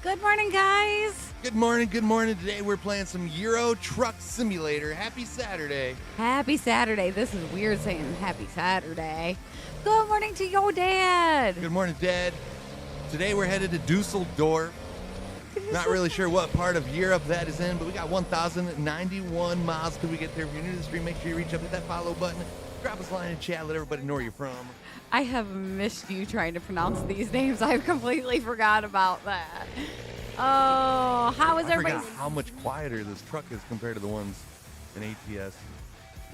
Good morning, guys. Good morning, good morning. Today we're playing some Euro Truck Simulator. Happy Saturday. Happy Saturday. This is weird saying happy Saturday. Good morning to your dad. Good morning, Dad. Today we're headed to Dusseldorf. Not really sure what part of Europe that is in, but we got 1,091 miles till we get there. If you're new to the stream, make sure you reach up, hit that follow button, drop us a line in chat, let everybody know where you're from. I have missed you trying to pronounce these names. I've completely forgot about that. Oh, how is everybody? I forgot how much quieter this truck is compared to the ones in ETS.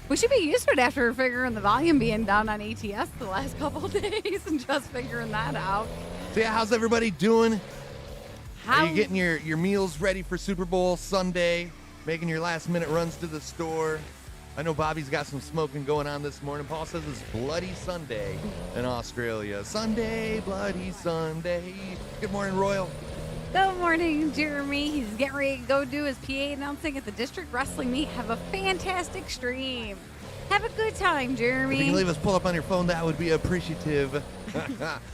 We should be used to it after figuring the volume being down on ETS the last couple of days and just figuring that out. So yeah, how's everybody doing? Are you getting your meals ready for Super Bowl Sunday? Making your last minute runs to the store? I know Bobby's got some smoking going on this morning. Paul says it's Bloody Sunday in Australia. Sunday, Bloody Sunday. Good morning, Royal. Good morning, Jeremy. He's getting ready to go do his PA announcing at the district wrestling meet. Have a fantastic stream. Have a good time, Jeremy. If you can leave us pull up on your phone, that would be appreciative.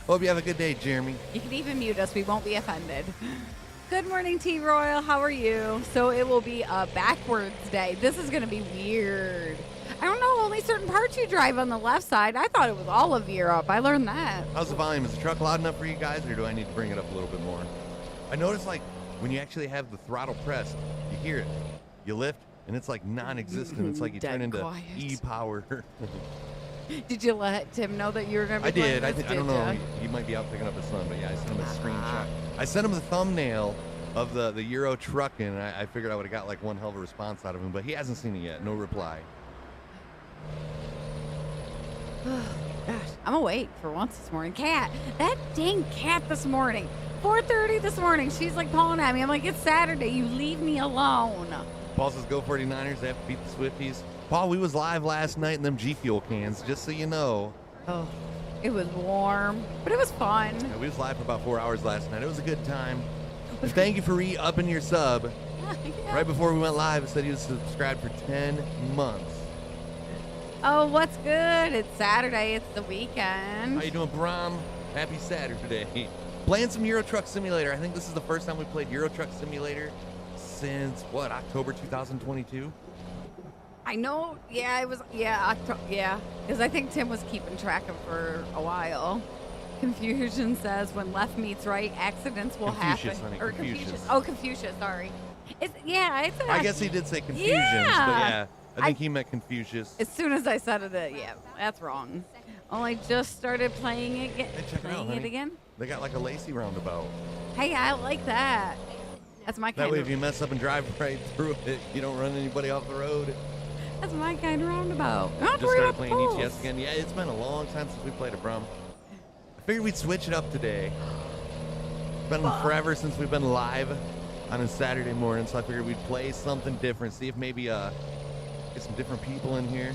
Hope you have a good day, Jeremy. You can even mute us. We won't be offended. Good morning, T. Royal. How are you? So it will be a backwards day. This is going to be weird. I don't know. Only certain parts you drive on the left side. I thought it was all of Europe. I learned that. How's the volume? Is the truck loud enough for you guys, or do I need to bring it up a little bit more? I noticed, like, when you actually have the throttle pressed, you hear it. You lift, and it's, like, non-existent. It's like you turn into quiet. E-power. Did you let Tim know that you were going to be I did. this? I don't know. He might be out picking up his son, but yeah, I sent him a screenshot. I sent him the thumbnail of the Euro truck, and I figured I would have got, like, one hell of a response out of him, but he hasn't seen it yet. No reply. Gosh, I'm awake for once this morning. Cat, that dang cat this morning. 4:30 this morning. She's like pulling at me. I'm like, it's Saturday. You leave me alone. Paul says, go 49ers. They have to beat the Swifties. Paul, we was live last night in them GFUEL cans, just so you know. Oh, it was warm, but it was fun. Yeah, we was live for about 4 hours last night. It was a good time. And thank you for re-upping your sub. Yeah. Right before we went live, it said he was subscribed for 10 months. Oh, what's good? It's Saturday. It's the weekend. How you doing, Brom? Happy Saturday. Playing some Euro Truck Simulator. I think this is the first time we played Euro Truck Simulator since, what, October 2022? I know. Yeah, it was. Yeah, yeah. Because I think Tim was keeping track of for a while. Confusion says when left meets right, accidents will Confucius, happen. honey, Or Confucius. Oh, Confucius. Sorry. It's It's I guess he did say Confusions, Yeah. but yeah, I think he meant Confucius. As soon as I said it, yeah, that's wrong. Only just started playing it again. Hey, check it out, honey. again. They got like a Lacey roundabout. Hey, I like that. That's my That kind way, of. if you mess up and drive right through it, you don't run anybody off the road. That's my kind of roundabout. I don't have to Just worry started about playing the poles. ETS again. Yeah, it's been a long time since we played it, Brom. I figured we'd switch it up today. It's been forever since we've been live on a Saturday morning, so I figured we'd play something different, see if maybe get some different people in here.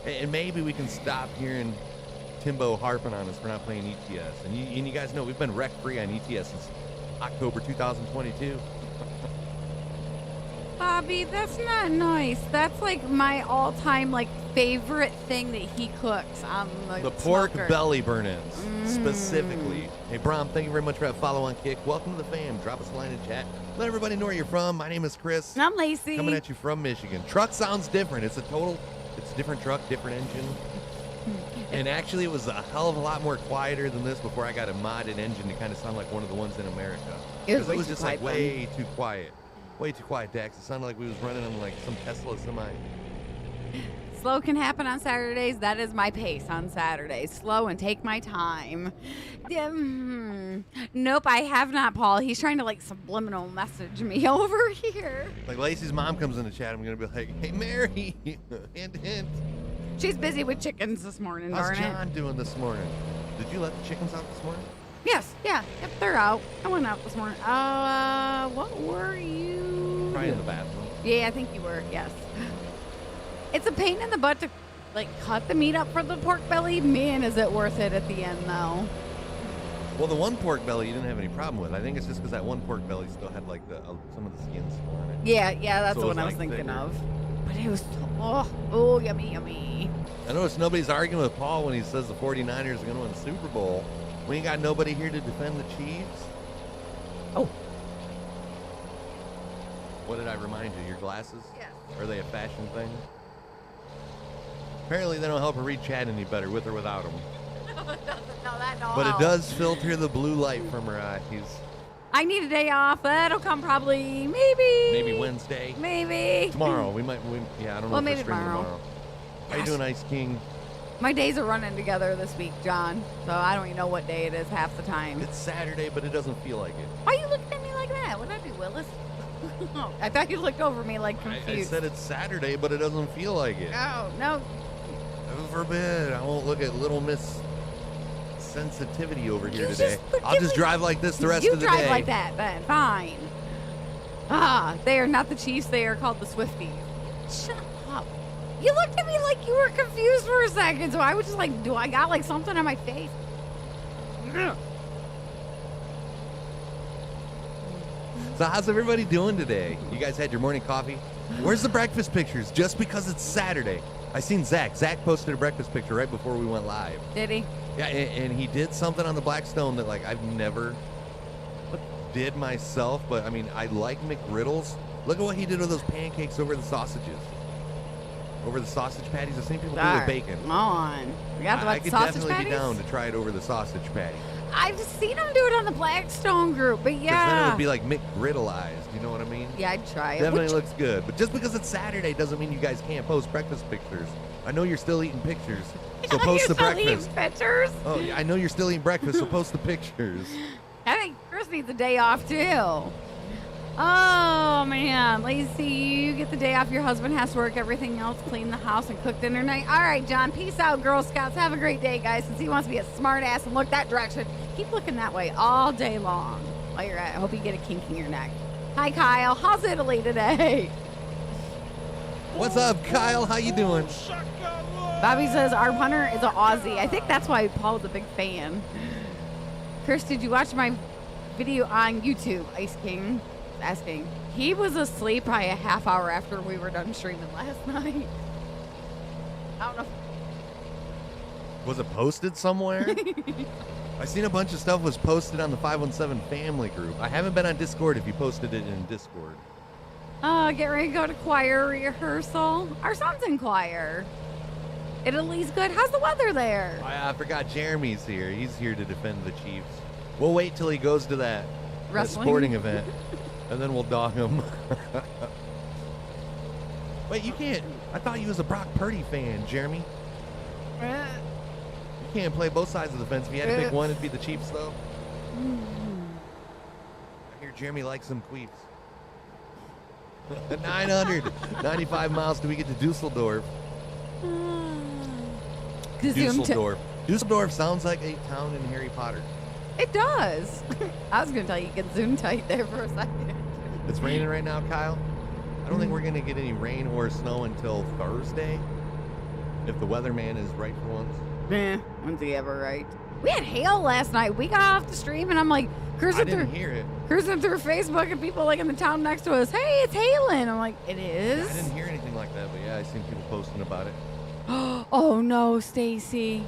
And maybe we can stop hearing Timbo harping on us for not playing ETS. And you guys know we've been wreck-free on ETS since October 2022. Bobby, that's not nice. That's like my all-time like favorite thing that he cooks on The pork smoker. belly burn-ins, specifically. Hey, Brom, thank you very much for that follow-on kick. Welcome to the fam. Drop us a line in chat. Let everybody know where you're from. My name is Chris. And I'm Lacey. Coming at you from Michigan. Truck sounds different. It's a different truck, different engine. And actually, it was a hell of a lot more quieter than this before I got a modded engine to kind of sound like one of the ones in America. It was 'Cause way it was too just like quiet way too quiet. Way too quiet, Dax. It sounded like we was running on like some Tesla semi. Slow can happen on Saturdays. That is my pace on Saturdays. Slow and take my time. Nope, I have not, Paul. He's trying to like subliminal message me over here. Like Lacey's mom comes in the chat, I'm gonna be like, "Hey, Mary, hint, hint. She's busy with chickens this morning, How's darn it. John doing this morning? Did you let the chickens out this morning? Yes, yeah, yep, they're out. I went out this morning. What were you? Probably in the bathroom. Yeah, I think you were, yes. It's a pain in the butt to, like, cut the meat up for the pork belly. Man, is it worth it at the end, though. Well, the one pork belly you didn't have any problem with. I think it's just because that one pork belly still had, like, some of the skin still on it. Yeah, that's So the it one was, I was like, thinking thicker. of. But it was, oh, yummy, yummy. I noticed nobody's arguing with Paul when he says the 49ers are going to win the Super Bowl. We ain't got nobody here to defend the Chiefs. Oh, What did I remind you? Your glasses? Yes. Are they a fashion thing? Apparently they don't help her read chat any better with or without them. No, it doesn't. No, that don't But it help. does filter the blue light from her eyes. I need a day off. That'll come probably maybe Wednesday. Maybe. Tomorrow. I don't know Well, if we're maybe streaming tomorrow. How you Gosh. doing, Ice King? My days are running together this week, John. So I don't even know what day it is half the time. It's Saturday, but it doesn't feel like it. Why are you looking at me like that? What did I do, Willis? I thought you looked over me like confused. I said it's Saturday, but it doesn't feel like it. Oh, no. Heaven forbid. I won't look at Little Miss sensitivity over here You today. just I'll just drive like this the rest of the You day. drive like that, then. Fine. They are not the Chiefs. They are called the Swifties. Shut up. You looked at me like you were confused for a second, so I was just like, do I got like something on my face? So how's everybody doing today? You guys had your morning coffee? Where's the breakfast pictures? Just because it's Saturday. I seen Zach. Zach posted a breakfast picture right before we went live. Did he? Yeah, and he did something on the Blackstone that like I've never did myself, but I mean I like McGriddles. Look at what he did with those pancakes over the sausages. Over the sausage patties. I've seen people do it with bacon. Come on. You got the I could sausage definitely patties? be down to try it over the sausage patty. I've seen him do it on the Blackstone group, but Because yeah. then it would be like McGriddleized, you know what I mean? Yeah, I'd try it. Definitely looks good. But just because it's Saturday doesn't mean you guys can't post breakfast pictures. I know you're still eking pictures, so post the breakfast. Pictures? Oh, yeah, I know you're still eating breakfast, so post the pictures. I think Chris needs a day off too. Oh man, Lacey, you get the day off. Your husband has to work. Everything else, clean the house and cook dinner night. All right, John. Peace out, Girl Scouts. Have a great day, guys. Since he wants to be a smart ass and look that direction, keep looking that way all day long. While you're at, I hope you get a kink in your neck. Hi, Kyle. How's Italy today? What's up, Kyle? How you doing? Bobby says our punter is an Aussie. I think that's why Paul's a big fan. Chris, did you watch my video on YouTube? Ice King is asking. He was asleep probably a half hour after we were done streaming last night. I don't know. Was it posted somewhere? I seen a bunch of stuff was posted on the 517 family group. I haven't been on Discord if you posted it in Discord. Get ready to go to choir rehearsal. Our son's in choir. Italy's good. How's the weather there? I forgot Jeremy's here. He's here to defend the Chiefs. We'll wait till he goes to that sporting event, and then we'll dog him. Wait, you can't. I thought you was a Brock Purdy fan, Jeremy. You can't play both sides of the fence. If you had to pick one, it'd be the Chiefs, though. I hear Jeremy likes some queefs. 995 miles till we get to Dusseldorf. Dusseldorf. Dusseldorf sounds like a town in Harry Potter. It does. I was going to tell you get zoom tight there for a second. It's raining right now, Kyle. I don't think we're going to get any rain or snow until Thursday, if the weatherman is right for once. When's he ever right? We had hail last night. We got off the stream, and I'm like, cruising through Facebook, and people like in the town next to us, hey, it's hailing. I'm like, it is? I didn't hear anything like that, but yeah, I seen people posting about it. Oh no, Stacy.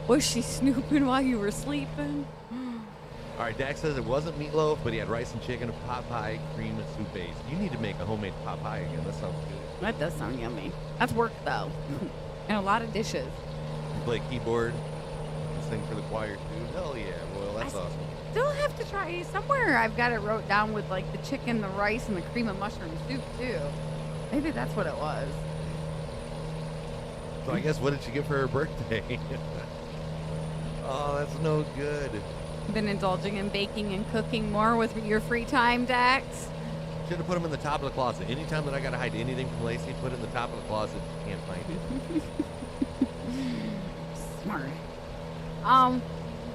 Was she snooping while you were sleeping? All right, Dax says it wasn't meatloaf, but he had rice and chicken, a pot pie, cream, and soup base. You need to make a homemade pot pie again. That sounds good. That does sound yummy. That's work, though. And a lot of dishes. Play keyboard, sing for the choir, too. Hell yeah, well, that's awesome. Still have to try somewhere. I've got it wrote down with like the chicken, the rice, and the cream of mushroom soup, too. Maybe that's what it was. So I guess what did she get for her birthday? Oh, that's no good. Been indulging in baking and cooking more with your free time, Dax? Should have put them in the top of the closet. Anytime that I got to hide anything from Lacey, put it in the top of the closet. Can't find it. Smart.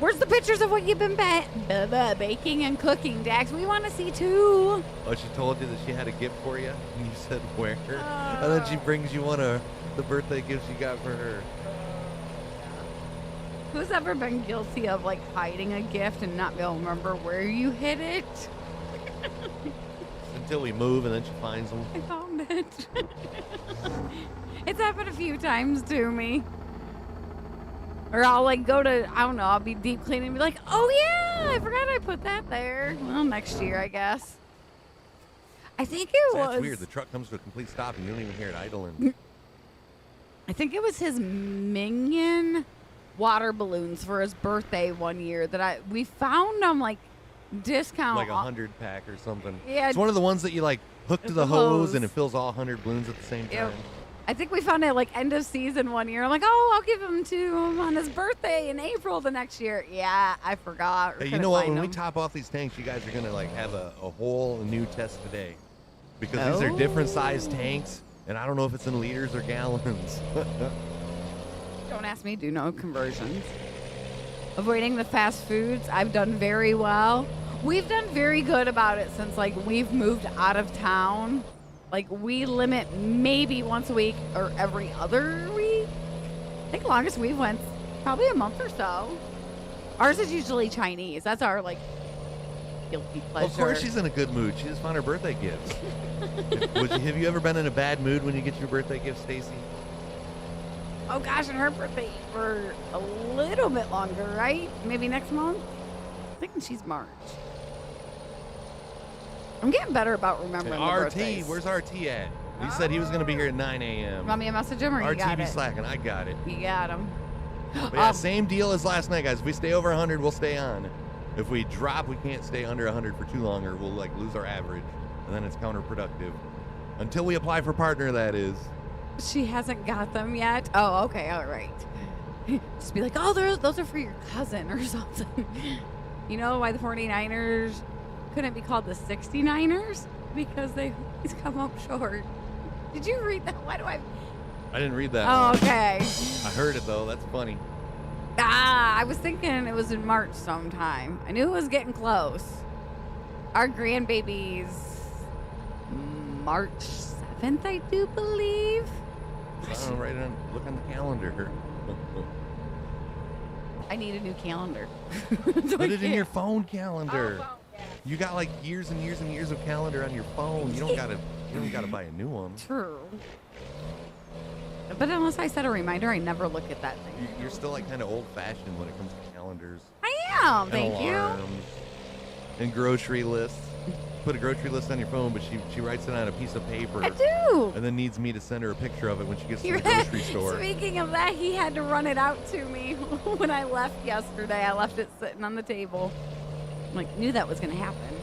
Where's the pictures of what you've been baking and cooking, Dax? We want to see too. Oh, she told you that she had a gift for you, and you said where? And then she brings you one of the birthday gifts you got for her. Who's ever been guilty of like hiding a gift and not be able to remember where you hid it? Until we move, and then she finds them. I found it. It's happened a few times to me. Or I'll like go to, I don't know, I'll be deep cleaning and be like, oh yeah, I forgot I put that there. Well, next year, I guess. I think it was. That's weird. The truck comes to a complete stop and you don't even hear it idling. I think it was his minion water balloons for his birthday one year that we found them like discount. Like 100 pack or something. Yeah. It's one of the ones that you like hook to the hose and it fills all 100 balloons at the same time. Yep. I think we found it like end of season one year. I'm like, oh, I'll give him to him on his birthday in April the next year. Yeah, I forgot. Hey, you know what? When we top off these tanks, you guys are going to like have a whole new test today. Because these are different size tanks, and I don't know if it's in liters or gallons. Don't ask me, do no conversions. Avoiding the fast foods, I've done very well. We've done very good about it since like we've moved out of town. Like we limit maybe once a week or every other week. I think longest we went probably a month or so. Ours is usually Chinese. That's our like guilty pleasure. Well, of course she's in a good mood. She just found her birthday gifts. Have you ever been in a bad mood when you get your birthday gift, Stacy? Oh gosh, and her birthday for a little bit longer, right? Maybe next month? I'm thinking she's March. I'm getting better about remembering the birthdays. Where's RT at? He said he was going to be here at 9 a.m. Want me to message him or you got RT be it? slacking. I got it. You got him. But yeah, same deal as last night, guys. If we stay over 100, we'll stay on. If we drop, we can't stay under 100 for too long or we'll like lose our average. And then it's counterproductive. Until we apply for partner, that is. She hasn't got them yet? Oh, okay. All right. Just be like, oh, those are for your cousin or something. You know why the 49ers couldn't be called the 69ers? Because they always come up short. Did you read that? Why do I didn't read that. Oh, one. okay. I heard it, though. That's funny. I was thinking it was in March sometime. I knew it was getting close. Our grandbaby's March 7th, I do believe. I don't know, look on the calendar. I need a new calendar. Put it in your phone calendar. Oh, yeah. You got like years and years and years of calendar on your phone. You don't gotta buy a new one. True. But unless I set a reminder, I never look at that thing. You're still like kind of old-fashioned when it comes to calendars. I am. And Thank alarms you. And grocery lists. Put a grocery list on your phone, but she writes it on a piece of paper. I do. And then needs me to send her a picture of it when she gets to the grocery store. Speaking of that, he had to run it out to me when I left yesterday. I left it sitting on the table. I'm like, knew that was going to happen.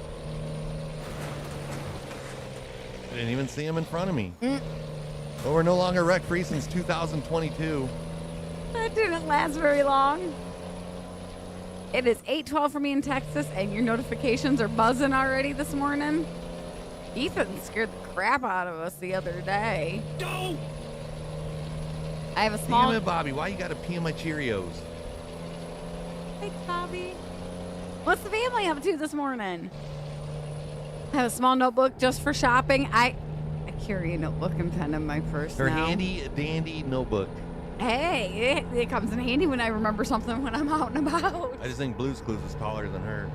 I didn't even see him in front of me. Well, we're no longer wreck-free since 2022. That didn't last very long. It is 8:12 for me in Texas, and your notifications are buzzing already this morning. Ethan scared the crap out of us the other day. Go! I have a small... Damn it, Bobby. Why you got to pee in my Cheerios? Thanks, Bobby. What's the family up to this morning? I have a small notebook just for shopping. I carry a notebook and pen in my purse Her now. handy-dandy notebook. Hey, it comes in handy when I remember something when I'm out and about. I just think Blue's Clues is taller than her.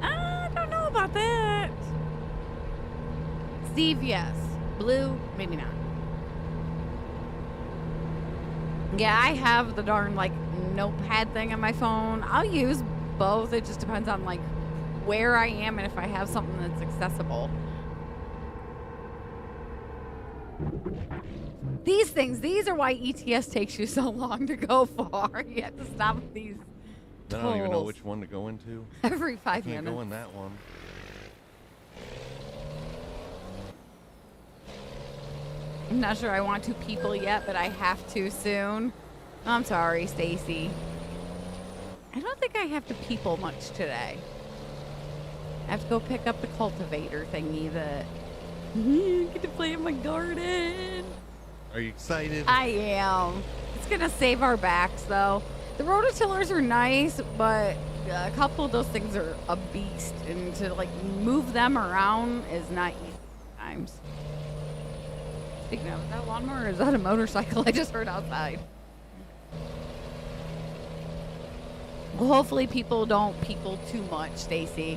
I don't know about that. Steve, yes. Blue, maybe not. Yeah, I have the darn, like, notepad thing on my phone. I'll use both. It just depends on, like, where I am and if I have something that's accessible. These are why ETS takes you so long to go far. You have to stop at these I don't even know which one to go into. every 5 Can't minutes. go in that one. I'm not sure I want to people yet, but I have to soon. I'm sorry, Stacy. I don't think I have to people much today. I have to go pick up the cultivator thingy that get to play in my garden. Are you excited? I am. It's going to save our backs, though. The rototillers are nice, but a couple of those things are a beast. And to, like, move them around is not easy sometimes. Speaking of, is that a lawnmower or is that a motorcycle I just heard outside? Well, hopefully people don't people too much, Stacy.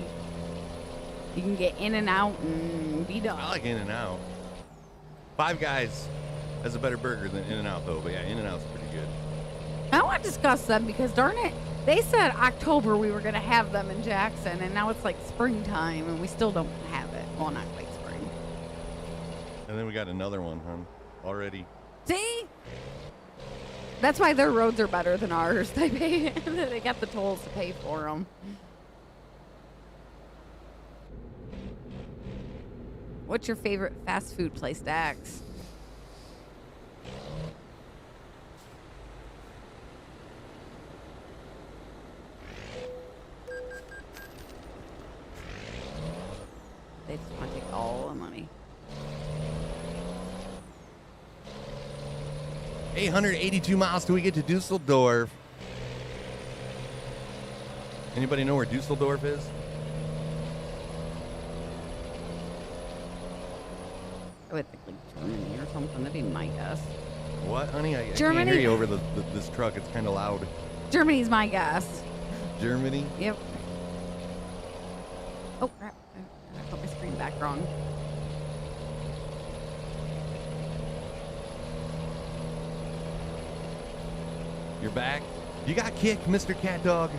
You can get in and out and be done. I like In-N-Out. Five Guys has a better burger than In-N-Out, though. But yeah, In-N-Out's pretty good. I want to discuss them because, darn it, they said October we were going to have them in Jackson, and now it's like springtime, and we still don't have it. Well, not quite spring. And then we got another one, hon, already. See? That's why their roads are better than ours. They got the tolls to pay for them. What's your favorite fast food place, Dax? They just want to take all the money. 882 miles till we get to Dusseldorf. Anybody know where Dusseldorf is? I would think like Germany or something. That'd be my guess. What, honey? I can't Germany? hear you over this truck. It's kind of loud. Germany's my guess. Germany? Yep. Oh, crap. I put my screen back wrong. You're back? You got Kick, Mr. Cat Dog?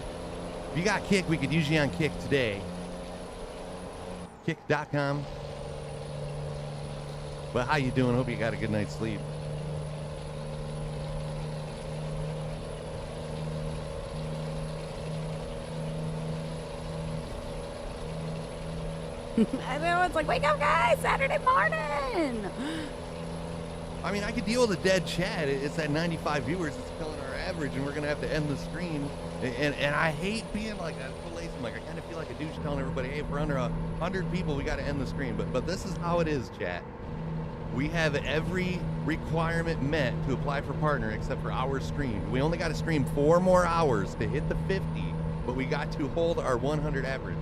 If you got Kick, we could use you on Kick today. Kick.com. But how you doing? Hope you got a good night's sleep. I know, it's like, wake up, guys, Saturday morning. I mean, I could deal with a dead chat. It's at 95 viewers. It's killing our average, and we're going to have to end the stream. And I hate being like that. Like, I kind of feel like a douche telling everybody, hey, if we're under 100 people, we got to end the stream. But this is how it is, chat. We have every requirement met to apply for partner except for our stream. We only got to stream 4 more hours to hit the 50, but we got to hold our 100 average.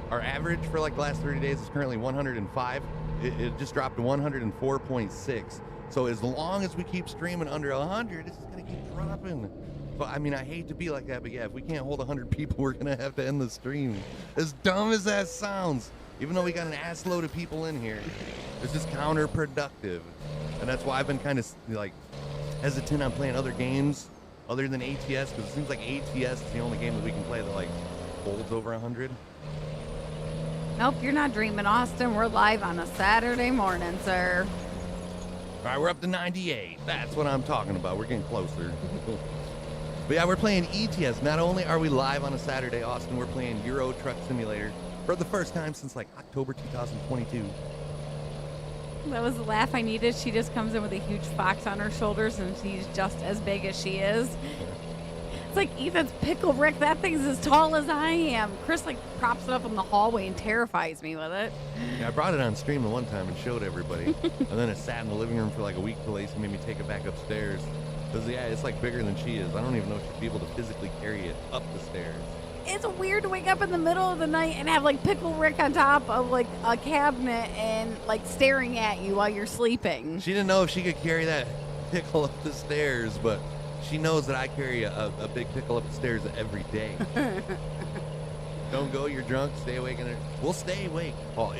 Our average for like the last 30 days is currently 105. It just dropped to 104.6. So as long as we keep streaming under 100, it's just going to keep dropping. So, I mean, I hate to be like that, but yeah, if we can't hold 100 people, we're going to have to end the stream. As dumb as that sounds, even though we got an ass load of people in here, it's just counterproductive. And that's why I've been kind of like hesitant on playing other games other than ATS, because it seems like ATS is the only game that we can play that like holds over 100. Nope, you're not dreaming, Austin. We're live on a Saturday morning, sir. All right, we're up to 98. That's what I'm talking about. We're getting closer. But yeah, we're playing ETS. Not only are we live on a Saturday, Austin, we're playing Euro Truck Simulator for the first time since like October 2022. That was the laugh I needed. She just comes in with a huge fox on her shoulders, and she's just as big as she is. It's like Ethan's pickle Rick. That thing's as tall as I am. Chris like props it up in the hallway and terrifies me with it. Yeah, I brought it on stream the one time and showed everybody. And then it sat in the living room for like a week till Lacey made me take it back upstairs. Because, yeah, it's like bigger than she is. I don't even know if she'd be able to physically carry it up the stairs. It's weird to wake up in the middle of the night and have like Pickle Rick on top of like a cabinet and like staring at you while you're sleeping. She didn't know if she could carry that pickle up the stairs, but she knows that I carry a big pickle up the stairs every day. Don't go, you're drunk, stay awake. We'll stay awake. Oh,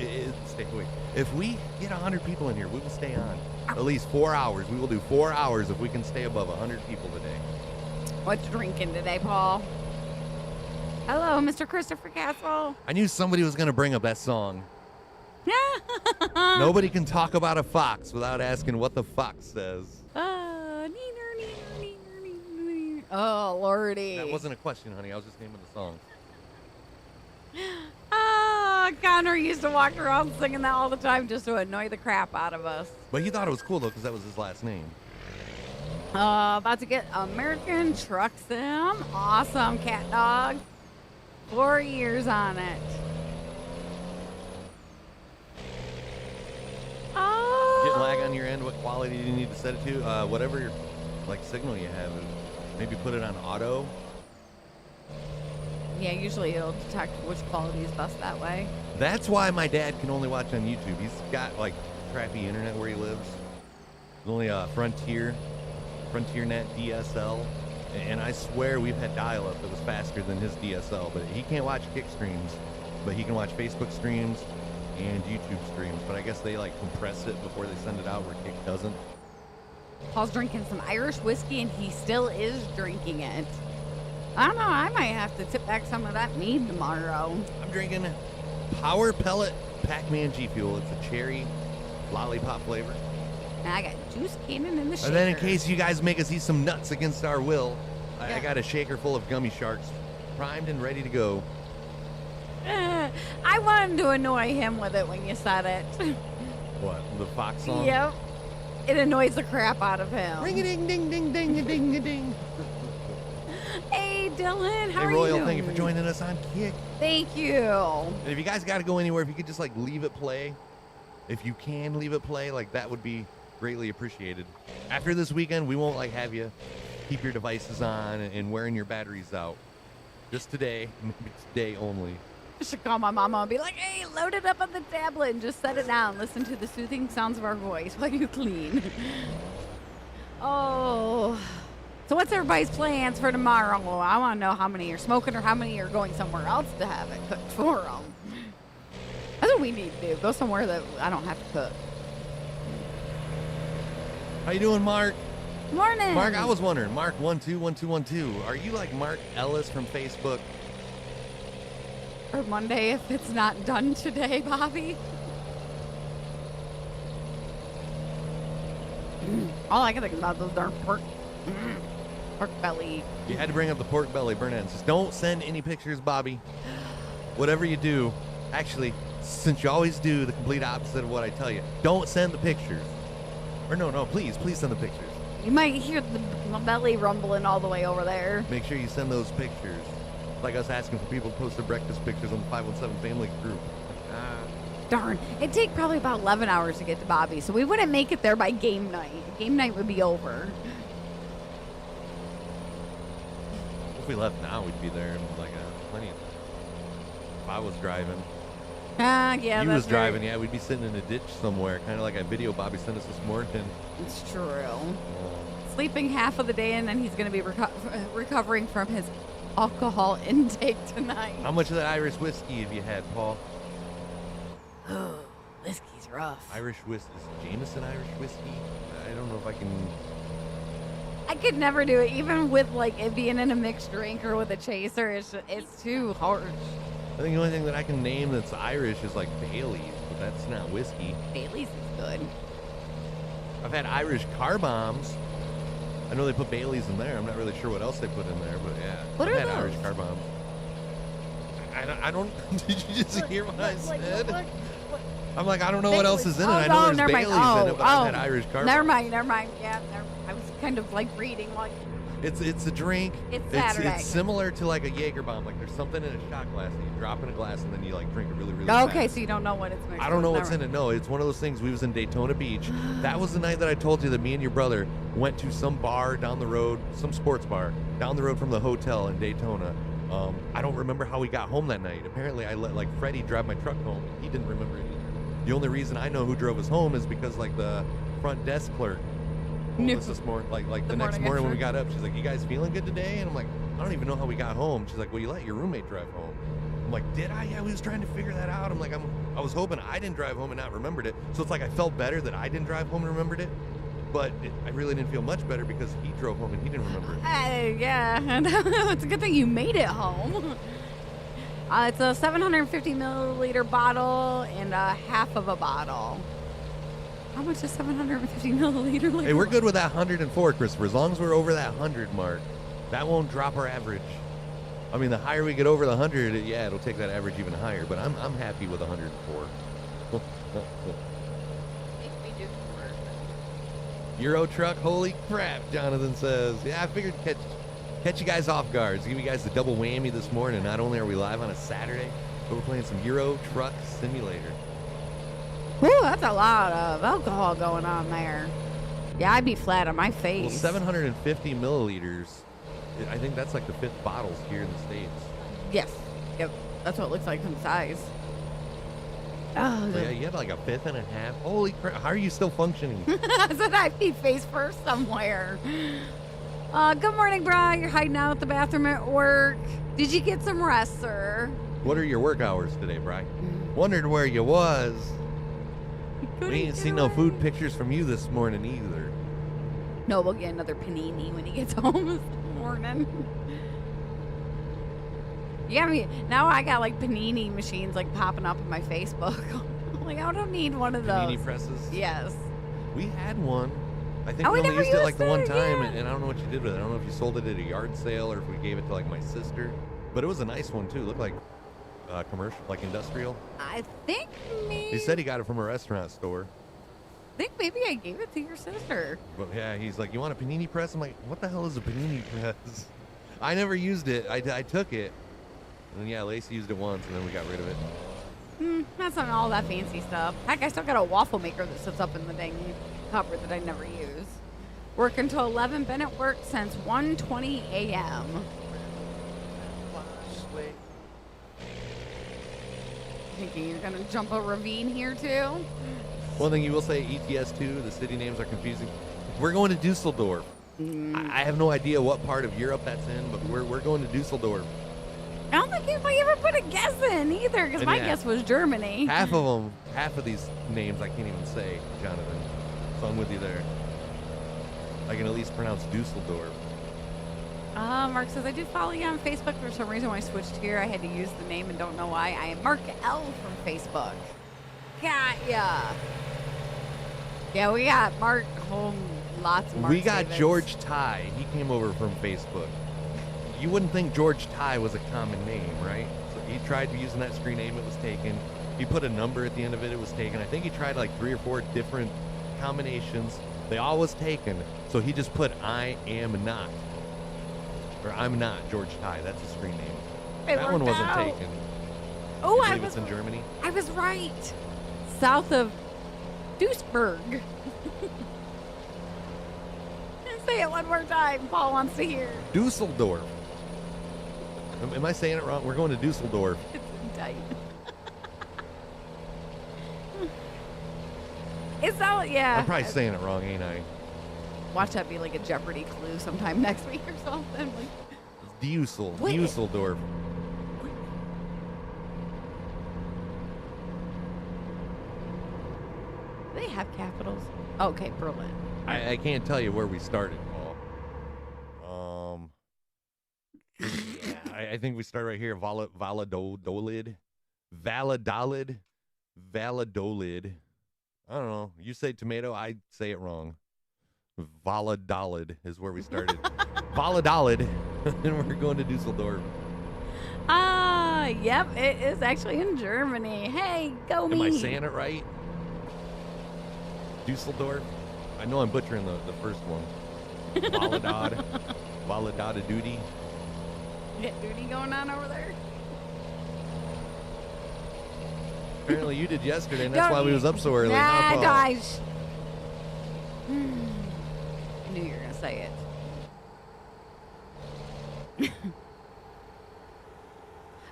stay awake. If we get 100 people in here, we will stay on. At least 4 hours. We will do 4 hours if we can stay above 100 people today. What you drinking today, Paul? Hello, Mr. Christopher Castle. I knew somebody was going to bring up that song. Nobody can talk about a fox without asking what the fox says. Oh, Lordy. That wasn't a question, honey. I was just naming the song. Connor used to walk around singing that all the time just to annoy the crap out of us. But he thought it was cool, though, because that was his last name. About to get American Truck Sim. Awesome, cat dog. 4 years on it. Oh. Getting lag on your end? What quality do you need to set it to? Whatever like signal you have. Maybe put it on auto. Yeah, usually it'll detect which quality is best that way. That's why my dad can only watch on YouTube. He's got like crappy internet where he lives. There's only a FrontierNet DSL. And I swear we've had dial-up that was faster than his DSL. But he can't watch Kick streams. But he can watch Facebook streams and YouTube streams. But I guess they like compress it before they send it out where Kick doesn't. Paul's drinking some Irish whiskey, and he still is drinking it. I don't know. I might have to tip back some of that mead tomorrow. I'm drinking Power Pellet Pac-Man GFUEL. It's a cherry lollipop flavor. And I got juice cannon in the shaker. And then in case you guys make us eat some nuts against our will, I got a shaker full of gummy sharks, primed and ready to go. I wanted to annoy him with it when you said it. What, the Fox song? Yep. It annoys the crap out of him. Ring-a-ding-ding-ding-ding-a-ding-a-ding. Hey, Dylan, how Hey, are Royal, you doing? thank you for joining us on Kick. Thank you. And if you guys got to go anywhere, if you could just, like, leave it play. If you can leave it play, like, that would be greatly appreciated. After this weekend, we won't, like, have you keep your devices on and wearing your batteries out. Just today, maybe today only. I should call my mama and be like, hey, load it up on the tablet and just set it down. Listen to the soothing sounds of our voice while you clean. Oh. So what's everybody's plans for tomorrow? Well, I want to know how many are smoking or how many are going somewhere else to have it cooked for them. That's what we need to do. Go somewhere that I don't have to cook. How you doing, Mark? Morning. Mark, I was wondering, Mark121212, are you like Mark Ellis from Facebook? Or Monday if it's not done today, Bobby. All I can think about those darn pork belly. You had to bring up the pork belly burn ends. Just don't send any pictures, Bobby. Whatever you do, actually, since you always do the complete opposite of what I tell you, don't send the pictures. Or no, please send the pictures. You might hear the belly rumbling all the way over there. Make sure you send those pictures. Like us asking for people to post their breakfast pictures on the 517 family group. Darn. It'd take probably about 11 hours to get to Bobby, so we wouldn't make it there by game night. Game night would be over. If we left now, we'd be there in like plenty of time. If I was driving. Yeah, You that's was driving, yeah, we'd be sitting in a ditch somewhere, kind of like a video Bobby sent us this morning. It's true. Sleeping half of the day, and then he's going to be recovering from his alcohol intake tonight. How much of that Irish whiskey have you had, Paul? Oh, whiskey's rough. Irish whiskey, is Jameson Irish whiskey? I don't know if I can. I could never do it, even with like it being in a mixed drink or with a chaser. It's too harsh. I think the only thing that I can name that's Irish is like Bailey's, but that's not whiskey. Bailey's is good. I've had Irish car bombs. I know they put Bailey's in there. I'm not really sure what else they put in there, but yeah. What I've are had those? Irish car bombs. I don't. Did you just hear what I said? I'm like, I don't know what else is in it. I know there's never Bailey's mind. in it, but I've had Irish car Never bombs. mind. Yeah, I was kind of like reading like. It's a drink. It's Saturday. It's similar to like a Jaeger bomb. Like there's something in a shot glass and you drop in a glass and then you like drink it really, really Okay, fast. so you don't know what it's mixed I don't know with. what's in it. No, it's one of those things. We was in Daytona Beach. That was the night that I told you that me and your brother went to some bar down the road, some sports bar down the road from the hotel in Daytona. I don't remember how we got home that night. Apparently, I let like Freddie drive my truck home. He didn't remember it either. The only reason I know who drove us home is because like the front desk clerk told us this morning, like the next morning when we got up, she's like, "You guys feeling good today?" And I'm like, "I don't even know how we got home." She's like, "Well, you let your roommate drive home." I'm like, "Did I?" Yeah, we was trying to figure that out. I'm like, I was hoping I didn't drive home and not remembered it. So it's like I felt better that I didn't drive home and remembered it. But I really didn't feel much better because he drove home and he didn't remember it. Yeah, it's a good thing you made it home. It's a 750 milliliter bottle and a half of a bottle. How much is 750 milliliter liquor? Hey, we're good with that 104, Christopher. As long as we're over that 100 mark, that won't drop our average. I mean, the higher we get over the 100, yeah, it'll take that average even higher. But I'm happy with 104. Euro truck, holy crap, Jonathan says. Yeah, I figured catch you guys off guard. Give you guys the double whammy this morning. Not only are we live on a Saturday, but we're playing some Euro Truck Simulator. Ooh, that's a lot of alcohol going on there. Yeah, I'd be flat on my face. Well, 750 milliliters. I think that's like the 5th bottles here in the States. Yes. Yep. That's what it looks like from size. Oh, So yeah, you had like a 5th and a half. Holy crap. How are you still functioning? I said I'd be face first somewhere. Good morning, Brian. You're hiding out at the bathroom at work. Did you get some rest, sir? What are your work hours today, Bri? Wondered where you was. We ain't seen no food pictures from you this morning either. No, we'll get another panini when he gets home this morning. Yeah, now I got like panini machines like popping up on my Facebook. Like, I don't need one of Panini those. presses. Yes. We had one. I think Oh, we we only never used it like used the one it, time, yeah. and I don't know what you did with it. I don't know if you sold it at a yard sale or if we gave it to like my sister. But it was a nice one too. It looked like commercial, like industrial. I think maybe. He said he got it from a restaurant store. I think maybe I gave it to your sister. But yeah, he's like, you want a panini press? I'm like, what the hell is a panini press? I never used it. I took it. And then, yeah, Lacey used it once, and then we got rid of it. That's not all that fancy stuff. Heck, I still got a waffle maker that sits up in the dang cupboard that I never use. Work until 11. Been at work since 1:20 a.m. Thinking you're going to jump a ravine here, too? One thing you will say, ETS2, the city names are confusing. We're going to Dusseldorf. I have no idea what part of Europe that's in, but we're going to Dusseldorf. I don't think anybody ever put a guess in either, because my guess was Germany. Half of these names I can't even say, Jonathan. So I'm with you there. I can at least pronounce Dusseldorf. Mark says, I do follow you on Facebook. For some reason, when I switched here, I had to use the name and don't know why. I am Mark L from Facebook. Got ya. Yeah, we got Mark home. Lots of Mark. We got George Ty. He came over from Facebook. You wouldn't think George Ty was a common name, right? So he tried using that screen name. It was taken. He put a number at the end of it. It was taken. I think he tried like 3 or 4 different combinations. They all was taken. So he just put I am not. Or I'm not George Ty. That's a screen name. That one wasn't taken. Oh, I believe it's in Germany. I was right. South of Duisburg. Say it one more time. Paul wants to hear. Dusseldorf. Am I saying it wrong? We're going to Dusseldorf. It's tight. It's all, yeah. I'm probably saying it wrong, ain't I? Watch that be like a Jeopardy clue sometime next week or something. Like, Dusseldorf. do they have capitals? Okay, Berlin. I can't tell you where we started, Paul. Yeah, I think we start right here. Valladolid. I don't know. You say tomato, I say it wrong. Valladolid is where we started. Valladolid, and we're going to Dusseldorf. Yep, it is actually in Germany. Hey, go me. Am I saying it right? Dusseldorf? I know I'm butchering the first one. Valladolid duty. Get duty going on over there? Apparently you did yesterday, and that's why we was up so early. Nah, guys. I knew you were going to say it.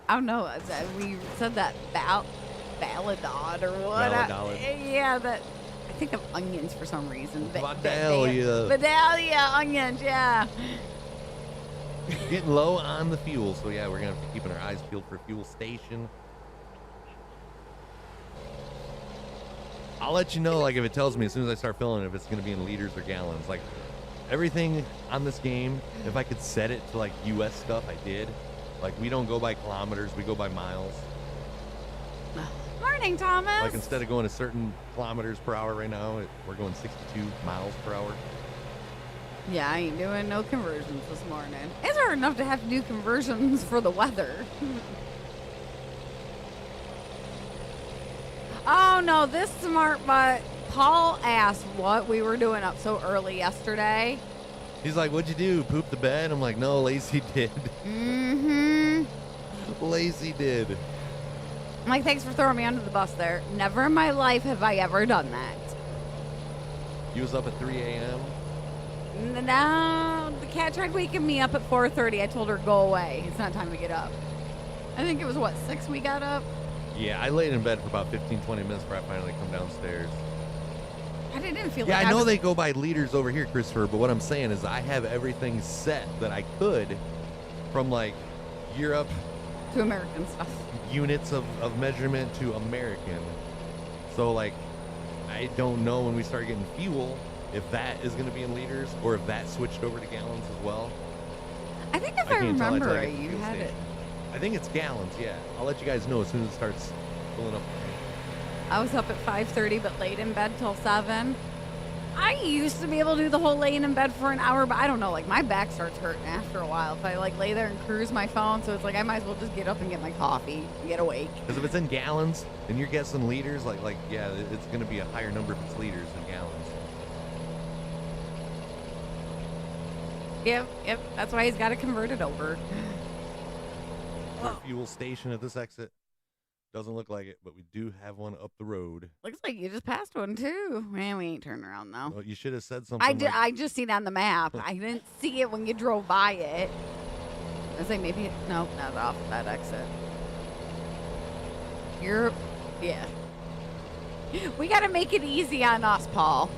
I don't know. We said that Valladolid or what? Valladolid. Yeah, that. I think of onions for some reason. Vidalia, onions, yeah. Getting low on the fuel, so yeah, we're going to have to keep our eyes peeled for fuel station. I'll let you know, like, if it tells me as soon as I start filling it, if it's going to be in liters or gallons. Like, everything on this game, if I could set it to, like, U.S. stuff, I did. Like, we don't go by kilometers, we go by miles. Morning, Thomas. Like, instead of going a certain kilometers per hour right now, we're going 62 miles per hour. Yeah, I ain't doing no conversions this morning. It's hard enough to have to do conversions for the weather. Oh, no, this smart butt. Paul asked what we were doing up so early yesterday. He's like, what'd you do? Poop the bed? I'm like, no, Lacey did. Lacey did. I'm like, thanks for throwing me under the bus there. Never in my life have I ever done that. You was up at 3 a.m.? No, the cat tried waking me up at 4:30. I told her, go away. It's not time to get up. I think it was, 6 we got up? Yeah, I laid in bed for about 15, 20 minutes before I finally come downstairs. I didn't feel like I know they go by liters over here, Christopher, but what I'm saying is I have everything set that I could from, like, Europe to American stuff. Units of measurement to American. So, like, I don't know when we start getting fuel if that is going to be in liters or if that switched over to gallons as well. I think if I remember right, you had it. I think it's gallons, yeah. I'll let you guys know as soon as it starts filling up. I was up at 5:30, but laid in bed till 7. I used to be able to do the whole laying in bed for an hour, but I don't know. Like, my back starts hurting after a while if I, like, lay there and cruise my phone. So it's like I might as well just get up and get my coffee and get awake. Because if it's in gallons and you're guessing liters, yeah, it's going to be a higher number if it's liters than gallons. Yep. That's why he's got to convert it over. Fuel station at this exit. Doesn't look like it, but we do have one up the road. Looks like you just passed one, too. Man, we ain't turning around, though. Well, you should have said something. I just seen it on the map. I didn't see it when you drove by it. I was like, maybe, no, not off that exit. Yeah. We got to make it easy on us, Paul.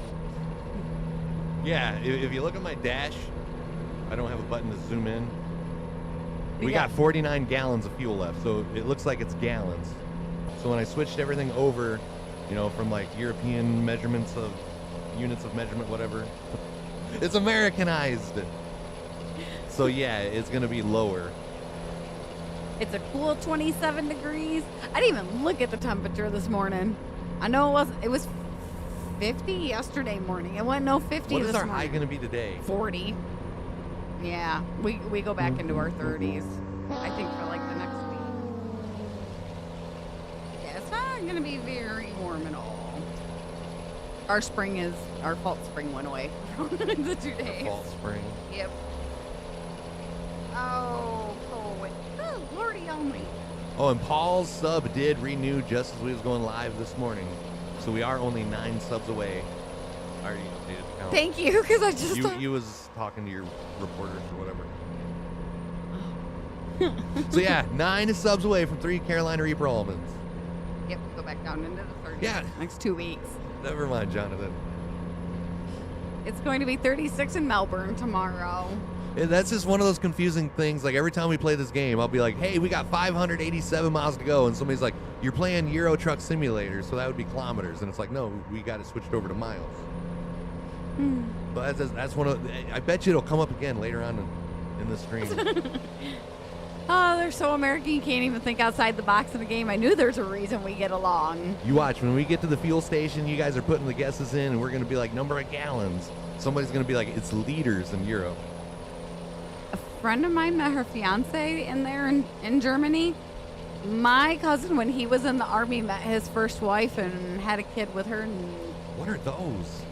Yeah, if you look at my dash, I don't have a button to zoom in. We got 49 gallons of fuel left, so it looks like it's gallons. So when I switched everything over, from like European measurements of units of measurement, whatever, it's Americanized. So yeah, it's gonna be lower. It's a cool 27 degrees. I didn't even look at the temperature this morning. I know it was 50 yesterday morning. It wasn't no 50 this morning. What is our high gonna be today? 40. Yeah, we go back into our 30s, I think, for like the next week. Yeah, it's not going to be very warm at all. Our fall spring went away from the 2 days. Fall spring. Yep. Oh, Lordy only. Oh, and Paul's sub did renew just as we was going live this morning. So we are only 9 subs away. I already updated the count. Thank you, because I just... You was talking to your reporters or whatever. So yeah, 9 subs away from 3 Carolina Reaper almonds. Yep, go back down into the 30s. Yeah. Next 2 weeks. Never mind, Jonathan. It's going to be 36 in Melbourne tomorrow. And that's just one of those confusing things. Like every time we play this game, I'll be like, hey, we got 587 miles to go. And somebody's like, you're playing Euro Truck Simulator, so that would be kilometers. And it's like, no, we got it switched over to miles. But that's one of. I bet you it'll come up again later on in the stream. Oh, they're so American, you can't even think outside the box of the game. I knew there's a reason we get along. You watch, when we get to the fuel station, you guys are putting the guesses in, and we're going to be like, number of gallons. Somebody's going to be like, it's liters in Europe. A friend of mine met her fiance in there in Germany. My cousin, when he was in the army, met his first wife and had a kid with her. What are those?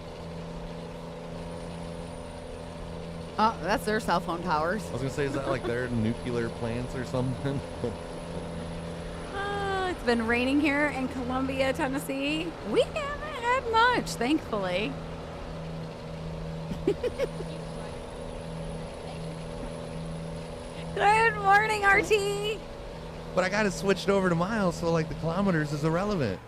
Oh, that's their cell phone towers. I was going to say, is that like their nuclear plants or something? It's been raining here in Columbia, Tennessee. We haven't had much, thankfully. Good morning, RT. But I got it switched over to miles, so like the kilometers is irrelevant.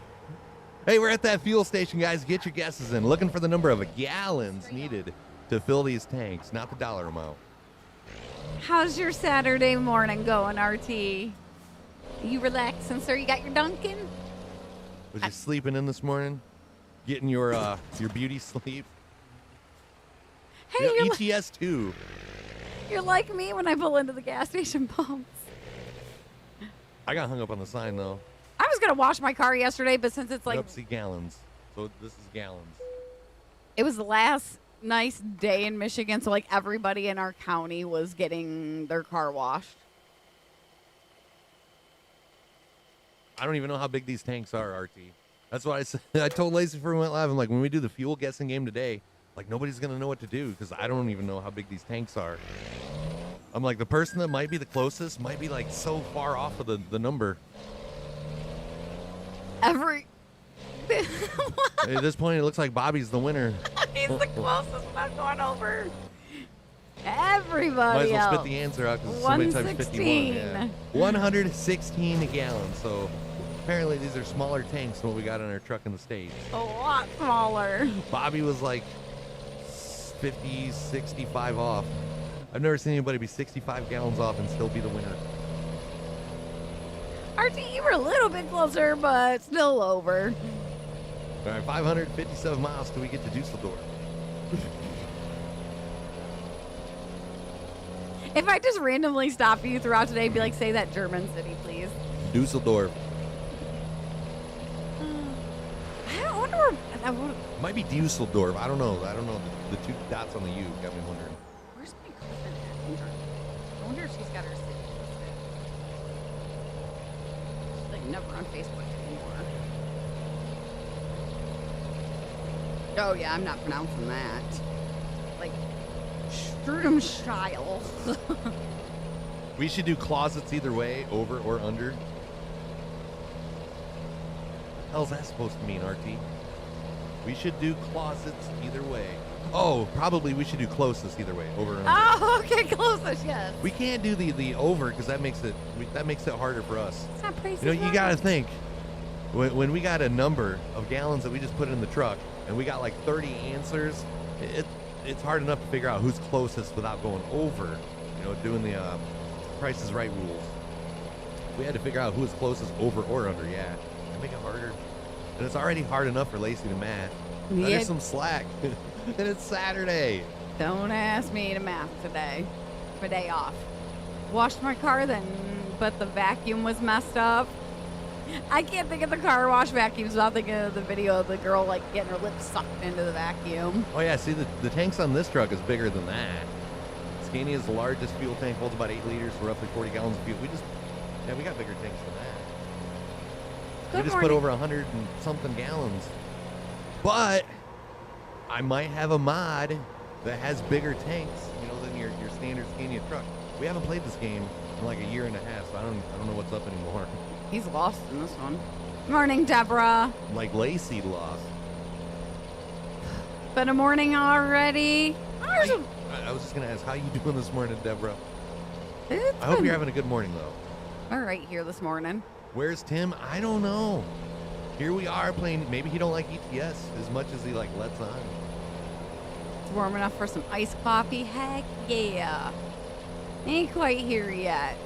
Hey, we're at that fuel station, guys. Get your guesses in. Looking for the number of gallons needed to fill these tanks, not the dollar amount. How's your Saturday morning going, RT? You relaxing, sir? You got your Dunkin'? Was you sleeping in this morning? Getting your beauty sleep? Hey, you're ETS2. You're like me when I pull into the gas station pumps. I got hung up on the sign, though. I was going to wash my car yesterday, but since it's like... See gallons. So this is gallons. It was the last nice day in Michigan, so like everybody in our county was getting their car washed. I don't even know how big these tanks are, RT. That's what I said. I told Lacey before we went live, I'm like, when we do the fuel guessing game today, like nobody's going to know what to do because I don't even know how big these tanks are. I'm like, the person that might be the closest might be like so far off of the number. At this point, it looks like Bobby's the winner. He's the closest. I'm going over. Everybody Might as well else. spit the answer out because somebody types 51. Yeah. 116 gallons. So apparently these are smaller tanks than what we got in our truck in the States. A lot smaller. Bobby was like 50, 65 off. I've never seen anybody be 65 gallons off and still be the winner. RT, you were a little bit closer, but still over. All right, 557 miles till we get to Dusseldorf. If I just randomly stop you throughout today, be like, say that German city, please. Dusseldorf. Might be Dusseldorf. I don't know. The two dots on the U got me wondering. Where's my cousin at? I wonder if she's got her city listed. She's like never on Facebook anymore. Oh yeah, I'm not pronouncing that. Like Strudenstyle. We should do closets either way, over or under. Hell's that supposed to mean, RT? We should do closets either way. Oh, probably we should do closest either way, over or under. Oh, okay, closest, yes. We can't do the over because that makes it harder for us. It's not Price You know, is you Right. got to think when we got a number of gallons that we just put in the truck and we got like 30 answers. It's hard enough to figure out who's closest without going over. You know, doing the Price is Right rules. We had to figure out who was closest, over or under. Yeah, that make it harder. And it's already hard enough for Lacey to math. Yeah. There's some slack. And it's Saturday. Don't ask me to math today. My day off. Washed my car then, but the vacuum was messed up. I can't think of the car wash vacuums without thinking of the video of the girl like getting her lips sucked into the vacuum. Oh yeah, see the tanks on this truck is bigger than that. Scania's largest fuel tank holds about 8 liters for roughly 40 gallons of fuel. We got bigger tanks than that. Good We just morning. put over 100 and something gallons. But I might have a mod that has bigger tanks, you know, than your standard Scania truck. We haven't played this game in like a year and a half, so I don't know what's up anymore. He's lost in this one. Morning, Deborah. Like Lacey lost. Been a morning already. I was just gonna ask, how you doing this morning, Deborah? It's I hope been you're having a good morning though. all right here this morning. Where's Tim? I don't know. Here we are playing. Maybe he don't like ETS as much as he like lets on. It's warm enough for some iced coffee. Heck yeah. Ain't quite here yet.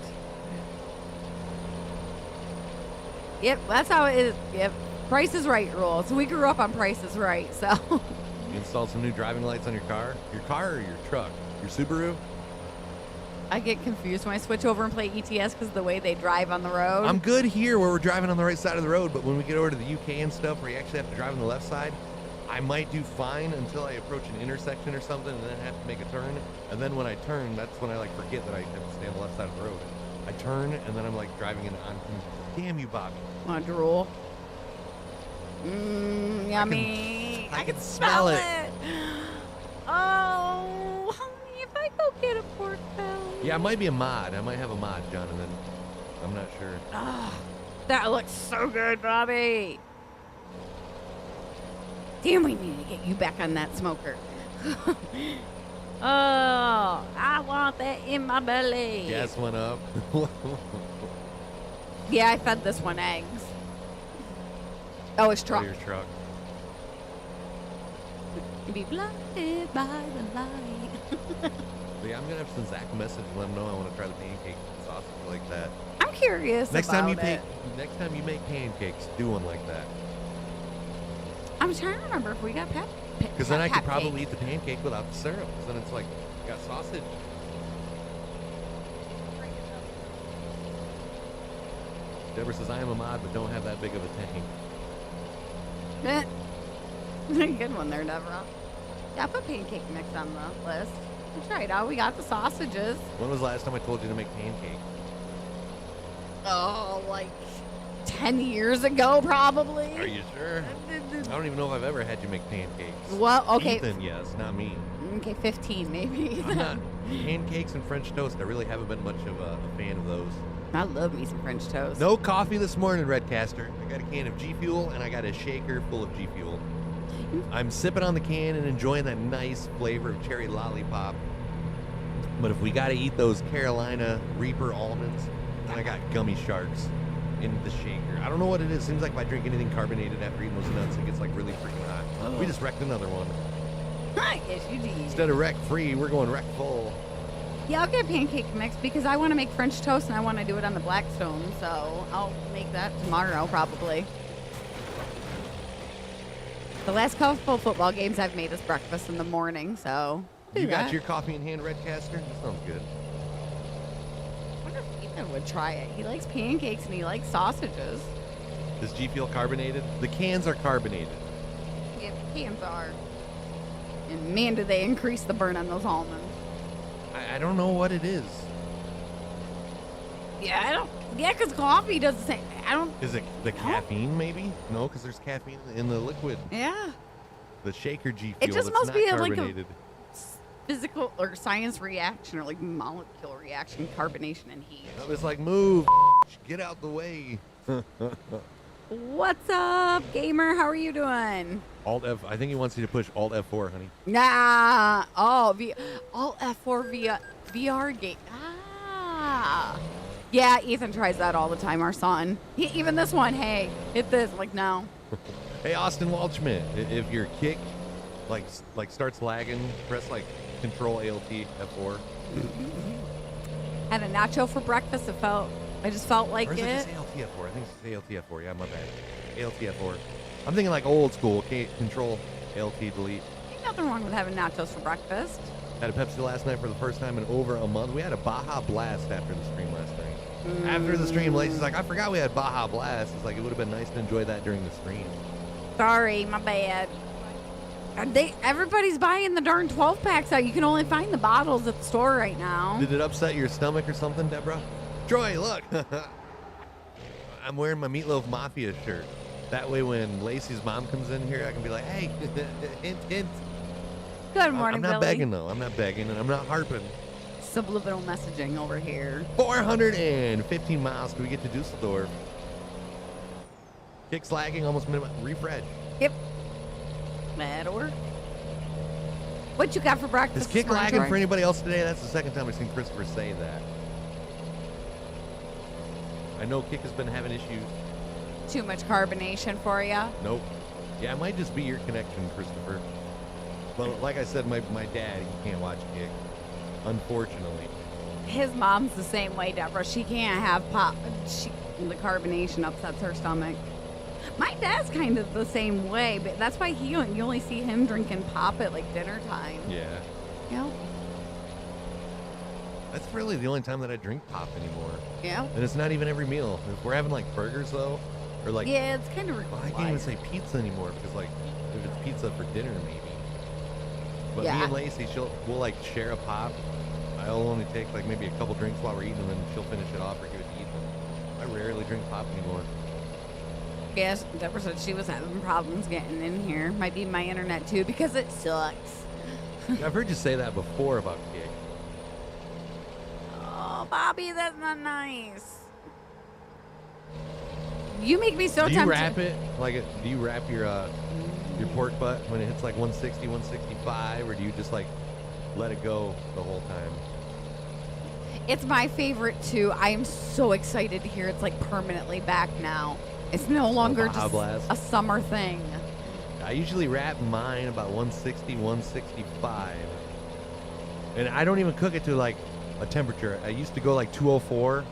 Yep, that's how it is. Yep. Price is Right rules. We grew up on Price is Right, so. You installed some new driving lights on your car? Your car or your truck? Your Subaru? I get confused when I switch over and play ETS because of the way they drive on the road. I'm good here where we're driving on the right side of the road, but when we get over to the UK and stuff where you actually have to drive on the left side, I might do fine until I approach an intersection or something and then have to make a turn. And then when I turn, that's when I like forget that I have to stay on the left side of the road. I turn and then I'm like driving in on. Damn you, Bobby. Want to drool? Yummy. I can smell it. Oh, honey, if I go get a pork belly. Yeah, I might be a mod. I might have a mod, Jonathan. I'm not sure. Ah, that looks so good, Bobby. Damn, we need to get you back on that smoker. Oh, I want that in my belly. Gas went up. Yeah, I fed this one eggs. Oh, it's truck. Oh, your truck. Be blinded by the light. Yeah, I'm gonna have to send Zach a message and let him know I want to try the pancake sausage like that. I'm curious Next about time you make pancakes, do one like that. I'm trying to remember if we got pep. Because then I could probably eat the pancake without the syrup. Because then it's like, you got sausage. Deborah says, I am a mod, but don't have that big of a tank. Good one there, Deborah. Yeah, put pancake mix on the list. We'll try it out. We got the sausages. When was the last time I told you to make pancake? Oh, like 10 years ago, probably. Are you sure? I don't even know if I've ever had you make pancakes. Well, okay. Ethan, yes, not me. Okay, 15 maybe. I'm not. Pancakes and French toast, I really haven't been much of a fan of those. I love me some French toast. No coffee this morning, Redcaster. I got a can of GFUEL and I got a shaker full of GFUEL. I'm sipping on the can and enjoying that nice flavor of cherry lollipop. But if we got to eat those Carolina Reaper almonds, then I got gummy sharks in the shaker. I don't know what it is. Seems like if I drink anything carbonated after eating those nuts, it gets like really freaking hot. Oh. We just wrecked another one. Yes, you did. Instead of wreck free, we're going wreck full. Yeah, I'll get pancake mix because I want to make French toast and I want to do it on the Blackstone. So I'll make that tomorrow probably. The last couple football games I've made this breakfast in the morning, so You got your coffee in hand, Redcaster? That sounds good. I wonder if Ethan would try it. He likes pancakes and he likes sausages. Is GFUEL carbonated? The cans are carbonated. Yep, cans are. And man, do they increase the burn on those almonds. I don't know what it is. Yeah, I don't. Yeah, because coffee does the same. I don't. Is it the caffeine, maybe? No, because there's caffeine in the liquid. Yeah. The shaker GFUEL. It just that's must not be carbonated. Physical or science reaction or like molecular reaction, carbonation and heat. I was like, move, get out the way. What's up, gamer? How are you doing? Alt F. I think he wants you to push Alt F4, honey. Nah. Oh, Alt F4 via VR game. Ah. Yeah, Ethan tries that all the time. Our son. Even this one. Hey, hit this. I'm like, no. Hey, Austin Walshman, if your kick like starts lagging, press like Control ALT F4. Had a nacho for breakfast. I just felt like or is it just ALT F4? I think it's ALT F4. Yeah, my bad. ALT F4. I'm thinking like old school. Okay, Control ALT delete. Ain't nothing wrong with having nachos for breakfast. Had a Pepsi last night for the first time in over a month. We had a Baja Blast after the stream last night. After the stream, Lacey's like, I forgot we had Baja Blast. It's like, it would have been nice to enjoy that during the stream. Sorry, my bad. Everybody's buying the darn 12 packs out. You can only find the bottles at the store right now. Did it upset your stomach or something, Deborah? Troy, look. I'm wearing my Meatloaf Mafia shirt. That way when Lacey's mom comes in here, I can be like, hey, hint, hint. Good morning, I'm not Billy. begging, though. I'm not begging, and I'm not harping. Subliminal messaging over here. 415 miles till we get to Dusseldorf. Kick's lagging, almost minimum. Refresh. Yep. That'll work. What you got for breakfast? Is Kick lagging for anybody else today? That's the second time I've seen Christopher say that. I know Kick has been having issues. Too much carbonation for you? Nope. Yeah, it might just be your connection, Christopher. But like I said, my dad, he can't watch Kick, unfortunately. His mom's the same way, Deborah. She can't have pop. The carbonation upsets her stomach. My dad's kind of the same way, but that's why you only see him drinking pop at like dinner time. Yeah. Yep. That's really the only time that I drink pop anymore. Yeah. And it's not even every meal. If we're having like burgers though, or like yeah, it's kind of well, I can't even say pizza anymore because like if it's pizza for dinner maybe. But yeah. me and Lacey, we'll like share a pop. I'll only take like maybe a couple drinks while we're eating, and then she'll finish it off or give it to Ethan. I rarely drink pop anymore. Yes, Deborah said she was having problems getting in here. Might be my internet too because it sucks. I've heard you say that before about Kick. Oh, Bobby, that's not nice. You make me so tempted. Do you wrap it? Like, do you wrap your pork butt when it hits like 160, 165, or do you just like let it go the whole time? It's my favorite too. I am so excited to hear it's like permanently back now. It's no longer just a summer thing. I usually wrap mine about 160, 165. And I don't even cook it to like a temperature. I used to go like 204,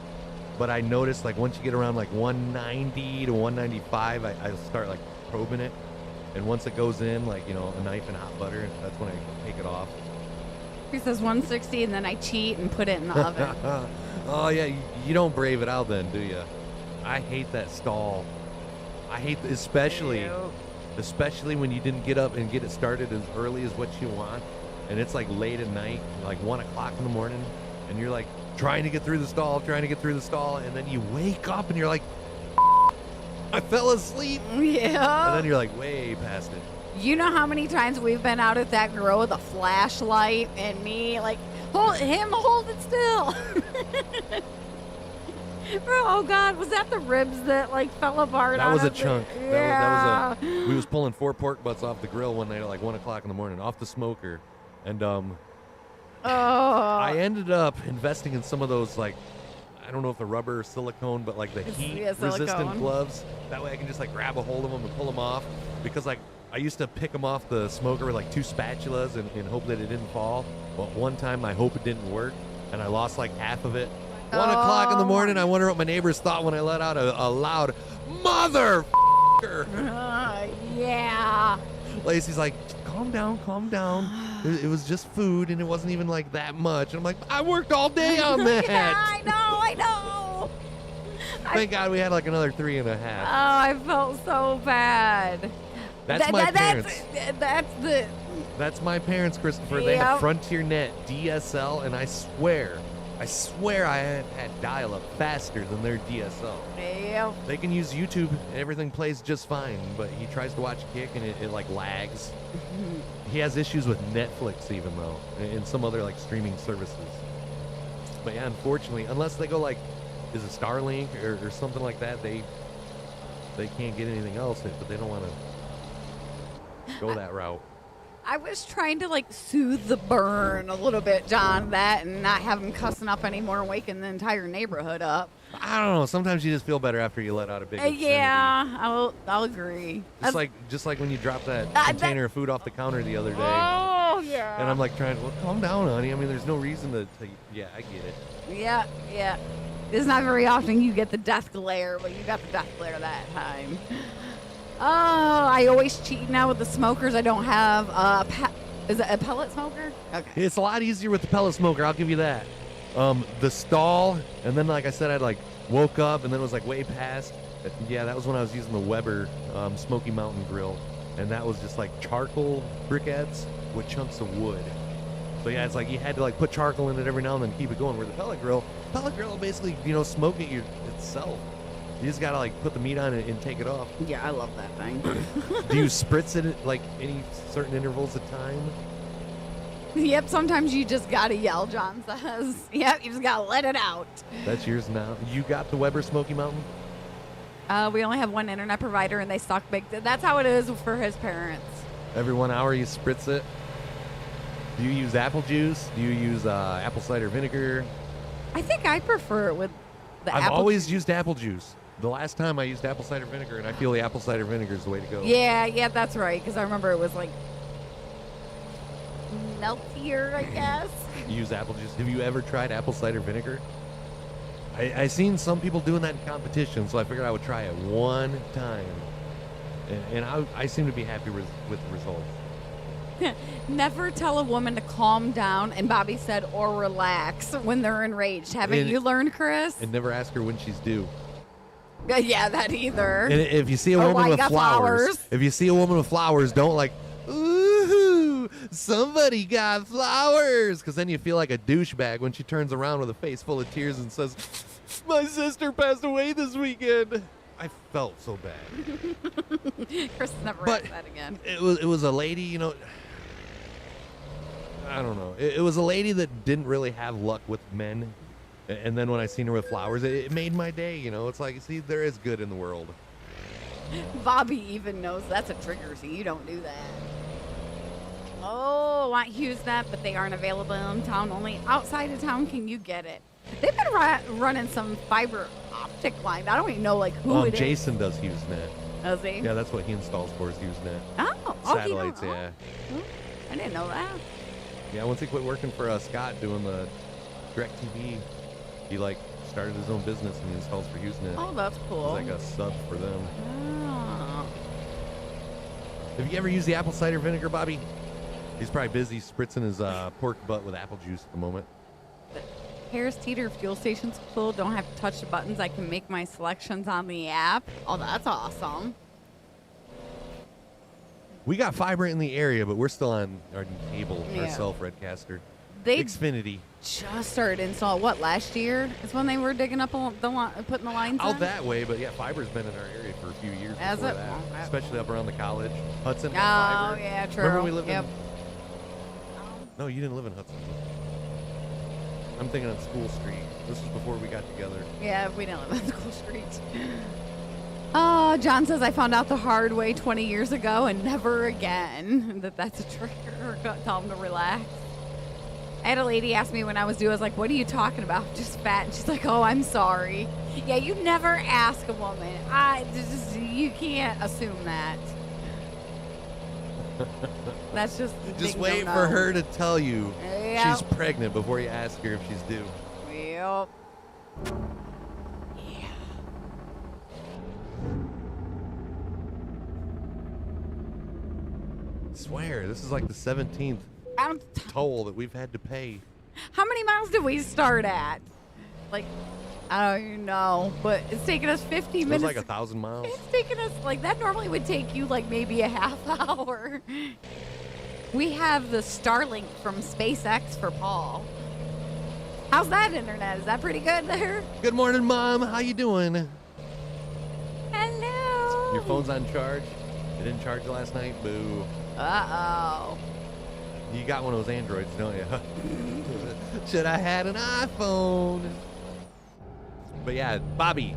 but I noticed like once you get around like 190 to 195, I start like probing it. And once it goes in, like, you know, a knife and hot butter, that's when I take it off. He says 160 and then I cheat and put it in the oven. Oh yeah, you don't brave it out then, do you? I hate that stall. I hate, especially when you didn't get up and get it started as early as what you want, and it's like late at night, like 1 o'clock in the morning, and you're like trying to get through the stall, and then you wake up and you're like, I fell asleep. Yeah. And then you're like way past it. You know how many times we've been out at that grill with a flashlight and me like, hold it still. Oh God, was that the ribs that like fell apart? That was a chunk. Yeah. We was pulling 4 pork butts off the grill one night at like 1 o'clock in the morning off the smoker, and I ended up investing in some of those, like, I don't know if the rubber or silicone, but like the heat resistant gloves. That way I can just like grab a hold of them and pull them off, because like I used to pick them off the smoker with like 2 spatulas and hope that it didn't fall. But one time I hope it didn't work, and I lost like half of it. 1 o'clock in the morning, I wonder what my neighbors thought when I let out a loud motherfucker. Yeah. Lacey's like, calm down. It was just food, and it wasn't even like that much. And I'm like, I worked all day on that. Yeah, I know. Thank God we had like another 3.5. Oh, I felt so bad. That's my parents. That's That's my parents, Christopher. They have Frontier Net DSL, and I swear I have had dial-up faster than their DSL. Yep. They can use YouTube, and everything plays just fine, but he tries to watch Kick, and it like lags. He has issues with Netflix even, though, and some other like streaming services. But yeah, unfortunately, unless they go like, is it Starlink or something like that, they can't get anything else, but they don't want to go that route. I was trying to like soothe the burn a little bit, John, that and not have him cussing up anymore, waking the entire neighborhood up. I don't know. Sometimes you just feel better after you let out a big obscenity. Yeah, I'll agree. Just like when you dropped that container of food off the counter the other day. Oh yeah. And I'm like trying to calm down, honey. I mean, there's no reason to. Yeah, I get it. Yeah. It's not very often you get the death glare, but you got the death glare that time. Oh, I always cheat now with the smokers. I don't have is it a pellet smoker? Okay. It's a lot easier with the pellet smoker. I'll give you that. The stall, and then like I said, I like woke up, and then it was like way past. Yeah, that was when I was using the Weber Smoky Mountain grill, and that was just like charcoal briquettes with chunks of wood. So yeah, it's like you had to like put charcoal in it every now and then to keep it going. Where the pellet grill will basically smoke it itself. You just gotta like put the meat on it and take it off. Yeah, I love that thing. Do you spritz it at like any certain intervals of time? Yep, sometimes you just gotta yell, John says. Yep, you just gotta let it out. That's yours now. You got the Weber Smoky Mountain? We only have one internet provider and they stock big. That's how it is for his parents. Every 1 hour you spritz it? Do you use apple juice? Do you use apple cider vinegar? I think I prefer it with the apple. I've always used apple juice. The last time I used apple cider vinegar, and I feel the apple cider vinegar is the way to go. Yeah, that's right. Because I remember it was like meltier, I guess. You use apple juice. Have you ever tried apple cider vinegar? I seen some people doing that in competition, so I figured I would try it one time, and I seem to be happy with the results. Never tell a woman to calm down, and Bobby said, or relax when they're enraged. Haven't you learned, Chris? And never ask her when she's due. Yeah, that either. And if you see a woman with flowers, if you see a woman with flowers, don't like, ooh, somebody got flowers, because then you feel like a douchebag when she turns around with a face full of tears and says, my sister passed away this weekend. I felt so bad. Chris never asked that again. It was a lady, I don't know. It was a lady that didn't really have luck with men. And then when I seen her with flowers, it made my day, It's like, see, there is good in the world. Bobby even knows that's a trigger, so you don't do that. Oh, I want HughesNet, but they aren't available in town. Only outside of town can you get it. They've been running some fiber optic line. I don't even know who it is. Jason does HughesNet. Does he? Yeah, that's what he installs for is HughesNet. Oh, satellites, yeah. I didn't know that. Yeah, once he quit working for Scott doing the DirecTV, he started his own business and he installs for HughesNet. Oh, that's cool. He's like a sub for them. Oh. Have you ever used the apple cider vinegar, Bobby? He's probably busy spritzing his pork butt with apple juice at the moment. Harris Teeter fuel station's cool. Don't have to touch the buttons. I can make my selections on the app. Oh, that's awesome. We got fiber in the area, but we're still on our cable ourselves, Redcaster. They Xfinity just started install last year? It's when they were digging up putting the lines out in? that way, but yeah, fiber's been in our area for a few years Has before it? that, Well, especially up around the college. Hudson had Oh, fiber. yeah, true. Remember we lived Yep. No, you didn't live in Hudson. I'm thinking on School Street. This was before we got together. Yeah, we didn't live on School Street. Oh, John says I found out the hard way 20 years ago and never again. That's a trigger. Tell him to relax. I had a lady ask me when I was due, I was like, what are you talking about? Just fat. And she's like, oh, I'm sorry. Yeah, you never ask a woman. You can't assume that. That's just wait for her to tell you she's Yep. pregnant before you ask her if she's due. Yep. Yeah. I swear, this is like the 17th toll that we've had to pay. How many miles did we start at? I don't even know, but it's taking us 50 It was minutes. like 1,000 miles. It's taking us, like, that normally would take you, like, maybe a half hour. We have the Starlink from SpaceX for Paul. How's that internet? Is that pretty good there? Good morning, Mom. How you doing? Hello. Your phone's on charge? It didn't charge last night? Boo. Uh-oh. You got one of those Androids, don't you? Should I had an iPhone? But yeah, Bobby,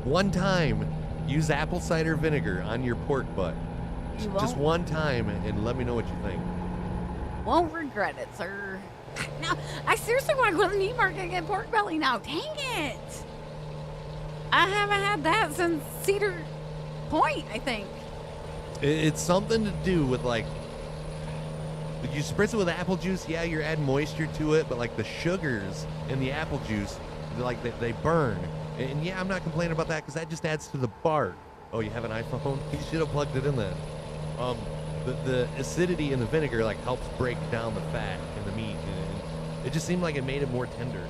one time, use apple cider vinegar on your pork butt. You Just won't? one time, and let me know what you think. Won't regret it, sir. No, I seriously want to go to the meat market and get pork belly now. Dang it. I haven't had that since Cedar Point, I think. It's something to do with, like, you spritz it with apple juice, yeah, you're adding moisture to it, but, like, the sugars in the apple juice, like, they burn. And, yeah, I'm not complaining about that because that just adds to the bark. Oh, you have an iPhone? You should have plugged it in then. The acidity in the vinegar, like, helps break down the fat in the meat. And it just seemed like it made it more tender.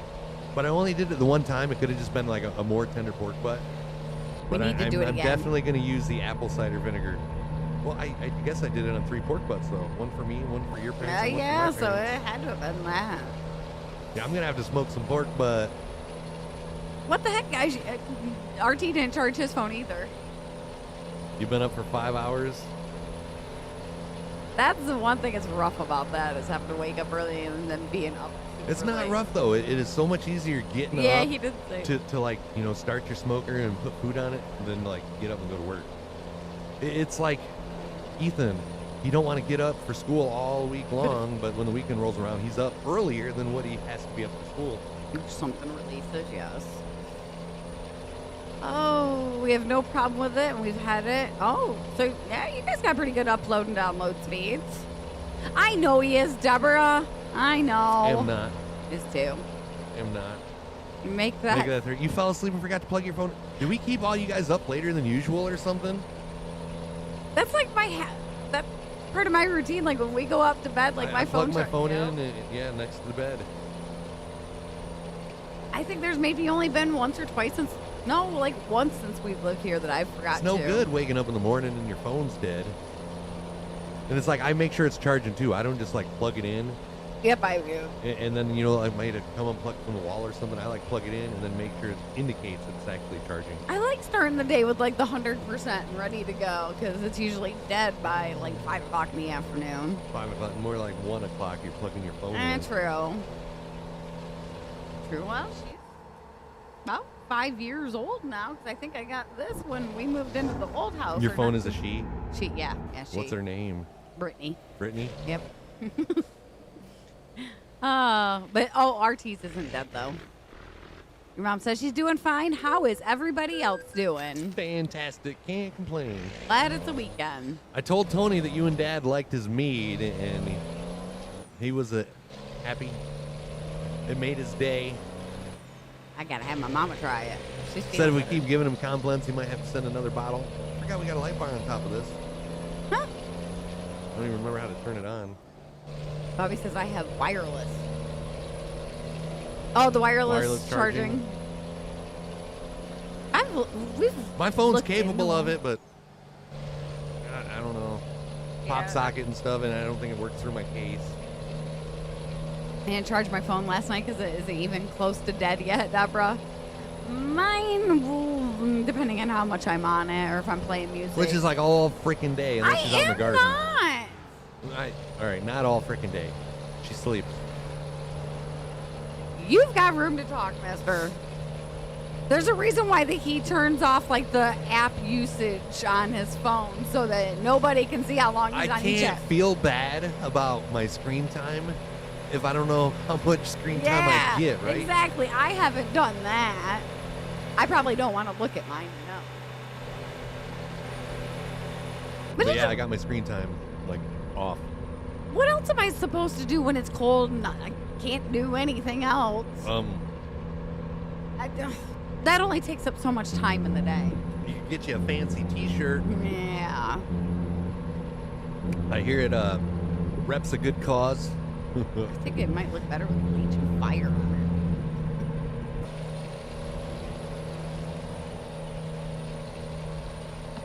But I only did it the one time. It could have just been, like, a more tender pork butt. We need to do it I'm again. definitely going to use the apple cider vinegar. Well, I guess I did it on 3 pork butts, though. One for me, one for your parents, and one Yeah, for so my it parents. had to have been that. Yeah, I'm going to have to smoke some pork butt. What the heck, guys? RT didn't charge his phone either. You've been up for 5 hours? That's the one thing that's rough about that is having to wake up early and then being up. It's super not late. rough, though. It is so much easier getting Yeah, up he did say. to, like, you know, start your smoker and put food on it, and then, like, get up and go to work. It's like, Ethan, you don't want to get up for school all week long, but when the weekend rolls around, he's up earlier than what he has to be up for school. Something releases, yes. Oh, we have no problem with it, and we've had it. Oh, so yeah, you guys got pretty good upload and download speeds. I know he is, Deborah. I know. Am not. Is too. Am not. You make that. Make that through. You fell asleep and forgot to plug your phone. Did we keep all you guys up later than usual or something? That's like that part of my routine. Like when we go up to bed, like I my phone. plug my phone you know? in, yeah, next to the bed. I think there's maybe only been once or twice since. No, like once since we've lived here that I've forgot It's no to. good waking up in the morning and your phone's dead. And it's like, I make sure it's charging too. I don't just like plug it in. Yep, I do. And then, you know, I might have come unplugged from the wall or something. I like plug it in and then make sure it indicates that it's actually charging. I like starting the day with like the 100% and ready to go because it's usually dead by like 5 o'clock in the afternoon. 5 o'clock, more like 1 o'clock, you're plugging your phone in. True. True. Well, she's about 5 years old now because I think I got this when we moved into the old house. Your or phone not- is a she? She, yeah, she. What's her name? Brittany. Brittany? Yep. But RT's isn't dead though. Your mom says she's doing fine. How is everybody else doing? Fantastic. Can't complain. Glad it's a weekend. I told Tony that you and Dad liked his mead, and he was happy. It made his day. I gotta have my mama try it. She's Said if feeling we better. keep giving him compliments, he might have to send another bottle. I forgot we got a light bar on top of this. Huh? I don't even remember how to turn it on. Bobby says I have wireless. Oh, the wireless charging. We've My phone's looked capable into of them. it, but I don't know. Pop Yeah. socket and stuff, and I don't think it works through my case. I didn't charge my phone last night because it isn't even close to dead yet, Deborah. Mine, depending on how much I'm on it or if I'm playing music. Which is like all freaking day, unless she's out in the garden. not. All right, not all freaking day. She sleeps. You've got room to talk, mister. There's a reason why he turns off like the app usage on his phone so that nobody can see how long he's I on each can't app. feel bad about my screen time if I don't know how much screen time I get, right? Exactly. I haven't done that. I probably don't want to look at mine, no. But it's yeah, a- I got my screen time like off. What else am I supposed to do when it's cold and I can't do anything else? That only takes up so much time in the day. You can get you a fancy T-shirt. Yeah. I hear it reps a good cause. I think it might look better with bleach and fire on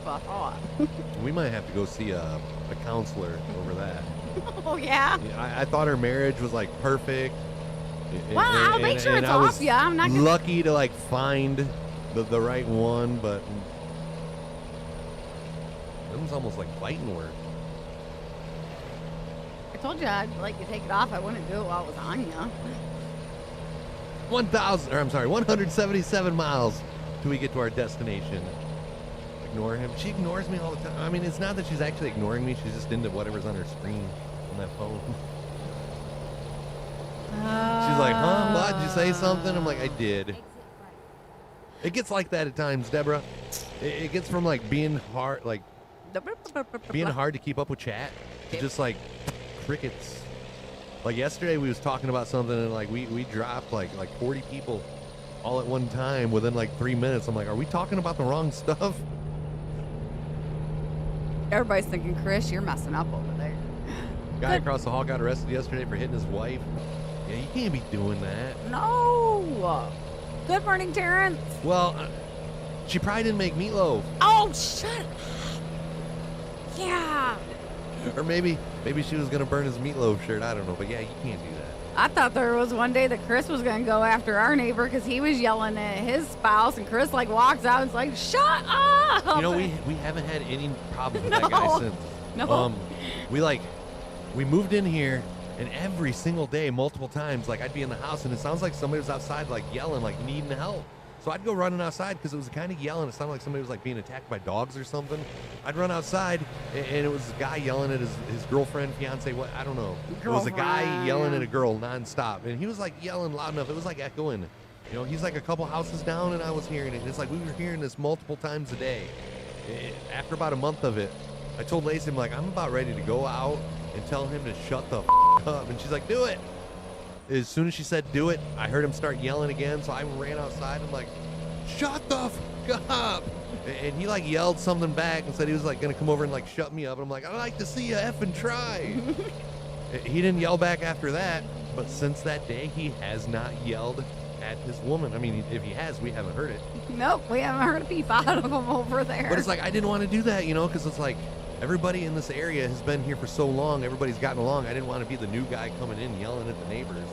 I thought. We might have to go see a counselor over that. Oh, yeah? Yeah, I thought her marriage was like perfect. Well, I'll make sure it's I was off. Yeah, I'm not gonna... lucky to like find the right one, but it was almost like fighting work. I told you I'd let you take it off. I wouldn't do it while it was on you. 177 miles till we get to our destination. Ignore him. She ignores me all the time. I mean, it's not that she's actually ignoring me. She's just into whatever's on her screen on that phone. She's like, huh? What? Did you say something? I'm like, I did. It gets like that at times, Deborah. It gets from like being hard to keep up with chat to just like crickets. Like yesterday we was talking about something and like we dropped like 40 people all at one time within like 3 minutes. I'm like, are we talking about the wrong stuff? Everybody's thinking, Chris, you're messing up over there. Guy across the hall got arrested yesterday for hitting his wife. Yeah, you can't be doing that. No. Good morning, Terrence. Well, she probably didn't make meatloaf. Oh, shut up. Yeah. Or maybe she was gonna burn his meatloaf shirt. I don't know, but yeah, you can't do that. I thought there was one day that Chris was going to go after our neighbor because he was yelling at his spouse, and Chris like walks out and is like, shut up. You know, we haven't had any problems with that guy since. No. We moved in here, and every single day, multiple times, like I'd be in the house, and it sounds like somebody was outside, like yelling, like needing help. So I'd go running outside because it was kind of yelling. It sounded like somebody was like being attacked by dogs or something. I'd run outside, and it was a guy yelling at his girlfriend, fiance, what? I don't know. It was a guy yelling at a girl nonstop, and he was like yelling loud enough. It was like echoing. You know, he's like a couple houses down, and I was hearing it. And it's like we were hearing this multiple times a day. After about a month of it, I told Lacey, I'm like, I'm about ready to go out and tell him to shut the up. And she's like, do it. As soon as she said do it, I heard him start yelling again, so I ran outside. I'm like, shut the up. And he like yelled something back and said he was like gonna come over and like shut me up. And I'm like, I'd like to see you effing try. He didn't yell back after that, but since that day, he has not yelled at his woman. I mean, if he has, we haven't heard it. Nope, we haven't heard a peep out of him over there. But it's like, I didn't want to do that, you know, because it's like, everybody in this area has been here for so long. Everybody's gotten along. I didn't want to be the new guy coming in yelling at the neighbors.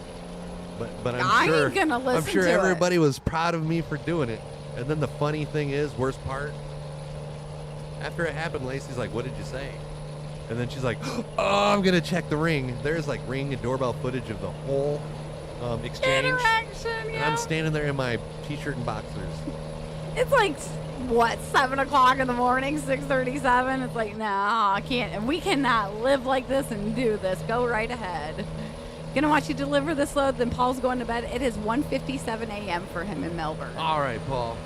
But I'm sure everybody was proud of me for doing it. And then the funny thing is, worst part, after it happened, Lacey's like, what did you say? And then she's like, oh, I'm going to check the Ring. There's like Ring and doorbell footage of the whole exchange. Interaction, yeah. And I'm standing there in my t-shirt and boxers. It's like, what, 7 o'clock in the morning, 6:37? It's like, no, I can't. We cannot live like this and do this. Go right ahead. Gonna watch you deliver this load, then Paul's going to bed. It is 1:57 a.m. for him in Melbourne. All right, Paul.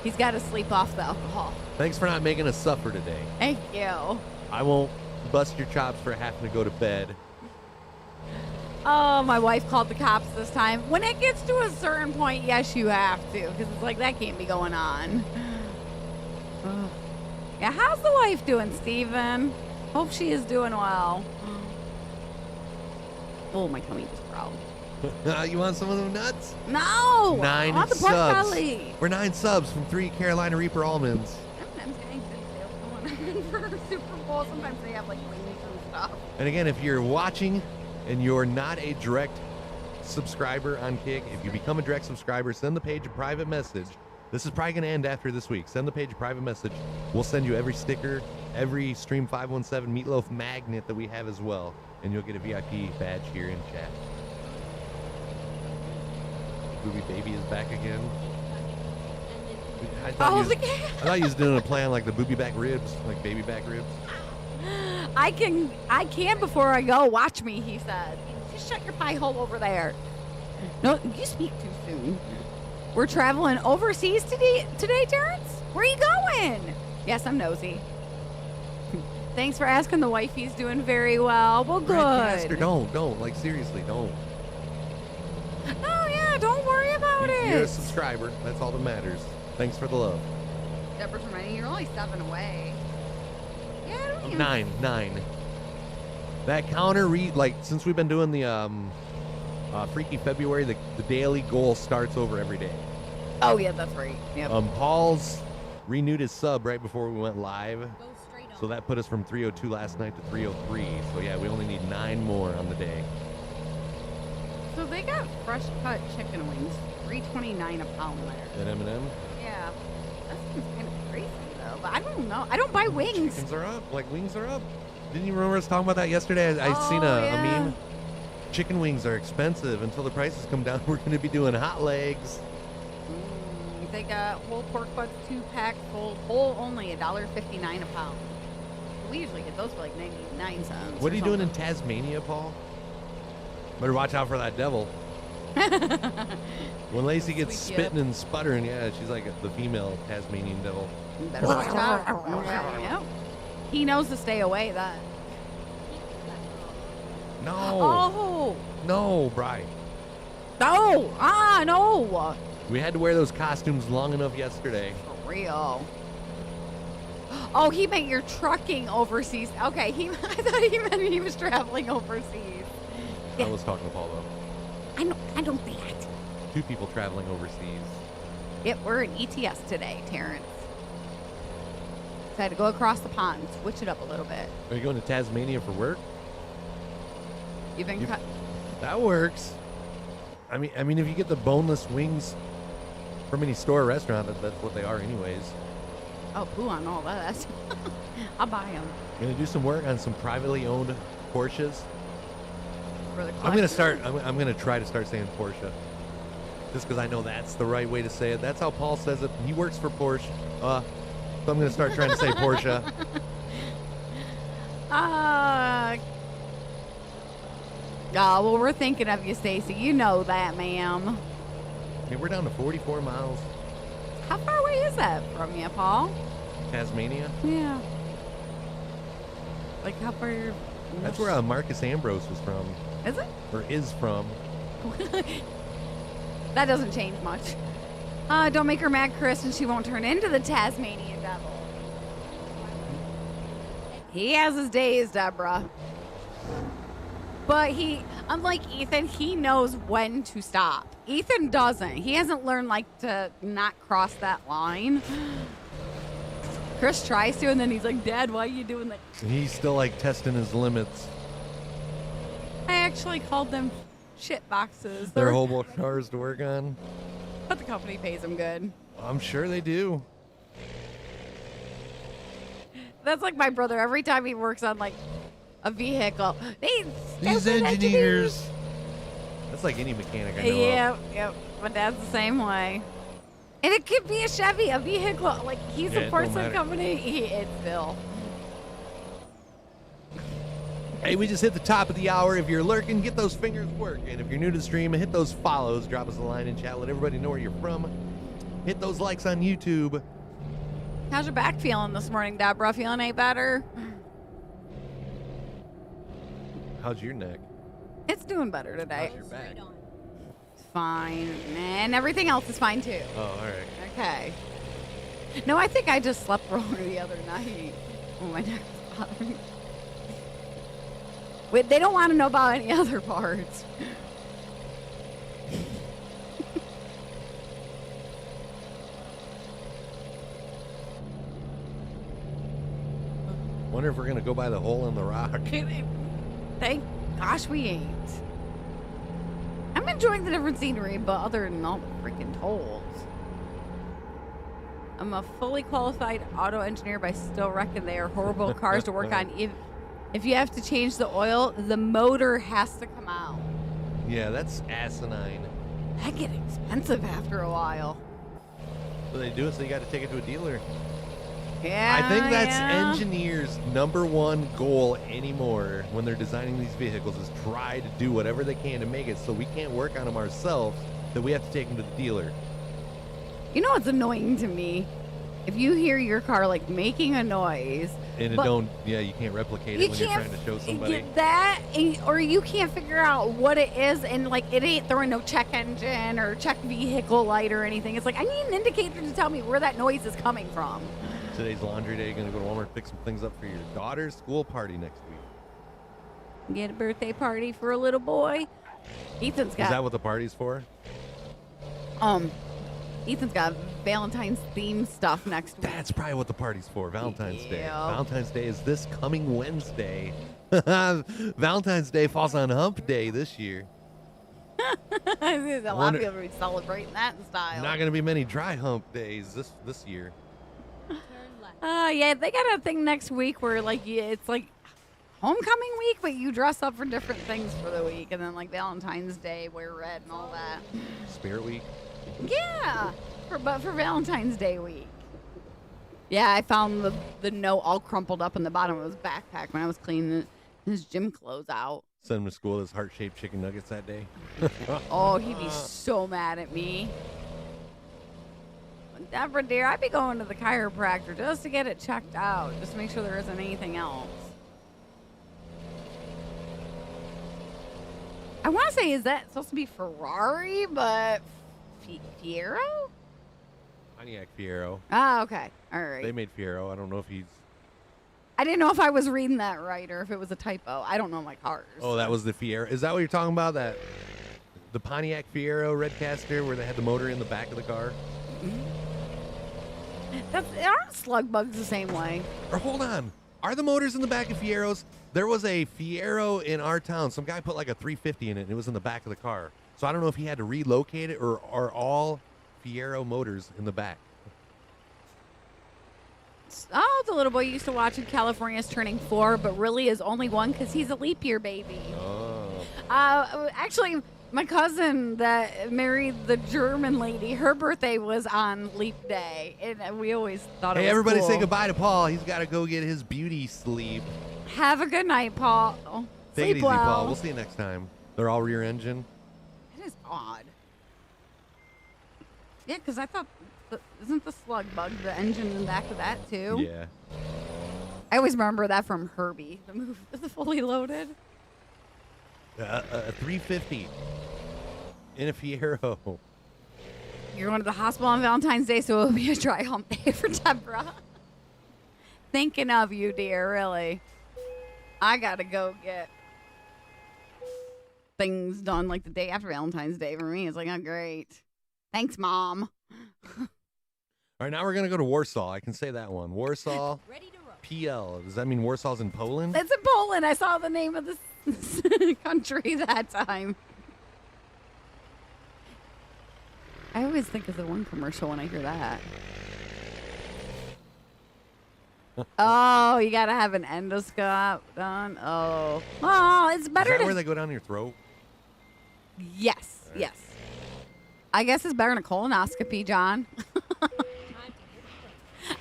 He's got to sleep off the alcohol. Thanks for not making us suffer today. Thank you. I won't bust your chops for having to go to bed. Oh, my wife called the cops this time. When it gets to a certain point, yes, you have to, because it's like, that can't be going on. Yeah, how's the wife doing, Steven? Hope she is doing well. Oh, my tummy just growled. You want some of them nuts? No! 9 I want the pork subs. belly. We're 9 subs from 3 Carolina Reaper almonds. Sometimes getting good sales going on for Super Bowl. Sometimes they have like wings and stuff. And again, if you're watching and you're not a direct subscriber on Kick, if you become a direct subscriber, send the page a private message. This is probably going to end after this week. Send the page a private message. We'll send you every sticker, every Stream 517 Meatloaf magnet that we have as well. And you'll get a VIP badge here in chat. Booby Baby is back again. I thought you was doing a plan like the booby back ribs, like baby back ribs. I can before I go. Watch me, he said. Just shut your pie hole over there. No, you speak too soon. We're traveling overseas today, Terrence? Where are you going? Yes, I'm nosy. Thanks for asking. The wifey's doing very well. Well, good. Ask her, don't. Like, seriously, don't. Oh, yeah, don't worry about it. You're a subscriber. That's all that matters. Thanks for the love. Deborah's reminding you're only 7 away. Yeah, I don't even... 9. That counter, since we've been doing the Freaky February, the daily goal starts over every day. Oh, yeah, that's right. Yep. Paul's renewed his sub right before we went live. So that put us from 302 last night to 303. So yeah, we only need 9 more on the day. So they got fresh cut chicken wings, $3.29 a pound there. At M&M? Yeah. That seems kind of crazy though, but I don't know. I don't buy wings. Chickens are up. Like, wings are up. Didn't you remember us talking about that yesterday? I seen a meme. Chicken wings are expensive. Until the prices come down, we're going to be doing hot legs. They got whole pork butts, 2-pack, whole only $1.59 a pound. We usually get those for like 99 cents. What are you doing in Tasmania, Paul? Better watch out for that devil. When Lacey gets spitting and sputtering, yeah, she's like the female Tasmanian devil. You better watch out. Yep. He knows to stay away then. No. Oh. No, Bri. No. No. We had to wear those costumes long enough yesterday. For real. Oh, he meant you're trucking overseas. Okay, I thought he meant he was traveling overseas. I was talking to Paul, though. I know that. 2 people traveling overseas. Yep, we're in ETS today, Terrence. So I had to go across the pond, switch it up a little bit. Are you going to Tasmania for work? You've been cut. That works. I mean, if you get the boneless wings from any store or restaurant, that's what they are anyways. Oh, poo on all that. I'll buy them. Gonna do some work on some privately owned Porsches. I'm gonna try to start saying Porsche, just because I know that's the right way to say it. That's how Paul says it. He works for Porsche, so I'm gonna start trying to say Porsche. Well, we're thinking of you, Stacy. You know that, ma'am. Hey, we're down to 44 miles. How far away is that from you, Paul? Tasmania? Yeah. Like how far? That's where Marcus Ambrose was from. Is it? Or is from. That doesn't change much. Don't make her mad, Chris, and she won't turn into the Tasmanian devil. He has his days, Deborah. But unlike Ethan, he knows when to stop. Ethan doesn't. He hasn't learned to not cross that line. Chris tries to, and then he's like, Dad, why are you doing that? He's still testing his limits. I actually called them shit boxes. They're hobo cars to work on. But the company pays them good. I'm sure they do. That's like my brother. Every time he works on a vehicle, these engineers. That's like any mechanic I know of. Yep. My dad's the same way. And it could be a Chevy, a vehicle. He supports the company. It's Bill. Hey, we just hit the top of the hour. If you're lurking, get those fingers working. If you're new to the stream, hit those follows. Drop us a line in chat. Let everybody know where you're from. Hit those likes on YouTube. How's your back feeling this morning, Deborah? Feeling any better? How's your neck? It's doing better today. How's your back? It's fine. And everything else is fine, too. Oh, all right. Okay. No, I think I just slept wrong the other night. Oh, my neck was bothering me. Wait, they don't want to know about any other parts. Wonder if we're gonna go by the hole in the rock. Thank gosh we ain't. I'm enjoying the different scenery, but other than all the freaking tolls. I'm a fully qualified auto engineer, but I still reckon they are horrible cars to work on. If you have to change the oil, the motor has to come out. Yeah, that's asinine. That get expensive after a while. So they do it, so you got to take it to a dealer. Yeah, I think that's engineers' #1 goal anymore when they're designing these vehicles is try to do whatever they can to make it so we can't work on them ourselves, that we have to take them to the dealer. You know what's annoying to me? If you hear your car making a noise and you can't replicate it when you're trying to show somebody. Get that, or you can't figure out what it is, and it ain't throwing no check engine or check vehicle light or anything. It's I need an indicator to tell me where that noise is coming from. Today's laundry day. Gonna go to Walmart, pick some things up for your daughter's school party next week. Get a birthday party for a little boy. Ethan's got. Is that what the party's for? Ethan's got Valentine's theme stuff next week. That's probably what the party's for, Valentine's Day. Yep. Valentine's Day is this coming Wednesday. Valentine's Day falls on Hump Day this year. There's a lot of people be celebrating that in style. Not going to be many dry hump days this year. Yeah, they got a thing next week where like it's like homecoming week, but you dress up for different things for the week, and then like Valentine's Day, wear red and all that. Spirit Week? Yeah, but for Valentine's Day week. Yeah, I found the note all crumpled up in the bottom of his backpack when I was cleaning his gym clothes out. Send him to school with his heart-shaped chicken nuggets that day. Oh, he'd be so mad at me. Deborah, dear, I'd be going to the chiropractor just to get it checked out, just to make sure there isn't anything else. I want to say, is that supposed to be Ferrari, but Fiero? Pontiac Fiero. Ah, okay. All right. They made Fiero. I don't know if he's... I didn't know if I was reading that right or if it was a typo. I don't know my cars. Oh, that was the Fiero. Is that what you're talking about? The Pontiac Fiero Redcaster where they had the motor in the back of the car? Aren't slug bugs the same way? Or hold on. Are the motors in the back of Fieros? There was a Fiero in our town. Some guy put like a 350 in it, and it was in the back of the car. So I don't know if he had to relocate it or are all Fiero motors in the back. Oh, the little boy used to watch in California's Turning 4, but really is only 1 because he's a leap year baby. Oh. Actually, my cousin that married the German lady, her birthday was on Leap Day, and we always thought it was everybody cool. say goodbye to Paul. He's got to go get his beauty sleep. Have a good night, Paul. Take Sleep it easy, well. Paul. We'll see you next time. They're all rear engine. That is odd. Yeah, because I thought, isn't the slug bug the engine in the back of that too? Yeah. I always remember that from Herbie, the movie, the Fully Loaded. A 350 in a Fiero. You're going to the hospital on Valentine's Day, so it'll be a dry hump day for Deborah. Thinking of you, dear, really. I got to go get things done like the day after Valentine's Day for me. It's like, oh, great. Thanks, Mom. All right, now we're going to go to Warsaw. I can say that one. Warsaw, PL. Does that mean Warsaw's in Poland? It's in Poland. I saw the name of this country that time. I always think of the one commercial when I hear that. Oh, you got to have an endoscope done. Oh, it's better Is that to... where they go down your throat? Yes, Right. yes. I guess it's better than a colonoscopy, John.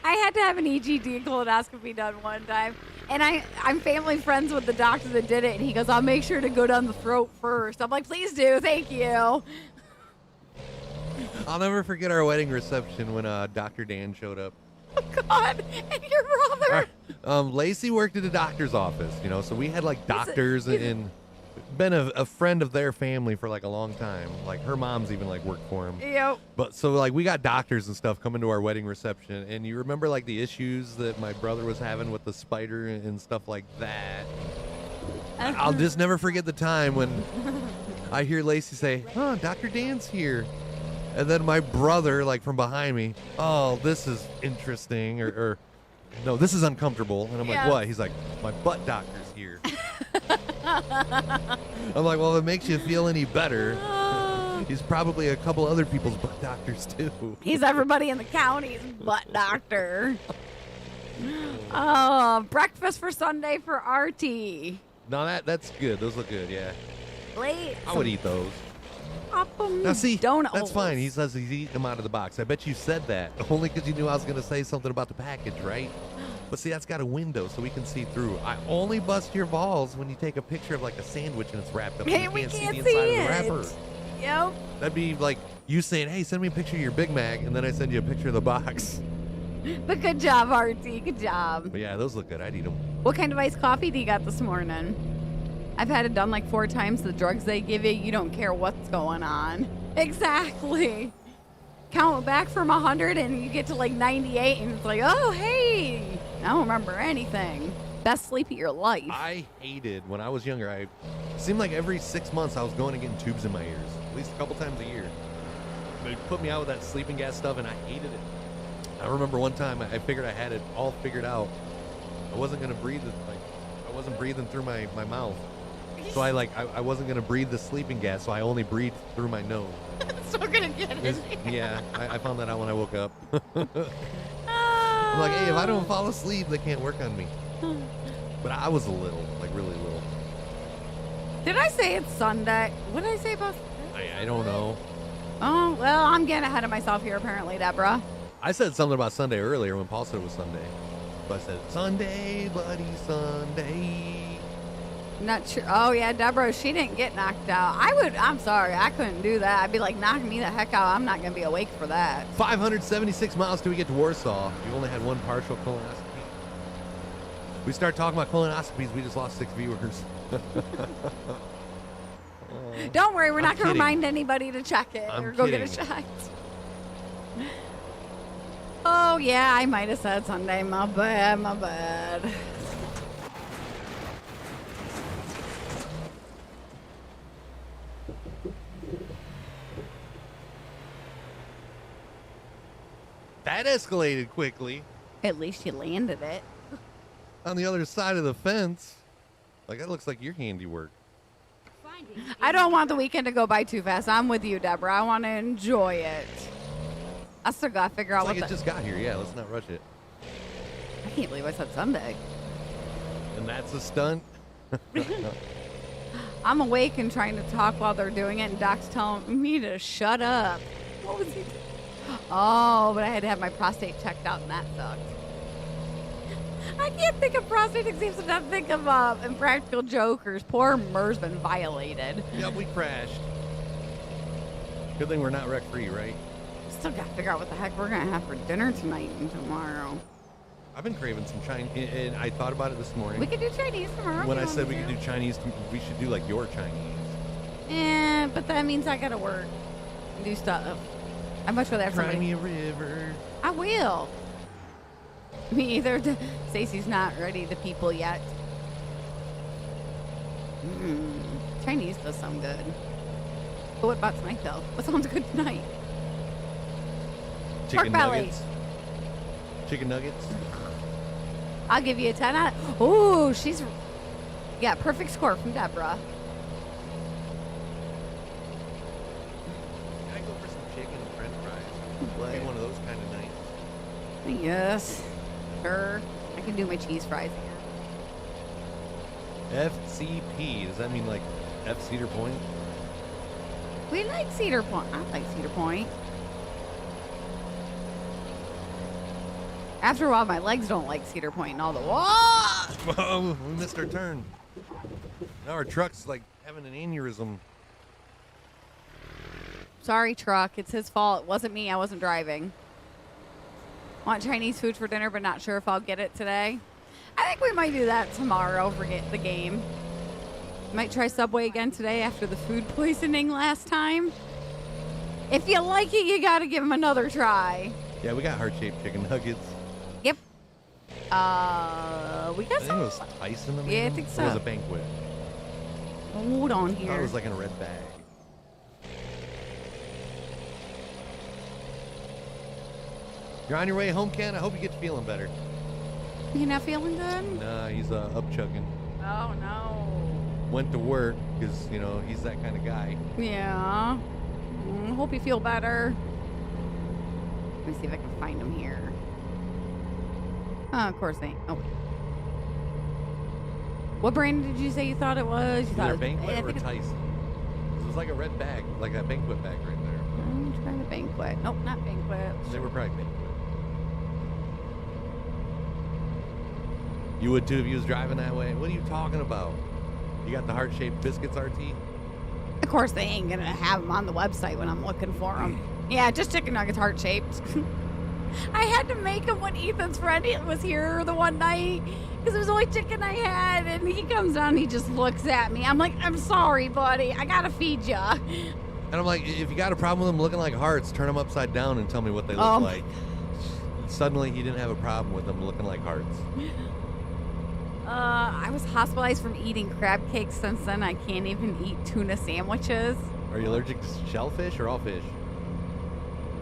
I had to have an EGD colonoscopy done one time. And I'm family friends with the doctor that did it. And he goes, I'll make sure to go down the throat first. I'm like, please do. Thank you. I'll never forget our wedding reception when Dr. Dan showed up. Oh, God. And your brother. Lacey worked at a doctor's office, so we had like doctors and been a friend of their family for like a long time. Like her mom's even like worked for him. Yep. But so like we got doctors and stuff coming to our wedding reception, and you remember like the issues that my brother was having with the spider and stuff like that. I'll just never forget the time when I hear Lacey say, "Oh, Dr. Dan's here." And then my brother, like from behind me, "Oh, this is interesting," or "No, this is uncomfortable." And I'm like, "What?" He's like, "My butt doctor's here." I'm like, "Well, if it makes you feel any better, he's probably a couple other people's butt doctors too." He's everybody in the county's butt doctor. Oh, breakfast for Sunday for RT. No, that's good. Those look good, yeah. Late. I would eat those. Now see, donuts. that's fine. He says he's eating them out of the box. I bet you said that only because you knew I was going to say something about the package, right? But see, that's got a window so we can see through. I only bust your balls when you take a picture of like a sandwich and it's wrapped up. Hey, and we you can't see the see inside of the wrapper. Yep. That'd be like you saying, "Hey, send me a picture of your Big Mac," and then I send you a picture of the box. But good job, RT. Good job. But yeah, those look good. I'd eat them. What kind of iced coffee do you got this morning? I've had it done like 4 times. The drugs they give you don't care what's going on. Exactly. Count back from 100 and you get to like 98 and it's like, oh, hey, I don't remember anything. Best sleep of your life. I hated when I was younger. It seemed like every 6 months I was going and getting tubes in my ears, at least a couple times a year. They put me out with that sleeping gas stuff, and I hated it. I remember one time I figured I had it all figured out. I wasn't gonna breathe it, like I wasn't breathing through my mouth. So I wasn't gonna breathe the sleeping gas, so I only breathed through my nose. Still gonna get it. Yeah, I found that out when I woke up. I'm like, hey, if I don't fall asleep, they can't work on me. But I was a little, like really little. Did I say it's Sunday? What did I say about? I don't know. Oh well, I'm getting ahead of myself here. Apparently, Deborah. I said something about Sunday earlier when Paul said it was Sunday. But I said Sunday, bloody Sunday. Not sure. Oh yeah, Deborah. She didn't get knocked out. I'm sorry. I couldn't do that. I'd be like, knock me the heck out. I'm not gonna be awake for that. 576 miles till we get to Warsaw. You only had one partial colonoscopy. We start talking about colonoscopies. We just lost 6 viewers. Don't worry. We're not gonna kidding. remind anybody to check it I'm or go kidding. get it checked. Oh yeah, I might have said Sunday. My bad. My bad. That escalated quickly. At least you landed it. On the other side of the fence. Like, that looks like your handiwork. I don't want the weekend to go by too fast. I'm with you, Deborah. I want to enjoy it. I still got to figure out It's like what it just got here. Yeah, let's not rush it. I can't believe I said Sunday. And that's a stunt. I'm awake and trying to talk while they're doing it, and Doc's telling me to shut up. What was he doing? Oh, but I had to have my prostate checked out, and that sucked. I can't think of prostate exams and not think of Impractical Jokers. Poor Mer's been violated. Yep, we crashed. Good thing we're not wreck-free, right? Still got to figure out what the heck we're going to have for dinner tonight and tomorrow. I've been craving some Chinese, and I thought about it this morning. We could do Chinese tomorrow. When if I you said want we to. could do Chinese, we should do like your Chinese. But that means I got to work and do stuff. I'd much rather have Cry somebody. me a river. I will. Me either. Stacey's not ready to people yet. Chinese does sound good. But what about tonight, though? What sounds good tonight? Chicken Pork belly. nuggets. Chicken nuggets. I'll give you a 10 out. Oh, she's... Yeah, perfect score from Deborah. Can I go for some chicken and french fries? Would. Be one of those kind of nights. Yes. Sure. I can do my cheese fries again. FCP. Does that mean like F Cedar Point? We like Cedar Point. I like Cedar Point. After a while, my legs don't like Cedar Point and all the... Whoa! Whoa, we missed our turn. Now our truck's like having an aneurysm. Sorry, truck. It's his fault. It wasn't me. I wasn't driving. Want Chinese food for dinner, but not sure if I'll get it today. I think we might do that tomorrow for the game. Might try Subway again today after the food poisoning last time. If you like it, you got to give them another try. Yeah, we got heart-shaped chicken nuggets. Yep. We got I think it some. was Tyson. that made Yeah, I them? think Or so. was it Banquet? Hold on I thought here. it was like in a red bag. You're on your way home, Ken? I hope you get feeling better. You not feeling good? Nah, he's up chugging. Oh, no. Went to work because, you know, he's that kind of guy. Yeah. Hope you feel better. Let me see if I can find him here. Oh, of course they ain't. Oh. What brand did you say you thought it was? You thought Either it was Banquet I or think it's- Tyson. It was like a red bag, like a Banquet bag right there. I'm trying to Banquet. Nope, not Banquet. They were probably Banquet. You would too if you was driving that way. What are you talking about? You got the heart-shaped biscuits, RT? Of course, they ain't gonna have them on the website when I'm looking for them. Yeah, just chicken nuggets, heart shaped. I had to make them when Ethan's friend was here the one night because it was the only chicken I had, and he comes down and he just looks at me. I'm like, I'm sorry, buddy. I gotta feed ya. And I'm like, if you got a problem with them looking like hearts, turn them upside down and tell me what they look like. Suddenly, he didn't have a problem with them looking like hearts. I was hospitalized from eating crab cakes. Since then, I can't even eat tuna sandwiches. Are you allergic to shellfish or all fish?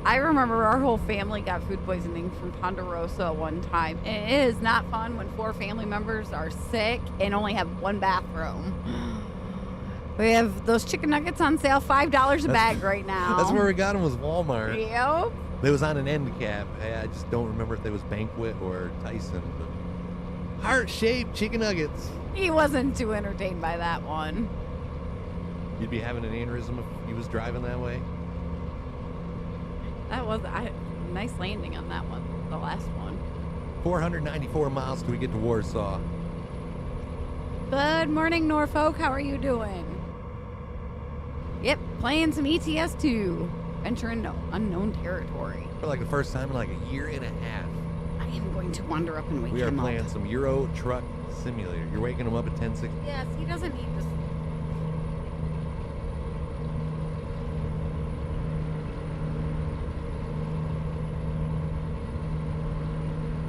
I remember our whole family got food poisoning from Ponderosa one time. And it is not fun when 4 family members are sick and only have one bathroom. We have those chicken nuggets on sale, $5 a bag right now. That's where we got them, was Walmart. Yep. They was on an end cap. I just don't remember if they was Banquet or Tyson. But heart-shaped chicken nuggets. He wasn't too entertained by that one. You'd be having an aneurysm if he was driving that way. That was a nice landing on that one, the last one. 494 miles till we get to Warsaw. Good morning, Norfolk. How are you doing? Yep, playing some ETS2. Venture into unknown territory. For like the first time in like a year and a half. I am going to wander up and wake him up. We are playing some Euro Truck Simulator. You're waking him up at 10:60. Yes, he doesn't need this.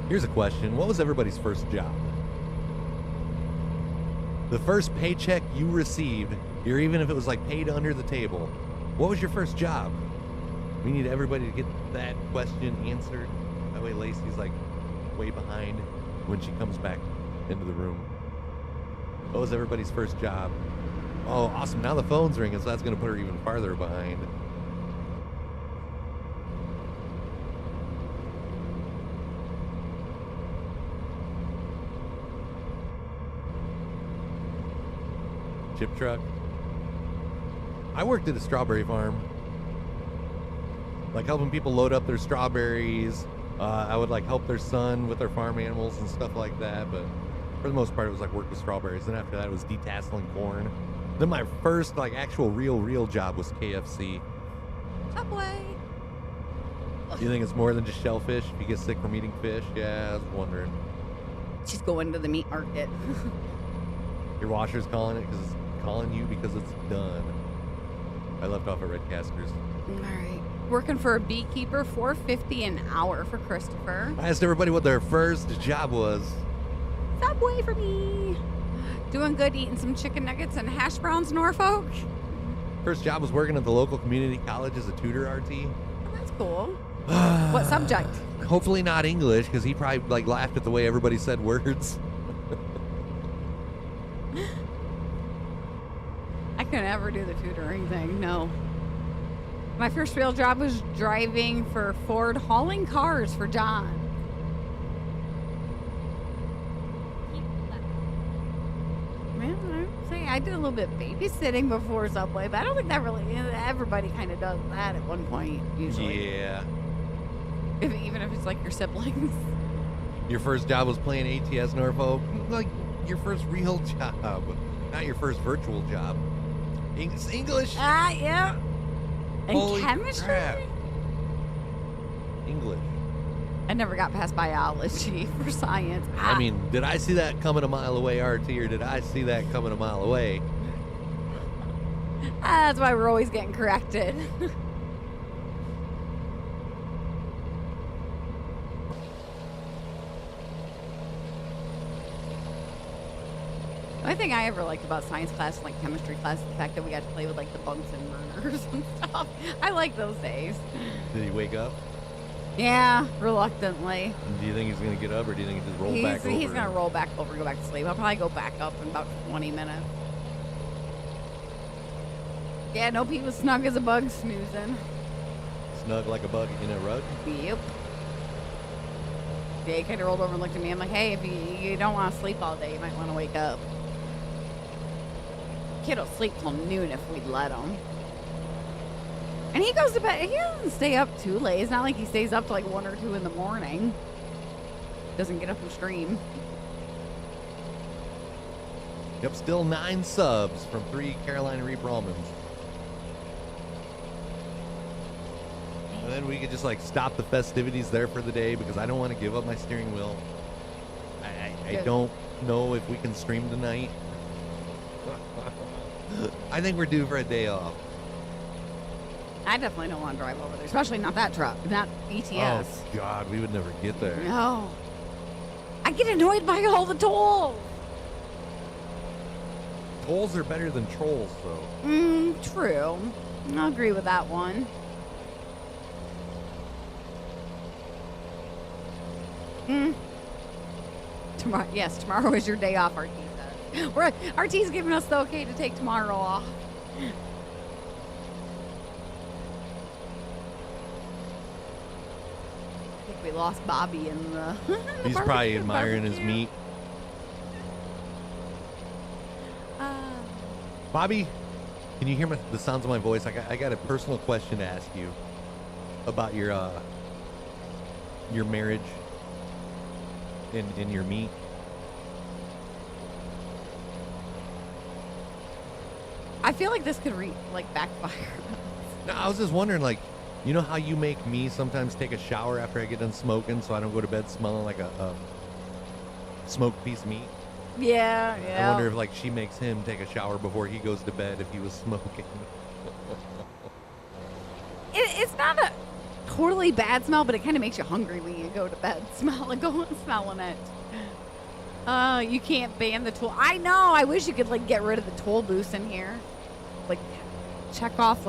Here's a question. What was everybody's first job? The first paycheck you received, or even if it was like paid under the table, what was your first job? We need everybody to get that question answered. That way Lacey's like way behind when she comes back into the room. What was everybody's first job? Oh, awesome. Now the phone's ringing, so that's going to put her even farther behind. Chip truck. I worked at a strawberry farm. Like helping people load up their strawberries. I would like help their son with their farm animals and stuff like that. But for the most part, it was like work with strawberries. Then after that, it was detasseling corn. Then my first like actual real job was KFC. Subway. You think it's more than just shellfish? If you get sick from eating fish? Yeah, I was wondering. She's going to the meat market. Your washer's calling it because it's calling you because it's done. I left off at Red Casters. All right. Working for a beekeeper, $4.50 an hour for Christopher. I asked everybody what their first job was. Subway for me. Doing good, eating some chicken nuggets and hash browns, Norfolk. First job was working at the local community college as a tutor RT. Oh, that's cool. What subject? Hopefully not English, because he probably like laughed at the way everybody said words. I could never do the tutoring thing, no. My first real job was driving for Ford, hauling cars for John. Man, I did a little bit babysitting before Subway, but I don't think that really, everybody kind of does that at one point, usually. Yeah. Even if it's like your siblings. Your first job was playing ATS Norfolk? Like your first real job, not your first virtual job. English? Yeah. And Holy chemistry? crap. English. I never got past biology for science. I mean, did I see that coming a mile away, RT, or did I see that coming a mile away? That's why we're always getting corrected. The only thing I ever liked about science class, like chemistry class, the fact that we got to play with like the Bunsen burners and stuff. I like those days. Did he wake up? Yeah, reluctantly. Do you think he's going to get up, or do you think he just roll back over? He's going to roll back over, go back to sleep. I'll probably go back up in about 20 minutes. Yeah, nope, he was snug as a bug snoozing. Snug like a bug in a rug? Yep. Yeah, he kind of rolled over and looked at me. I'm like, hey, if you don't want to sleep all day, you might want to wake up. Kid will sleep till noon if we'd let him. And he goes to bed. He doesn't stay up too late. It's not like he stays up till like 1 or 2 in the morning. Doesn't get up and stream. Yep, still 9 subs from 3 Carolina Reaper almonds. And then we could just like stop the festivities there for the day because I don't want to give up my steering wheel. I don't know if we can stream tonight. I think we're due for a day off. I definitely don't want to drive over there, especially not that truck, not ETS. Oh, God, we would never get there. No. I get annoyed by all the tolls. Tolls are better than trolls, though. True. I'll agree with that one. Tomorrow is your day off, RT says. RT's giving us the okay to take tomorrow off. I think we lost Bobby in the... He's probably admiring his meat. Bobby, can you hear the sounds of my voice? I got a personal question to ask you about your marriage and your meat. I feel like this could backfire. No, I was just wondering, like, you know how you make me sometimes take a shower after I get done smoking so I don't go to bed smelling like a smoked piece of meat? Yeah. I wonder if, like, she makes him take a shower before he goes to bed if he was smoking. It's not a totally bad smell, but it kind of makes you hungry when you go to bed. Smelling it. You can't ban the tool. I know. I wish you could get rid of the toll booths in here. Check off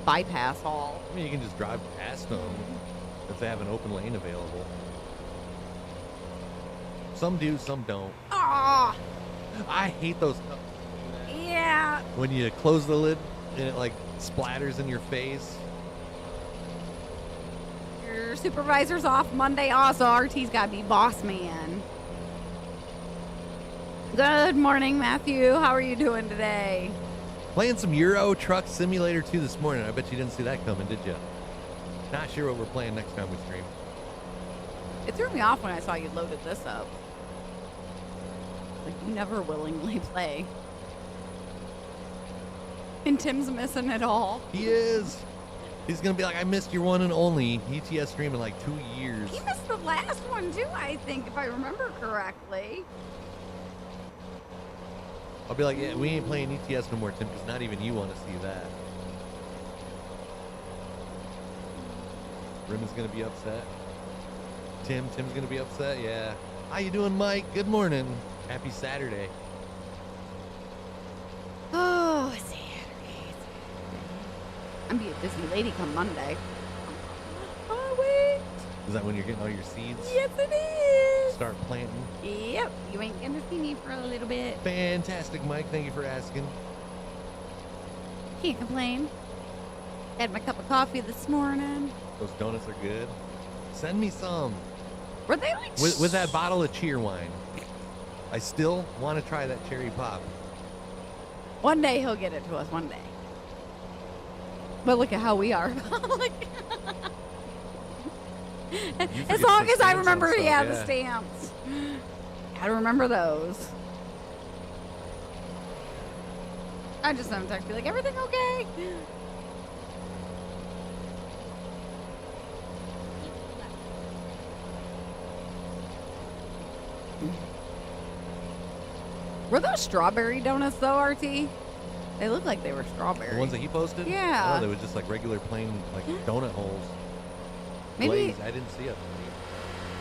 bypass all. I mean, you can just drive past them if they have an open lane available. Some do, some don't. Ah, I hate those cups. yeah. When you close the lid and it splatters in your face. Your supervisor's off Monday. Also, RT's got to be boss man. Good morning, Matthew. How are you doing today? Playing some Euro Truck Simulator 2 this morning. I bet you didn't see that coming, did you? Not sure what we're playing next time we stream. It threw me off when I saw you loaded this up. You never willingly play. And Tim's missing it all. He is. He's going to be like, I missed your one and only ETS stream in 2 years. He missed the last one too, I think, if I remember correctly. I'll be like, yeah, we ain't playing ETS no more, Tim, because not even you want to see that. Rim is going to be upset. Tim's going to be upset, yeah. How you doing, Mike? Good morning. Happy Saturday. Oh, Saturday. I'm going to be a busy lady come Monday. Oh, wait. Is that when you're getting all your seeds? Yes, it is. Start planting? Yep. You ain't going to see me for a little bit. Fantastic, Mike. Thank you for asking. Can't complain. Had my cup of coffee this morning. Those donuts are good. Send me some. Were they with that bottle of cheer wine? I still want to try that cherry pop. One day he'll get it to us. One day. But look at how we are. As long as I remember, the stamps. Gotta remember those. I just sometimes be like, everything okay? Were those strawberry donuts though, RT? They look like they were strawberry. The ones that he posted? Yeah. Oh, they were just regular plain donut holes. Maybe Glazed. I didn't see it.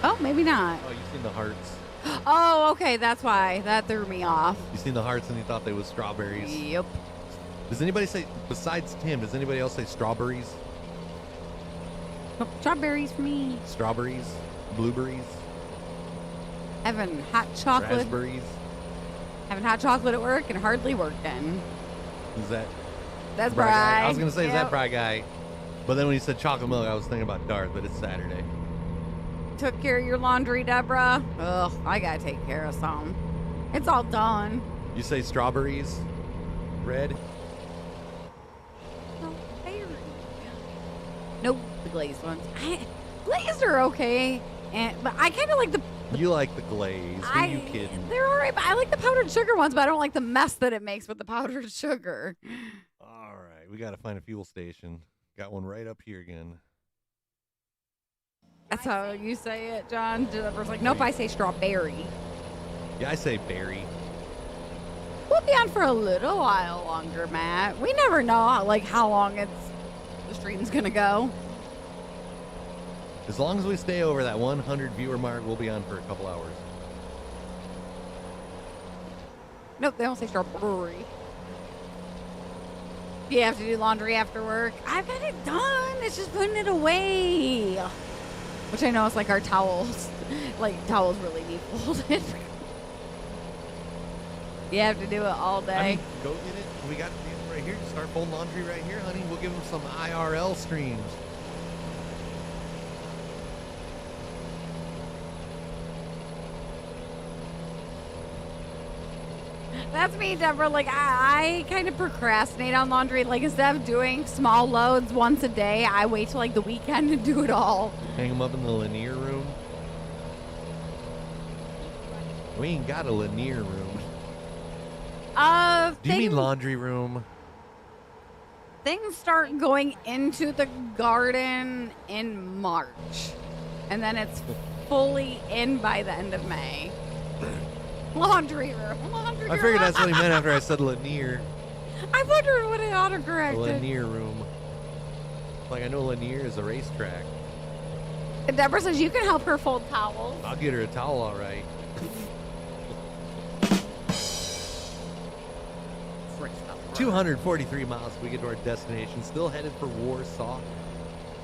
Oh, maybe not. Oh, you seen the hearts? Oh, okay, that's why that threw me off. You seen the hearts and you thought they was strawberries? Yep. Does anybody say, besides Tim, does anybody else say strawberries? Oh, strawberries for me. Strawberries, blueberries, Having hot chocolate. raspberries. Having hot chocolate at work and hardly working. Is that? That's Bry guy? Bry. I was gonna say, is Yep. that Bry guy? But then when you said chocolate milk, I was thinking about Darth. But it's Saturday. Took care of your laundry, Deborah? Ugh, I gotta take care of some. It's all done. You say strawberries, red. Oh, berry. Nope, the glazed ones. Glazed are okay, but I kind of like the. You like the glaze? Who you kidding? They're all right, but I like the powdered sugar ones, but I don't like the mess that it makes with the powdered sugar. All right, we got to find a fuel station. Got one right up here again. That's how you say it, John. Deborah's like, nope, I say strawberry. Yeah, I say berry. We'll be on for a little while longer, Matt. We never know how long the stream's gonna go. As long as we stay over that 100 viewer mark, we'll be on for a couple hours. Nope, they don't say strawberry. You have to do laundry after work. I've got it done. It's just putting it away. Which I know is like our towels. Like, towels really need folded. You have to do it all day. I mean, go get it. We got it right here. Just start folding laundry right here, honey. We'll give them some IRL streams. That's me, Deborah. Like, I kind of procrastinate on laundry. Like, instead of doing small loads once a day, I wait till, like, the weekend to do it all. Hang them up in the linear room. We ain't got a linear room. Do you mean laundry room? Things start going into the garden in March. And then it's fully in by the end of May. Laundry room. I figured that's what he meant after I said linear. I wondered what it autocorrected. Linear room. Like, I know linear is a racetrack. And Deborah says you can help her fold towels. I'll get her a towel, all right. 243 miles we get to our destination. Still headed for Warsaw.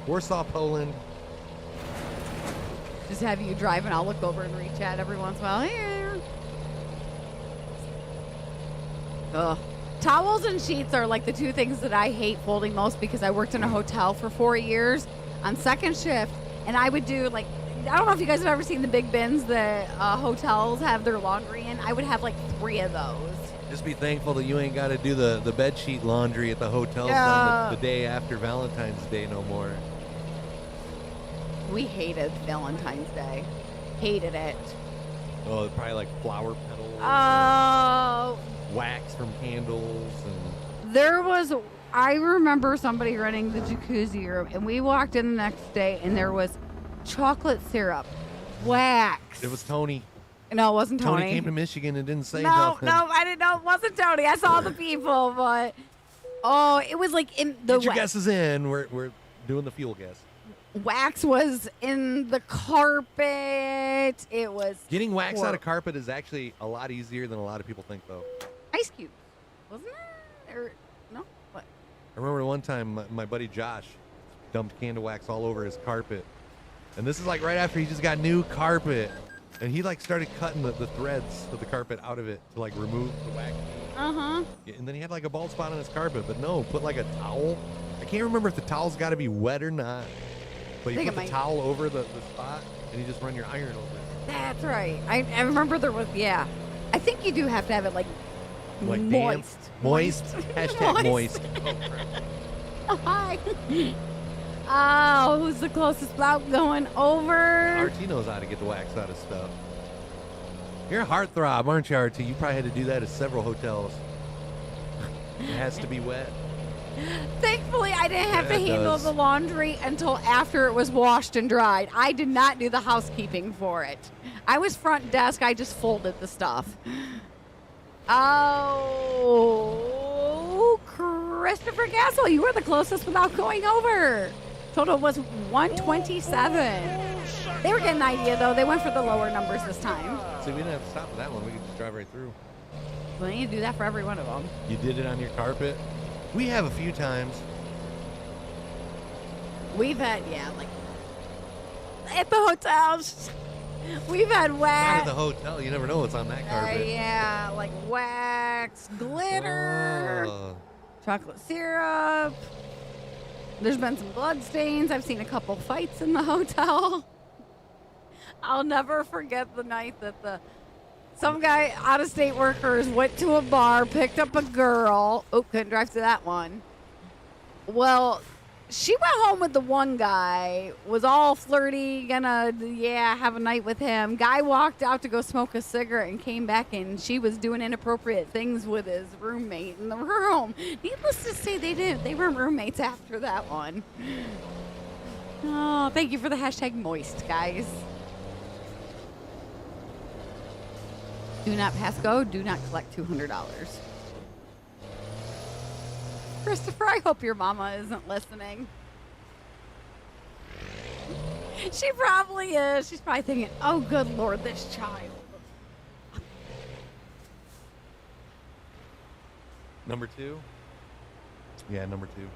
Warsaw, Poland. Just have you drive and I'll look over and reach out every once in a while. Here. Ugh. Towels and sheets are like the two things that I hate folding most because I worked in a hotel for 4 years on second shift, and I would do like, I don't know if you guys have ever seen the big bins that hotels have their laundry in. I would have like 3 of those. Just be thankful that you ain't got to do the bed sheet laundry at the hotel the day after Valentine's Day no more. We hated Valentine's Day. Hated it. Oh, probably like flower petals. Oh. Wax from candles. And There was, I remember somebody running the jacuzzi room, and we walked in the next day, and there was chocolate syrup, wax. it was Tony. No, it wasn't Tony. Tony came to Michigan and didn't say No, nothing. no, I didn't know it wasn't Tony. I saw the people, but it was like in the Get your guesses in. We're doing the fuel guess. wax was in the carpet. It was Getting wax out of carpet is actually a lot easier than a lot of people think, though. ice cubes, wasn't it? Or no? What? I remember one time my buddy Josh dumped candle wax all over his carpet. And this is like right after he just got new carpet. And he like started cutting the threads of the carpet out of it to like remove the wax. Uh-huh. And then he had like a bald spot on his carpet. But no, put like a towel. I can't remember if the towel's got to be wet or not. But you put the towel over the spot and you just run your iron over it. That's right. I remember there was, yeah. I think you do have to have it like moist. Moist. Hashtag moist. Oh, hi. Oh, who's the closest without going over? RT knows how to get the wax out of stuff. You're a heartthrob, aren't you, RT? You probably had to do that at several hotels. It has to be wet. Thankfully, I didn't have to handle the laundry until after it was washed and dried. I did not do the housekeeping for it. I was front desk. I just folded the stuff. Oh, Christopher Castle, you were the closest without going over. Total was 127. They were getting an idea, though. They went for the lower numbers this time. See, we didn't have to stop at that one. We could just drive right through. Well, you need to do that for every one of them. You did it on your carpet? We have a few times. We've had, yeah, like, at the hotels. We've had wax. Not at the hotel. You never know what's on that carpet. Yeah, like wax, glitter, chocolate syrup. There's been some blood stains. I've seen a couple fights in the hotel. I'll never forget the night that some guy, out-of-state workers, went to a bar, picked up a girl. Oh, couldn't drive to that one. Well, she went home with the one guy, was all flirty, gonna, have a night with him. Guy walked out to go smoke a cigarette and came back, and she was doing inappropriate things with his roommate in the room. Needless to say, they weren't roommates after that one. Oh, thank you for the hashtag moist, guys. Do not pass go. Do not collect $200. Christopher, I hope your mama isn't listening. She probably is. She's probably thinking, oh, good Lord, this child. Number 2? Yeah, number 2.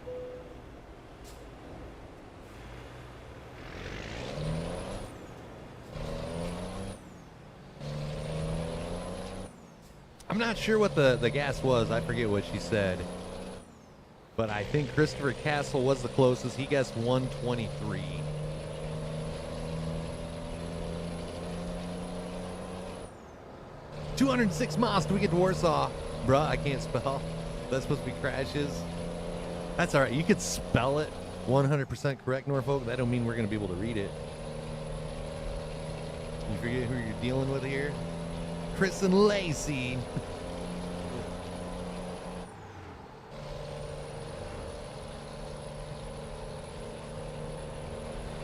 not sure what the gas was. I forget what she said. But I think Christopher Castle was the closest. He guessed 123. $206 miles till we get to Warsaw. Bruh, I can't spell. That's supposed to be crashes. That's all right. You could spell it 100% correct, Norfolk. That don't mean we're going to be able to read it. You forget who you're dealing with here? Chris and Lacey.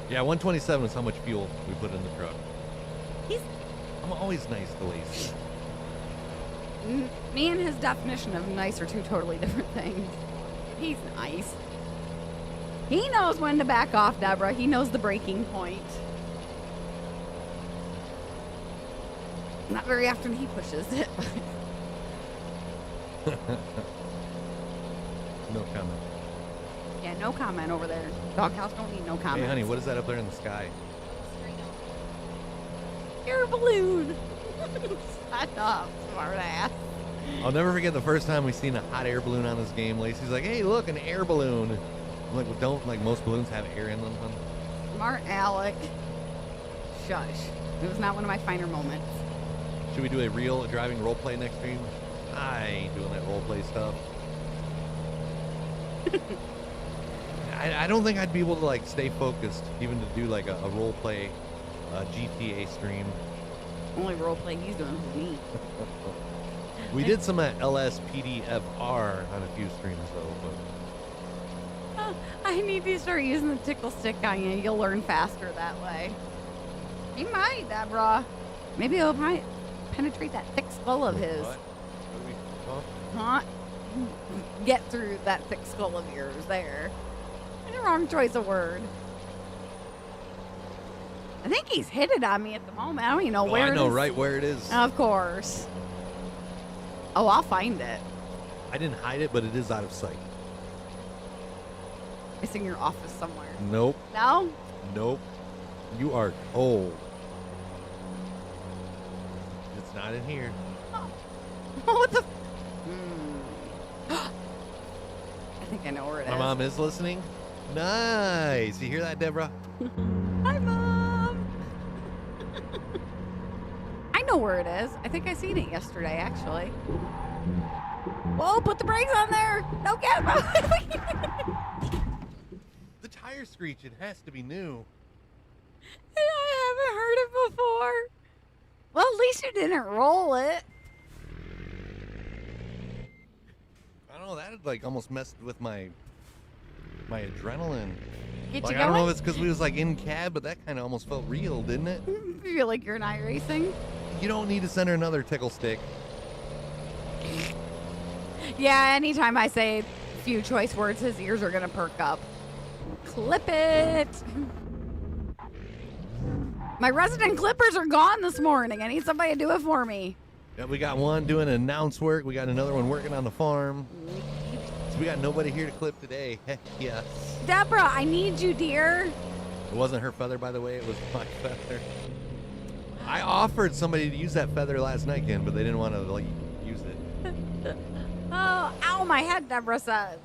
Yeah, 127 is how much fuel we put in the truck. I'm always nice to Lacey. Me and his definition of nice are two totally different things. He's nice. He knows when to back off, Deborah. He knows the breaking point. Not very often he pushes it. No comment. Yeah, no comment over there. Doghouse don't need no comment. Hey, honey, what is that up there in the sky? Air balloon. Shut up, smart ass. I'll never forget the first time we seen a hot air balloon on this game. Lacey's like, hey, look, an air balloon. I'm like, well, don't, like, most balloons have air in them, huh? Smart Alec. Shush. It was not one of my finer moments. Should we do a real driving role play next stream? I ain't doing that role play stuff. I don't think I'd be able to, like, stay focused even to do, like, a role play GTA stream. Only role play he's doing with me. We did some at LSPDFR on a few streams, though. But I need to start using the tickle stick on you. You'll learn faster that way. He might, Deborah. Maybe he'll penetrate that thick skull of his. What? Huh? Get through that thick skull of yours there. The wrong choice of word. I think he's hit it on me at the moment. I don't even know where it is. I know right where it is. Of course. Oh, I'll find it. I didn't hide it, but it is out of sight. It's in your office somewhere. Nope. No? Nope. You are cold. It's not in here. Oh. What the? I think I know where it is. My mom is listening. Nice. You hear that, Deborah? Hi, Mom. I know where it is. I think I seen it yesterday, actually. Whoa, put the brakes on there. Don't get it. The tire screech, it has to be new. I haven't heard it before. Well, at least you didn't roll it. I don't know, that like almost messed with my adrenaline. Get Like, you I don't know going? if it's because we was like in cab, but that kind of almost felt real, didn't it? You feel like you're in iRacing? You don't need to send her another tickle stick. Yeah, anytime I say a few choice words, his ears are going to perk up. Clip it. My resident clippers are gone this morning. I need somebody to do it for me. Yeah, we got one doing announce work. We got another one working on the farm. So we got nobody here to clip today. Heck yes. Deborah, I need you, dear. It wasn't her feather, by the way. It was my feather. I offered somebody to use that feather last night, Ken, but they didn't want to like use it. Oh, ow, my head, Deborah says.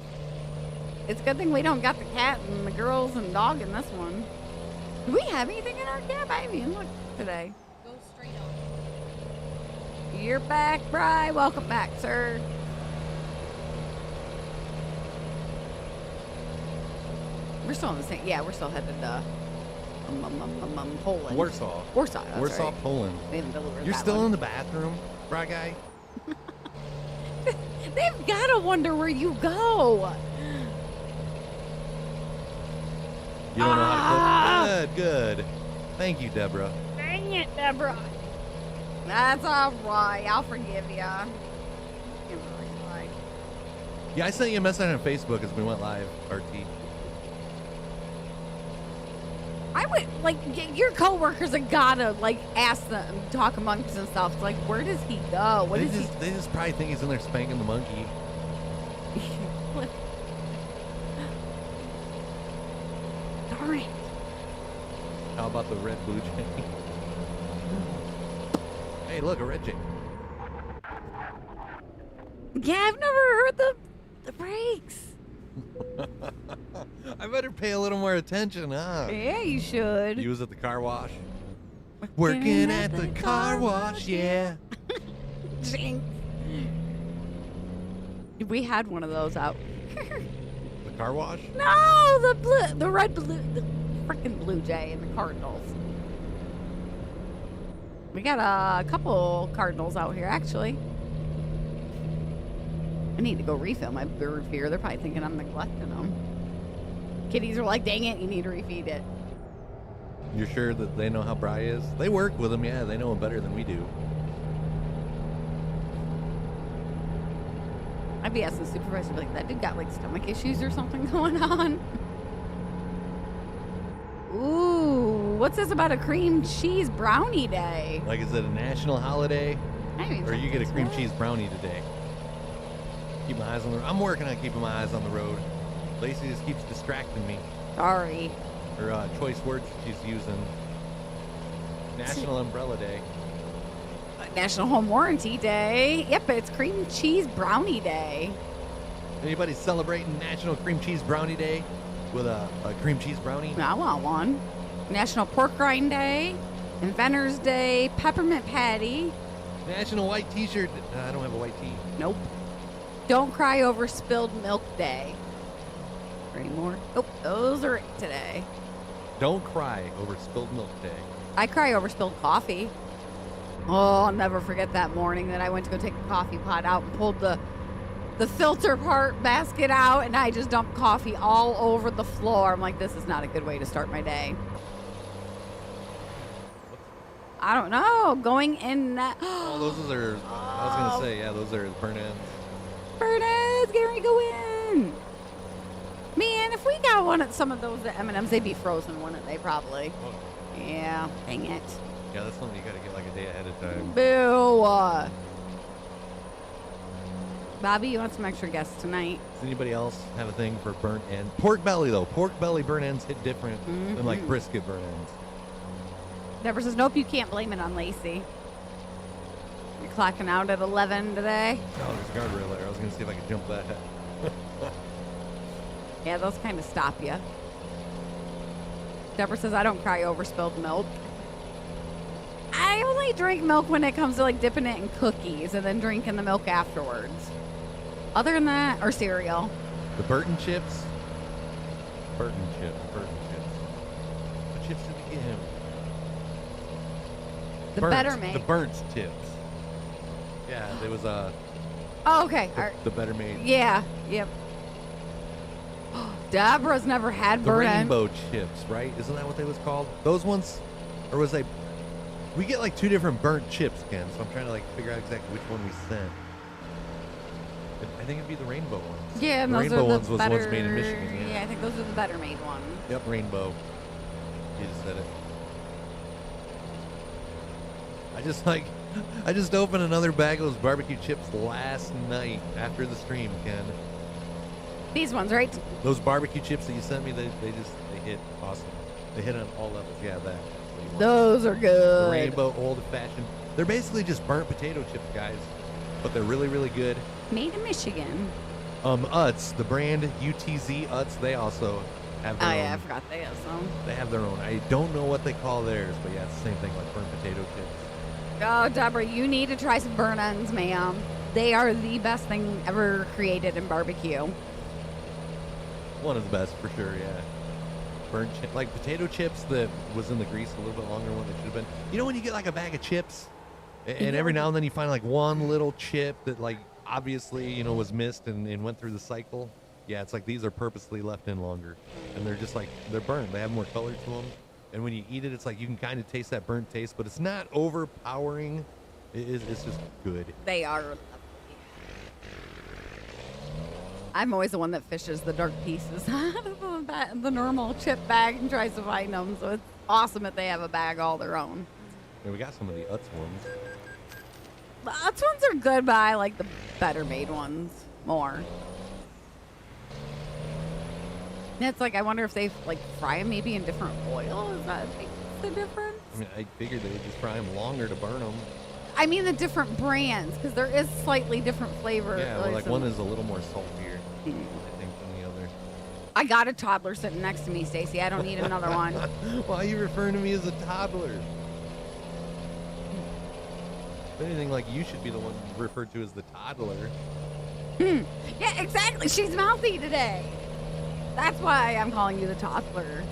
It's a good thing we don't got the cat and the girls and dog in this one. Do we have anything in our cab? I haven't even looked today. Go straight on. You're back, Bri. Welcome back, sir. We're still in the same. Yeah, we're still headed to Poland. Warsaw. Warsaw. That's Warsaw, right. Poland. They haven't delivered You're that still one. in the bathroom, bra guy? They've got to wonder where you go. You don't know how to cook? Good. Thank you, Deborah. Dang it, Deborah. That's all right. I'll forgive ya. Yeah, I sent you a message on Facebook as we went live, RT. I would like your coworkers have gotta like ask them, talk amongst themselves. Like, where does he go? What is They just probably think he's in there spanking the monkey. he? Darn it! How about the red blue jay? Hey, look, a red jay. Yeah, I've never heard the brakes. I better pay a little more attention, huh? Yeah, you should. You was at the car wash? Working at the car wash, yeah. Jinx. We had one of those out. The car wash? No, the red blue, the freaking Blue Jay and the Cardinals. We got a couple Cardinals out here, actually. I need to go refill my bird feeder. They're probably thinking I'm neglecting them. Kitties are like, dang it, you need to refeed it. You're sure that they know how Bry is? They work with him, yeah. They know him better than we do. I'd be asking the supervisor, like, that dude got like stomach issues or something going on. Ooh, what's this about a cream cheese brownie day? Like, is it a national holiday? Or you get a cream cheese brownie today? Keep my eyes on the road. I'm working on keeping my eyes on the road. Lacey just keeps distracting me. Sorry. Her choice words she's using. National Umbrella Day. National Home Warranty Day. Yep, it's cream cheese brownie day. Anybody celebrating National Cream Cheese Brownie Day with a cream cheese brownie? I want one. National Pork Rind Day. Inventor's Day. Peppermint Patty. National White T-shirt. I don't have a white tee. Nope. Don't Cry Over Spilled Milk Day. Any more? Nope, those are it today. Don't cry over spilled milk day. I cry over spilled coffee. Oh, I'll never forget that morning that I went to go take the coffee pot out and pulled the filter part basket out, and I just dumped coffee all over the floor. I'm like, this is not a good way to start my day. I don't know. Going in that. Oh, those are. I was gonna say, yeah, those are burn ends. Burn ends, Gary, go in. Man, if we got one at some of those M&Ms, they'd be frozen, wouldn't they? Probably. Oh. Yeah. Dang it. Yeah, that's something you gotta get like a day ahead of time. Boo. Bobby, you want some extra guests tonight? Does anybody else have a thing for burnt end? Pork belly though. Pork belly burn ends hit different than like brisket burn ends. Deborah says, nope, you can't blame it on Lacey. You're clocking out at 11 today? Oh, there's a guardrail there. I was gonna see if I could jump that. Yeah, those kind of stop you. Deborah says, I don't cry over spilled milk. I only drink milk when it comes to like dipping it in cookies and then drinking the milk afterwards. Other than that, or cereal. The Burton chips. Burton chips. What chips did we get him? The Burnt. Better Made. The burnt chips. Yeah, there was a. Oh, okay. The Better Made. Yeah. Yep. Deborah's never had The burnt rainbow chips, right? Isn't that what they was called? Those ones, or was they? We get like two different burnt chips, Ken. So I'm trying to like figure out exactly which one we sent. I think it'd be the rainbow ones. Yeah, and the those rainbow are the ones was better, the ones made in Michigan. Yeah, I think those are the Better Made ones. Yep, rainbow. You just said it. I just opened another bag of those barbecue chips last night after the stream, Ken. These ones, right? Those barbecue chips that you sent me, they hit awesome. They hit on all levels. Yeah, that. Those are good. The rainbow old fashioned. They're basically just burnt potato chips, guys, but they're really, really good. Made in Michigan. Utz, the brand UTZ Utz, they also have their own. Oh yeah, I forgot they have some. They have their own. I don't know what they call theirs, but yeah, it's the same thing like burnt potato chips. Oh, Deborah, you need to try some burnt ends, ma'am. They are the best thing ever created in barbecue. One of the best for sure, yeah. Burnt chip, like potato chips that was in the grease a little bit longer than what they should have been. You know when you get like a bag of chips, and every now and then you find like one little chip that like obviously, you know, was missed and went through the cycle? Yeah, it's like these are purposely left in longer. And they're just like, they're burnt. They have more color to them. And when you eat it, it's like you can kind of taste that burnt taste, but it's not overpowering. It's just good. They are lovely. I'm always the one that fishes the dark pieces out of the normal chip bag and tries to find them. So it's awesome that they have a bag all their own. Yeah, we got some of the Utz ones. The Utz ones are good, but I like the Better Made ones more. And it's like, I wonder if they like fry them maybe in different oil. Is that the difference? I mean, I figured they would just fry them longer to burn them. I mean the different brands, because there is slightly different flavor. Yeah, well, like one is a little more saltier, I think, than the other. I got a toddler sitting next to me, Stacy. I don't need another one. Why are you referring to me as a toddler? If anything, like, you should be the one referred to as the toddler. Yeah, exactly. She's mouthy today. That's why I'm calling you the toddler.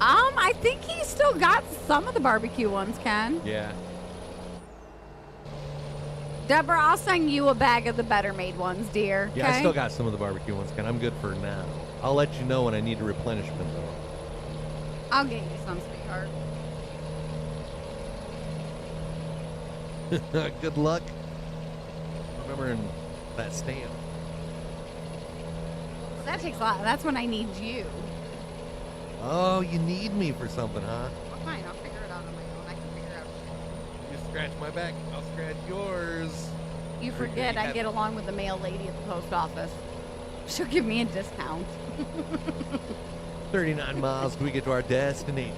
I think he still got some of the barbecue ones, Ken. Yeah. Deborah, I'll send you a bag of the better made ones, dear. Yeah, okay? I still got some of the barbecue ones, Ken. I'm good for now. I'll let you know when I need a replenishment, though. I'll get you some, sweetheart. Good luck remembering that stamp. Well, that takes a lot. That's when I need you. Oh, you need me for something, huh? Well, fine. I'll figure it out on my own. I can figure it out. You scratch my back, I'll scratch yours. You forget I get along with the mail lady at the post office. She'll give me a discount. 39 miles till we get to our destination.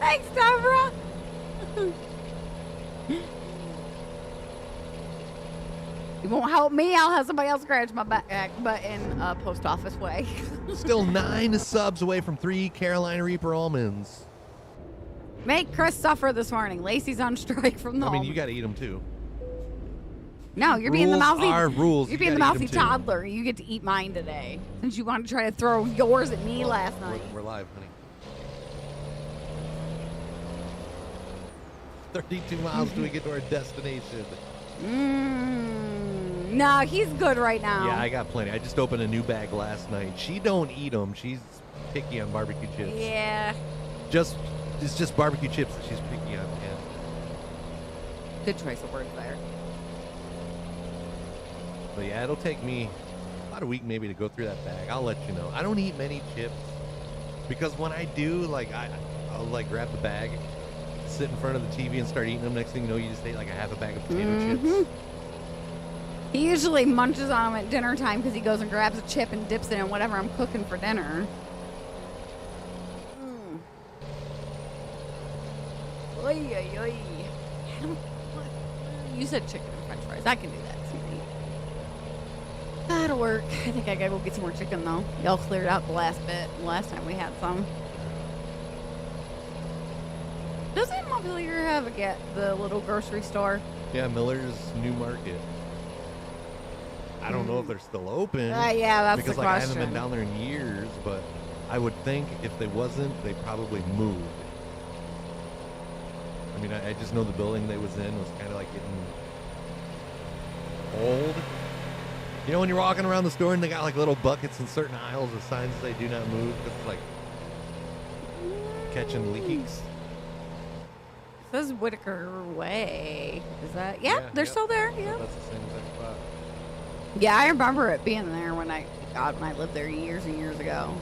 Thanks, Deborah. You won't help me. I'll have somebody else scratch my back, but in a post office way. Still 9 subs away from 3 Carolina Reaper almonds. Make Chris suffer this morning. Lacey's on strike from the. I mean, you got to eat them too. No, you're being the mouthy. Are rules. You're being the mouthy toddler. You get to eat mine today, since you want to try to throw yours at me last night. We're live, honey. 32 miles till we get to our destination. No, he's good right now. Yeah, I got plenty. I just opened a new bag last night. She don't eat them. She's picky on barbecue chips. Yeah. It's just barbecue chips that she's picky on. Yeah. Good choice of words there. But yeah, it'll take me about a week maybe to go through that bag. I'll let you know. I don't eat many chips because when I do, like I'll like grab the bag, sit in front of the TV and start eating them. Next thing you know, you just ate like a half a bag of potato chips. He usually munches on them at dinner time because he goes and grabs a chip and dips it in whatever I'm cooking for dinner. Oy, oy, oy. You said chicken and french fries. I can do that. That'll work. I think I gotta go get some more chicken though. Y'all cleared out the last bit last time we had some. Doesn't Montpelier have the little grocery store? Yeah, Miller's New Market. I don't know if they're still open. Yeah, that's because the like, question. I haven't been down there in years, but I would think if they wasn't, they probably moved. I mean, I just know the building they was in was kind of like getting old. You know when you're walking around the store and they got like little buckets in certain aisles with signs that they do not move because it's like catching leaks? It says Whitaker Way. Is that? Yeah, they're still there. Yeah. That's the same exact spot. Yeah, I remember it being there when I lived there years and years ago.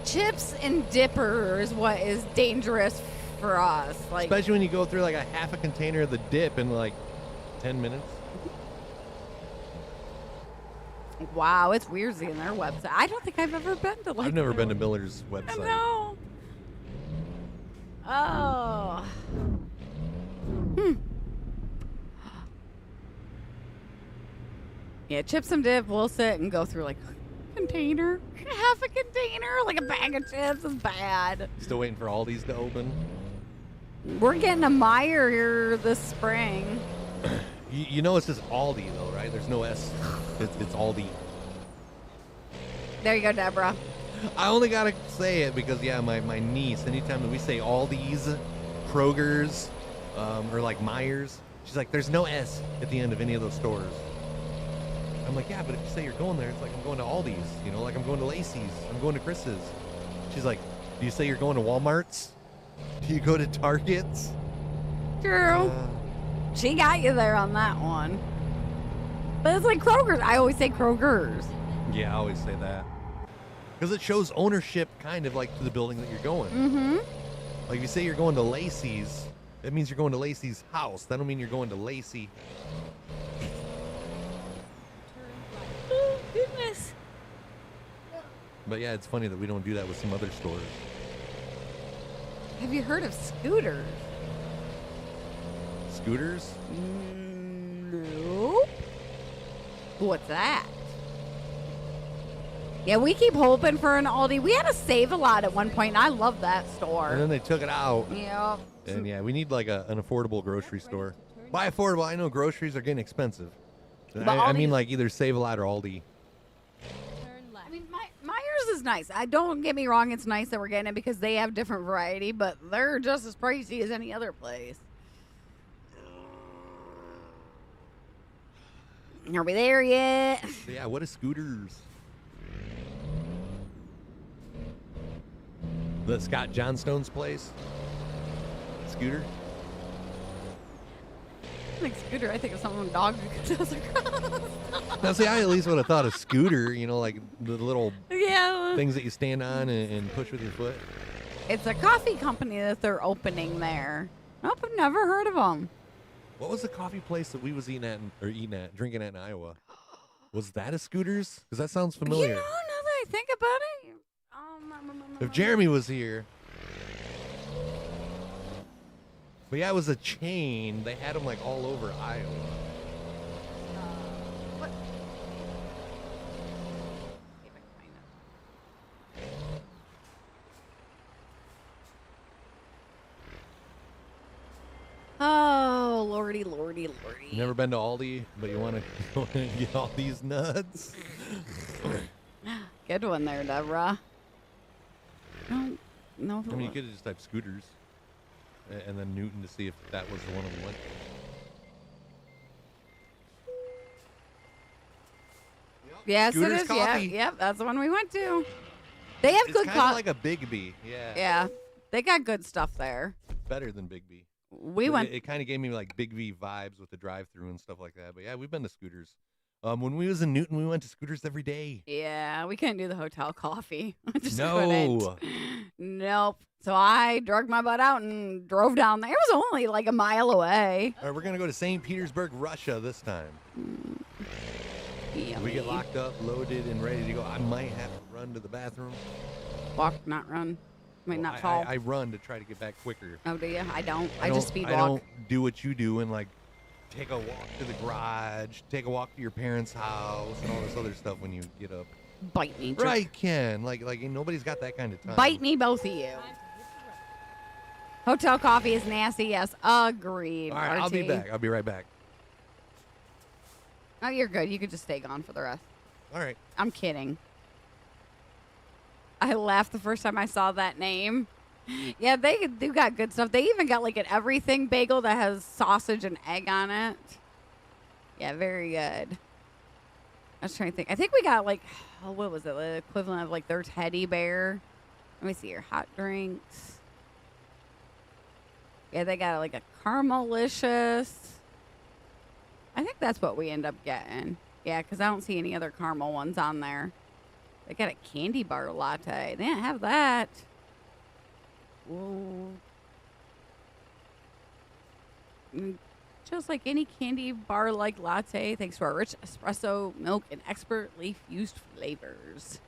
Chips and dipper is what is dangerous for us. Like, especially when you go through like a half a container of the dip in like 10 minutes. Wow, it's weird seeing their website. I don't think I've ever been to like. I've never been to Miller's website. No. Oh. Yeah, chips and dip. We'll sit and go through like a container, half a container, like a bag of chips is bad. Still waiting for Aldi's to open. We're getting a Meyer here this spring. You know it's just Aldi though, right? There's no S. It's Aldi. There you go, Deborah. I only gotta say it because my niece, anytime that we say Aldi's, Kroger's, or like Myers, she's like, there's no S at the end of any of those stores. I'm like, yeah, but if you say you're going there, it's like I'm going to Aldi's, you know, like I'm going to Lacey's, I'm going to Chris's. She's like, do you say you're going to Walmart's? Do you go to Target's? True. She got you there on that one. But it's like Kroger's. I always say Kroger's. Yeah, I always say that. Because it shows ownership kind of like to the building that you're going. Mm-hmm. Like if you say you're going to Lacey's, that means you're going to Lacey's house. That don't mean you're going to Lacey. Oh, goodness. But yeah, it's funny that we don't do that with some other stores. Have you heard of scooters? Scooters? Nope. What's that? Yeah, we keep hoping for an Aldi. We had a Save-A-Lot at one point, and I love that store. And then they took it out. Yeah. And yeah, we need like an affordable grocery store. By affordable, I know groceries are getting expensive. I mean like either Save-A-Lot or Aldi. I mean, Myers is nice. Don't get me wrong, it's nice that we're getting it because they have different variety, but they're just as pricey as any other place. Are we there yet? So yeah, what is scooters? The Scott Johnstone's place? Scooter? Like scooter, I think of something dog does across. Now, see, I at least would have thought a scooter, you know, like the little things that you stand on and push with your foot. It's a coffee company that they're opening there. Nope, I've never heard of them. What was the coffee place that we was drinking at in Iowa? Was that a Scooters? Because that sounds familiar. You know, now that I think about it. If Jeremy was here. But yeah, it was a chain. They had them like all over Iowa. What? Oh, lordy. You never been to Aldi, but you want to get all these nuts? Good one there, Deborah. No. I mean, you could have just typed Scooters and then Newton to see if that was the one we went. Yes, Scooters it is. Coffee. Yep, that's the one we went to. They have good coffee. It's kind of like a Big B. Yeah. Yeah, they got good stuff there. Better than Big B. It kind of gave me like Big V vibes with the drive-through and stuff like that. But yeah, we've been to Scooters. When we was in Newton, we went to Scooters every day. Yeah, we couldn't do the hotel coffee. Just no. Couldn't. Nope. So I drug my butt out and drove down there. It was only like a mile away. All right, we're going to go to St. Petersburg, Russia this time. Yummy. We get locked up, loaded, and ready to go. I might have to run to the bathroom. Walk, not run. Not fall. I run to try to get back quicker. Oh, do you? I don't. I just speed walk. I don't do what you do and like take a walk to the garage, take a walk to your parents' house, and all this other stuff when you get up. Bite me. Right, Ken. Like nobody's got that kind of time. Bite me, both of you. Hotel coffee is nasty. Yes, agreed. All right, RT. I'll be back. I'll be right back. Oh, you're good. You could just stay gone for the rest. All right. I'm kidding. I laughed the first time I saw that name. Yeah, they do got good stuff. They even got like an everything bagel that has sausage and egg on it. Yeah, very good. I was trying to think. I think we got like, what was it? The equivalent of like their teddy bear. Let me see here. Hot drinks. Yeah, they got like a Caramelicious. I think that's what we end up getting. Yeah, because I don't see any other caramel ones on there. They got a candy bar latte. They didn't have that. Ooh. Just like any candy bar-like latte, thanks to our rich espresso, milk, and expertly fused flavors.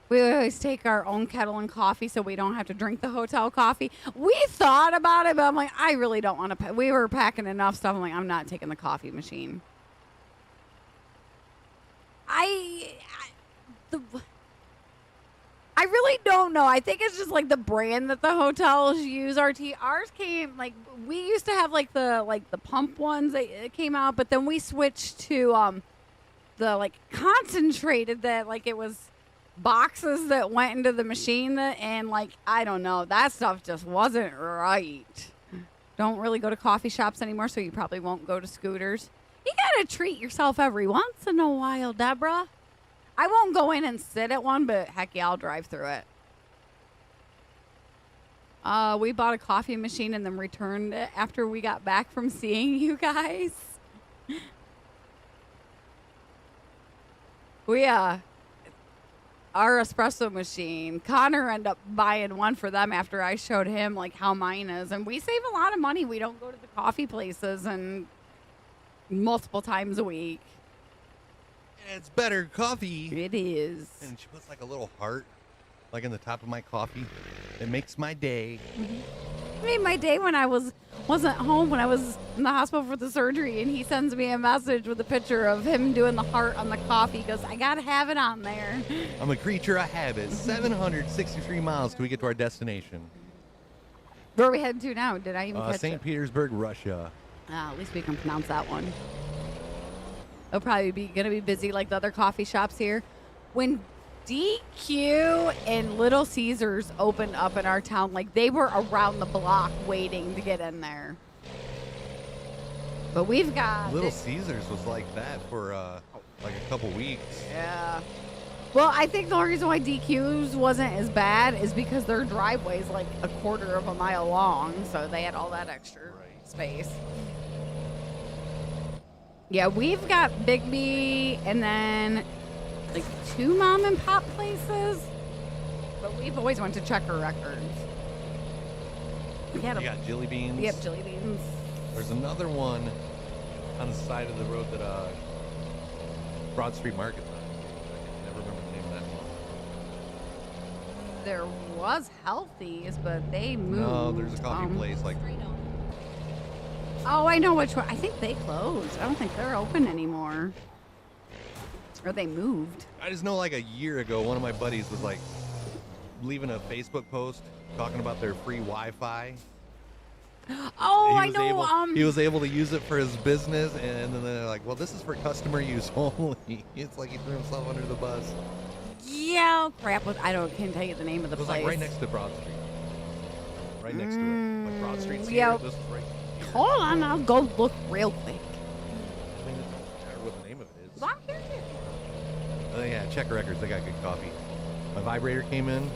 We always take our own kettle and coffee so we don't have to drink the hotel coffee. We thought about it, but I'm like, I really don't want to. We were packing enough stuff. I'm like, I'm not taking the coffee machine. I really don't know. I think it's just like the brand that the hotels use. Ours came like we used to have like the pump ones that came out, but then we switched to the like concentrated that like it was boxes that went into the machine and like I don't know, that stuff just wasn't right. Don't really go to coffee shops anymore, so you probably won't go to Scooters. You gotta treat yourself every once in a while, Deborah. I won't go in and sit at one, but heck yeah, I'll drive through it. We bought a coffee machine and then returned it after we got back from seeing you guys. Our espresso machine, Connor ended up buying one for them after I showed him like how mine is. And we save a lot of money. We don't go to the coffee places and multiple times a week. It's better coffee. It is. And she puts like a little heart like in the top of my coffee. It makes my day. I made my day when I wasn't home when I was in the hospital for the surgery, and he sends me a message with a picture of him doing the heart on the coffee. He goes, I gotta have it on there. I'm a creature of habit. 763 miles till we get to our destination. Where are we heading to now? Did I even catch St. it? Petersburg, Russia. At least we can pronounce that one. It'll probably be gonna be busy like the other coffee shops here. When DQ and Little Caesars opened up in our town, like they were around the block waiting to get in there. But we've got Little Caesars was like that for like a couple weeks. Yeah. Well, I think the only reason why DQ's wasn't as bad is because their driveway's like a quarter of a mile long, so they had all that extra space. Yeah, we've got Bigby and then like 2 mom and pop places, but we've always went to Checker Records. You got Jilly Beans. Yep, Jilly Beans. There's another one on the side of the road that Broad Street Market's on. I never remember the name of that one. There was Healthy's, but they moved. No, there's a coffee place like. Oh, I know which one. I think they closed. I don't think they're open anymore. Or they moved. I just know like a year ago, one of my buddies was like leaving a Facebook post talking about their free Wi-Fi. Oh, I know. He was able to use it for his business, and then they're like, well, this is for customer use only. It's like he threw himself under the bus. Yeah, crap. Can't tell you the name of the place. place. Like right next to Broad Street. Right next to it. Like Broad Street's here. Yeah. This is right here. Hold on, I'll go look real quick. I mean, it doesn't matter what the name of it is. Well, I'm here too. Oh, yeah, Checker Records. They got good coffee. My vibrator came in.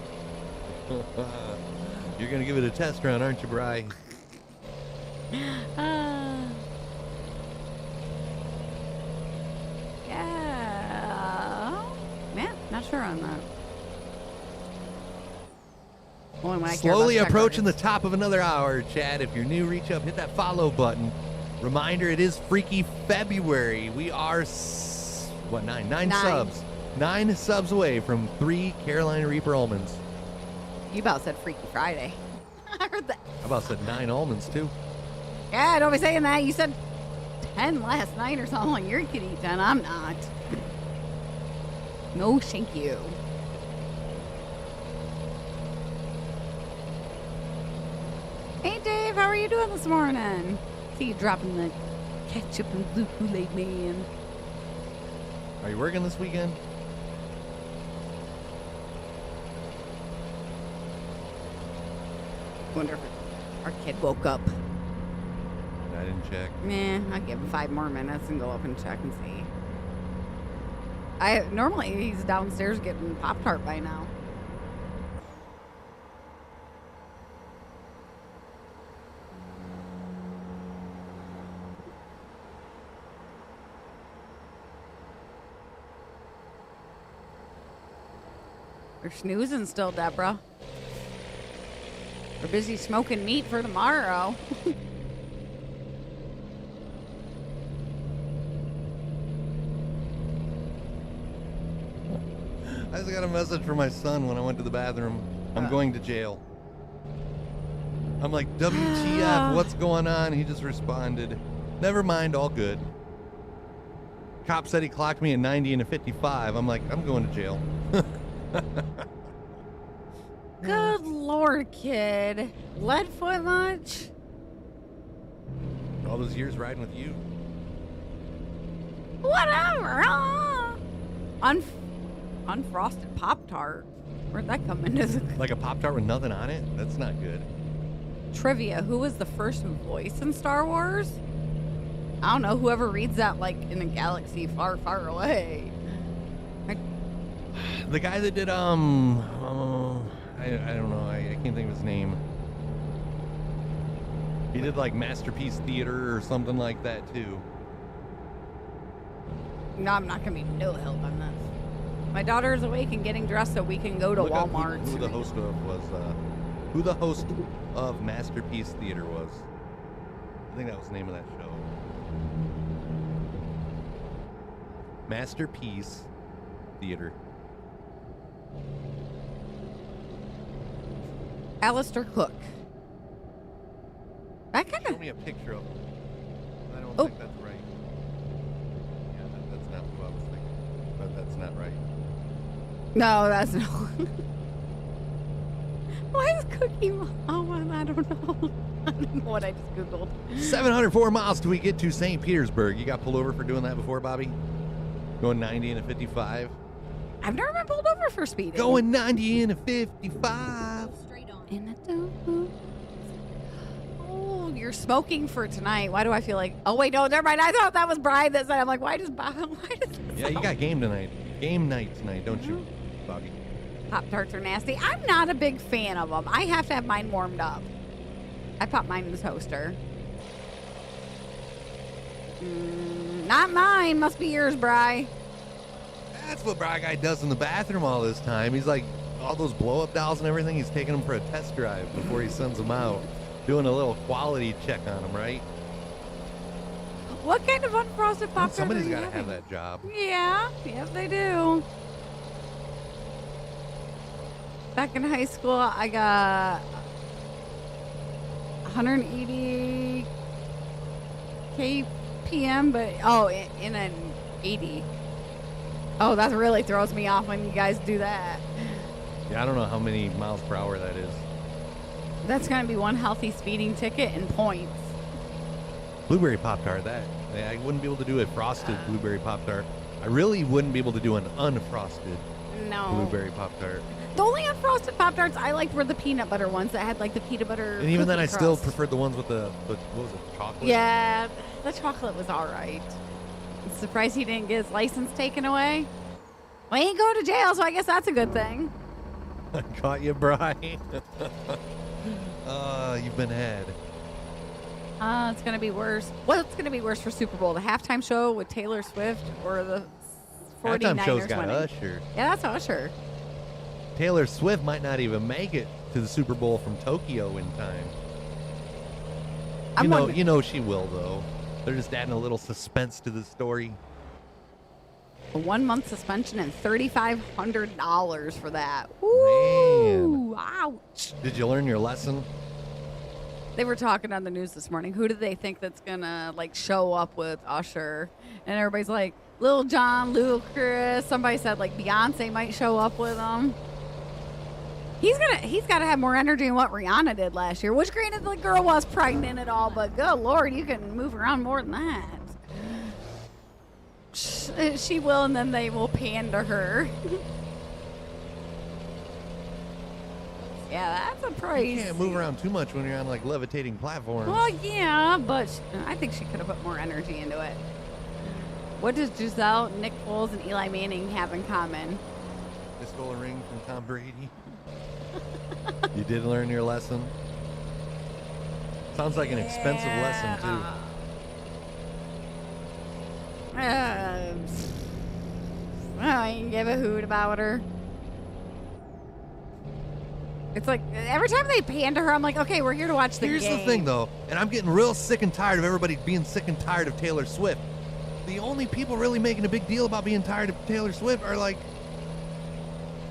You're going to give it a test run, aren't you, Bri? Yeah. Man, not sure on that. Only when I care about Slowly Checker approaching the Records. top of another hour, Chad. If you're new, reach up, hit that follow button. Reminder, it is Freaky February. We are, nine subs. 9 subs away from 3 Carolina Reaper almonds. You about said Freaky Friday. I heard that. I about said 9 almonds, too. Yeah, don't be saying that. You said 10 last night or something. Like, you could eat 10. I'm not. No, thank you. Hey, Dave. How are you doing this morning? See you dropping the ketchup and blue Kool-Aid man. Are you working this weekend? Wonder if our kid woke up. I didn't check. I'll give him 5 more minutes and go up and check and see. Normally he's downstairs getting Pop-Tart by now. They're snoozing still, Deborah. We're busy smoking meat for tomorrow. I just got a message from my son when I went to the bathroom. I'm going to jail. I'm like, WTF, what's going on? He just responded, never mind, all good. Cop said he clocked me at 90 and a 55. I'm like, I'm going to jail. Good Lord, kid. Leadfoot much? All those years riding with you. Whatever. Unfrosted Pop-Tart. Where'd that come into? Like a Pop-Tart with nothing on it? That's not good. Trivia. Who was the first voice in Star Wars? I don't know. Whoever reads that, like, in a galaxy far, far away. The guy that did, I don't know. I can't think of his name. He did, like, Masterpiece Theater or something like that, too. No, I'm not going to be no help on this. My daughter is awake and getting dressed so we can go to Look up Walmart. who the host of was, who the host of Masterpiece Theater was. I think that was the name of that show. Masterpiece Theater. Alistair Cook. That kind Show of. me a picture of him. I don't Oh. think that's right. Yeah, that's not who I was thinking. But that's not right. No, that's no. Why is Cookie? Oh, I don't know. I don't know what I just googled. 704 miles till we get to St. Petersburg. You got pulled over for doing that before, Bobby? Going 90 and a 55. I've never been pulled over for speeding. Going 90 and a 55. Straight on. In a dome. Oh, you're smoking for tonight. Why do I feel like? Oh wait, no, never mind. I thought that was Brian that said. I'm like, why does Bob? Why does? Yeah, you got game tonight. Game night tonight, don't you, Bobby? Pop-Tarts are nasty. I'm not a big fan of them. I have to have mine warmed up. I pop mine in the toaster. Not mine. Must be yours, Bri. That's what Bri Guy does in the bathroom all this time. He's like, all those blow-up dolls and everything, he's taking them for a test drive before he sends them out. Doing a little quality check on them, right? What kind of unfrosted Pop-Tart Somebody's are you got to have having? that job. Yeah. Yes, they do. Back in high school, I got 180 kpm, but in an 80. Oh, that really throws me off when you guys do that. Yeah, I don't know how many miles per hour that is. That's going to be one healthy speeding ticket and points. Blueberry Pop-Tart, I wouldn't be able to do a frosted blueberry Pop-Tart. I really wouldn't be able to do an unfrosted No. blueberry Pop-Tart. The only unfrosted Pop-Tarts I liked were the peanut butter ones that had like the peanut butter. And even then, I cookie still crust. preferred the ones with the what was it, chocolate? Yeah, the chocolate was all right. I'm surprised he didn't get his license taken away. Well, he ain't going to jail, so I guess that's a good thing. I caught you, Brian. You've been had. It's going to be worse. What's going to be worse for Super Bowl? The halftime show with Taylor Swift or the 49ers Halftime show's got winning? Usher. Yeah, that's Usher. Taylor Swift might not even make it to the Super Bowl from Tokyo in time. I'm wondering- You know she will, though. They're just adding a little suspense to the story. A 1-month suspension and $3,500 for that. Ooh, ouch. Did you learn your lesson? They were talking on the news this morning. Who do they think that's gonna like show up with Usher? And everybody's like, Lil Jon, Lil Chris. Somebody said like Beyonce might show up with him. He's got to have more energy than what Rihanna did last year. Which, granted, the girl was pregnant and all, but good Lord, you can move around more than that. She will, and then they will pander her. Yeah, that's a praise. You can't move around too much when you're on like levitating platforms. Well, yeah, but I think she could have put more energy into it. What does Giselle, Nick Foles, and Eli Manning have in common? They stole a ring from Tom Brady. You did learn your lesson. Sounds like an expensive lesson too. I ain't give a hoot about her. It's like every time they pan to her, I'm like, okay, we're here to watch the Here's game. the thing, though, and I'm getting real sick and tired of everybody being sick and tired of Taylor Swift. The only people really making a big deal about being tired of Taylor Swift are like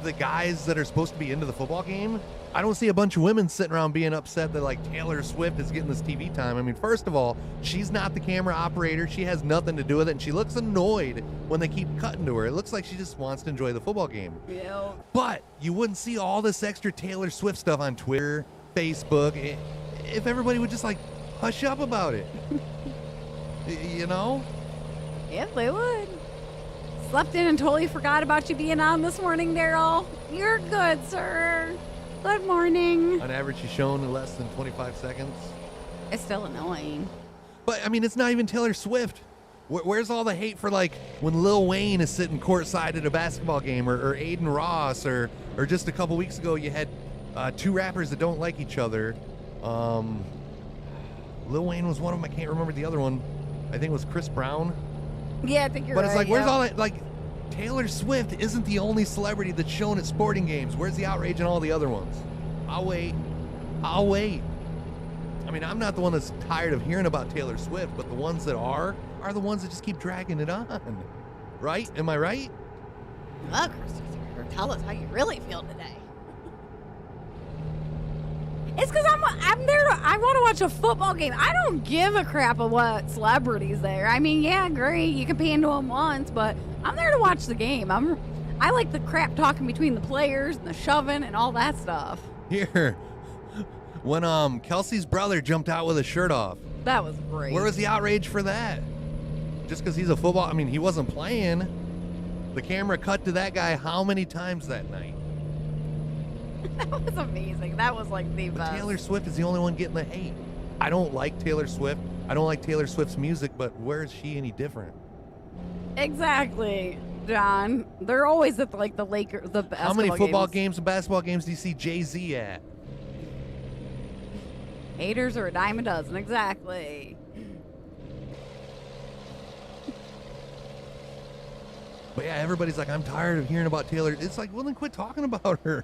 the guys that are supposed to be into the football game. I don't see a bunch of women sitting around being upset that like Taylor Swift is getting this TV time. I mean, first of all, she's not the camera operator. She has nothing to do with it, and she looks annoyed when they keep cutting to her. It looks like she just wants to enjoy the football game. Yeah. But you wouldn't see all this extra Taylor Swift stuff on Twitter, Facebook, if everybody would just like hush up about it. You know? Yep, they would. Slept in and totally forgot about you being on this morning, Daryl. You're good, sir. Good morning. On average, she's shown in less than 25 seconds. It's still annoying. But, I mean, it's not even Taylor Swift. Where's all the hate for, like, when Lil Wayne is sitting courtside at a basketball game, or Aiden Ross, or just a couple weeks ago you had two rappers that don't like each other. Lil Wayne was one of them. I can't remember the other one. I think it was Chris Brown. Yeah, I think you're But right. it's like, where's yeah. all that, like, Taylor Swift isn't the only celebrity that's shown at sporting games. Where's the outrage on all the other ones? I'll wait. I mean, I'm not the one that's tired of hearing about Taylor Swift, but the ones that are the ones that just keep dragging it on. Right? Am I right? Well, Christopher, tell us how you really feel today. It's because I'm there. I want to watch a football game. I don't give a crap of what celebrities there. I mean, yeah, great. You can pay into them once, but I'm there to watch the game. I like the crap talking between the players and the shoving and all that stuff. Here, when Kelsey's brother jumped out with his shirt off. That was great. Where was the outrage for that? Just because he's a football. I mean, he wasn't playing. The camera cut to that guy how many times that night? That was amazing. That was like the best. Taylor Swift is the only one getting the hate. I don't like Taylor Swift. I don't like Taylor Swift's music, but where is she any different? Exactly, John. They're always at like the Lakers, the basketball How many football games. games and basketball games do you see Jay-Z at? Haters are a dime a dozen. Exactly. But yeah, everybody's like, I'm tired of hearing about Taylor. It's like, well, then quit talking about her.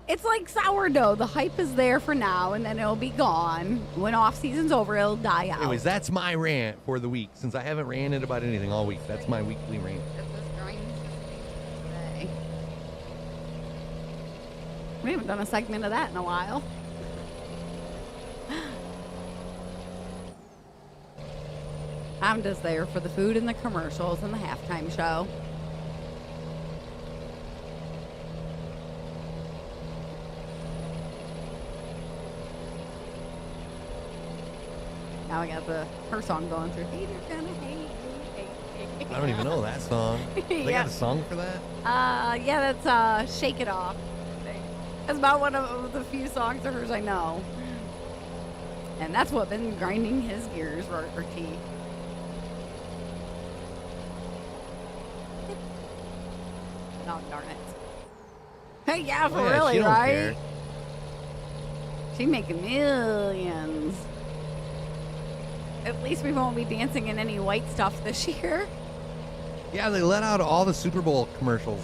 It's like sourdough. The hype is there for now, and then it'll be gone. When off season's over, it'll die out. Anyways, that's my rant for the week. Since I haven't ranted about anything all week, that's my weekly rant. We haven't done a segment of that in a while. I'm just there for the food and the commercials and the halftime show. Now I got her song going through. Haters gonna hate. I don't even know that song. They got a song for that? Yeah, that's Shake It Off. That's about one of the few songs of hers I know. And that's what been grinding his gears, or T. Oh, darn it. Hey, yeah, for really, she don't right? care. She making millions. At least we won't be dancing in any white stuff this year. Yeah, they let out all the Super Bowl commercials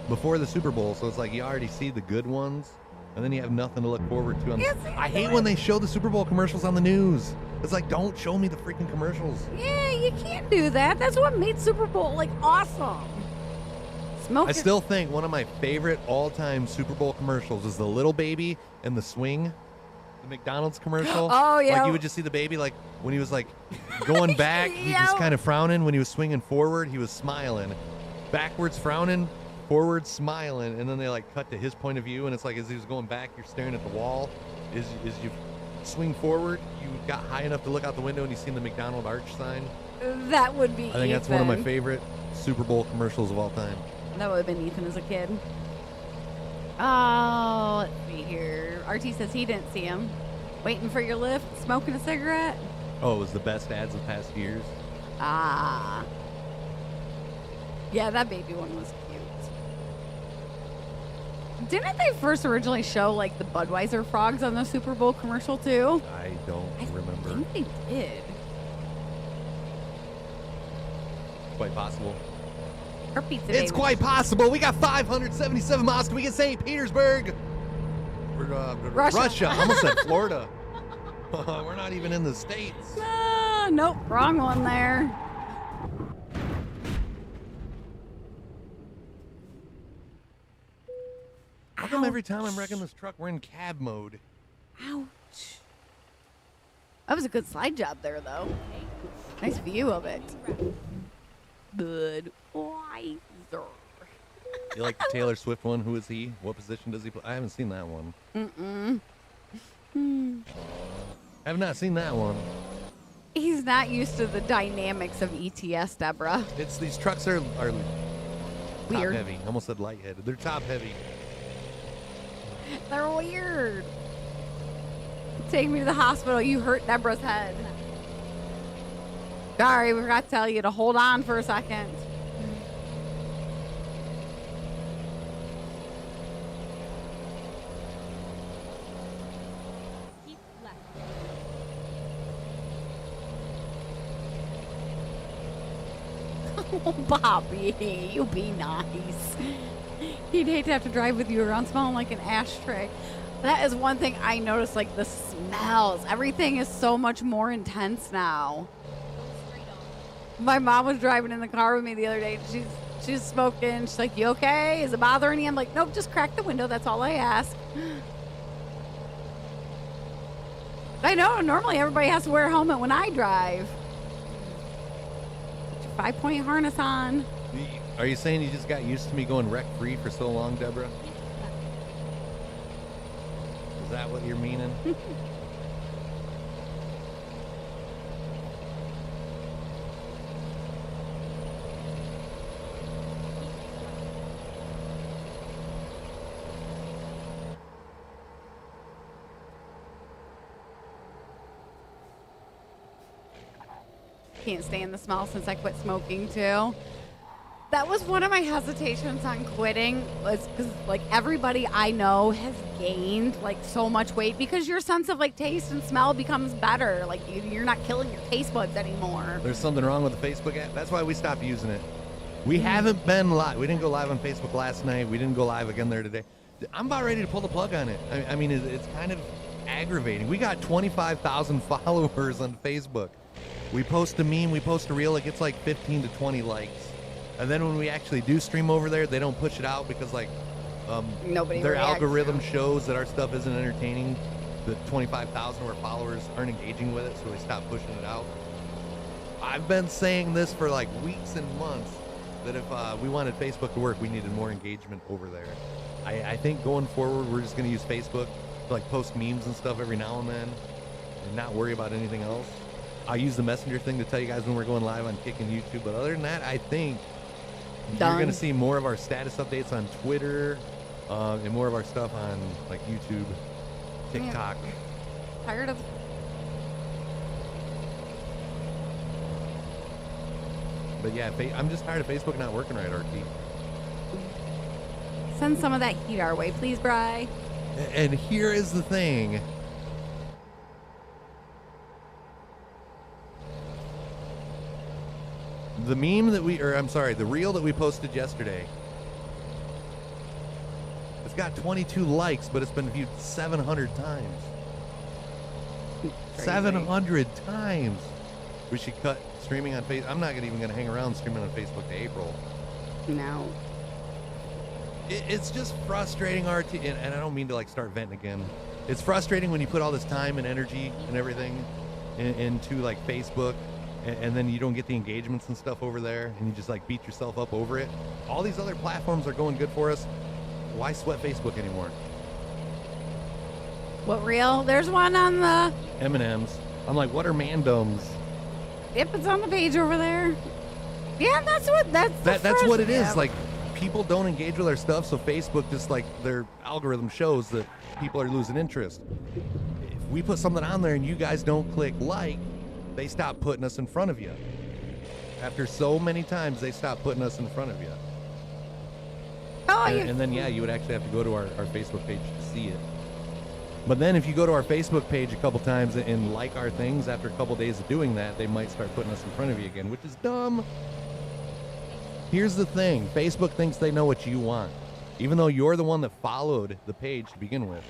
before the Super Bowl, so it's like you already see the good ones, and then you have nothing to look forward to. I hate when they show the Super Bowl commercials on the news. It's like, don't show me the freaking commercials. Yeah, you can't do that. That's what made Super Bowl, like, awesome. I still think one of my favorite all-time Super Bowl commercials is the little baby and the swing, the McDonald's commercial. Oh, yeah. Like, you would just see the baby, like, when he was, like, going back, he was kind of frowning. When he was swinging forward, he was smiling. Backwards frowning, forward smiling, and then they, like, cut to his point of view, and it's like, as he was going back, you're staring at the wall. As you swing forward, you got high enough to look out the window, and you seen the McDonald arch sign. That would be I think that's one of my favorite Super Bowl commercials of all time. That would have been Ethan as a kid. Oh, let's see here. RT says he didn't see him. Waiting for your lift, smoking a cigarette. Oh, it was the best ads of past years. Ah. Yeah, that baby one was cute. Didn't they first originally show, like, the Budweiser frogs on the Super Bowl commercial, too? I don't remember. I think they did. Quite possible. Her pizza It's baby. quite possible. We got 577 miles. Can we get St. Petersburg? Russia. I almost said Florida. We're not even in the States. Nope, wrong one there. How come every time I'm wrecking this truck, we're in cab mode? Ouch. That was a good slide job there, though. Nice view of it. Budweiser. You like the Taylor Swift one? Who is he? What position does he play? I haven't seen that one. I have not seen that one. He's not used to the dynamics of ETS, Deborah. It's these trucks are Weird. top heavy. I almost said light-headed. They're top heavy. They're weird. Take me to the hospital. You hurt Deborah's head. Sorry, we forgot to tell you to hold on for a second. Keep left. Oh, Bobby, you be nice. He'd hate to have to drive with you around smelling like an ashtray. That is one thing I noticed, like the smells. Everything is so much more intense now. My mom was driving in the car with me the other day. She's smoking. She's like, "You okay? Is it bothering you?" I'm like, "Nope, just crack the window. That's all I ask." I know. Normally, everybody has to wear a helmet when I drive. Put your 5-point harness on. Are you saying you just got used to me going wreck-free for so long, Deborah? Is that what you're meaning? Can't stand the smell since I quit smoking too. That was one of my hesitations on quitting, was because like everybody I know has gained like so much weight because your sense of like taste and smell becomes better. Like you're not killing your taste buds anymore. There's something wrong with the Facebook app. That's why we stopped using it. We haven't been live. We didn't go live on Facebook last night. We didn't go live again there today. I'm about ready to pull the plug on it. I mean, it's kind of aggravating. We got 25,000 followers on Facebook. We post a meme, we post a reel, it gets like 15 to 20 likes. And then when we actually do stream over there, they don't push it out because like their algorithm shows that our stuff isn't entertaining. The 25,000 of our followers aren't engaging with it, so they stop pushing it out. I've been saying this for like weeks and months, that if we wanted Facebook to work, we needed more engagement over there. I think going forward, we're just going to use Facebook to like post memes and stuff every now and then and not worry about anything else. I'll use the messenger thing to tell you guys when we're going live on Kick and YouTube. But other than that, I think you're going to see more of our status updates on Twitter and more of our stuff on like YouTube, TikTok. Tired of... But yeah, I'm just tired of Facebook not working right, RT. Send some of that heat our way, please, Bri. And here is the thing. The meme that the reel that we posted yesterday, it's got 22 likes, but it's been viewed 700 times. Crazy. 700 times. We should cut streaming on Facebook. I'm not even going to hang around streaming on Facebook to April. No. It's just frustrating, RT, and I don't mean to like start venting again. It's frustrating when you put all this time and energy and everything into like Facebook, and then you don't get the engagements and stuff over there, and you just like beat yourself up over it. All these other platforms are going good for us. Why sweat Facebook anymore? What reel? There's one on the M&Ms. I'm like, what are mandoms? Yep, it's on the page over there. Yeah, that's what it is. Like, people don't engage with our stuff, so Facebook just like their algorithm shows that people are losing interest. If we put something on there and you guys don't click like, they stop putting us in front of you. After so many times, they stop putting us in front of you. Oh, and then, yeah, you would actually have to go to our Facebook page to see it. But then if you go to our Facebook page a couple times and like our things, after a couple days of doing that, they might start putting us in front of you again, which is dumb. Here's the thing. Facebook thinks they know what you want. Even though you're the one that followed the page to begin with.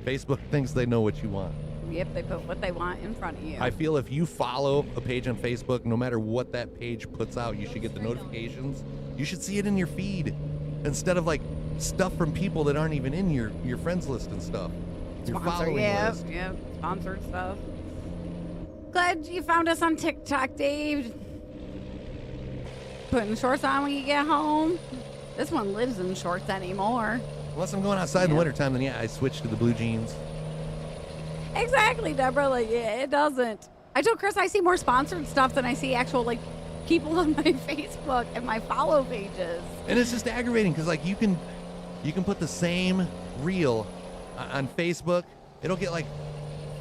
Facebook thinks they know what you want. Yep, they put what they want in front of you. I feel if you follow a page on Facebook, no matter what that page puts out, you should get the notifications. You should see it in your feed instead of like stuff from people that aren't even in your friends list and stuff. Your following list. Yep, sponsored stuff. Glad you found us on TikTok, Dave. Putting shorts on when you get home. This one lives in shorts anymore. Unless I'm going outside in the wintertime, then yeah, I switch to the blue jeans. Exactly, Deborah. Like, yeah, it doesn't. I told Chris I see more sponsored stuff than I see actual, like, people on my Facebook and my follow pages. And it's just aggravating because, like, you can put the same reel on Facebook. It'll get, like,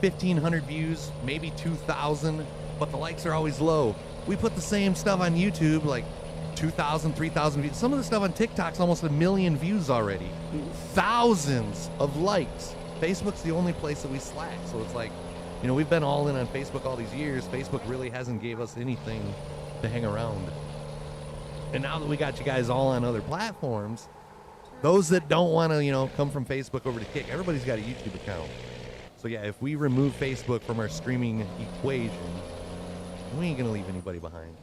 1,500 views, maybe 2,000, but the likes are always low. We put the same stuff on YouTube, like 2,000, 3,000 views. Some of the stuff on TikTok's almost 1 million views already. Thousands of likes. Facebook's the only place that we slack. So it's like, you know, we've been all in on Facebook all these years. Facebook really hasn't gave us anything to hang around. And now that we got you guys all on other platforms, those that don't want to, you know, come from Facebook over to Kick, everybody's got a YouTube account. So yeah, if we remove Facebook from our streaming equation, we ain't gonna leave anybody behind.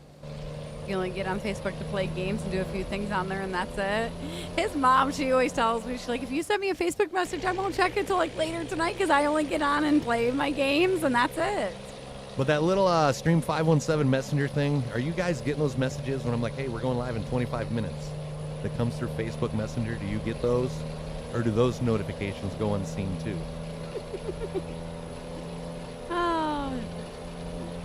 You only get on Facebook to play games and do a few things on there, and that's it. His mom, she always tells me, she's like, if you send me a Facebook message, I won't check it till like later tonight because I only get on and play my games, and that's it. But that little Stream 517 Messenger thing, are you guys getting those messages when I'm like, hey, we're going live in 25 minutes? That comes through Facebook Messenger. Do you get those? Or do those notifications go unseen too? Oh.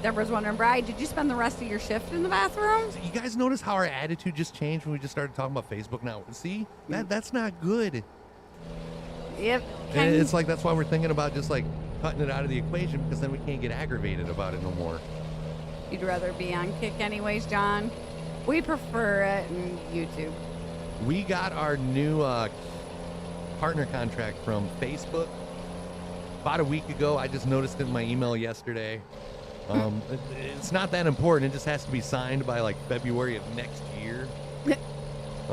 Deborah's wondering, Bri, did you spend the rest of your shift in the bathroom? So you guys notice how our attitude just changed when we just started talking about Facebook now? See? That's not good. Yep. And it's like that's why we're thinking about just like cutting it out of the equation because then we can't get aggravated about it no more. You'd rather be on Kick anyways, John? We prefer it in YouTube. We got our new partner contract from Facebook about a week ago. I just noticed it in my email yesterday. It's not that important. It just has to be signed by like February of next year. They're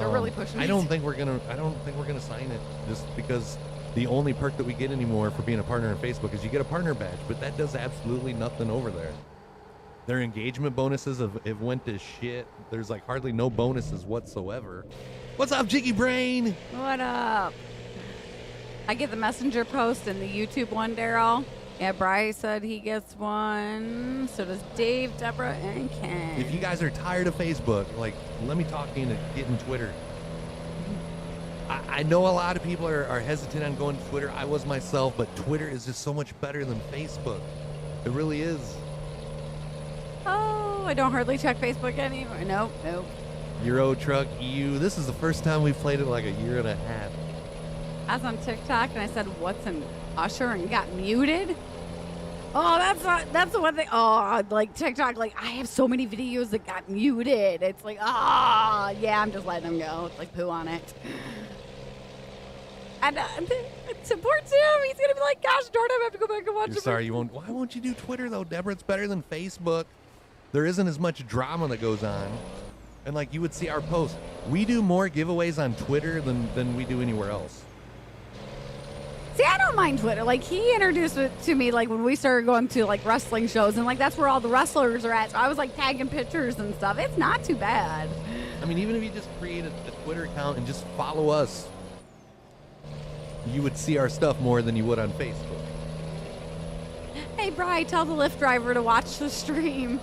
really pushing it. I don't think we're gonna sign it just because the only perk that we get anymore for being a partner on Facebook is you get a partner badge, but that does absolutely nothing over there. Their engagement bonuses have went to shit. There's like hardly no bonuses whatsoever. What's up, Jiggy Brain? What up? I get the Messenger post and the YouTube one, Daryl. Yeah, Bryce said he gets one. So does Dave, Deborah, and Ken. If you guys are tired of Facebook, like, let me talk you into getting Twitter. I know a lot of people are hesitant on going to Twitter. I was myself, but Twitter is just so much better than Facebook. It really is. Oh, I don't hardly check Facebook anymore. Nope. Euro Truck EU. This is the first time we've played it like a year and a half. I was on TikTok and I said, "What's an usher?" and got muted. Oh, that's the one thing. Oh, like TikTok, like I have so many videos that got muted. It's like, yeah, I'm just letting them go. It's like poo on it. And supports him. He's gonna be like, "Gosh, darn it, I have to go back and watch it." You're sorry, you won't. Why won't you do Twitter though, Deborah? It's better than Facebook. There isn't as much drama that goes on. And like you would see our posts, we do more giveaways on Twitter than we do anywhere else. See, I don't mind Twitter. Like, he introduced it to me, like, when we started going to, like, wrestling shows, and, like, that's where all the wrestlers are at. So I was, like, tagging pictures and stuff. It's not too bad. I mean, even if you just create a Twitter account and just follow us, you would see our stuff more than you would on Facebook. Hey, Bri, tell the Lyft driver to watch the stream.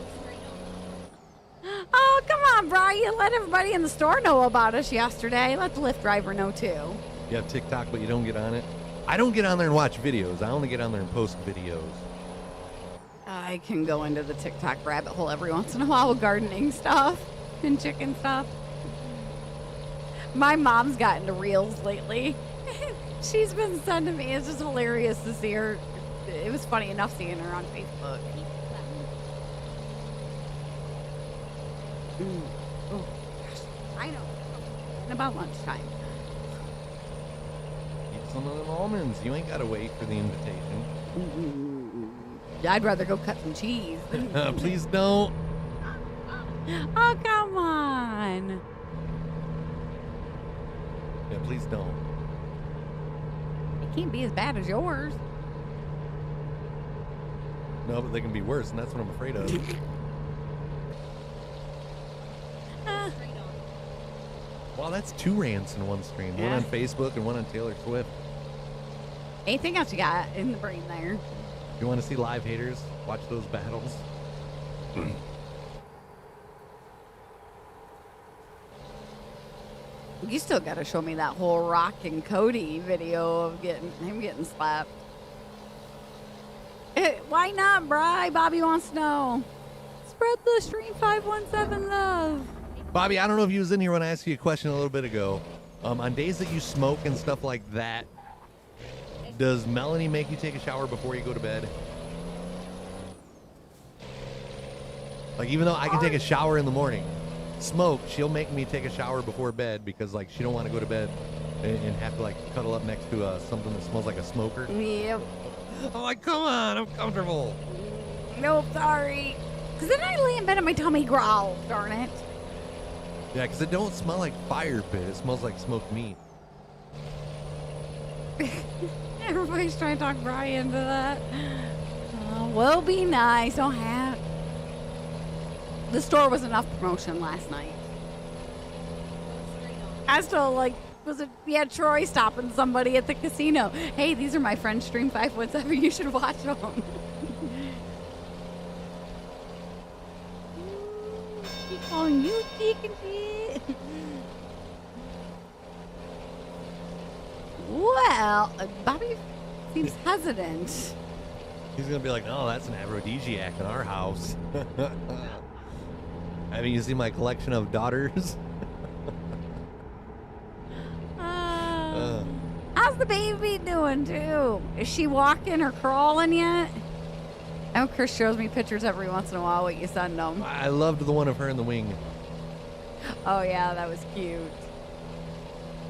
Oh, come on, Bri. You let everybody in the store know about us yesterday. Let the Lyft driver know, too. You have TikTok, but you don't get on it? I don't get on there and watch videos. I only get on there and post videos. I can go into the TikTok rabbit hole every once in a while with gardening stuff and chicken stuff. My mom's got into reels lately. She's been sending me. It's just hilarious to see her. It was funny enough seeing her on Facebook. Oh, gosh. I know. And about lunchtime. Eat some of them almonds. You ain't got to wait for the invitation. I'd rather go cut some cheese. Please don't. Oh, come on. Yeah, please don't. It can't be as bad as yours. No, but they can be worse, and that's what I'm afraid of. Well, that's 2 rants in one stream. Yeah. One on Facebook and one on Taylor Swift. Anything else you got in the brain there? If you want to see live haters, watch those battles. You still got to show me that whole Rock and Cody video of him getting slapped. Why not, Bri? Bobby wants to know. Spread the Stream 517 love. Bobby, I don't know if you was in here when I asked you a question a little bit ago. On days that you smoke and stuff like that, does Melanie make you take a shower before you go to bed? Like, even though I can take a shower in the morning, she'll make me take a shower before bed because, like, she don't want to go to bed and have to, like, cuddle up next to something that smells like a smoker. Yep. I'm like, come on, I'm comfortable. Nope, sorry. Because then I lay in bed and my tummy growls, darn it. Yeah, because it don't smell like fire pit. It smells like smoked meat. Everybody's trying to talk Bri into that. Oh, well, be nice. Don't have. the store was enough promotion last night. I still like, yeah, Troy stopping somebody at the casino. Hey, these are my friends, Stream 517. You should watch them. Keep calling you cheek and shit. Well, Bobby seems hesitant. He's going to be like, no, that's an aphrodisiac in our house. I mean, you see my collection of daughters? How's the baby doing, too? Is she walking or crawling yet? I know Chris shows me pictures every once in a while what you send them. I loved the one of her in the wing. Oh, yeah, that was cute.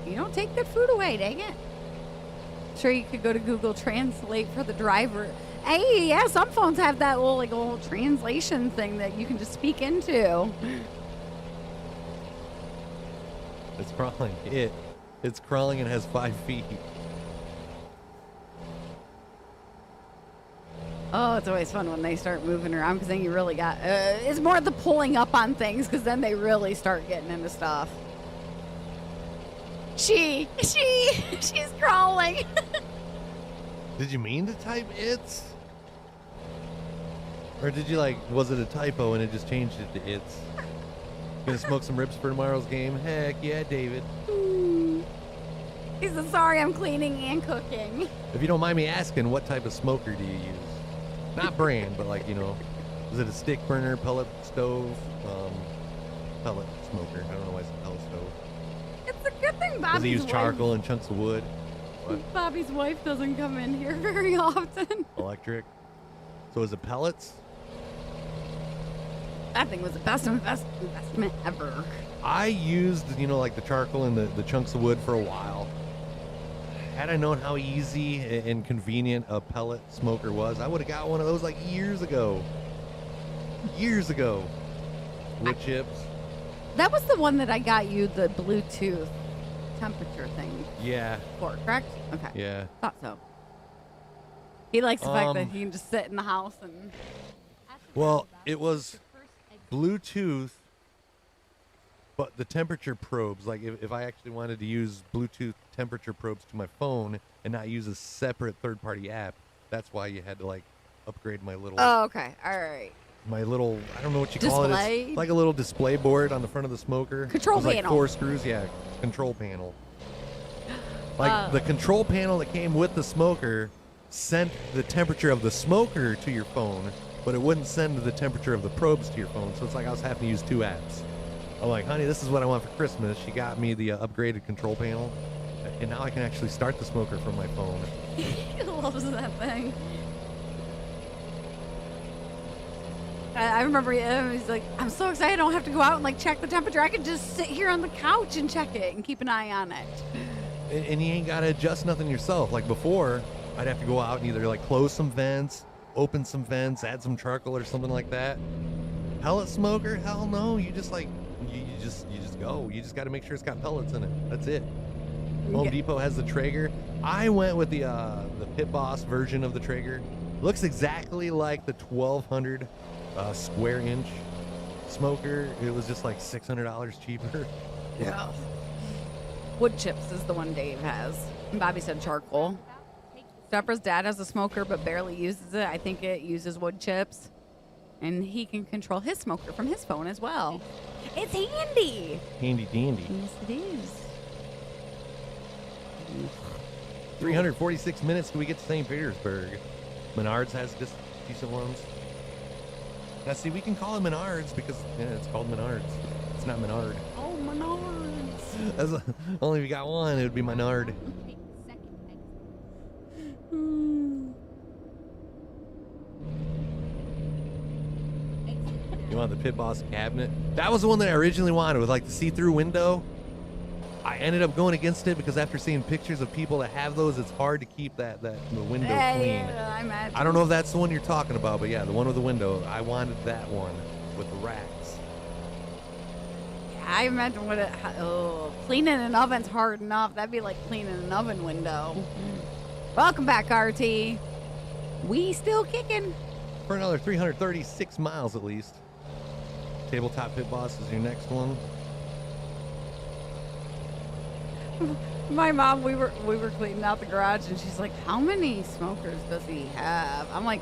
You don't take that food away, dang it. Sure, you could go to Google Translate for the driver. Hey, yeah, some phones have that little translation thing that you can just speak into. It's crawling. It's crawling and has 5 feet. Oh, it's always fun when they start moving around because then you really got... it's more the pulling up on things because then they really start getting into stuff. She's crawling. Did you mean to type it's? Or did you was it a typo and it just changed it to it's? Gonna smoke some ribs for tomorrow's game? Heck yeah, David. He said, sorry, I'm cleaning and cooking. If you don't mind me asking, what type of smoker do you use? Not brand, but is it a stick burner, pellet stove, pellet smoker? I don't know why it's a pellet stove. It's a good thing Bobby's Does he use wife, charcoal and chunks of wood? What? Bobby's wife doesn't come in here very often. Electric. So is it pellets? That thing was the best investment ever. I used, the charcoal and the chunks of wood for a while. Had I known how easy and convenient a pellet smoker was, I would have got one of those years ago. Years ago. Wood chips. That was the one that I got you the Bluetooth temperature thing. Yeah. For, correct? Okay. Yeah. Thought so. He likes the fact that he can just sit in the house and... Well, it was Bluetooth, but the temperature probes, if I actually wanted to use Bluetooth temperature probes to my phone and not use a separate third-party app, that's why you had to upgrade my little... Oh, okay. All right. My little, I don't know what you call it. It's like a little display board on the front of the smoker. Control panel. 4 screws, yeah. Control panel. The control panel that came with the smoker sent the temperature of the smoker to your phone, but it wouldn't send the temperature of the probes to your phone. So it's like I was having to use 2 apps. I'm like, honey, this is what I want for Christmas. She got me the upgraded control panel, and now I can actually start the smoker from my phone. He loves that thing. I remember he's like, I'm so excited I don't have to go out and check the temperature. I can just sit here on the couch and check it and keep an eye on it. And you ain't got to adjust nothing yourself. Like before, I'd have to go out and either close some vents, open some vents, add some charcoal or something like that. Pellet smoker? Hell no. You just you just go. You just got to make sure it's got pellets in it. That's it. Home Depot has the Traeger. I went with the Pit Boss version of the Traeger. Looks exactly like the 1200 square inch smoker. It was just $600 cheaper. Yeah. Wood chips is the one Dave has. And Bobby said charcoal. Deborah's dad has a smoker but barely uses it. I think it uses wood chips. And he can control his smoker from his phone as well. It's handy. Handy dandy. Yes, it is. 346 minutes till we get to St. Petersburg. Menards has just decent ones. Now, see, we can call it Menards because it's called Menards. It's not Menard. Oh, Menards. That's only if you got one, it would be Menard. You want the Pit Boss cabinet? That was the one that I originally wanted with the see-through window. I ended up going against it because after seeing pictures of people that have those, it's hard to keep the window clean. Yeah, I don't know if that's the one you're talking about, but yeah, the one with the window. I wanted that one with the racks. Yeah, I imagine cleaning an oven's hard enough. That'd be like cleaning an oven window. Welcome back, RT. We still kicking. For another 336 miles at least. Tabletop Pit Boss is your next one. My mom, we were cleaning out the garage, and she's like, "How many smokers does he have?" I'm like,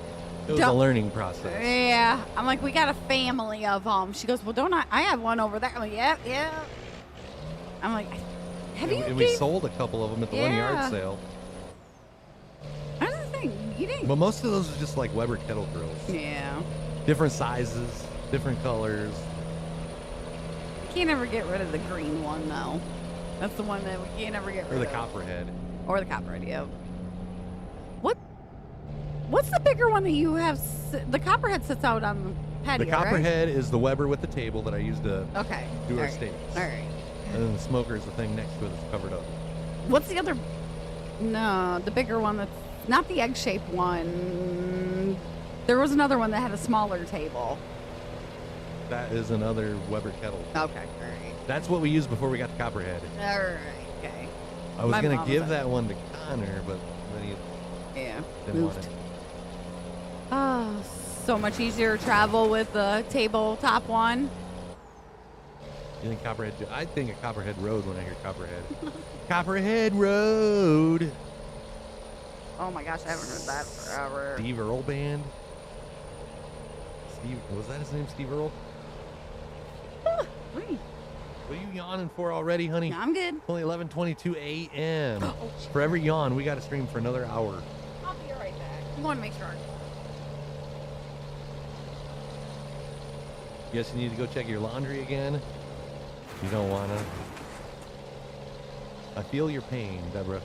It was a learning process. "Yeah." I'm like, "We got a family of them." She goes, "Well, don't I have one over there?" I'm like, "Yep, yeah." I'm like, And we sold a couple of them at the one yard sale. I was think you didn't. But most of those are just like Weber kettle grills. Yeah. Different sizes, different colors. You can't ever get rid of the green one though. That's the one that we can't ever get rid of. Or the copperhead. Or the copperhead, yeah. What's the bigger one that you have? The copperhead sits out on the patio, The copperhead is the Weber with the table that I use to do our steaks. All right. And then the smoker is the thing next to it that's covered up. What's the other? No, the bigger one that's not the egg-shaped one. There was another one that had a smaller table. That is another Weber kettle. Okay, all right. That's what we used before we got the copperhead. All right, okay. I was going to give that one to Connor, but then he didn't want it. Oh, so much easier to travel with the tabletop one. You think Copperhead? I think of Copperhead Road when I hear Copperhead. Copperhead Road. Oh my gosh, I haven't heard that forever. Steve Earle Band. Was that his name, Steve Earle? What are you yawning for already, honey? I'm good. Only 11:22 a.m. Oh, For every yawn, we got to stream for another hour. I'll be right back. I'm going to make sure. Guess you need to go check your laundry again. You don't want to. I feel your pain, Deborah.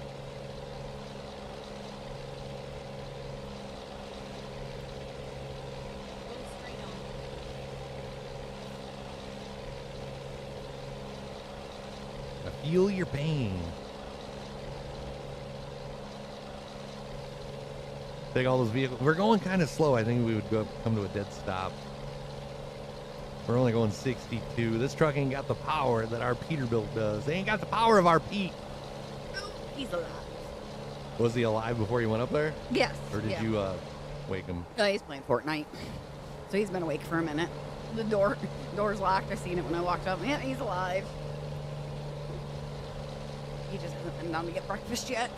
I feel your pain. Take all those vehicles. We're going kind of slow. I think we would come to a dead stop. We're only going 62. This truck ain't got the power that our Peterbilt does. They ain't got the power of our Pete. He's alive. Was he alive before you went up there? Yes. Or did you wake him? He's playing Fortnite. So he's been awake for a minute. The door's locked. I seen it when I walked up. Yeah, he's alive. He just hasn't been down to get breakfast yet.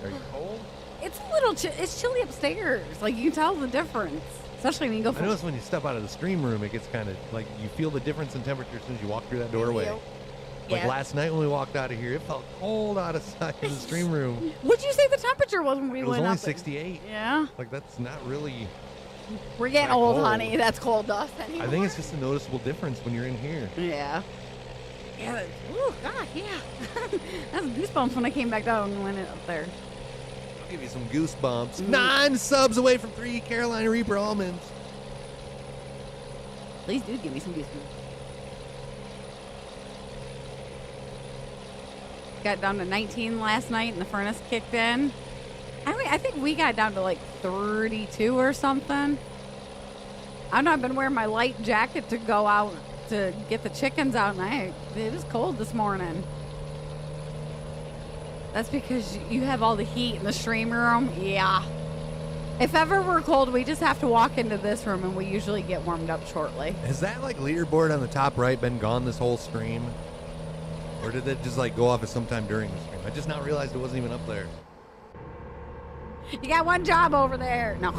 Are you cold? It's a little it's chilly upstairs. Like, you can tell the difference. Especially when you go I notice when you step out of the stream room, it gets kind of like you feel the difference in temperature as soon as you walk through that doorway. Like last night when we walked out of here, it felt cold outside of the stream room. What'd you say the temperature was when we went up? It was only 68. Yeah. Like, that's not really. We're getting old, honey. That's cold dust anymore. I think it's just a noticeable difference when you're in here. Yeah. Yeah. Ooh, God, yeah. That's goosebumps when I came back down and went up there. I'll give you some goosebumps. 9 subs away from 3 Carolina Reaper almonds. Please do give me some goosebumps. Got down to 19 last night and the furnace kicked in. I think we got down to like 32 or something. I don't know, I've been wearing my light jacket to go out to get the chickens out, and it was cold this morning. That's because you have all the heat in the stream room. Yeah. If ever we're cold, we just have to walk into this room, and we usually get warmed up shortly. Has that like leaderboard on the top right been gone this whole stream? Or did it just like go off at some time during the stream? I just not realized it wasn't even up there. You got one job over there. No.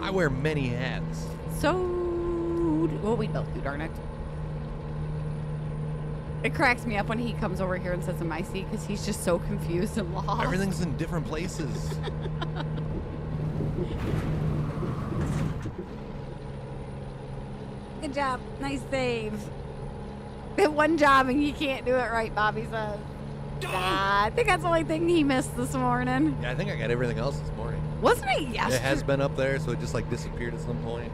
I wear many hats. Well, we both do, darn it. It cracks me up when he comes over here and sits in my seat because he's just so confused and lost. Everything's in different places. Good job. Nice save. One job and you can't do it right, Bobby says. I think that's the only thing he missed this morning. Yeah, I think I got everything else this morning. Wasn't it yesterday? It has been up there, so it just like disappeared at some point.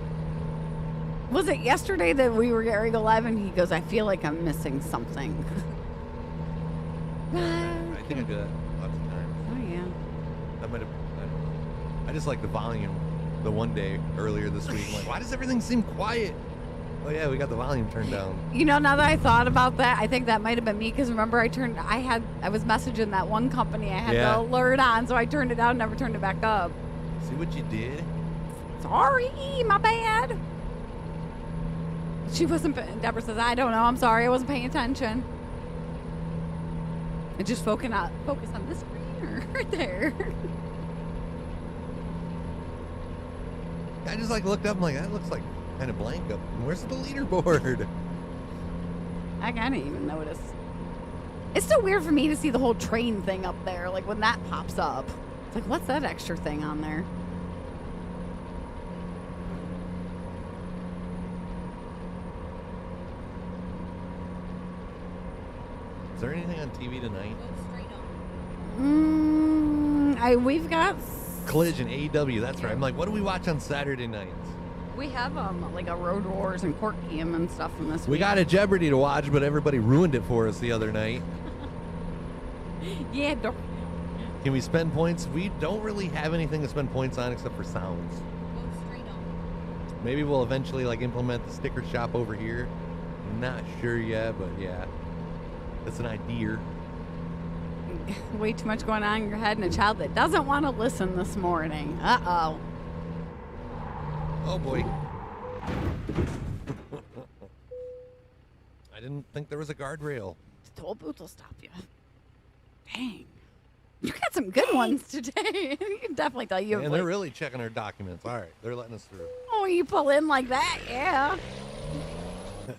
Was it yesterday that we were getting ready to go live and he goes, I feel like I'm missing something? I think I do that lots of times. Oh, yeah. That might have, I don't know. I just like the volume the one day earlier this week. I'm like, why does everything seem quiet? Oh, yeah, we got the volume turned down. You know, now that I thought about that, I think that might have been me because remember I was messaging that one company. I had the alert on, so I turned it down, never turned it back up. See what you did? Sorry, my bad. She wasn't. Deborah says, I don't know. I'm sorry. I wasn't paying attention. And just focus on this screen right there. I just like looked up. I'm like, that looks like kind of blank up. Where's the leaderboard? I didn't even notice. It's so weird for me to see the whole train thing up there. Like when that pops up, it's like, what's that extra thing on there? Is there anything on TV tonight? We've got Collision, AEW, that's right. I'm like, what do we watch on Saturday nights? we have like a Road Wars and Court Cam and stuff from this We week. got a Jeopardy to watch, but everybody ruined it for us the other night. Yeah, Can we spend points? We don't really have anything to spend points on except for sounds. Maybe we'll eventually like implement the sticker shop over here. Not sure yet, but yeah. That's an idea. way too much going on in your head and a child that doesn't want to listen this morning. Uh-oh. Oh boy. I didn't think there was a guardrail. Toll booth will stop you. Dang. You got some good ones today. You can definitely tell you. And they're really checking our documents. All right, they're letting us through. Oh, you pull in like that, yeah.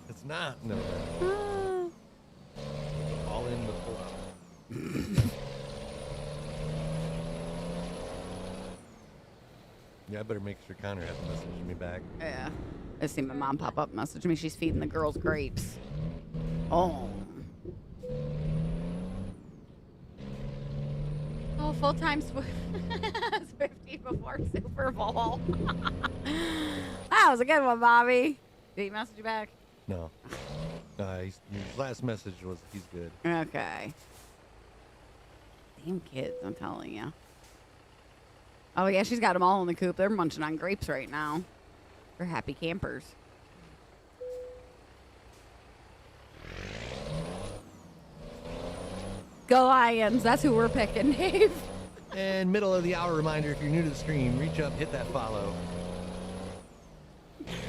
It's not. No. Uh, All in the full. Yeah, I better make sure Connor hasn't messaged me back. yeah. I see my mom pop up message me. She's feeding the girls grapes. Oh. Oh, full-time Swifty before Super Bowl. That was a good one, Bobby. Did he message you back? No. His last message was he's good. Okay. Damn kids, I'm telling you. Oh, yeah, she's got them all in the coop. They're munching on grapes right now. They're happy campers. Go Lions. That's who we're picking, Dave. And middle of the hour reminder, if you're new to the stream, reach up, hit that follow.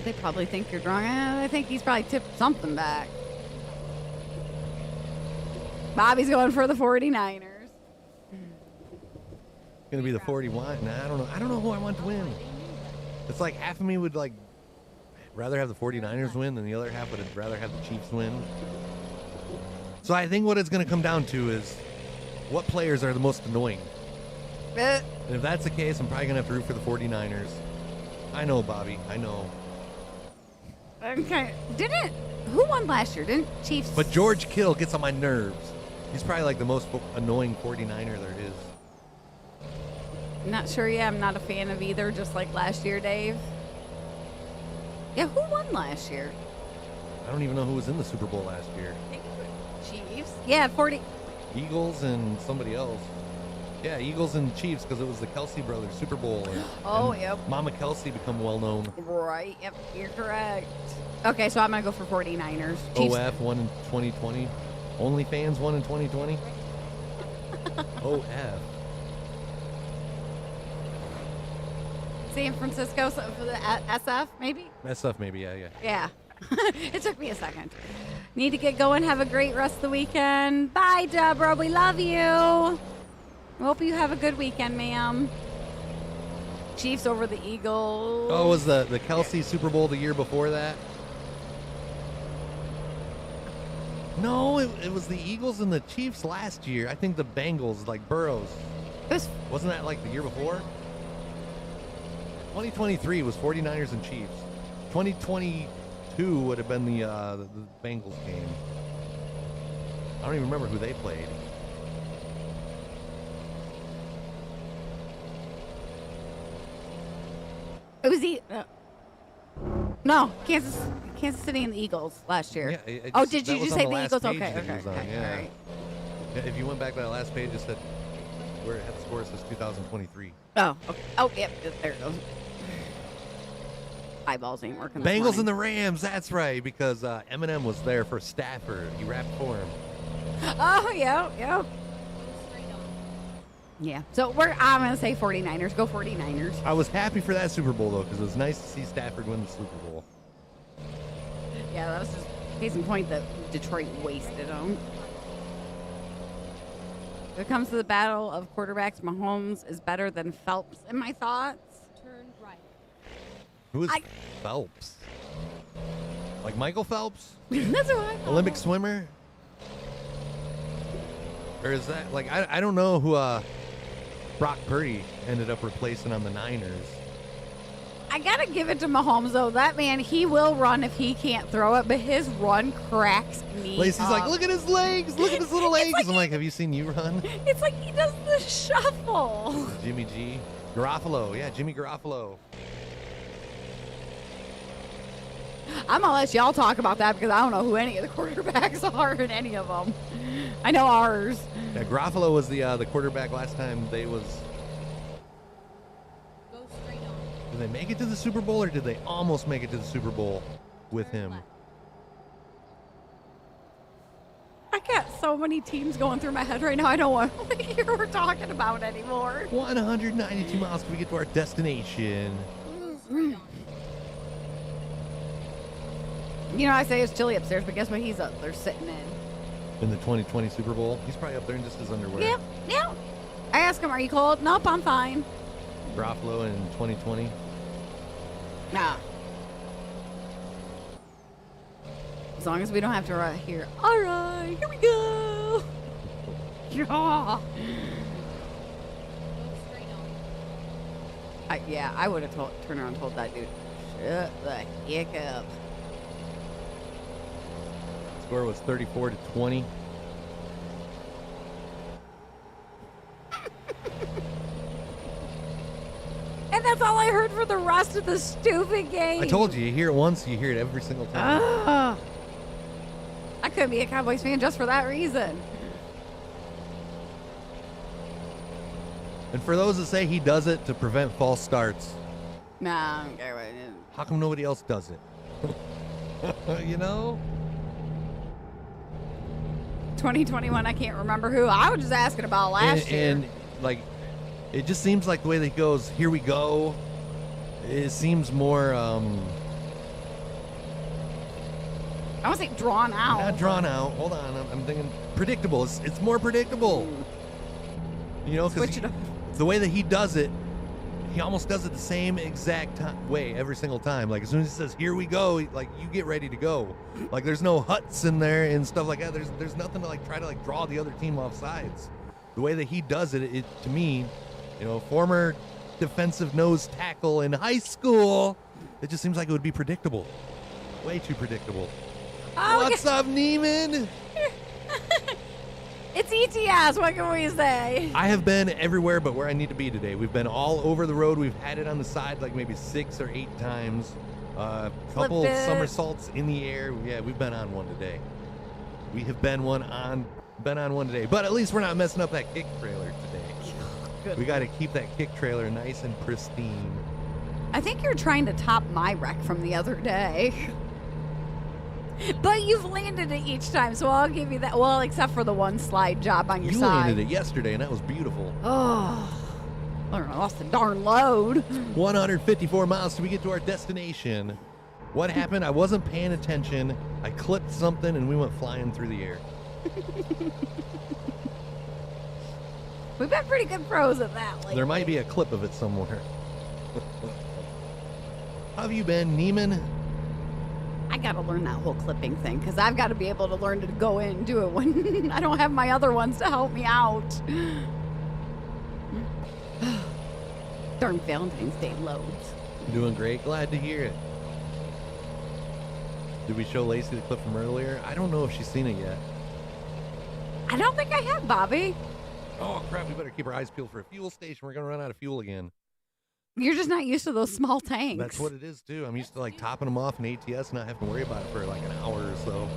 They probably think you're drunk. I think he's probably tipped something back. Bobby's going for the 49ers. Gonna be the 41. Nah, I don't know. I don't know who I want to win. It's like half of me would like rather have the 49ers win than the other half would rather have the Chiefs win. So I think what it's gonna come down to is what players are the most annoying. And if that's the case, I'm probably gonna have to root for the 49ers. I know, Bobby. I know. Okay. Who won last year? Didn't Chiefs? But George Kittle gets on my nerves. He's probably like the most annoying 49er there is. Not sure. Yeah, I'm not a fan of either. Just like last year, Dave. Yeah, who won last year? I don't even know who was in the Super Bowl last year. Chiefs. Yeah, 40. Eagles and somebody else. Yeah, Eagles and Chiefs because it was the Kelsey brothers Super Bowl. Oh, and yep. Mama Kelsey become well known. Right. Yep. You're correct. Okay, so I'm gonna go for 49ers. Chiefs. OF won in 2020. OnlyFans won in 2020. OF. San Francisco for the SF, maybe? SF maybe, yeah. Yeah. It took me a second. Need to get going. Have a great rest of the weekend. Bye, Deborah. We love you. Hope you have a good weekend, ma'am. Chiefs over the Eagles. Oh, was the Kelsey Super Bowl the year before that? No, it was the Eagles and the Chiefs last year. I think the Bengals, like Burrows. Wasn't that like the year before? 2023 was 49ers and Chiefs. 2022 would have been the Bengals game. I don't even remember who they played. It was no, Kansas City and the Eagles last year. Yeah, did you just say the Eagles? Okay, Yeah. all right. Yeah, if you went back to that last page, it said where it had the score says 2023. Oh, okay. Oh, yep, there it goes. Eyeballs ain't working. Bengals and the Rams, that's right, because Eminem was there for Stafford. He rapped for him. Oh, yeah. Yeah. So I'm going to say 49ers. Go 49ers. I was happy for that Super Bowl, though, because it was nice to see Stafford win the Super Bowl. Yeah, that was just case in point that Detroit wasted them. When it comes to the battle of quarterbacks, Mahomes is better than Phelps in my thoughts. Turn right. Who is Phelps? Like Michael Phelps? That's what I thought. Olympic swimmer? Or is that, like, I don't know who Brock Purdy ended up replacing on the Niners. I gotta give it to Mahomes though. That man, he will run if he can't throw it, but his run cracks me Lacey's up. like, look at his legs, look at his little legs. like I'm like, have you seen you run? It's like he does the shuffle. Jimmy G. Garofalo, yeah, Jimmy Garofalo. I'm gonna let y'all talk about that because I don't know who any of the quarterbacks are in any of them. I know ours. Yeah, Garofalo was the quarterback last time they was. Go straight on. Did they make it to the Super Bowl or did they almost make it to the Super Bowl with Turn him? left. I got so many teams going through my head right now. I don't want to hear what we're talking about anymore. 192 miles till we get to our destination. Straight on. You know, I say it's chilly upstairs, but guess what? He's up there sitting in. In the 2020 Super Bowl, he's probably up there in just his underwear. Yep, yep. I asked him, "Are you cold?" Nope, I'm fine. Garofalo in 2020. Nah. As long as we don't have to hear, all right, here we go. Yeah. Go straight on. Yeah, I would have turned around and told that dude, shut the heck up. Score was 34-20. And that's all I heard for the rest of the stupid game. I told you hear it once, you hear it every single time. Ah. I couldn't be a Cowboys fan just for that reason. And for those that say he does it to prevent false starts, Nah, I don't care what it is. how come nobody else does it? You know? 2021, I can't remember who. I was just asking about last year. And like, it just seems like the way that he goes, here we go. It seems more I want to say drawn out. not drawn out. Hold on, I'm thinking predictable. It's more predictable. You know, Switch because it up. the way that he does it, he almost does it the same exact way every single time. Like as soon as he says, "Here we go," like you get ready to go. Like there's no huts in there and stuff like that. There's nothing to like try to like draw the other team off sides. The way that he does it, it to me, you know, former defensive nose tackle in high school, it just seems like it would be predictable. Way too predictable. Oh, What's up, Neiman? It's ETS. What can we say? I have been everywhere but where I need to be today. We've been all over the road. We've had it on the side like maybe 6 or 8 times. Couple Flipped it. somersaults in the air. Yeah, we've been on one today. We have been on one today. But at least we're not messing up that kick trailer today. Good. We got to keep that kick trailer nice and pristine. I think you're trying to top my wreck from the other day. But you've landed it each time, so I'll give you that. Well, except for the one slide job on your You side. landed it yesterday, and that was beautiful. Oh, I lost the darn load. 154 miles till we get to our destination. What happened? I wasn't paying attention. I clipped something, and we went flying through the air. We've been pretty good pros at that lately. There might be a clip of it somewhere. How have you been, Neiman? I got to learn that whole clipping thing because I've got to be able to learn to go in and do it when I don't have my other ones to help me out. Darn Valentine's Day loads. Doing great. Glad to hear it. Did we show Lacey the clip from earlier? I don't know if she's seen it yet. I don't think I have, Bobby. Oh, crap. We better keep our eyes peeled for a fuel station. We're going to run out of fuel again. You're just not used to those small tanks. That's what it is, too. I'm used to, like, topping them off in ATS and not having to worry about it for, like, an hour or so.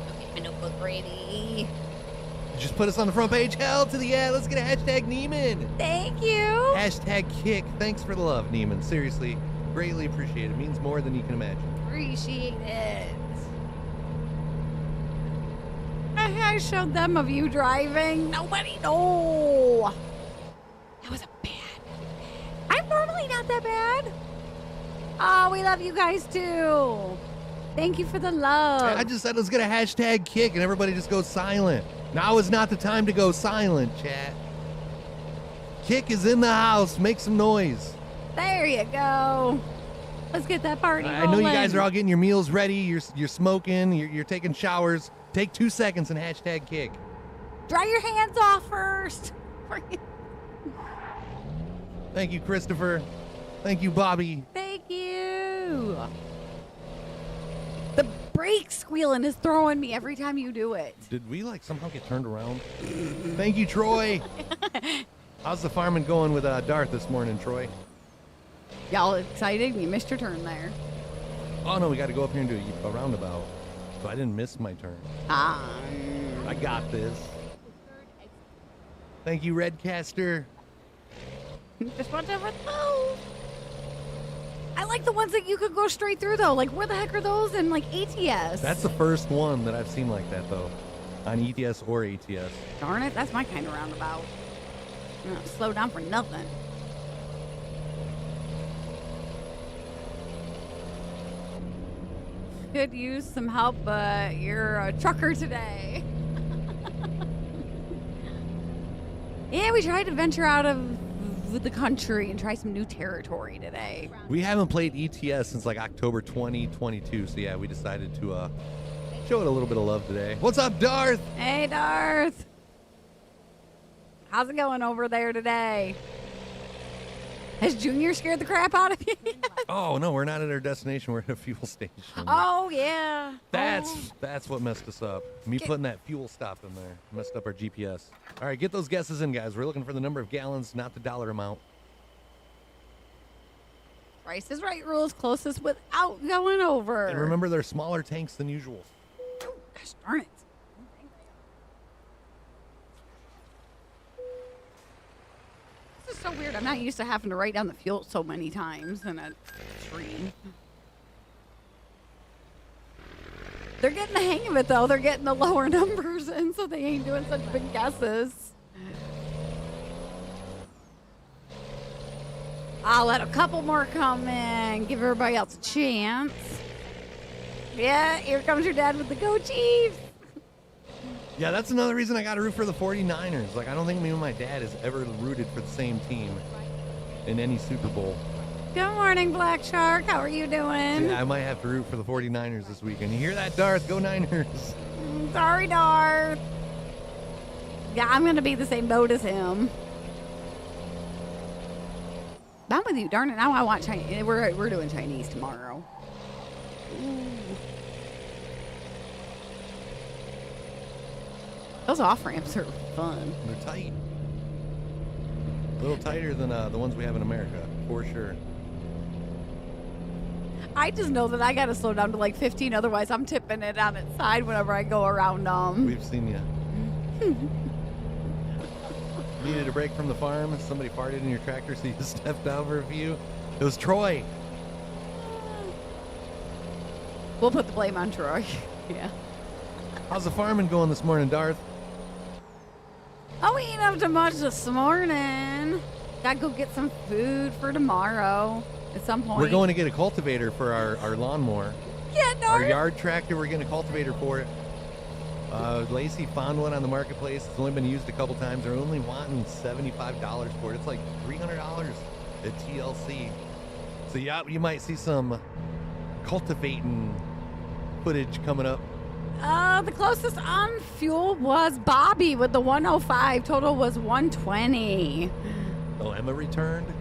Okay, my notebook ready. Just put us on the front page. Hell to the yeah. Let's get a hashtag Neiman. Thank you. Hashtag kick. Thanks for the love, Neiman. Seriously, greatly appreciate it. It means more than you can imagine. Appreciate it. I showed them of you driving. Nobody know. That was a bad. I'm normally not that bad. Oh, we love you guys too. Thank you for the love. I just said let's get a hashtag kick and everybody just goes silent. Now is not the time to go silent, chat. Kick is in the house. Make some noise. There you go. Let's get that party I know you guys are rolling. all getting your meals ready. You're smoking. You're taking showers. Take 2 seconds and hashtag kick. Dry your hands off first. Thank you, Christopher. Thank you, Bobby. Thank you. The brake squealing is throwing me every time you do it. Did we somehow get turned around? Thank you, Troy. How's the farming going with Darth this morning, Troy? Y'all excited? You missed your turn there. Oh no, we got to go up here and do a roundabout. So I didn't miss my turn. I got this. Thank you, Redcaster. Just watch out for those. I like the ones that you could go straight through though. Like where the heck are those in ETS? That's the first one that I've seen like that though, on ETS or ATS. Darn it, that's my kind of roundabout. You don't slow down for nothing. Could use some help, but you're a trucker today. Yeah, we tried to venture out of the country and try some new territory today. We haven't played ETS since October 2022, so yeah, we decided to show it a little bit of love today. What's up, Darth? Hey, Darth. How's it going over there today? Has Junior scared the crap out of you? Oh no, we're not at our destination. We're at a fuel station. Oh, yeah. That's what messed us up. Me putting that fuel stop in there messed up our GPS. All right, get those guesses in, guys. We're looking for the number of gallons, not the dollar amount. Price is Right rules closest without going over. And remember, they're smaller tanks than usual. Gosh darn it. This is so weird. I'm not used to having to write down the fuel so many times in a stream. They're getting the hang of it, though. They're getting the lower numbers in, so they ain't doing such big guesses. I'll let a couple more come in, give everybody else a chance. Yeah, here comes your dad with the Go Chiefs. Yeah, that's another reason I got to root for the 49ers. I don't think me and my dad has ever rooted for the same team in any Super Bowl. Good morning, Black Shark. How are you doing? Yeah, I might have to root for the 49ers this weekend. You hear that, Darth? Go Niners. Sorry, Darth. Yeah, I'm going to be the same boat as him. I'm with you. Darn it. Now I want Chinese. We're doing Chinese tomorrow. Ooh. Those off-ramps are fun. They're tight. A little tighter than the ones we have in America, for sure. I just know that I got to slow down to 15, otherwise I'm tipping it on its side whenever I go around them. We've seen you. Needed a break from the farm. Somebody farted in your tractor, so you stepped out for a few. It was Troy. We'll put the blame on Troy. Yeah. How's the farming going this morning, Darth? Oh, we ain't up to much this morning. Gotta go get some food for tomorrow at some point. We're going to get a cultivator for our lawnmower. Yeah, no. Our yard tractor, we're getting a cultivator for it. Lacey found one on the marketplace. It's only been used a couple times. They're only wanting $75 for it. It's like $300 at TLC. So yeah, you might see some cultivating footage coming up. The closest on fuel was Bobby with the 105. Total was 120. Oh, Emma returned.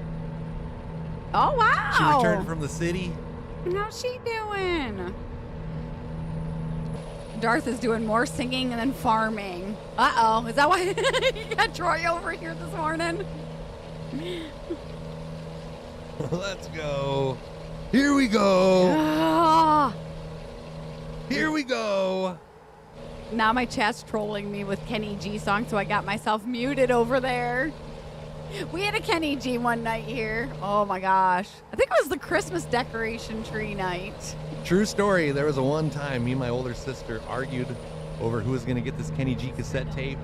Oh, wow. She returned from the city. How's she doing? Darth is doing more singing than farming. Uh-oh. Is that why you got Troy over here this morning? Let's go. Here we go. Ah. Here we go. Now my chat's trolling me with Kenny G song, so I got myself muted over there. We had a Kenny G one night here. Oh my gosh. I think it was the Christmas decoration tree night. True story. There was a one time me and my older sister argued over who was going to get this Kenny G cassette tape.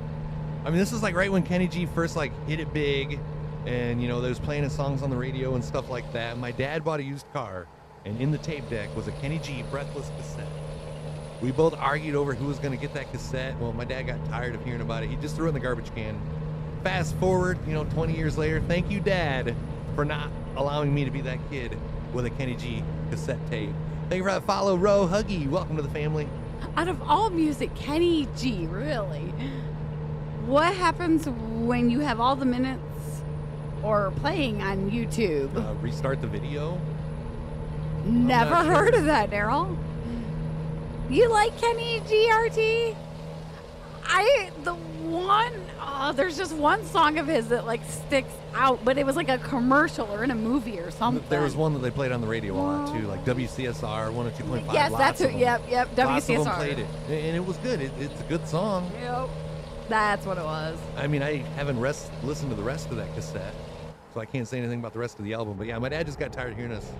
I mean, this is right when Kenny G first hit it big, and they was playing his songs on the radio and stuff like that. My dad bought a used car, and in the tape deck was a Kenny G Breathless cassette. We both argued over who was going to get that cassette. Well, my dad got tired of hearing about it. He just threw it in the garbage can. Fast forward, 20 years later, thank you, Dad, for not allowing me to be that kid with a Kenny G cassette tape. Thank you for that follow, Ro Huggy. Welcome to the family. Out of all music, Kenny G, really? What happens when you have all the minutes or playing on YouTube? Restart the video. Never not sure. heard of that, Daryl. You like Kenny GRT? There's just one song of his that like sticks out, but it was like a commercial or in a movie or something. There was one that they played on the radio a lot too, like WCSR 102.5. Yes, that's it. Yep, Lots of them WCSR. played it, and it was good. It's a good song. Yep, that's what it was. I mean, I haven't listened to the rest of that cassette, so I can't say anything about the rest of the album. But yeah, my dad just got tired of hearing us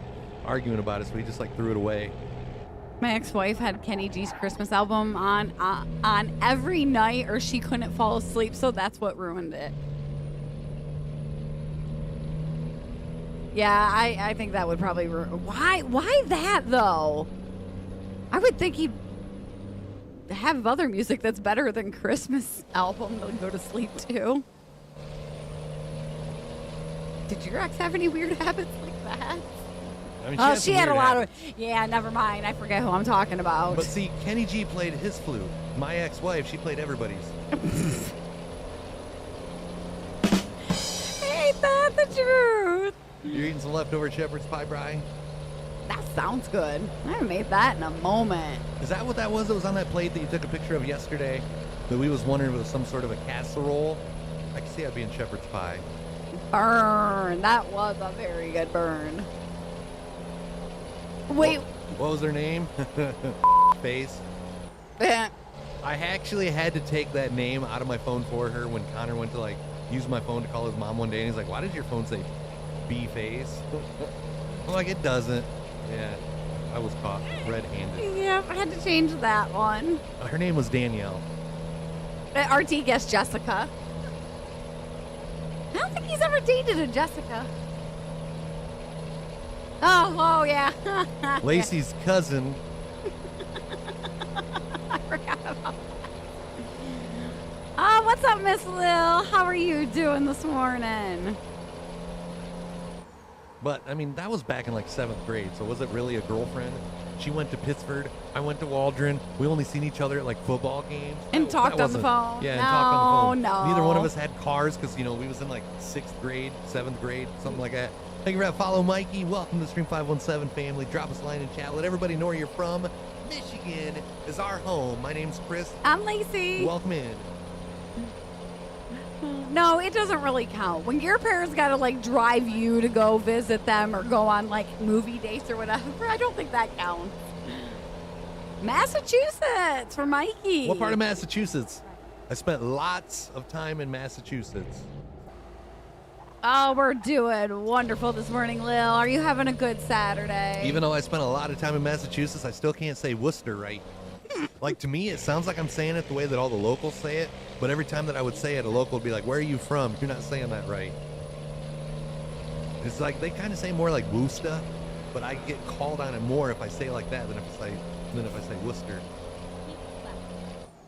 arguing about it, so he just like threw it away. My ex-wife had Kenny G's Christmas album on every night, or she couldn't fall asleep, so that's what ruined it. Yeah, I think that would probably ruin. Why that though? I would think he'd have other music that's better than Christmas album to go to sleep to. Did your ex have any weird habits like that? I mean, Oh, some she had a weird lot habits. of. Yeah, never mind. I forget who I'm talking about. But see, Kenny G played his flute. My ex-wife, she played everybody's. Ain't that the truth? You're eating some leftover shepherd's pie, Bri? That sounds good. I haven't made that in a moment. Is that what that was that was on that plate that you took a picture of yesterday? That we was wondering if it was some sort of a casserole? I can see that being shepherd's pie. Burn. That was a very good burn. Wait. What was her name? Face. Eh. I actually had to take that name out of my phone for her when Connor went to like use my phone to call his mom one day, and he's like, "Why did your phone say B-face?" I'm like, "It doesn't." Yeah, I was caught red-handed. Yep, I had to change that one. Her name was Danielle. RT guessed Jessica. I don't think he's ever dated a Jessica. Oh yeah. Lacey's cousin. I forgot about that. Oh, what's up, Miss Lil? How are you doing this morning? But, I mean, that was back in like 7th grade, so was it really a girlfriend? She went to Pittsford, I went to Waldron. We only seen each other at like football games. And talked on the wasn't- phone. Yeah, and talked on the phone. No. Neither one of us had cars because, we was in like 6th grade, 7th grade, something like that. Thank you for that follow, Mikey. Welcome to the Stream 517 family. Drop us a line in chat. Let everybody know where you're from. Michigan is our home. My name's Chris. I'm Lacey. Welcome in. No, it doesn't really count. When your parents got to like drive you to go visit them or go on like movie dates or whatever, I don't think that counts. Massachusetts for Mikey. What part of Massachusetts? I spent lots of time in Massachusetts. Oh, we're doing wonderful this morning, Lil. Are you having a good Saturday? Even though I spent a lot of time in Massachusetts, I still can't say Worcester right. Like, to me, it sounds like I'm saying it the way that all the locals say it, but every time that I would say it, a local would be like, "Where are you from? You're not saying that right." It's like they kind of say more like Worcester, but I get called on it more if I say it like that than if I say Worcester.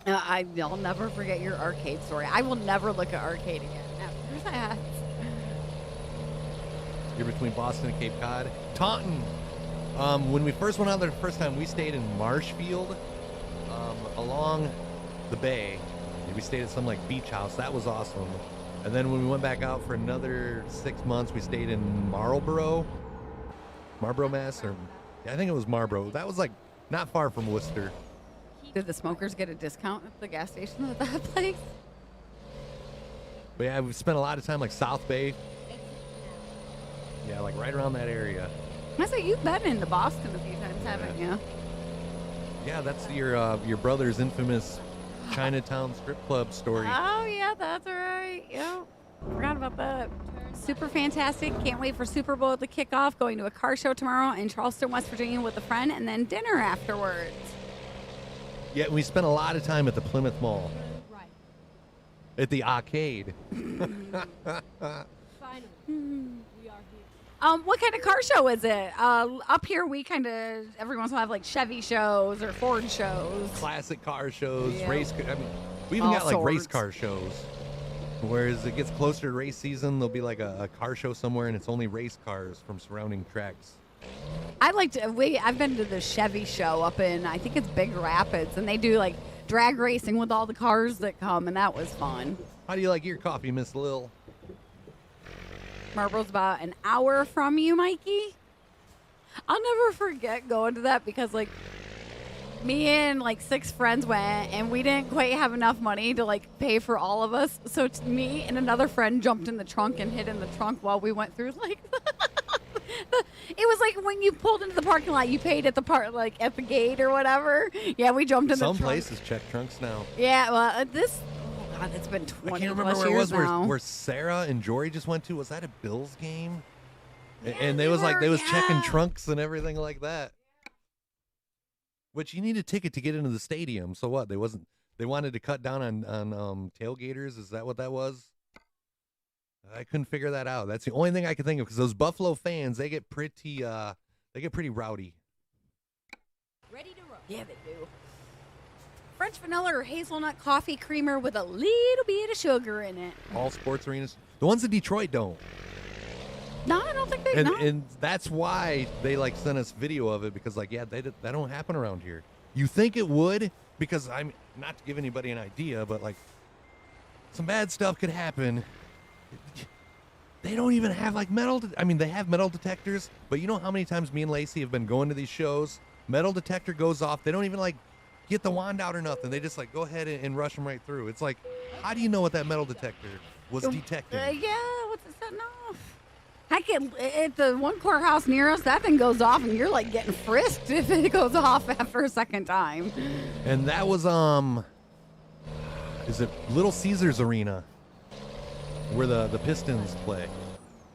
I'll never forget your arcade story. I will never look at arcade again. After that. You're between Boston and Cape Cod. Taunton. When we first went out there the first time, we stayed in Marshfield, along the bay. We stayed at some like beach house. That was awesome. And then when we went back out for another 6 months, we stayed in Marlborough, Mass, or yeah, I think it was Marlborough. That was like not far from Worcester. Did the smokers get a discount at the gas station at that place? But yeah, we spent a lot of time like South Bay. Yeah, like right around that area. I say you've been into Boston a few times, haven't you? Yeah, that's your brother's infamous Chinatown strip club story. Oh yeah, that's right. Yep. Forgot about that. Super fantastic. Can't wait for Super Bowl to kick off. Going to a car show tomorrow in Charleston, West Virginia with a friend, and then dinner afterwards. Yeah, we spent a lot of time at the Plymouth Mall, Right. at the arcade. Finally. We are here. What kind of car show is it? Up here, we kind of every once in a while have like Chevy shows or Ford shows. Classic car shows, Yeah. race. I mean, we even All got like race sorts. car shows. Whereas it gets closer to race season, there'll be like a car show somewhere, and it's only race cars from surrounding tracks. I've been to the Chevy show up in, I think it's Big Rapids, and they do like drag racing with all the cars that come, and that was fun. How do you like your coffee, Miss Lil? Marlboro's about an hour from you, Mikey. I'll never forget going to that because like me and like 6 friends went and we didn't quite have enough money to like pay for all of us. So me and another friend jumped in the trunk and hid in the trunk while we went through like it was like when you pulled into the parking lot, you paid at the like at the gate or whatever. Yeah, we jumped in the Some trunk. places check trunks now. Yeah, well, oh God, it's been 20 I can't remember plus where it years was now. where Sarah and Jory just went to. Was that a Bills game? Yeah, And they they was like were, they was checking yeah. trunks and everything like that. Which you need a ticket to get into the stadium. So what? They wanted to cut down on tailgaters. Is that what that was? I couldn't figure that out. That's the only thing I could think of because those Buffalo fans, they get pretty rowdy. Ready to roll. Yeah, they do. French vanilla or hazelnut coffee creamer with a little bit of sugar in it. All sports arenas. The ones in Detroit don't. No, I don't think they And know. and that's why they like sent us video of it because like that don't happen around here. You think it would because I'm not to give anybody an idea, but like some bad stuff could happen. They don't even have like they have metal detectors, but you know how many times me and Lacey have been going to these shows? Metal detector goes off. They don't even like get the wand out or nothing. They just like go ahead and rush them right through. It's like, how do you know what that metal detector was detecting? Yeah, what's it setting off? Heck, at the one courthouse near us, that thing goes off, and you're like getting frisked if it goes off after a second time. And that was is it Little Caesars Arena where the Pistons play?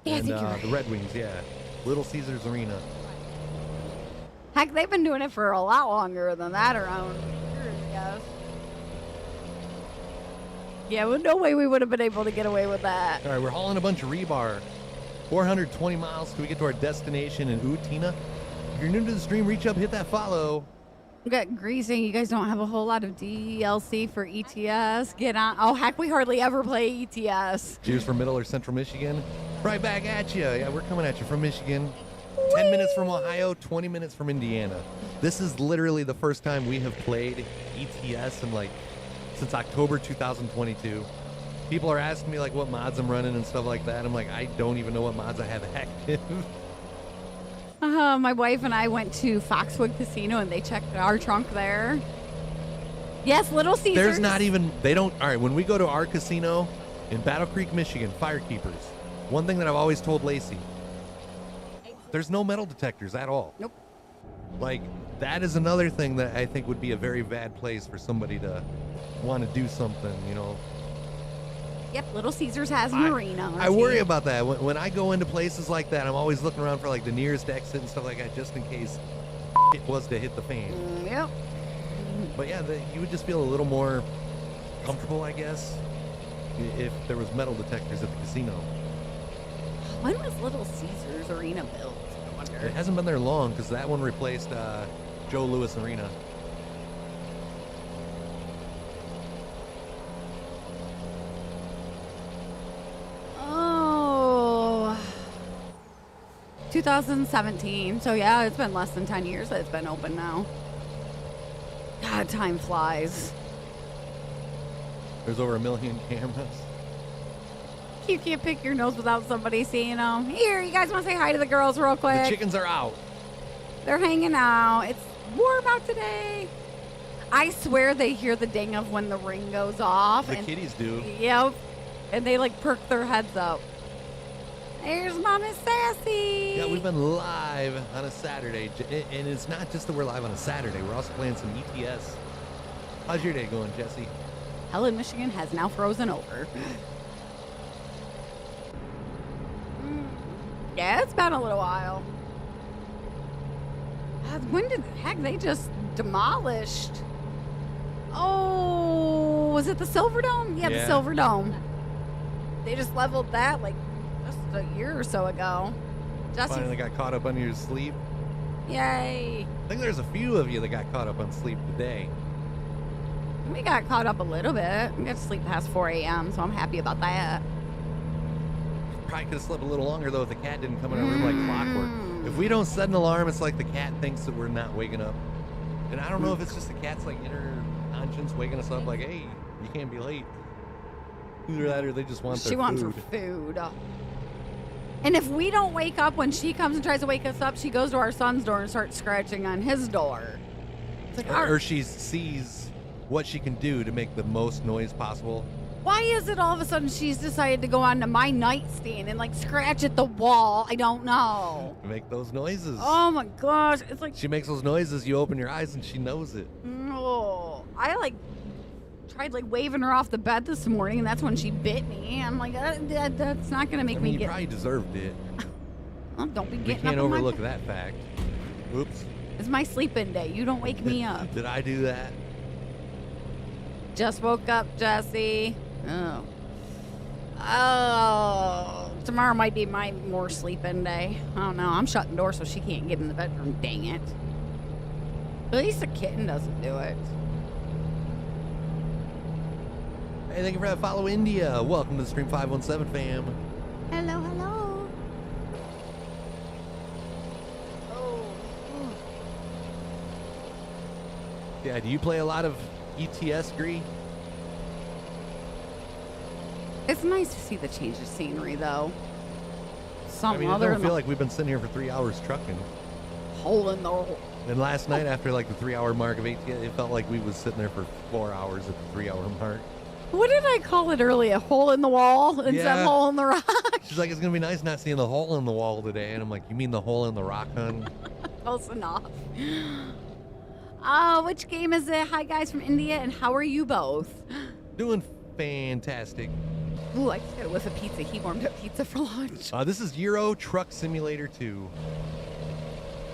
Yeah, I and think you're right. the Red Wings, yeah. Little Caesars Arena. Heck, they've been doing it for a lot longer than that around here, I guess. Yeah, well, no way we would have been able to get away with that. All right, we're hauling a bunch of rebar. 420 miles till we get to our destination in Utina. If you're new to the stream, reach up, hit that follow. We got greasing. You guys don't have a whole lot of DLC for ETS. Get on. Oh, heck, we hardly ever play ETS. Cheers from Middle or Central Michigan. Right back at you. Yeah, we're coming at you from Michigan. 10 minutes from Ohio, 20 minutes from Indiana. This is literally the first time we have played ETS in since October 2022. People are asking me what mods I'm running and stuff like that. I'm like, I don't even know what mods I have active. My wife and I went to Foxwood Casino and they checked our trunk there. Yes, Little Caesars. There's not even, all right, when we go to our casino in Battle Creek, Michigan, Firekeepers, one thing that I've always told Lacey, there's no metal detectors at all. Nope. That is another thing that I think would be a very bad place for somebody to want to do something, Yep, Little Caesars has an arena. I worry about that. When I go into places like that, I'm always looking around for the nearest exit and stuff like that, just in case it was to hit the fan. Yep. But yeah, you would just feel a little more comfortable, I guess, if there was metal detectors at the casino. When was Little Caesars Arena built? I wonder. It hasn't been there long because that one replaced Joe Louis Arena. Oh, 2017. So yeah, it's been less than 10 years that it's been open now. God, time flies. There's over 1 million cameras. You can't pick your nose without somebody seeing them. Here, you guys want to say hi to the girls real quick? The chickens are out. They're hanging out. It's warm out today. I swear they hear the ding of when the ring goes off. The kitties do. Yep. And they perk their heads up. There's Mama Sassy. Yeah, we've been live on a Saturday. And it's not just that we're live on a Saturday. We're also playing some ETS. How's your day going, Jesse? Hell in Michigan has now frozen over. Yeah, it's been a little while. When did the heck they just demolished? Oh, was it the Silver Dome? Yeah, the Silver Dome. They just leveled that just a year or so ago. Jesse, Finally got caught up on your sleep. yay. I think there's a few of you that got caught up on sleep today. We got caught up a little bit. We got to sleep past 4 a.m., so I'm happy about that. Probably could have slept a little longer, though, if the cat didn't come in our room like clockwork. If we don't set an alarm, it's like the cat thinks that we're not waking up. And I don't know if it's just the cat's like inner conscience waking us up like, hey, you can't be late. Either that or they just want their She wants her food. food. And if we don't wake up when she comes and tries to wake us up, she goes to our son's door and starts scratching on his door. It's like, Or she sees what she can do to make the most noise possible. why is it all of a sudden she's decided to go onto my nightstand and like scratch at the wall? I don't know. Make those noises. Oh my gosh. It's like, She makes those noises, you open your eyes and she knows it. oh, I like tried like waving her off the bed this morning and that's when she bit me. I'm like, that's not going to make I mean, me you get, probably deserved it. oh, don't be We getting can't up on my overlook bed. that fact. Oops. It's my sleeping day. You don't wake me up. Did I do that? Just woke up, Jesse. Oh. Oh. Tomorrow might be my more sleeping day. I don't know. I'm shutting doors so she can't get in the bedroom. Dang it. At least the kitten doesn't do it. Hey, thank you for that follow, India. Welcome to the Stream 517 fam. Hello, hello. Oh. Yeah, do you play a lot of ETS, Gree? It's nice to see the change of scenery, though. I Something mean, I other don't than feel the like we've been sitting here for 3 hours trucking. hole in the And last night, after like the 3 hour mark of ATS, it felt like we was sitting there for 4 hours at the 3 hour mark. What did I call it earlier? Hole in the wall instead Yeah. of hole in the rock? She's like, it's gonna be nice not seeing the hole in the wall today. And I'm like, you mean the hole in the rock, hun? Close enough. Which game is it? Hi, guys from India, and how are you both? Doing fantastic. Ooh, I just got a whiff of pizza. He warmed up pizza for lunch. This is Euro Truck Simulator 2.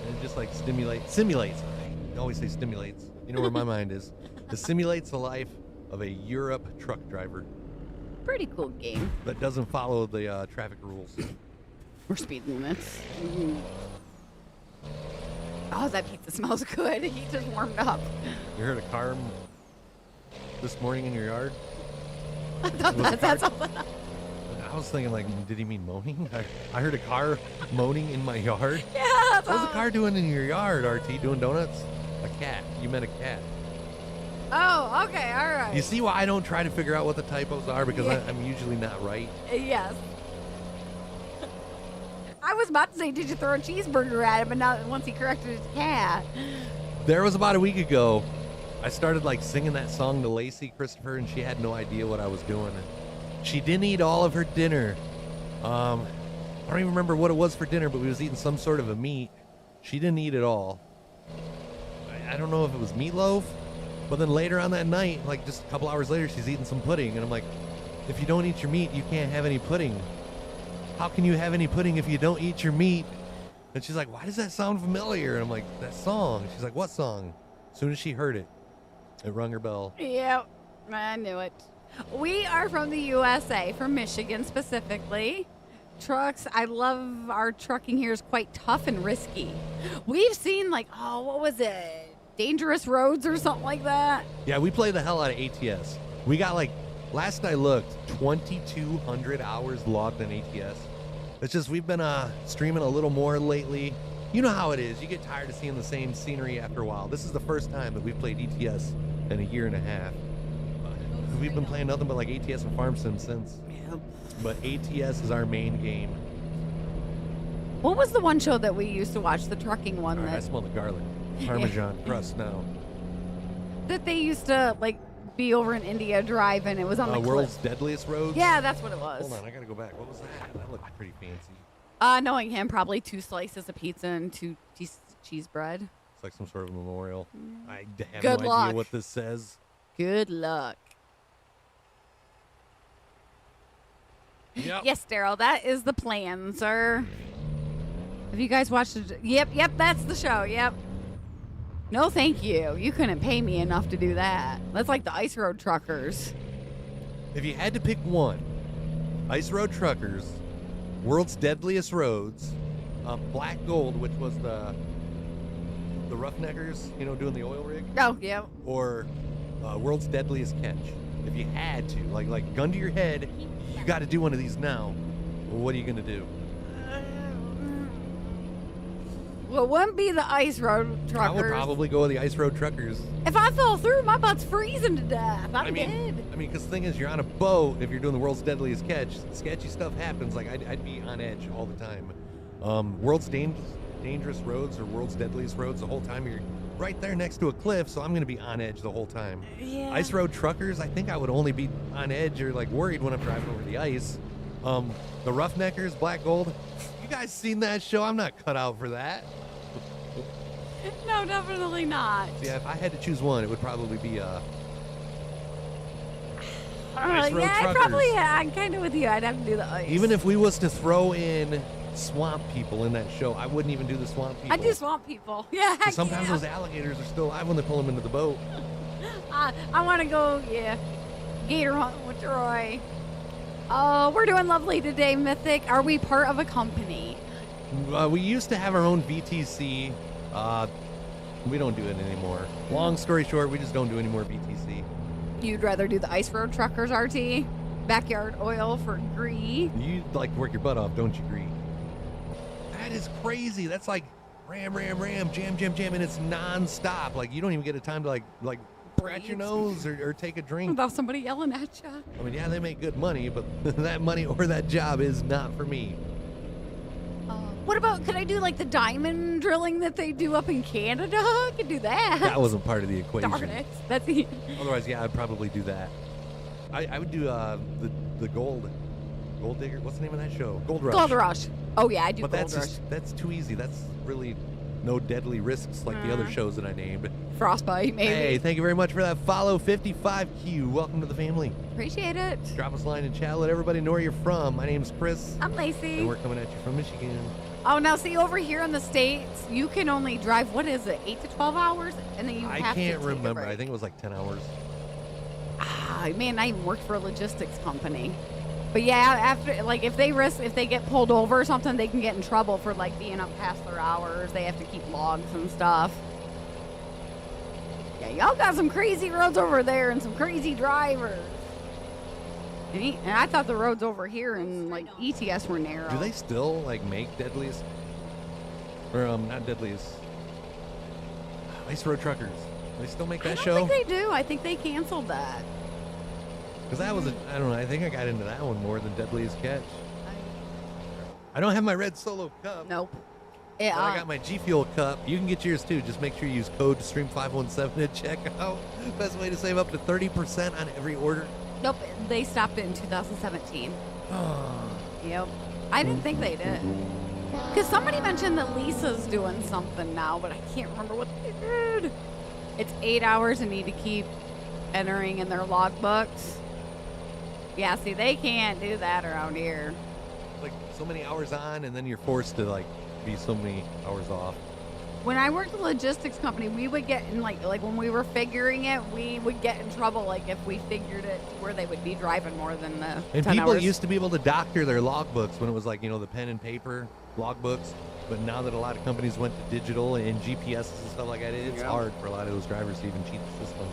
And it just like simulates. I always say stimulates. You know where my mind is. It simulates the life of a Europe truck driver Pretty cool game. that doesn't follow the traffic rules. Or speed limits. Mm. Oh, that pizza smells good. He just warmed up. You heard a car this morning in your yard? I thought Was that's the something. I was thinking, like, did he mean moaning? I heard a car moaning in my yard. Yeah. What was the car doing in your yard, RT? Doing donuts? A cat. You meant a cat. Oh, okay. All right. You see why I don't try to figure out what the typos are? Because Yeah. I'm usually not right. Yes. I was about to say, did you throw a cheeseburger at him? But now, once he corrected his cat. There was about a week ago, I started like singing that song to Lacey, Christopher, and she had no idea what I was doing. She didn't eat all of her dinner. I don't even remember what it was for dinner, but we was eating some sort of a meat. She didn't eat it all. I don't know if it was meatloaf, but then later on that night, like just a couple hours later, she's eating some pudding, and I'm like, if you don't eat your meat, you can't have any pudding. How can you have any pudding if you don't eat your meat? And she's like, why does that sound familiar? And I'm like, that song. She's like, what song? As soon as she heard it, it rung her bell. Yep, I knew it. We are from the USA, from Michigan specifically. Trucks, I love our trucking here is quite tough and risky. We've seen like, oh, what was it? Dangerous roads or something like that. Yeah, we play the hell out of ATS. We got like, last I looked, 2,200 hours logged in ATS. It's just we've been streaming a little more lately. You know how it is. You get tired of seeing the same scenery after a while. This is the first time that we've played ETS in a year and a half. We've been playing nothing but like ATS and Farm Sim since. Yep. But ATS is our main game. What was the one show that we used to watch, the trucking one All right, I that, smell the garlic. Parmesan crust now. that they used to like be over in India driving? It was on the World's cliff. Deadliest Roads? Yeah, that's what it was. Hold on, I gotta go back. What was that? That looked pretty fancy. Knowing him, probably 2 slices of pizza and 2 cheese bread. It's like some sort of memorial. I have Good no luck. idea what this says. Good luck. Yep. Yes, Daryl, that is the plan, sir. Have you guys watched it? Yep, that's the show. Yep. No, thank you. You couldn't pay me enough to do that. That's like the ice road truckers. If you had to pick one, Ice Road Truckers, World's Deadliest Roads, Black Gold, which was the Roughneckers, doing the oil rig, Oh, yeah. or World's Deadliest Catch. If you had to, like gun to your head, you got to do one of these now. Well, what are you gonna do? Well, it wouldn't be the ice road truckers. I would probably go with the Ice Road Truckers. If I fell through, my butt's freezing to death. I'm dead. I mean, because the thing is, you're on a boat. If you're doing the World's Deadliest Catch, sketchy stuff happens. Like I'd be on edge all the time. World's Dangerous Roads or World's Deadliest Roads, the whole time you're right there next to a cliff, so I'm going to be on edge the whole time. Yeah. Ice Road Truckers, I think I would only be on edge or like worried when I'm driving over the ice. The Roughneckers, Black Gold, you guys seen that show? I'm not cut out for that. No, definitely not. So yeah, if I had to choose one, it would probably be Ice Road yeah, Truckers. I'm kind of with you. I'd have to do the ice. Even if we was to throw in swamp people in that show, I wouldn't even do the swamp people. I do swamp people. Yeah, 'Cause sometimes yeah. those alligators are still alive when they pull them into the boat. I want to go, gator hunting with Troy. Oh, we're doing lovely today, Mythic. Are we part of a company? We used to have our own VTC. We don't do it anymore. Long story short, we just don't do any more VTC. You'd rather do the Ice Road Truckers RT? Backyard oil for Gree? You like to work your butt off, don't you, Gree? That is crazy. That's like ram, jam, and it's non-stop. Like you don't even get a time to like scratch your nose or take a drink. Without somebody yelling at you. I mean, yeah, they make good money, but that money or that job is not for me. What about, could I do like the diamond drilling that they do up in Canada? I could do that. That wasn't part of the equation. Darn it. That's the... Otherwise, yeah, I'd probably do that. I would do the gold digger. What's the name of that show? Gold Rush. Gold Rush. Oh, yeah, I do But Gold Rush. that's too easy. That's really no deadly risks like the other shows that I named. Frostbite, maybe. Hey, thank you very much for that follow, 55Q. Welcome to the family. Appreciate it. Drop us a line and chat. Let everybody know where you're from. My name's Chris, I'm Lacey. and we're coming at you from Michigan. Oh, now see, over here in the States, you can only drive, what is it, 8 to 12 hours? And then you I have to can't take a remember. break. I think it was like 10 hours. Man, I even worked for a logistics company. But yeah, after, like, if they get pulled over or something, they can get in trouble for, like, being up past their hours. They have to keep logs and stuff. Yeah, y'all got some crazy roads over there and some crazy drivers. And I thought the roads over here in, like, ETS were narrow. Do they still like make Deadliest? Or not Deadliest. Ice Road Truckers. Do they still make that show? I don't think they do. I think they canceled that. Because that was I don't know. I think I got into that one more than Deadliest Catch. I don't have my red Solo cup. Nope. But I got my GFUEL cup. You can get yours too. Just make sure you use code STREAM517 at checkout. Best way to save up to 30% on every order. Nope. They stopped it in 2017. Yep. I didn't think they did. Because somebody mentioned that Lisa's doing something now, but I can't remember what they did. It's 8 hours and need to keep entering in their logbooks. Yeah, see, they can't do that around here. Like so many hours on, and then you're forced to like be so many hours off. When I worked at a logistics company, we would get in like when we were figuring it, we would get in trouble like if we figured it to where they would be driving more than the And 10 people hours. used to be able to doctor their logbooks when it was like, the pen and paper logbooks. But now that a lot of companies went to digital and GPSs and stuff like that, it's hard for a lot of those drivers to even cheat the system.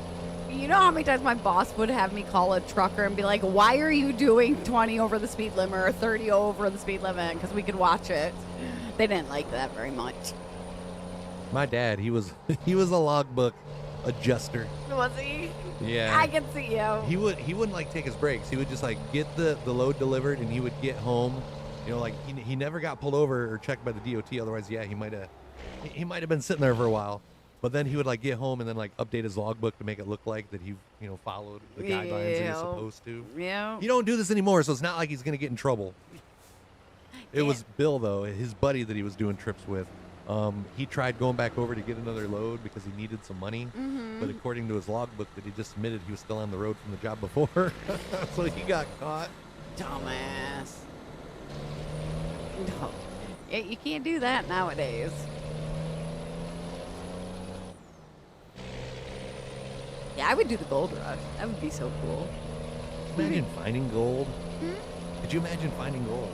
You know how many times my boss would have me call a trucker and be like, why are you doing 20 over the speed limit or 30 over the speed limit? Because we could watch it. They didn't like that very much. My dad, he was a logbook adjuster. Was he? Yeah. I can see you. He wouldn't like take his breaks. He would just like get the load delivered and he would get home. Like he never got pulled over or checked by the DOT. Otherwise, yeah, he might have been sitting there for a while. But then he would like get home and then like update his logbook to make it look like that he followed the guidelines that he's supposed to. Yeah. You don't do this anymore, so it's not like he's gonna get in trouble. It was Bill though, his buddy that he was doing trips with. He tried going back over to get another load because he needed some money. But according to his logbook that he just submitted, he was still on the road from the job before. So he got caught. Dumbass. No. Yeah, you can't do that nowadays. Yeah, I would do the gold rush. That would be so cool. Imagine finding gold. Could you imagine finding gold?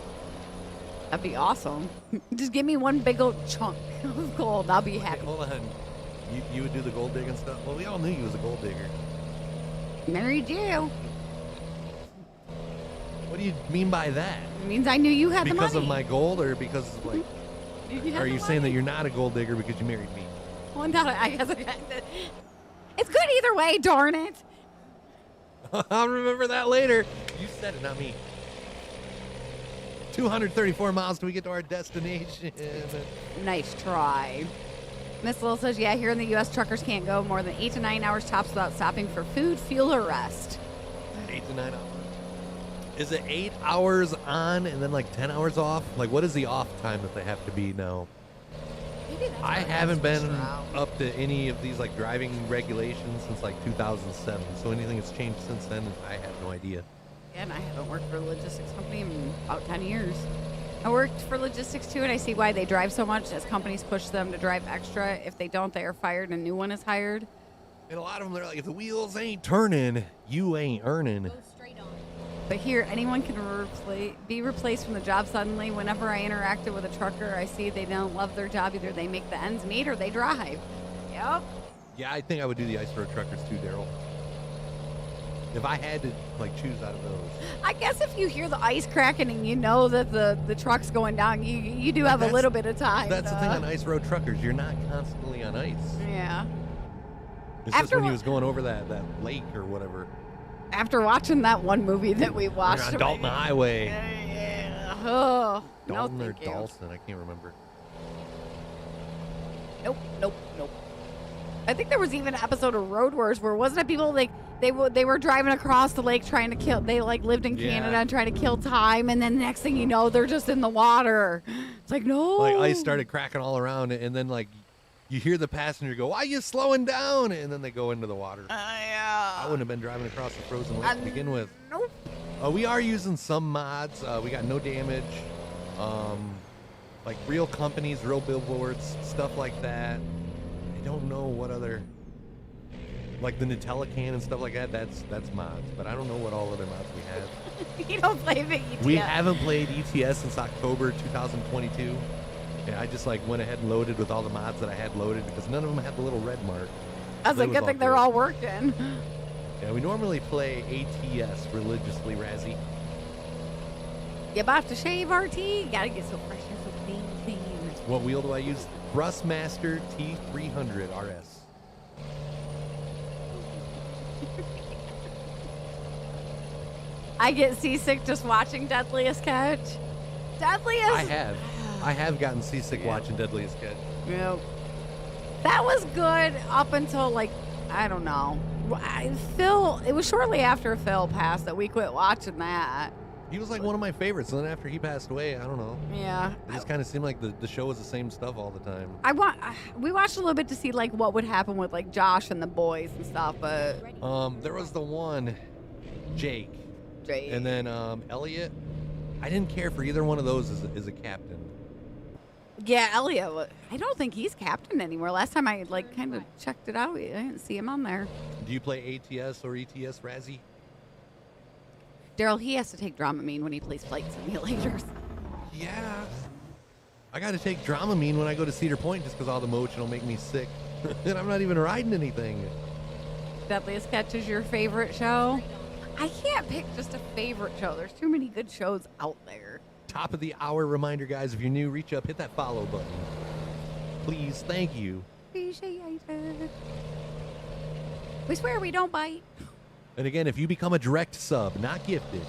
That'd be awesome. Just give me one big old chunk of gold. I'll be happy. Hey, hold on. You would do the gold digging stuff? Well, we all knew you was a gold digger. Married you. What do you mean by that? It means I knew you had the money. Because of my gold, or because like, You are you saying that you're not a gold digger because you married me? Well, no, I guess it's good either way. Darn it. I'll remember that later. You said it, not me. 234 miles till we get to our destination. Nice try. Miss Little says, yeah, here in the U.S., truckers can't go more than 8 to 9 hours tops without stopping for food, fuel, or rest. 8 to 9 hours. Is it 8 hours on and then like 10 hours off? Like, what is the off time that they have to be now? Maybe that's I haven't been up to any of these like driving regulations since like 2007. So anything that's changed since then, I have no idea. And I haven't worked for a logistics company in about 10 years. I worked for logistics too, and I see why they drive so much as companies push them to drive extra. If they don't, they are fired and a new one is hired. And a lot of them, they're like, if the wheels ain't turning, you ain't earning. Go straight on. But here, anyone can be replaced from the job suddenly. Whenever I interacted with a trucker, I see they don't love their job. Either they make the ends meet or they drive. Yep. Yeah, I think I would do the ice road truckers too, Daryl. If I had to like choose out of those. I guess if you hear the ice cracking and you know that the truck's going down, you do have a little bit of time. That's the thing on ice road truckers. You're not constantly on ice. Yeah. It's just when he was going over that lake or whatever. After watching that one movie that we watched. You're on Dalton Highway. Yeah. Oh, Dalton no, or thank you. Dalton, I can't remember. Nope. I think there was even an episode of Road Wars where wasn't it people like they were driving across the lake trying to kill. They like lived in Canada and trying to kill time, and then next thing you know, they're just in the water. It's like no. Like ice started cracking all around, and then like you hear the passenger go, "Why are you slowing down?" And then they go into the water. Yeah. I wouldn't have been driving across the frozen lake to begin with. Nope. We are using some mods. We got no damage. Like real companies, real billboards, stuff like that. I don't know what other, like the Nutella can and stuff like that. That's mods, but I don't know what all other mods we have. You don't play the ETS. We haven't played ETS since October 2022. Yeah, I just like went ahead and loaded with all the mods that I had loaded because none of them had the little red mark. That's a good thing they're all working. Yeah, we normally play ATS religiously, Razzie. You about to shave RT? Gotta get so fresh and so clean. What wheel do I use? Thrustmaster T300 RS. I get seasick just watching Deadliest Catch. Deadliest. I have gotten seasick watching Deadliest Catch. Yep. That was good up until like I don't know. Phil. It was shortly after Phil passed that we quit watching that. He was like one of my favorites, and then after he passed away, I don't know. Yeah. It just kind of seemed like the show was the same stuff all the time. We watched a little bit to see like what would happen with like Josh and the boys and stuff, but there was the one, Jake, and then Elliot. I didn't care for either one of those as a captain. yeah, Elliot. I don't think he's captain anymore. Last time I like kind of checked it out, I didn't see him on there. Do you play ATS or ETS, Razzie? Daryl, he has to take Dramamine when he plays flight simulators. Yeah. I got to take Dramamine when I go to Cedar Point just because all the motion will make me sick. And I'm not even riding anything. Deadliest Catch is your favorite show? I can't pick just a favorite show. There's too many good shows out there. Top of the hour reminder, guys. If you're new, reach up, hit that follow button. Please, thank you. Appreciate it. We swear we don't bite. And again, if you become a direct sub, not gifted,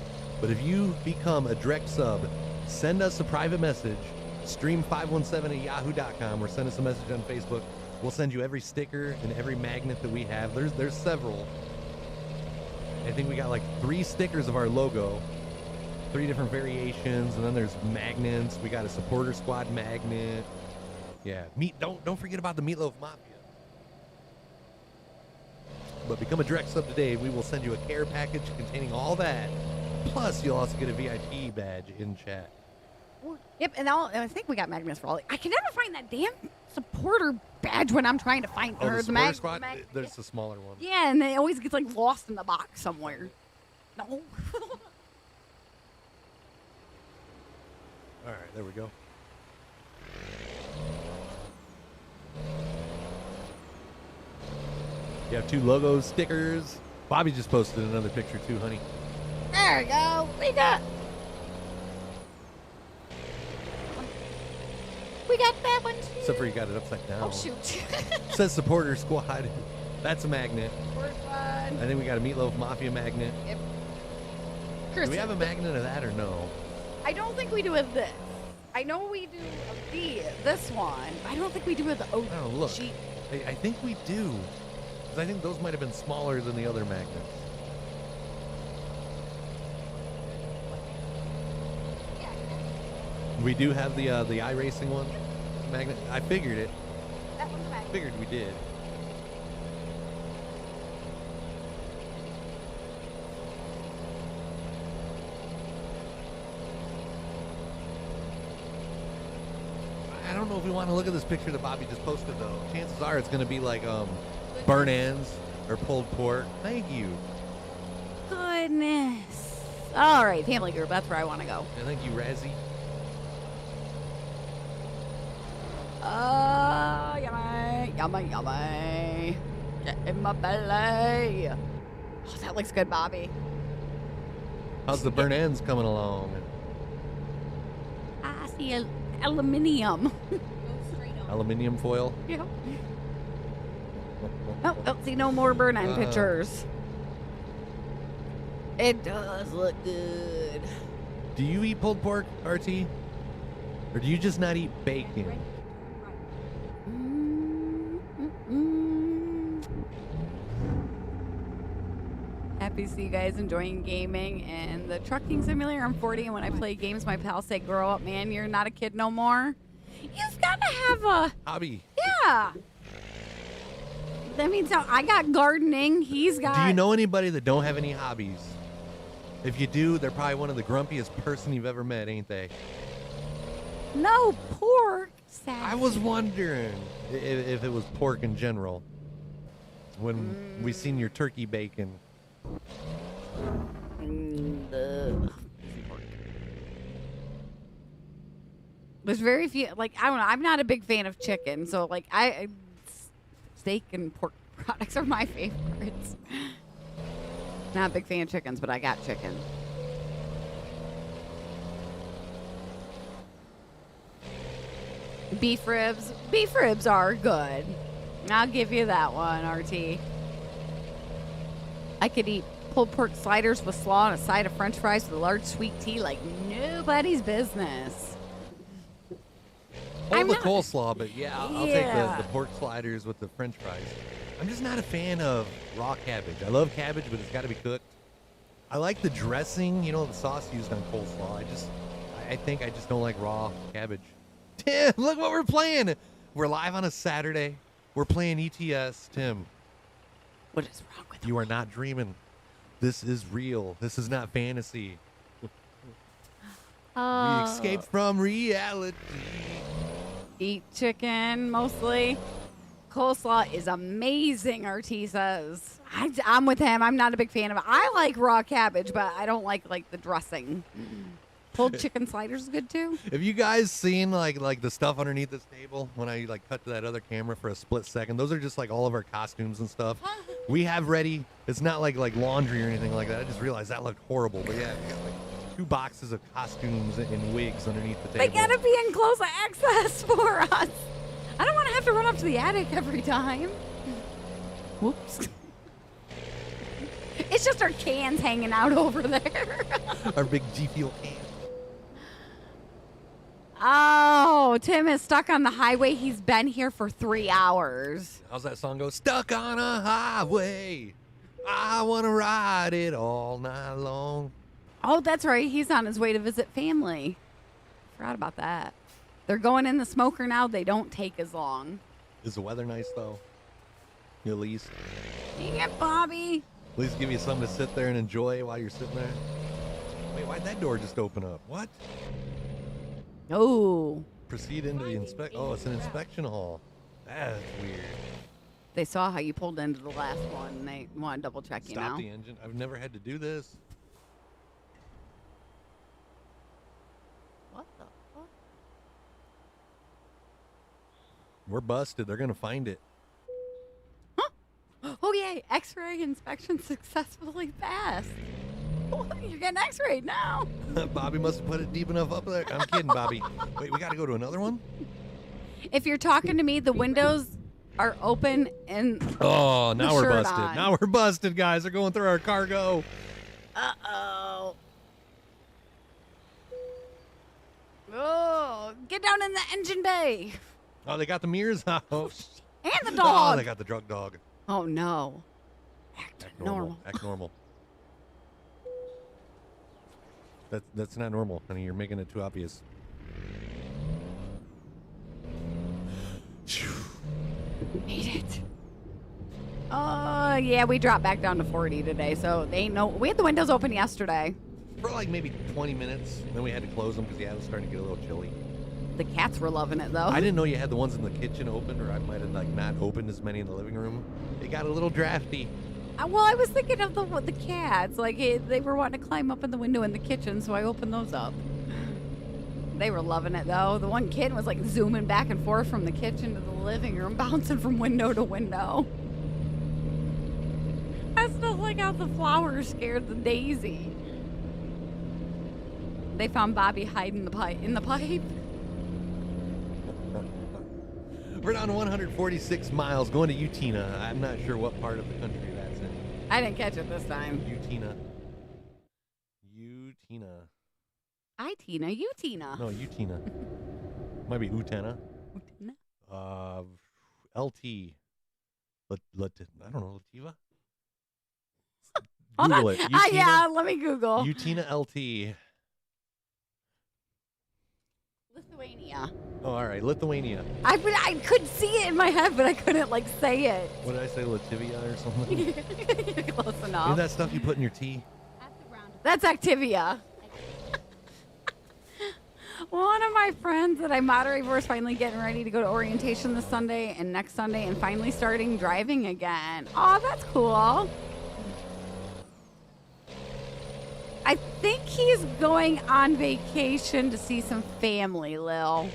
but if you become a direct sub, send us a private message, stream517@yahoo.com, or send us a message on Facebook. We'll send you every sticker and every magnet that we have. There's several. I think we got like 3 stickers of our logo, 3 different variations, and then there's magnets. We got a supporter squad magnet. Yeah, don't forget about the Meatloaf Mafia. But become a direct sub today. We will send you a care package containing all that. Plus, you'll also get a VIP badge in chat. Yep, and I think we got magnets for all. I can never find that damn supporter badge when I'm trying to find Oh, the supporter squad? the mag- There's the smaller one. Yeah, and it always gets like lost in the box somewhere. No. All right. right, there we go. You have 2 logo stickers. Bobby just posted another picture too, honey. There we go. We got that one too. Except for you got it upside down. Oh shoot. It says supporter squad. That's a magnet. First one. I think we got a Meatloaf Mafia magnet. Yep. Do we have a magnet of that or no? I don't think we do with this. I know we do this one. I don't think we do with the OG. Oh, look. I think we do. Because I think those might have been smaller than the other magnets. We do have the iRacing one magnet. I figured it. That one's a magnet. Figured we did. I don't know if we want to look at this picture that Bobby just posted though. Chances are it's going to be like burnt ends or pulled pork. Thank you. Goodness. All right, family group. That's where I want to go. And thank you, Razzie. Yummy. Get in my belly. Oh, that looks good, Bobby. How's the burnt ends coming along? I see aluminium. Go straight on. Aluminium foil. Yeah. Oh, don't see no more burn end pictures. It does look good. Do you eat pulled pork, RT? Or do you just not eat bacon? Ready to turn right. Happy to see you guys enjoying gaming and the trucking simulator. I'm 40, and when I play games, my pals say, "Grow up, man. You're not a kid no more." You've got to have a Hobby. yeah. That means I got gardening. He's got. Do you know anybody that don't have any hobbies? If you do, they're probably one of the grumpiest person you've ever met, ain't they? No pork. Sad. I was wondering if it was pork in general. When we seen your turkey bacon. There's very few. Like I don't know. I'm not a big fan of chicken, so like steak and pork products are my favorites. Not a big fan of chickens, but I got chicken. Beef ribs. Beef ribs are good. I'll give you that one, RT. I could eat pulled pork sliders with slaw and a side of french fries with a large sweet tea like nobody's business. Hold I'm the not- coleslaw, but yeah, I'll take Yeah. the pork sliders with the french fries. I'm just not a fan of raw cabbage. I love cabbage, but it's got to be cooked. I like the dressing, you know, the sauce used on coleslaw. I think I just don't like raw cabbage. Tim, look what we're playing. We're live on a Saturday. We're playing ETS. Tim, What is wrong with you are not dreaming. This is real. This is not fantasy. We escaped from reality. Eat chicken mostly. Coleslaw is amazing, RT says. I'm with him. I'm not a big fan of it. I like raw cabbage, but I don't like the dressing. Pulled chicken sliders is good too. Have you guys seen like the stuff underneath this table when I like cut to that other camera for a split second? Those are just like all of our costumes and stuff. We have ready. It's not like laundry or anything like that. I just realized that looked horrible. But yeah, we got like 2 boxes of costumes and wigs underneath the table. They gotta be in close access for us. I don't want to have to run up to the attic every time. Whoops. It's just our cans hanging out over there. Our big GFUEL can. Oh, Tim is stuck on the highway. He's been here for 3 hours. How's that song go? Stuck on a highway. I want to ride it all night long. Oh, that's right. He's on his way to visit family. Forgot about that. They're going in the smoker now. They don't take as long. Is the weather nice though? At least. Dang it, Bobby. At least give you something to sit there and enjoy while you're sitting there. Wait, why'd that door just open up? What? Oh, Proceed into the Oh, it's an inspection hall. That's weird. they saw how you pulled into the last one, and they want to double check you Stop now. the engine. I've never had to do this. What the fuck? We're busted. They're going to find it. Oh, yay. X-ray inspection successfully passed. You're getting X-rayed now. Bobby must have put it deep enough up there. I'm kidding, Bobby. Wait, we got to go to another one? If you're talking to me, the windows are open and Oh, now we're shirt busted. on. Now we're busted, guys. They're going through our cargo. Uh-oh. Oh, get down in the engine bay. Oh, they got the mirrors out. And the Oh, dog. they got the drug dog. Oh, no. Act normal. Act normal. That's not normal, honey. You're making it too obvious. Made it. Yeah, we dropped back down to 40 today, so they ain't no. We had the windows open yesterday. For like maybe 20 minutes. Then we had to close them because, yeah, it was starting to get a little chilly. The cats were loving it, though. I didn't know you had the ones in the kitchen open, or I might have like not opened as many in the living room. It got a little drafty. Well, I was thinking of the cats. Like, they were wanting to climb up in the window in the kitchen, so I opened those up. They were loving it, though. The one kid was, like, zooming back and forth from the kitchen to the living room, bouncing from window to window. I still like how the flowers scared the daisy. They found Bobby hiding in the pipe. We're down to 146 miles going to Utina. I'm not sure what part of the country that's in. I didn't catch it this time. Utina. I Tina, you Tina. No, Utina. Might be Utena. LT. I don't know, Lativa? Google it. Yeah, let me Google. Utina LT. Lithuania. Oh, all right, Lithuania. I could see it in my head, but I couldn't, like, say it. What did I say, Lativia or something? You're close enough. Isn't that stuff you put in your tea? That's Activia. One of my friends that I moderate for is finally getting ready to go to orientation this Sunday and next Sunday and finally starting driving again. Oh, that's cool. I think he's going on vacation to see some family, Lil.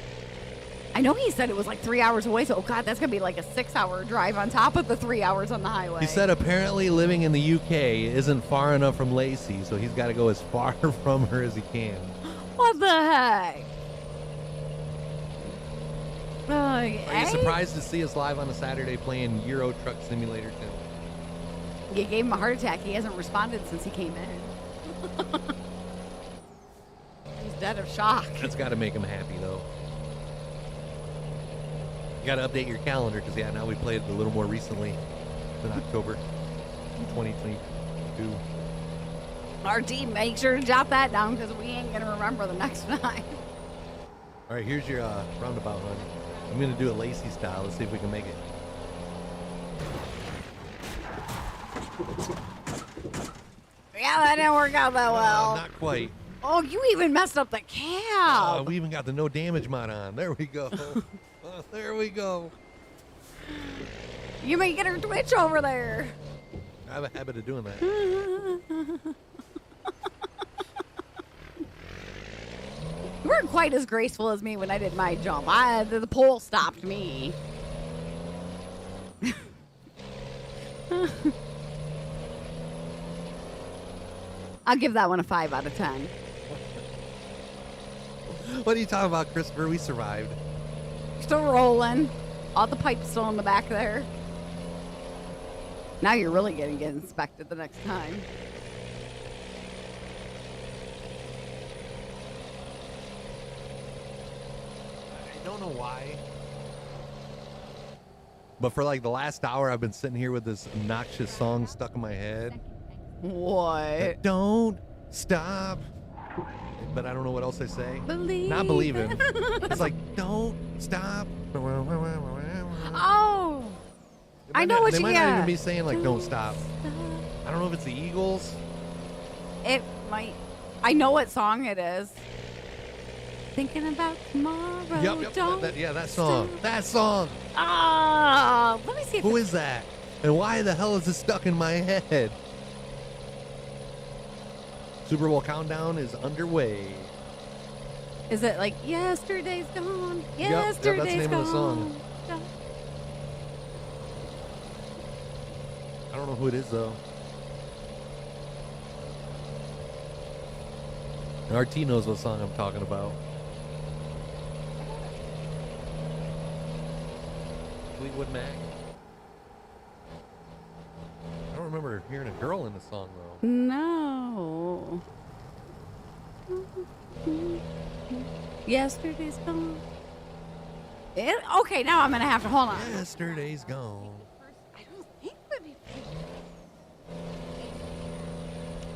I know he said it was like 3 hours away, so, oh, God, that's going to be like a 6-hour drive on top of the 3 hours on the highway. He said apparently living in the UK isn't far enough from Lacey, so he's got to go as far from her as he can. What the heck? Are you surprised to see us live on a Saturday playing Euro Truck Simulator 2? You gave him a heart attack. He hasn't responded since he came in. He's dead of shock. That's got to make him happy, though. You got to update your calendar because, yeah, now we played it a little more recently than October 2022. RT, make sure to jot that down because we ain't going to remember the next time. All right, here's your roundabout run. I'm going to do it Lacey style. Let's see if we can make it. Yeah, that didn't work out that well. Not quite. Oh, you even messed up the cab. We even got the no damage mod on. There we go. There we go. You may get her twitch over there. I have a habit of doing that. You weren't quite as graceful as me when I did my jump. The pole stopped me. I'll give that one a 5 out of 10. What are you talking about, Christopher? We survived. Still rolling. All the pipes still in the back there. Now you're really going to get inspected the next time. I don't know why. But for like the last hour, I've been sitting here with this obnoxious song stuck in my head. What? Don't stop. But I don't know what else they say. Believe. Not believing. It's like, don't stop. Oh. I know what they you might got. not even be saying like, don't stop. I don't know if it's the Eagles. It might. I know what song it is. Thinking about tomorrow. Yep. Don't That song. stop. That song. Ah, let me see. If Who is that? And why the hell is it stuck in my head? Super Bowl countdown is underway. Is it like yesterday's gone? Yep, that's the Yesterday's name gone. of the song. go. I don't know who it is though. RT knows what song I'm talking about. Fleetwood Mac. I don't remember hearing a girl in the song though. No. Yesterday's gone. Okay, now I'm gonna have to hold on. Yesterday's gone. I don't think would be.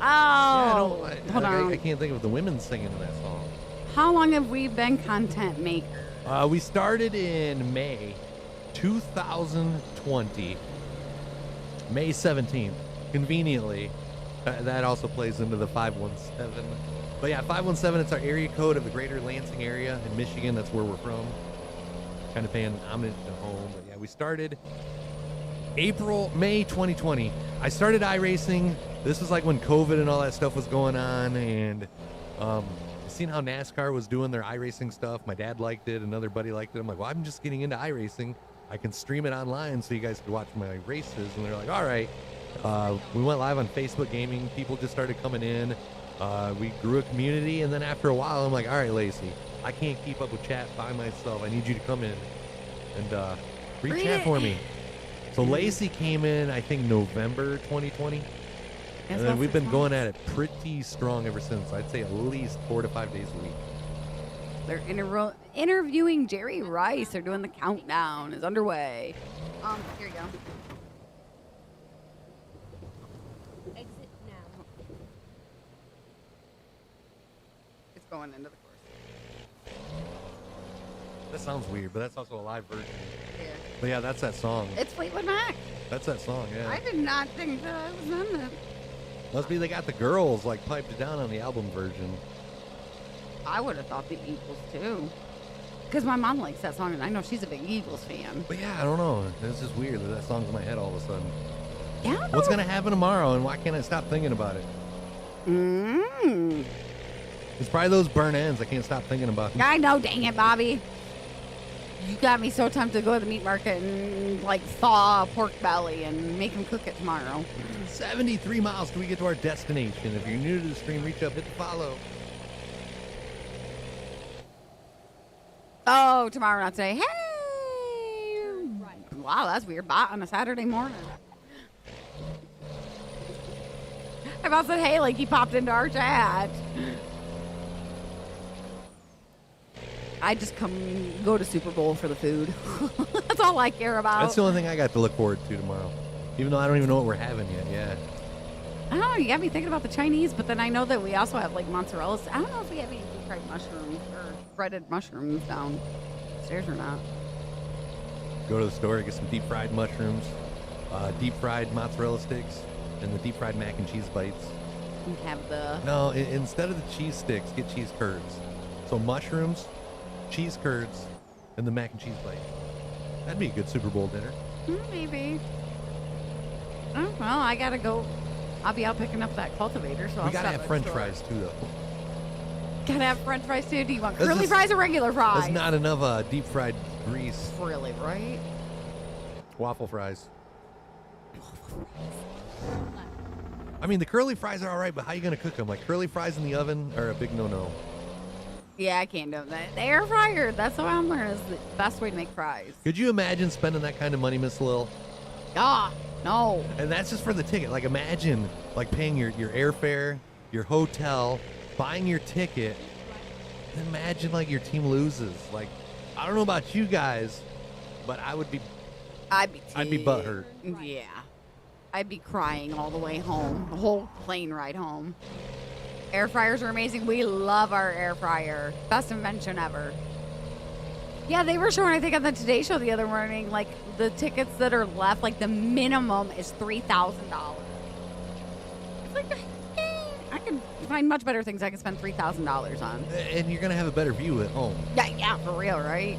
Oh, hold on. I can't think of the women singing in that song. How long have we been content makers? We started in May 2020, May 17th. Conveniently, that also plays into the 517. But yeah, 517, it's our area code of the greater Lansing area in Michigan. That's where we're from. Kind of paying homage to home. But yeah, we started May 2020. I started iRacing. This was like when COVID and all that stuff was going on. And seeing how NASCAR was doing their iRacing stuff. My dad liked it. Another buddy liked it. I'm like, well, I'm just getting into iRacing. I can stream it online so you guys can watch my races. And they're like, all right. We went live on Facebook Gaming. People just started coming in. We grew a community, and then after a while, I'm like, all right, Lacey, I can't keep up with chat by myself. I need you to come in and read chat for me. So Lacey came in, I think, November 2020. And then we've been going at it pretty strong ever since. I'd say at least 4 to 5 days a week. They're interviewing Jerry Rice. They're doing the countdown. Is underway. Here you go. Exit now. It's going into the course. That sounds weird, but that's also a live version. Yeah. But yeah, that's that song. It's Fleetwood Mac. That's that song, yeah. I did not think that I was in it. Must be they got the girls like piped it down on the album version. I would have thought the Eagles too. Because my mom likes that song, and I know she's a big Eagles fan. But yeah, I don't know. It's just weird that song's in my head all of a sudden. Yeah. What's going to happen tomorrow, and why can't I stop thinking about it? It's probably those burn ends. I can't stop thinking about them. I know, dang it, Bobby. You got me so tempted to go to the meat market and, like, thaw a pork belly and make him cook it tomorrow. 73 miles till we get to our destination. If you're new to the stream, reach up, hit the follow. Oh, tomorrow, not today. Hey! Wow, that's weird. Bot on a Saturday morning. I about said, hey, like he popped into our chat. I just go to Super Bowl for the food. That's all I care about. That's the only thing I got to look forward to tomorrow. Even though I don't even know what we're having yet. Yeah. I don't know. You got me thinking about the Chinese, but then I know that we also have like mozzarella. I don't know if we have any deep fried mushrooms or breaded mushrooms downstairs or not. Go to the store, get some deep fried mushrooms, deep fried mozzarella sticks, and the deep fried mac and cheese bites. We have the... No, instead of the cheese sticks, get cheese curds. So mushrooms, cheese curds, and the mac and cheese bite. That'd be a good Super Bowl dinner. Maybe. Oh, well, I gotta go. I'll be out picking up that cultivator, so We gotta have French fries too, though. Gotta have French fries too. Do you want curly fries or regular fries? There's not enough deep fried grease. Really, right? Waffle fries. I mean, the curly fries are all right, but how you gonna cook them? Like curly fries in the oven are a big no-no. Yeah, I can't do that. The air fryer, that's what I'm learning is the best way to make fries. Could you imagine spending that kind of money, Miss Lil? Ah, no. And that's just for the ticket. Like imagine like paying your airfare, your hotel, buying your ticket. And imagine like your team loses. Like, I don't know about you guys, but I'd be butthurt. Yeah. I'd be crying all the way home. The whole plane ride home. Air fryers are amazing. We love our air fryer. Best invention ever. Yeah, they were showing, I think, on the Today Show the other morning, like, the tickets that are left, like, the minimum is $3,000. It's like, I can find much better things I can spend $3,000 on. And you're going to have a better view at home. Yeah, for real, right?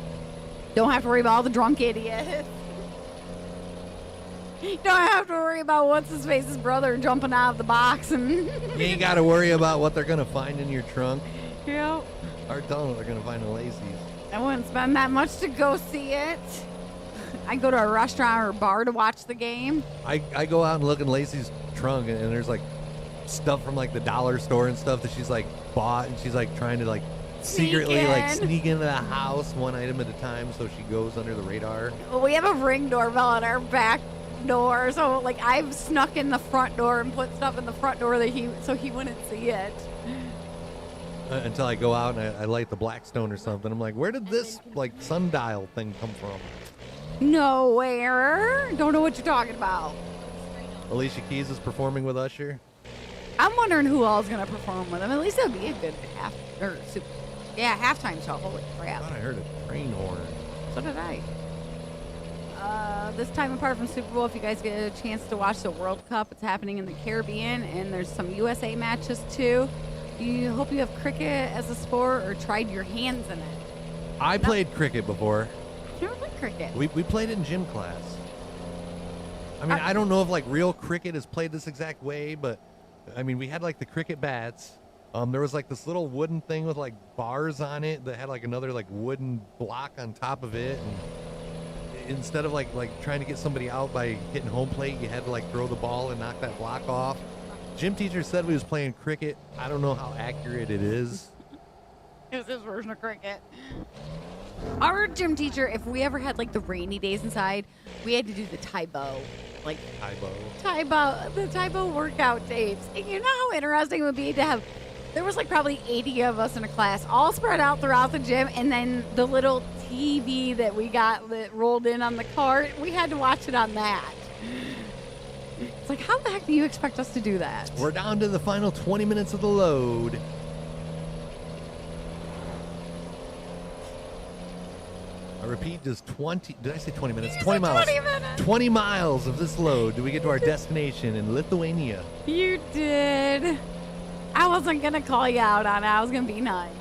Don't have to worry about all the drunk idiots. Don't have to worry about what's-his-face's brother jumping out of the box. And you ain't got to worry about what they're going to find in your trunk. Yep. Or telling what they're going to find in Lacey's. I wouldn't spend that much to go see it. I go to a restaurant or bar to watch the game. I go out and look in Lacey's trunk, and there's like stuff from like the dollar store and stuff that she's like bought, and she's like trying to like secretly like sneak into the house one item at a time so she goes under the radar. Well, we have a Ring doorbell at our back door, so like I've snuck in the front door and put stuff in the front door that he wouldn't see it. Until I go out and I light the Blackstone or something. I'm like, where did this like sundial thing come from? Nowhere. Don't know what you're talking about. Alicia Keys is performing with Usher. I'm wondering who all's gonna perform with him. At least it'll be a good halftime show. Holy I crap! thought I heard a train horn. So did I. This time apart from Super Bowl, if you guys get a chance to watch the World Cup, it's happening in the Caribbean, and there's some USA matches too. You hope you have cricket as a sport or tried your hands in it. I played cricket before. I've never played cricket. We played it in gym class. I mean, I don't know if like real cricket is played this exact way, but I mean, we had like the cricket bats. There was like this little wooden thing with like bars on it that had like another like wooden block on top of it. And instead of like trying to get somebody out by hitting home plate, you had to like throw the ball and knock that block off. Gym teacher said we was playing cricket. I don't know how accurate it is. It was his version of cricket. Our gym teacher, if we ever had like the rainy days inside, we had to do the Taibo. Like the Taibo workout tapes. And you know how interesting it would be to have, there was like probably 80 of us in a class, all spread out throughout the gym, and then the little TV that we got that rolled in on the cart, we had to watch it on that. It's like, how the heck do you expect us to do that? We're down to the final 20 minutes of the load. I repeat, just 20, did I say 20 minutes? 20 miles. 20 minutes. 20 miles of this load do we get to our destination in Lithuania. You did. I wasn't going to call you out on it. I was going to be nice.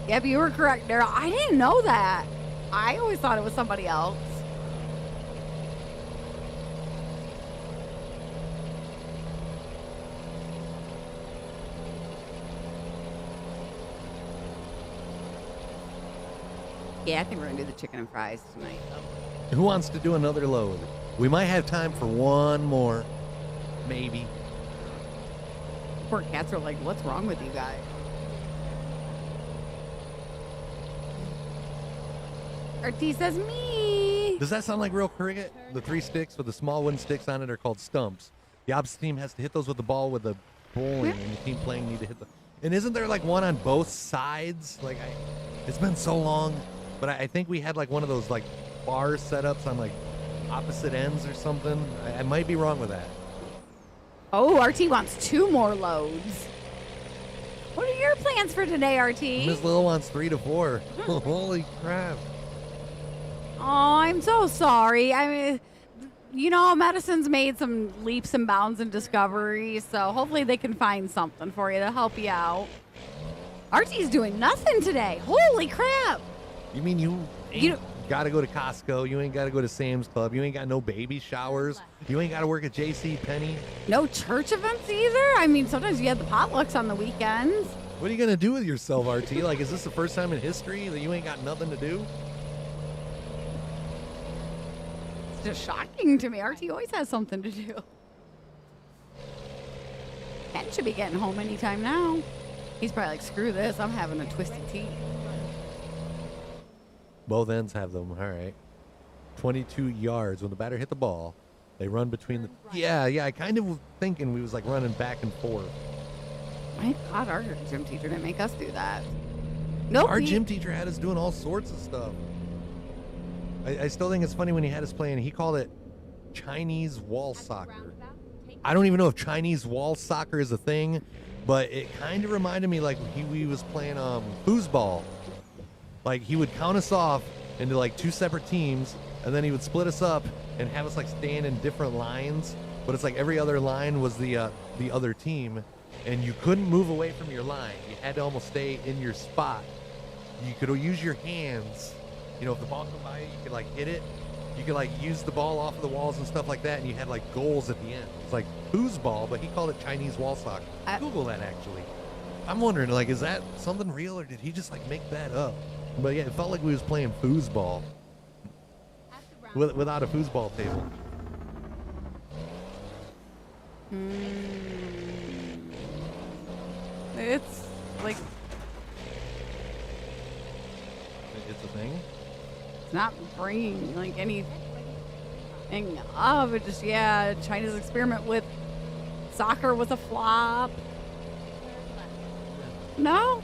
Yep, you were correct, Daryl. I didn't know that. I always thought it was somebody else. Yeah, I think we're going to do the chicken and fries tonight. Who wants to do another load? We might have time for one more. Maybe. Poor cats are like, what's wrong with you guys? RT says me. Does that sound like real cricket? The 3 sticks with the small wooden sticks on it are called stumps. The opposite team has to hit those with the ball with the bowling, and the team playing need to hit the... And isn't there like one on both sides? Like, it's been so long, but I think we had like one of those like bar setups on like opposite ends or something. I might be wrong with that. Oh, RT wants 2 more loads. What are your plans for today, RT? Miss Lil wants 3 to 4. Holy crap. Oh, I'm so sorry. I mean, you know, medicine's made some leaps and bounds in discovery, so hopefully they can find something for you to help you out. RT's doing nothing today. Holy crap. You mean you ain't got to go to Costco? You ain't got to go to Sam's Club? You ain't got no baby showers? You ain't got to work at J.C. Penney? No church events either? I mean, sometimes you have the potlucks on the weekends. What are you going to do with yourself, RT? Like, is this the first time in history that you ain't got nothing to do? Just shocking to me. RT always has something to do. Ken should be getting home anytime now. He's probably like, screw this. I'm having a twisted tea. Both ends have them. All right. 22 yards. When the batter hit the ball, they run between the... Yeah. I kind of was thinking we was like running back and forth. My God, our gym teacher didn't make us do that. Nope. Our gym teacher had us doing all sorts of stuff. I still think it's funny when he had us playing, he called it Chinese wall soccer. I don't even know if Chinese wall soccer is a thing, but it kind of reminded me like he was playing foosball. Like he would count us off into like 2 separate teams, and then he would split us up and have us like stand in different lines. But it's like every other line was the other team, and you couldn't move away from your line. You had to almost stay in your spot. You could use your hands. You know, if the ball came by, you could like hit it. You could like use the ball off of the walls and stuff like that, and you had like goals at the end. It's like foosball, but he called it Chinese wall soccer. Google that actually. I'm wondering, like, is that something real or did he just like make that up? But yeah, it felt like we was playing foosball At the round. without a foosball table. It's like It's a thing. it's not bringing like anything up. It just China's experiment with soccer was a flop. No,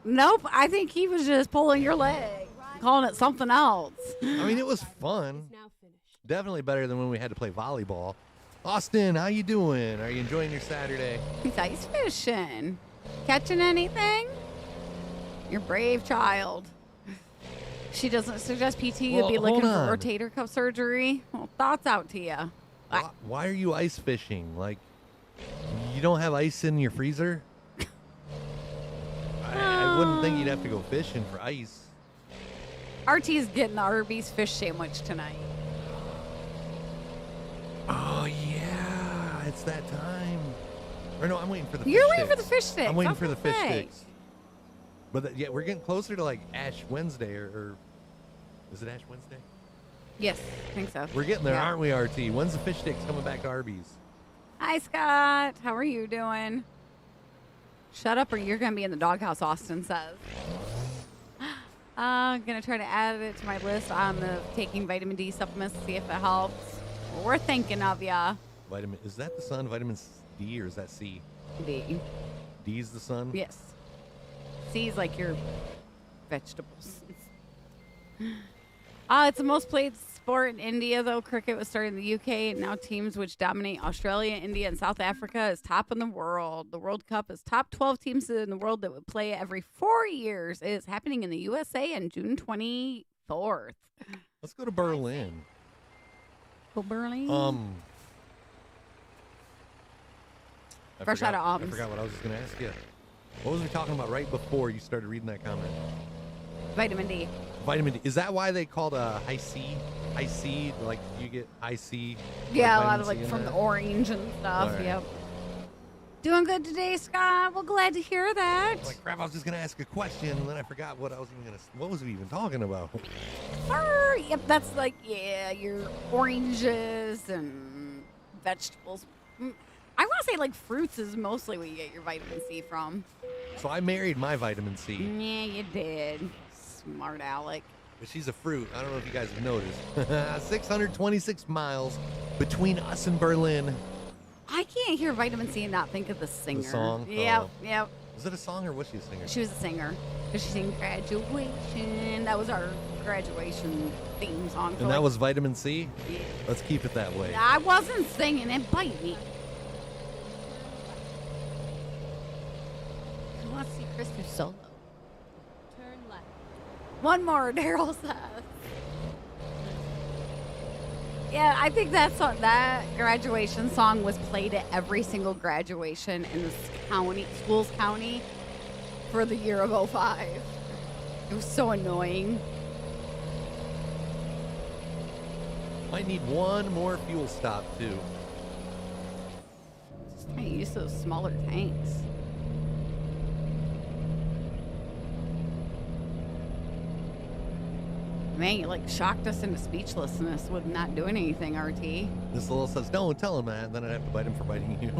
nope. I think he was just pulling your leg, calling it something else. I mean, it was fun. Is now finished. Definitely better than when we had to play volleyball. Austin, how you doing? Are you enjoying your Saturday? He's ice fishing. Catching anything? You're a brave child. She doesn't suggest PT. You'd Well, be looking hold for on. rotator cuff surgery. Well, thoughts out to you. Why are you ice fishing? Like, you don't have ice in your freezer? I wouldn't think you'd have to go fishing for ice. RT's getting the Arby's fish sandwich tonight. Oh, yeah. It's that time. Or no, I'm waiting for the fish You're sticks. waiting for the fish sticks. I'm waiting That's for the fish okay. sticks. But yeah, we're getting closer to like Ash Wednesday or is it Ash Wednesday? Yes, I think so. We're getting there, Yeah. aren't we, RT? When's the fish sticks coming back to Arby's? Hi, Scott. How are you doing? Shut up or you're going to be in the doghouse, Austin says. I'm going to try to add it to my list on the taking vitamin D supplements to see if it helps. We're thinking of ya. Vitamin, is that the sun? Vitamin D or is that C? D. D's the sun? Yes. C's like your vegetables. It's the most played sport in India, though. Cricket was started in the UK, and now teams which dominate Australia, India, and South Africa is top in the world. The World Cup is top 12 teams in the world that would play every 4 years. It is happening in the USA on June 24th. Let's go to Berlin. Go Berlin. I Fresh forgot- out of I Om's. forgot what I was just going to ask you. What was we talking about right before you started reading that comment? Vitamin D. Vitamin D. Is that why they called high C? High C, like you get high C? Yeah, a lot vitamin of C like in from that? the orange and stuff. Alright. Yep. Doing good today, Scott. Well, glad to hear that. Like crap, I was just gonna ask a question and then I forgot what I was even gonna. What was we even talking about? Yep, that's like, your oranges and vegetables. I want to say like fruits is mostly where you get your vitamin C from. So I married my vitamin C, Yeah, you did. Smart Alec. but she's a fruit. I don't know if you guys have noticed. 626 miles between us and Berlin. I can't hear vitamin C and not think of the singer. song? Yep, Oh. yep. Was it a song or was she a singer? She was a singer. Because she sang Graduation. That was our graduation theme song. for, And that like, was vitamin C? yeah. Let's keep it that way. I wasn't singing it. Bite me. Who wants to see Chris do solo? Turn left. One more, Daryl says. Yeah, I think that graduation song was played at every single graduation in this school's county for the year of 05. It was so annoying. Might need one more fuel stop too. Just trying to use those smaller tanks. Man, you like shocked us into speechlessness with not doing anything, RT. This little says, don't tell him that. Then I'd have to bite him for biting you.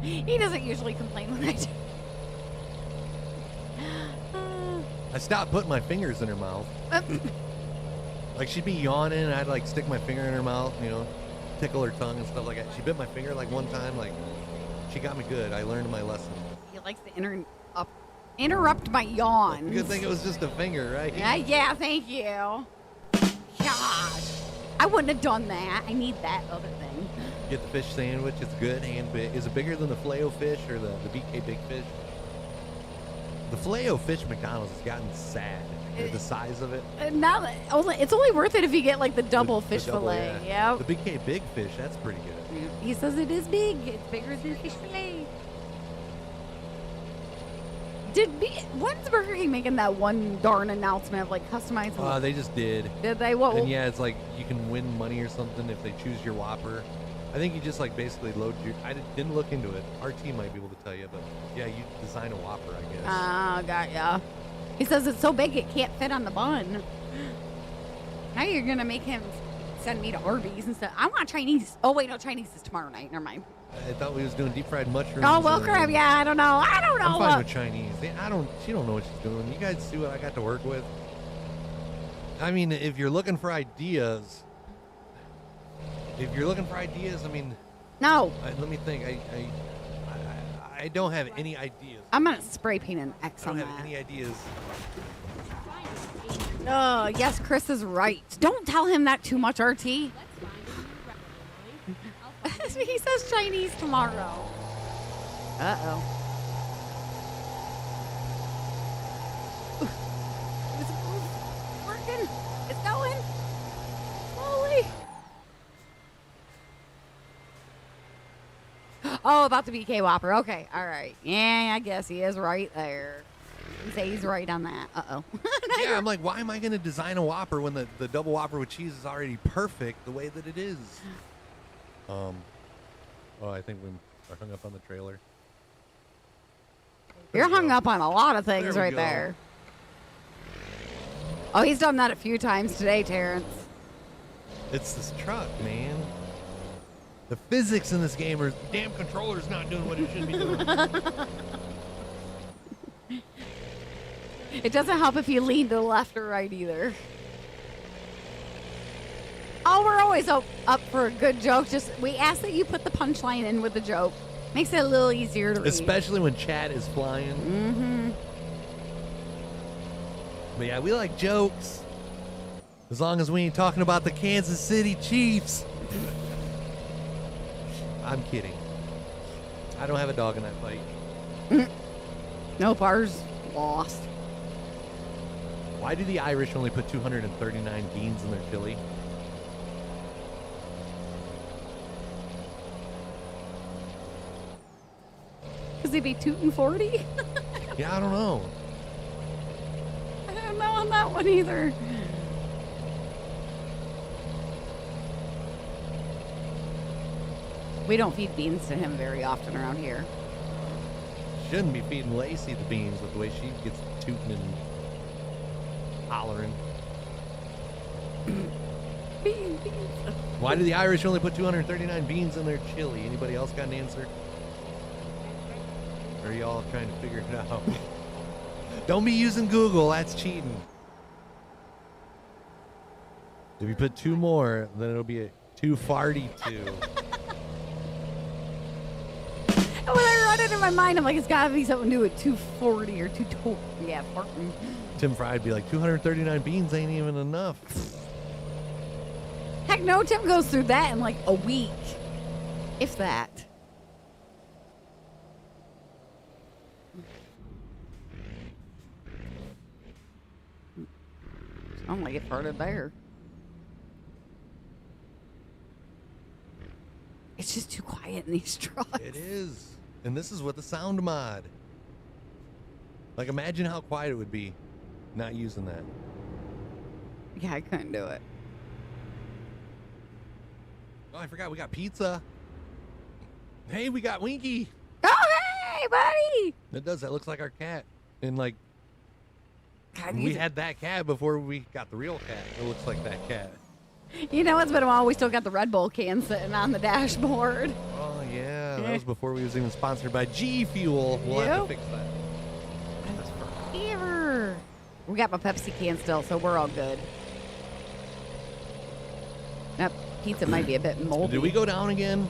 He doesn't usually complain when I do. I stopped putting my fingers in her mouth. Like she'd be yawning and I'd like stick my finger in her mouth, tickle her tongue and stuff like that. She bit my finger like one time, like she got me good. I learned my lesson. He likes to interrupt my yawn. Good thing it was just a finger, right? Yeah, thank you. Gosh, I wouldn't have done that. I need that other thing. Get the fish sandwich. It's good and big. Is it bigger than the Filet-O-Fish or the BK Big Fish? The Filet-O-Fish McDonald's has gotten sad. The size of it. Now it's only worth it if you get like the double The fish double, fillet. yeah. Yep. The BK Big Fish, that's pretty good. He says it is big. It's bigger than fish fillet. When's Burger King making that one darn announcement of like customized? They just did. Did they? What? And yeah, it's like you can win money or something if they choose your Whopper. I think you just like basically load your. Didn't look into it. RT might be able to tell you, but yeah, you design a Whopper, I guess. Ah, got ya. He says it's so big it can't fit on the bun. Now you're gonna make him send me to Arby's and stuff. I want Chinese. Oh wait, no, Chinese is tomorrow night. Never mind. I thought we was doing deep fried mushrooms. Oh well, crap. Yeah, I don't know. I'm fine with Chinese. She don't know what she's doing. You guys see what I got to work with. I mean, if you're looking for ideas, I mean. No. Let me think. I don't have any ideas. I'm gonna spray paint an X I on don't that. have any ideas. Oh, yes, Chris is right. Don't tell him that too much, RT. He says Chinese tomorrow. Uh-oh. It's working. It's going. Slowly. Oh, about the BK Whopper. Okay, all right. Yeah, I guess he is right there. You say he's right on that. Uh-oh. Yeah, I'm like, why am I going to design a Whopper when the double Whopper with cheese is already perfect the way that it is? Oh, I think we are hung up on the trailer. You're hung up on a lot of things There we right go. there. Oh, he's done that a few times today, Terrence. It's this truck, man. The physics in this game are damn controller's not doing what it should be doing. It doesn't help if you lean to the left or right either. Oh, we're always up for a good joke. Just we ask that you put the punchline in with the joke. Makes it a little easier to read. Especially when chat is flying. Mm-hmm. But yeah, we like jokes. As long as we ain't talking about the Kansas City Chiefs. I'm kidding. I don't have a dog in that fight. Nope, ours lost. Why do the Irish only put 239 beans in their chili? Because he'd be tootin' 40? Yeah, I don't know. I don't know on that one either. We don't feed beans to him very often around here. Shouldn't be feeding Lacey the beans with the way she gets tooting and hollering. Beans. Why do the Irish only put 239 beans in their chili? Anybody else got an answer? Or are y'all trying to figure it out? Don't be using Google. That's cheating. If you put two more, then it'll be a 242. And when I run it in my mind, I'm like, it's got to be something to do with 240 or 220. Yeah, farting. Tim Fry'd be like, 239 beans ain't even enough. Heck no, Tim goes through that in like a week. If that. I'm gonna get farted there. It's just too quiet in these trucks. It is. And this is with the sound mod. Like, imagine how quiet it would be not using that. Yeah, I couldn't do it. Oh, I forgot we got pizza. Hey, we got Winky. Oh, hey, buddy! That does. That looks like our cat. And, like, God, we had that cat before we got the real cat. It looks like that cat. You know, it's been a while. We still got the Red Bull can sitting on the dashboard. Oh, yeah. That was before we was even sponsored by GFUEL. We'll have to fix that. Ever. We got my Pepsi can still, so we're all good. That pizza might be a bit moldy. Did we go down again?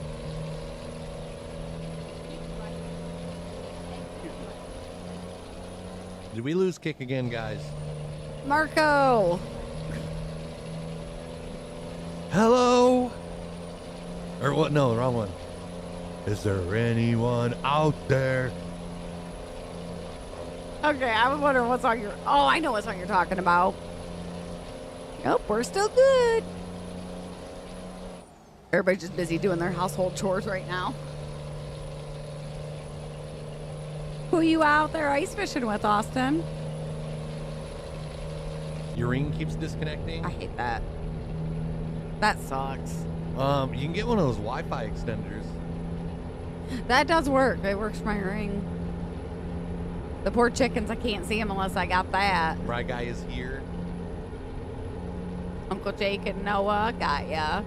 Did we lose kick again, guys? Marco! Hello? Or what? No, wrong one. Is there anyone out there? Okay, I was wondering what song you're... Oh, I know what song you're talking about. Nope, we're still good. Everybody's just busy doing their household chores right now. Who you out there ice fishing with, Austin? Your ring keeps disconnecting. I hate that. That sucks. You can get one of those Wi-Fi extenders. That does work. It works for my ring. The poor chickens, I can't see them unless I got that. Right guy is here. Uncle Jake and Noah got ya.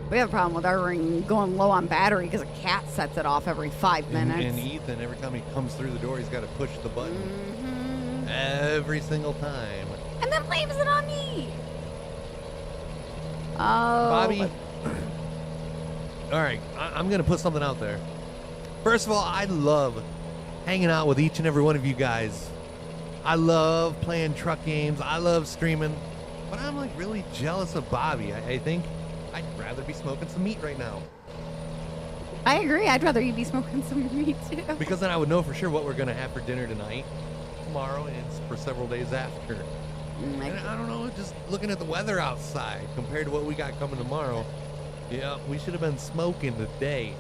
We have a problem with our ring going low on battery because a cat sets it off every 5 minutes. And Ethan, every time he comes through the door, he's got to push the button. Every single time. And then blames it on me. Oh. Bobby. All right, I'm going to put something out there. First of all, I love hanging out with each and every one of you guys. I love playing truck games. I love streaming. But I'm like really jealous of Bobby. I think I'd rather be smoking some meat right now. I agree. I'd rather you be smoking some meat too. Because then I would know for sure what we're going to have for dinner tonight, tomorrow, and for several days after. And I don't know, just looking at the weather outside compared to what we got coming tomorrow. Yeah, we should have been smoking today.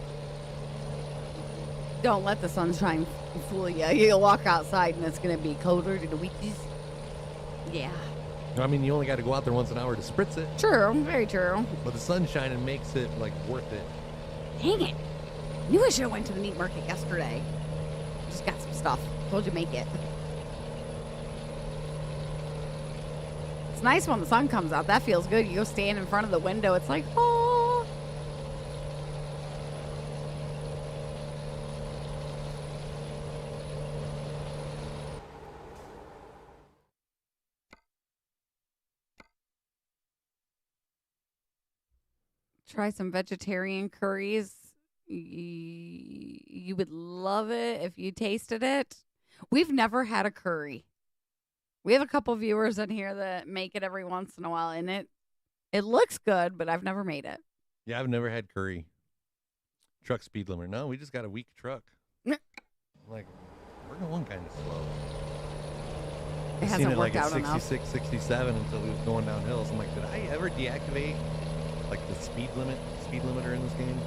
Don't let the sunshine fool you. You'll walk outside and it's going to be colder to the weekies. Yeah. I mean, you only got to go out there once an hour to spritz it. True. Very true. But the sun shining makes it, like, worth it. Dang it. Knew I should have went to the meat market yesterday. Just got some stuff. Told you make it. It's nice when the sun comes out. That feels good. You go stand in front of the window. It's like, oh. Try some vegetarian curries. You would love it if you tasted it. We've never had a curry. We have a couple viewers in here that make it every once in a while, and it looks good, but I've never made it. Yeah, I've never had curry. Truck speed limit. No, we just got a weak truck. Like, we're going kind of slow. It hasn't seen it worked like out at enough. 66, 67 until it was going downhill. So I'm like, did I ever deactivate like the speed limiter in this game?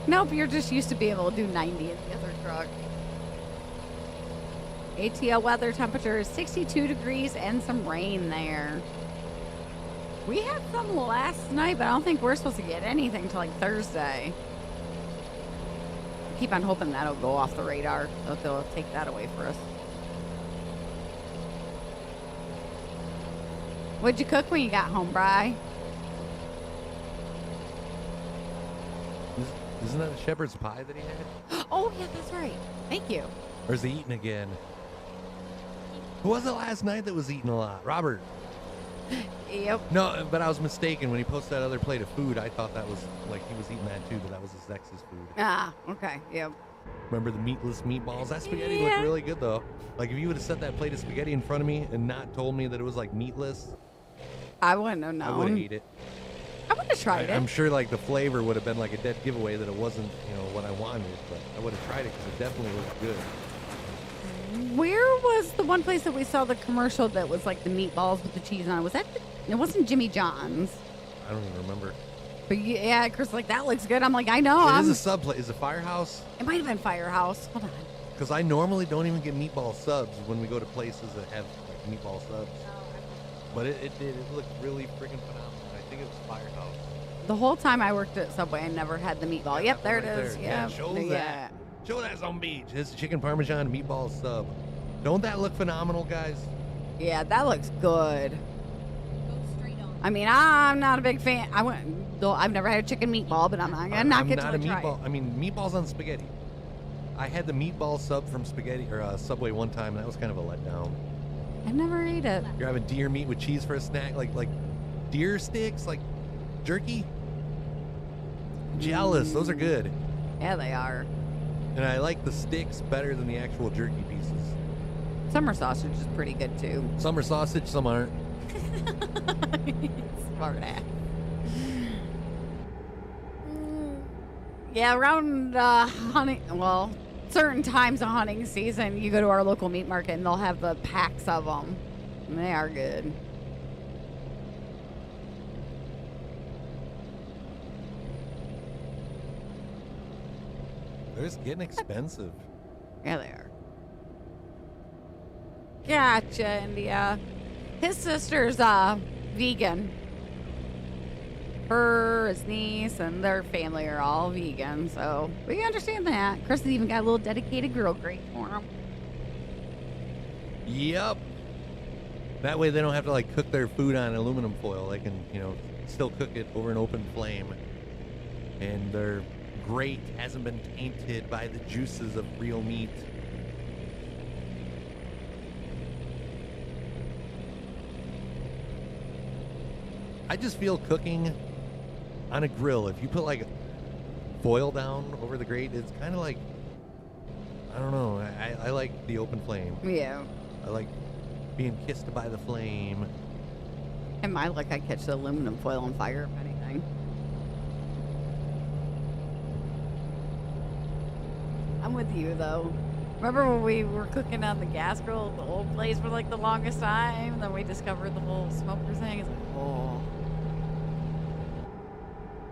Nope, you're just used to being able to do 90 in the other truck. ATL weather temperature is 62 degrees and some rain there. We had some last night, but I don't think we're supposed to get anything till like Thursday. I keep on hoping that'll go off the radar. They'll take that away for us. What'd you cook when you got home, Bri? Isn't that a shepherd's pie that he had? Oh, yeah, that's right. Thank you. Or is he eating again? Who was it last night that was eating a lot? Robert. Yep. No, but I was mistaken. When he posted that other plate of food, I thought that was like he was eating that too, but that was his ex's food. Ah, okay. Yep. Remember the meatless meatballs? That spaghetti looked really good though. Like if you would have set that plate of spaghetti in front of me and not told me that it was like meatless, I wouldn't have known. I would have ate it. I would have tried it. I'm sure like the flavor would have been like a dead giveaway that it wasn't, what I wanted, but I would have tried it because it definitely looked good. Where was the one place that we saw the commercial that was like the meatballs with the cheese on it? Was that it wasn't Jimmy John's. I don't even remember. But yeah, Chris like, that looks good. I'm like, I know. It is a sub plate. Is it Firehouse? It might have been Firehouse. Hold on. Because I normally don't even get meatball subs when we go to places that have like meatball subs. But it did. It looked really freaking phenomenal. I think it was Firehouse. The whole time I worked at Subway, I never had the meatball. Yep, there it Right is. there. Yeah, Show that. Show that on beach. It's chicken parmesan meatball sub. Don't that look phenomenal, guys? Yeah, that looks good. Go straight on. I mean, I'm not a big fan. I've never had a chicken meatball, but I'm not gonna knock it till I try it. I mean, meatballs on spaghetti. I had the meatball sub from Spaghetti or Subway one time, and that was kind of a letdown. I never ate it. You're having deer meat with cheese for a snack, like deer sticks, like jerky. Jealous. Those are good. Yeah, they are. And I like the sticks better than the actual jerky pieces. Summer sausage is pretty good too. Some are sausage, some aren't. Smart ass. Yeah, around hunting, well, certain times of hunting season, you go to our local meat market and they'll have the packs of them. And they are good. They're just getting expensive. Yeah, they are. Gotcha, India. His sister's vegan. Her, his niece, and their family are all vegan, so we understand that. Chris has even got a little dedicated grill grate for him. Yep. That way they don't have to like cook their food on aluminum foil. They can, still cook it over an open flame. And their grate hasn't been tainted by the juices of real meat. I just feel cooking on a grill, if you put like foil down over the grate, it's kind of like, I don't know. I like the open flame. Yeah. I like being kissed by the flame. In my luck, I catch the aluminum foil on fire, if anything. I'm with you, though. Remember when we were cooking on the gas grill at the old place for like the longest time? Then we discovered the whole smoker thing. It's like, oh.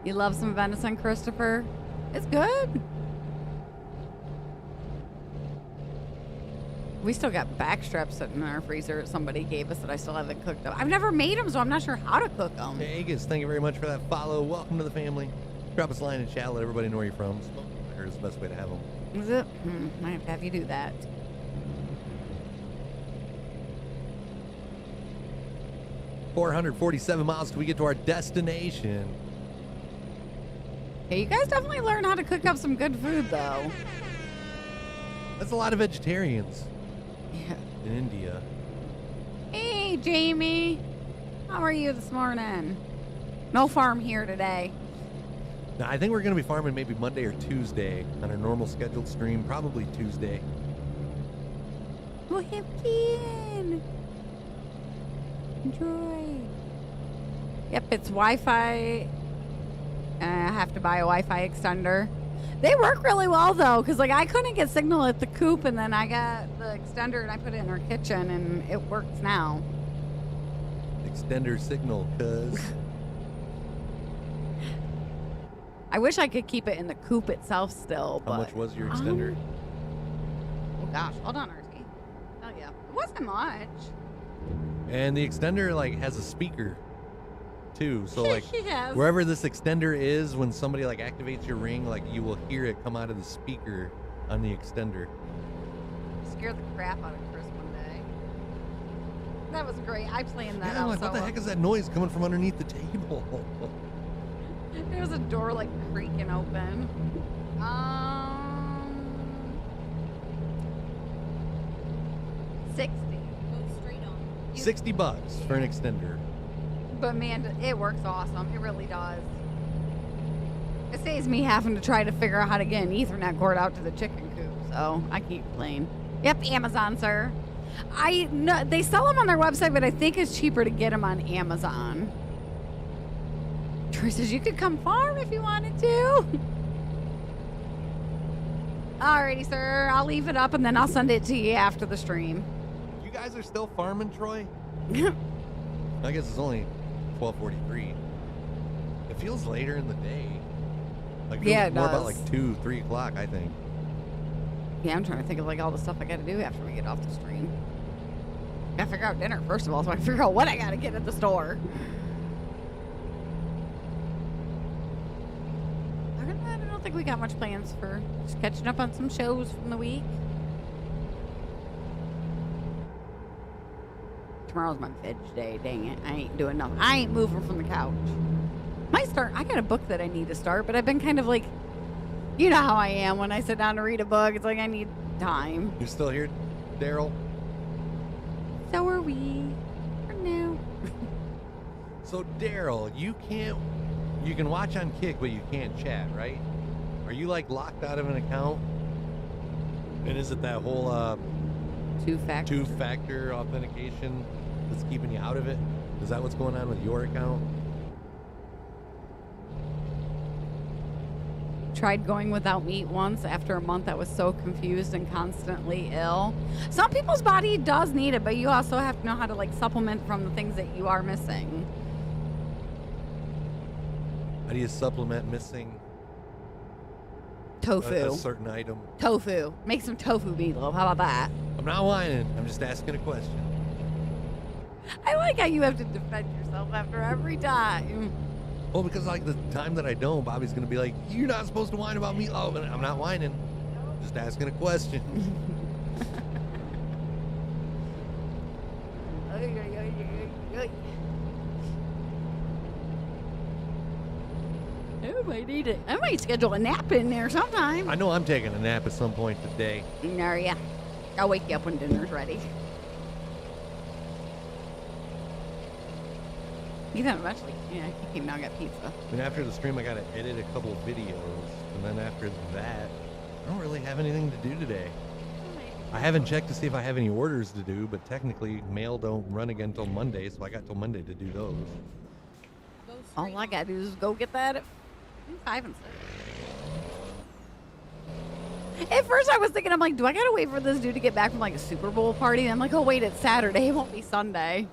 You love some venison, Christopher? It's good. We still got backstraps sitting in our freezer that somebody gave us that I still haven't cooked up. I've never made them, so I'm not sure how to cook them. Hey, Agus, thank you very much for that follow. Welcome to the family. Drop us a line in chat. Let everybody know where you're from. I heard it's the best way to have them. Is it? Might have to have you do that. $447 miles till we get to our destination. Hey, you guys definitely learn how to cook up some good food, though. That's a lot of vegetarians Yeah. in India. Hey, Jamie. How are you this morning? No farm here today. Now, I think we're going to be farming maybe Monday or Tuesday on our normal scheduled stream. Probably Tuesday. We'll have fun. Enjoy. Yep, it's Wi-Fi. I have to buy a Wi-Fi extender. They work really well, though, because like I couldn't get signal at the coop, and then I got the extender and I put it in our kitchen, and it works now. Extender signal, cuz. I wish I could keep it in the coop itself still. How much was your extender? Oh gosh, hold on, RT. Oh yeah, it wasn't much. And the extender like has a speaker too, so like Yes. wherever this extender is, when somebody like activates your ring, like you will hear it come out of the speaker on the extender. Scared the crap out of Chris one day. That was great. I planned that Yeah, I'm out. like, what the heck is that noise coming from underneath the table? There was a door like creaking open. 60. Go straight on. $60 for an extender. But man, it works awesome. It really does. It saves me having to try to figure out how to get an Ethernet cord out to the chicken coop. So I keep playing. Yep, Amazon, sir. I know they sell them on their website, but I think it's cheaper to get them on Amazon. Troy says you could come farm if you wanted to. Alrighty, sir. I'll leave it up and then I'll send it to you after the stream. You guys are still farming, Troy? I guess it's only 12:43. It feels later in the day. Like it Yeah, feels it more does. about like 2, 3 o'clock, I think. Yeah, I'm trying to think of like all the stuff I got to do after we get off the stream. Gotta figure out dinner first of all, so I can figure out what I gotta get at the store. Other than that, I don't think we got much plans for just catching up on some shows from the week. Tomorrow's my veg day. Dang it, I ain't doing nothing. I ain't moving from the couch. Might start. I got a book that I need to start, but I've been kind of like, you know how I am when I sit down to read a book. It's like I need time. You still here, Daryl? So are we. For now. So Daryl, you can watch on Kick, but you can't chat, right? Are you like locked out of an account? And is it that whole two-factor authentication that's keeping you out of it? Is that what's going on with your account? Tried going without meat once. After a month, I was so confused and constantly ill. Some people's body does need it, but you also have to know how to like supplement from the things that you are missing. How do you supplement missing? tofu. a certain item. Tofu. Make some tofu meatloaf. How about that? I'm not whining. I'm just asking a question. I like how you have to defend yourself after every time. Well, because like the time that I don't, Bobby's gonna be like, "You're not supposed to whine about meatloaf," and I'm not whining. Just asking a question. I might schedule a nap in there sometime. I know I'm taking a nap at some point today. Are ya? I'll wake you up when dinner's ready. Even eventually, yeah, he came down and got pizza. And after the stream, I gotta edit a couple of videos, and then after that, I don't really have anything to do today. I haven't checked to see if I have any orders to do, but technically, mail don't run again until Monday, so I got till Monday to do those. All I gotta do is go get that at 5 and 6. At first, I was thinking, I'm like, do I gotta wait for this dude to get back from like a Super Bowl party? And I'm like, oh wait, it's Saturday. It won't be Sunday.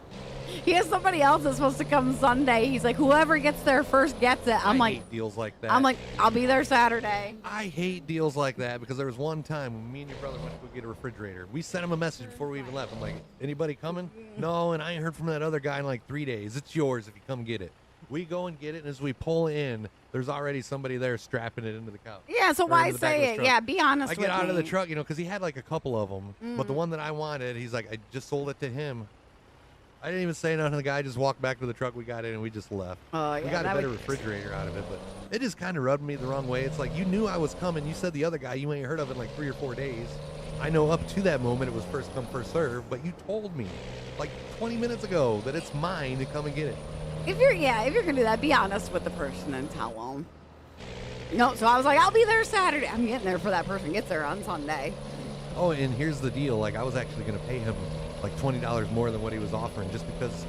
He has somebody else that's supposed to come Sunday. He's like, whoever gets there first gets it. I hate deals like that. I'm like, I'll be there Saturday. I hate deals like that because there was one time when me and your brother went to go get a refrigerator. We sent him a message before we even left. I'm like, anybody coming? No, and I ain't heard from that other guy in like 3 days. It's yours if you come get it. We go and get it, and as we pull in, there's already somebody there strapping it into the couch. Yeah, so why say it? Yeah, be honest with me. I get out of the truck, because he had like a couple of them, but the one that I wanted, he's like, I just sold it to him. I didn't even say nothing. The guy just walked back to the truck. We got in, and we just left. Oh, yeah, we got a better refrigerator out of it, but it just kind of rubbed me the wrong way. It's like, you knew I was coming. You said the other guy you ain't heard of in like 3 or 4 days. I know up to that moment it was first come, first serve, but you told me like 20 minutes ago that it's mine to come and get it. If you're gonna do that, be honest with the person and tell them. No, so I was like, I'll be there Saturday. I'm getting there for that person gets there on Sunday. Oh, and here's the deal. Like, I was actually gonna pay him like $20 more than what he was offering, just because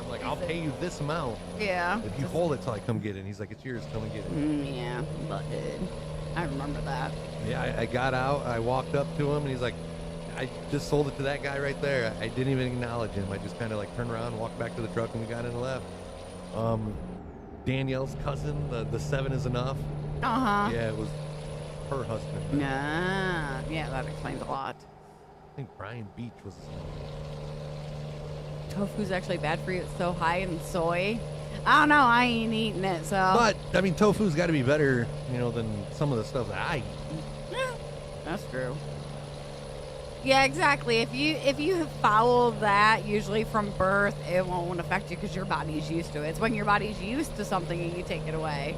I'm like, I'll pay you this amount. Yeah. If you hold it till I come get it. And he's like, it's yours. Come and get it. Yeah, butthead. I remember that. Yeah, I got out. I walked up to him, and he's like, I just sold it to that guy right there. I didn't even acknowledge him. I just kind of like turned around, walked back to the truck, and we got in and left. Danielle's cousin, the 7 is enough. Uh-huh. Yeah, it was her husband. Nah. Yeah, that explains a lot. I think Brian Beach was his name. Tofu's actually bad for you. It's so high in soy. I don't know. I ain't eating it, so. But, I mean, tofu's got to be better, than some of the stuff that I eat. Yeah, that's true. Yeah, exactly. If you have followed that, usually from birth, it won't affect you because your body's used to it. It's when your body's used to something and you take it away.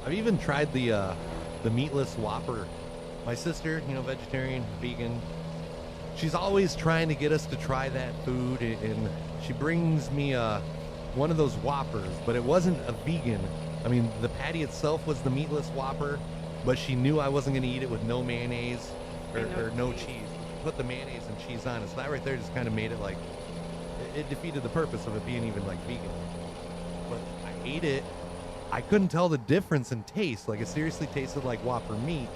I've even tried the meatless Whopper. My sister, vegetarian, vegan, she's always trying to get us to try that food, and she brings me one of those Whoppers, but it wasn't a vegan. I mean, the patty itself was the meatless Whopper, but she knew I wasn't going to eat it with no mayonnaise or no cheese. Put the mayonnaise and cheese on it, so that right there just kind of made it like, it defeated the purpose of it being even like vegan. But I ate it. I couldn't tell the difference in taste. Like, it seriously tasted like Whopper meat.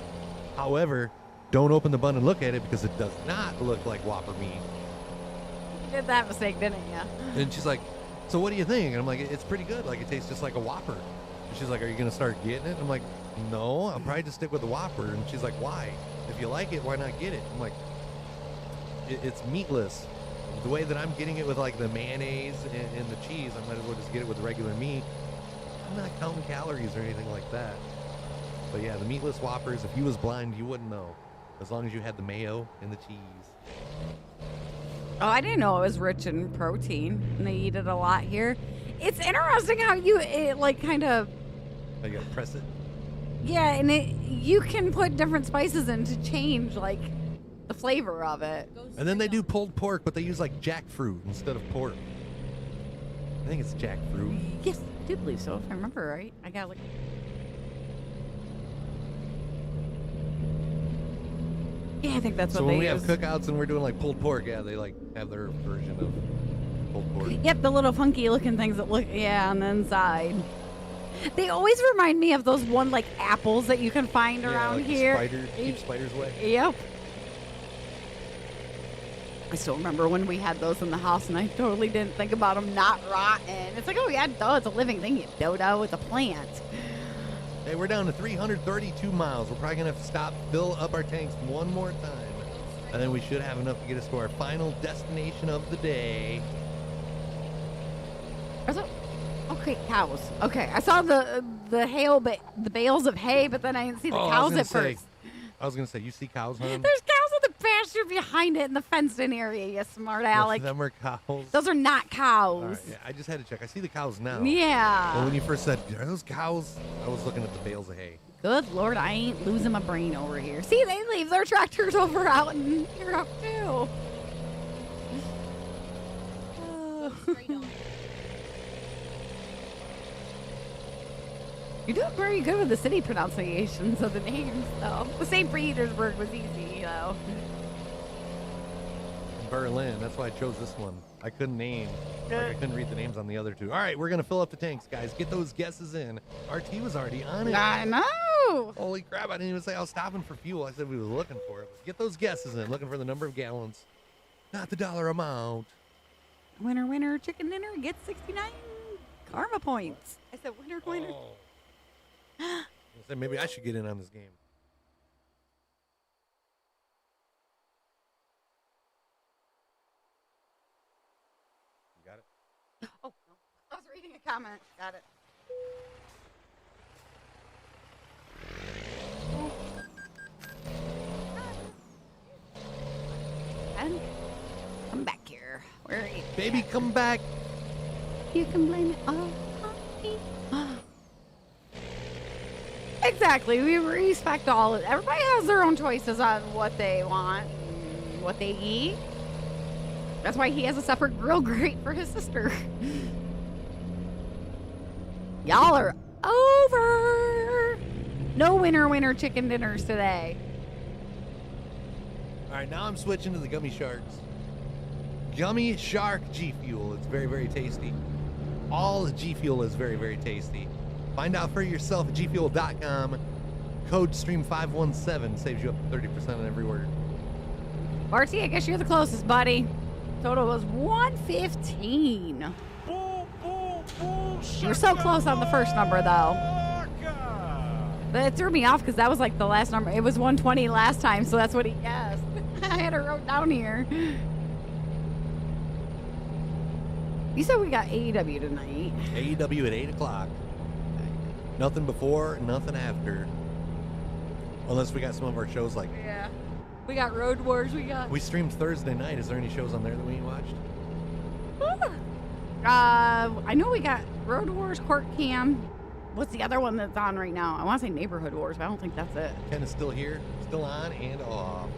However, don't open the bun and look at it because it does not look like Whopper meat. You did that mistake, didn't you? And she's like, so what do you think? And I'm like, it's pretty good. Like, it tastes just like a Whopper. And she's like, are you going to start getting it? I'm like, no, I'll probably just stick with the Whopper. And she's like, why? If you like it, why not get it? I'm like, it's meatless. The way that I'm getting it with like the mayonnaise and the cheese, I might as well just get it with regular meat. I'm not counting calories or anything like that. But yeah, the meatless Whoppers, if you was blind, you wouldn't know. As long as you had the mayo and the cheese. Oh, I didn't know it was rich in protein, and they eat it a lot here. It's interesting how it like kind of. Oh, you gotta press it? Yeah, and you can put different spices in to change like the flavor of it. And then they do pulled pork, but they use like jackfruit instead of pork. I think it's jackfruit. Yes, I do believe so, if I remember right. I got like. Yeah, I think that's what they use. So when we have cookouts and we're doing like pulled pork, yeah, they like have their version of pulled pork. Yep, the little funky looking things that look, on the inside. They always remind me of those one like apples that you can find around like here. Keep spiders away. Yep. I still remember when we had those in the house, and I totally didn't think about them not rotten. It's like, oh yeah, duh, it's a living thing, you dodo. It's a plant. Hey, we're down to 332 miles. We're probably going to have to stop, fill up our tanks one more time. And then we should have enough to get us to our final destination of the day. Okay, cows. Okay, I saw the bales of hay, but then I didn't see the cows at first. I was going to say, you see cows, hon? There's cows in the pasture behind it in the fenced-in area, you smart aleck. Them are cows. Those are not cows. All right, yeah, I just had to check. I see the cows now. Yeah. Well, when you first said, are those cows? I was looking at the bales of hay. Good Lord, I ain't losing my brain over here. See, they leave their tractors over out in Europe, too. Straight on. You're doing very good with the city pronunciations of the names, though. The St. Petersburg was easy, though. Berlin. That's why I chose this one. I couldn't name. I couldn't read the names on the other two. All right, we're going to fill up the tanks, guys. Get those guesses in. RT was already on it. I know. Holy crap. I didn't even say I was stopping for fuel. I said we were looking for it. Get those guesses in. Looking for the number of gallons, not the dollar amount. Winner, winner, chicken dinner gets 69 karma points. I said winner, winner. Oh. I said maybe I should get in on this game. You got it? Oh, no. I was reading a comment. Got it. And come back here. Where are you? Baby, come back. You can blame it all on me. Exactly. We respect all of it. Everybody has their own choices on what they want and what they eat. That's why he has a separate grill grate for his sister. Y'all are over. No winner chicken dinners today. All right, now I'm switching to the Gummy Sharks. Gummy Shark G Fuel. It's very, very tasty. All G Fuel is very, very tasty. Find out for yourself at gfuel.com. Code STREAM517 saves you up to 30% on every order. Marty, I guess you're the closest, buddy. Total was 115. You were so close on the first number, though. But it threw me off because that was like the last number. It was 120 last time, so that's what he guessed. I had it wrote down here. You said we got AEW tonight. AEW at 8 o'clock. Nothing before, nothing after. Unless we got some of our shows like... Yeah. We got Road Wars, We streamed Thursday night. Is there any shows on there that we ain't watched? I know we got Road Wars, Court Cam. What's the other one that's on right now? I want to say Neighborhood Wars, but I don't think that's it. Ken is still here, still on and off.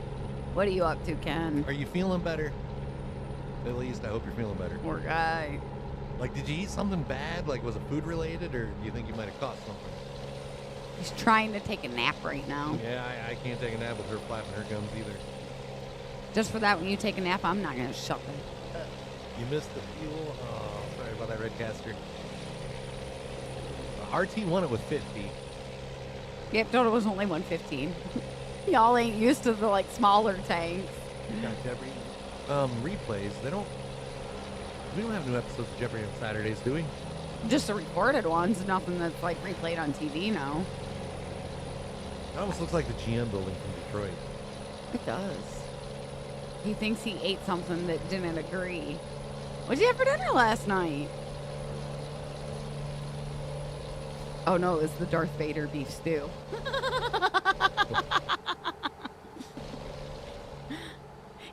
What are you up to, Ken? Are you feeling better? At least I hope you're feeling better. Poor guy. Like, did you eat something bad? Like, was it food related, or do you think you might have caught something? He's trying to take a nap right now. Yeah, I can't take a nap with her flapping her gums either. Just for that, when you take a nap, I'm not going to shut them. You missed the fuel. Oh, sorry about that, Redcaster. RT won it with 50. Yep, total was only 115. Y'all ain't used to the, like, smaller tanks. Got Jeopardy. Replays. We don't have new episodes of Jeopardy on Saturdays, do we? Just the recorded ones, nothing that's, like, replayed on TV now. It almost looks like the GM building from Detroit. It does. He thinks he ate something that didn't agree. What'd you have for dinner last night? Oh, no, it was the Darth Vader beef stew.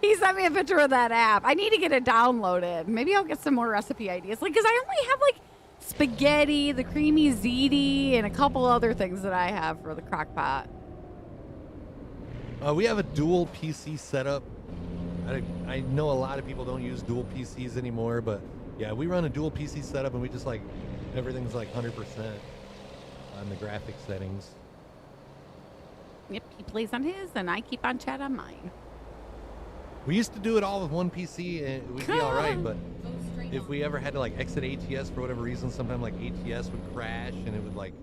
He sent me a picture of that app. I need to get it downloaded. Maybe I'll get some more recipe ideas. Like, because I only have, like, spaghetti, the creamy ziti, and a couple other things that I have for the crock pot. We have a dual PC setup. I know a lot of people don't use dual PCs anymore, but yeah, we run a dual PC setup, and we just, like, everything's like 100% on the graphic settings. Yep, he plays on his, and I keep on chat on mine. We used to do it all with one PC, and we'd be all right, but Go straight if on. we ever had to, like, exit ATS for whatever reason, sometimes, like, ATS would crash, and it would, like,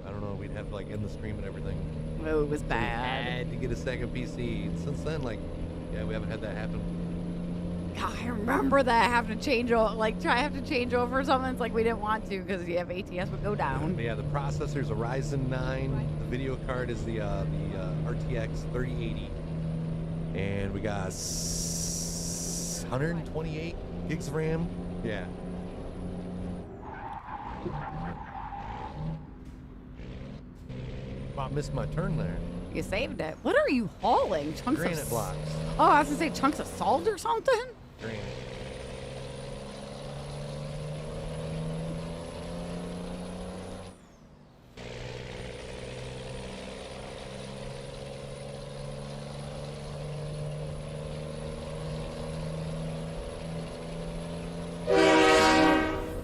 I don't know, we'd have to, like, end the stream and everything. Oh, it was We bad. had to get a second PC. Since then, like, yeah, we haven't had that happen. God, I remember that. I have to change over, or something. It's like we didn't want to because you have ATS would go down. Yeah, the processor's a Ryzen 9. The video card is the RTX 3080. And we got 128 gigs of RAM. Yeah. About missed my turn there. You saved it. What are you hauling? Chunks Granite of blocks. Oh, I was gonna say chunks of salt or something. Granite.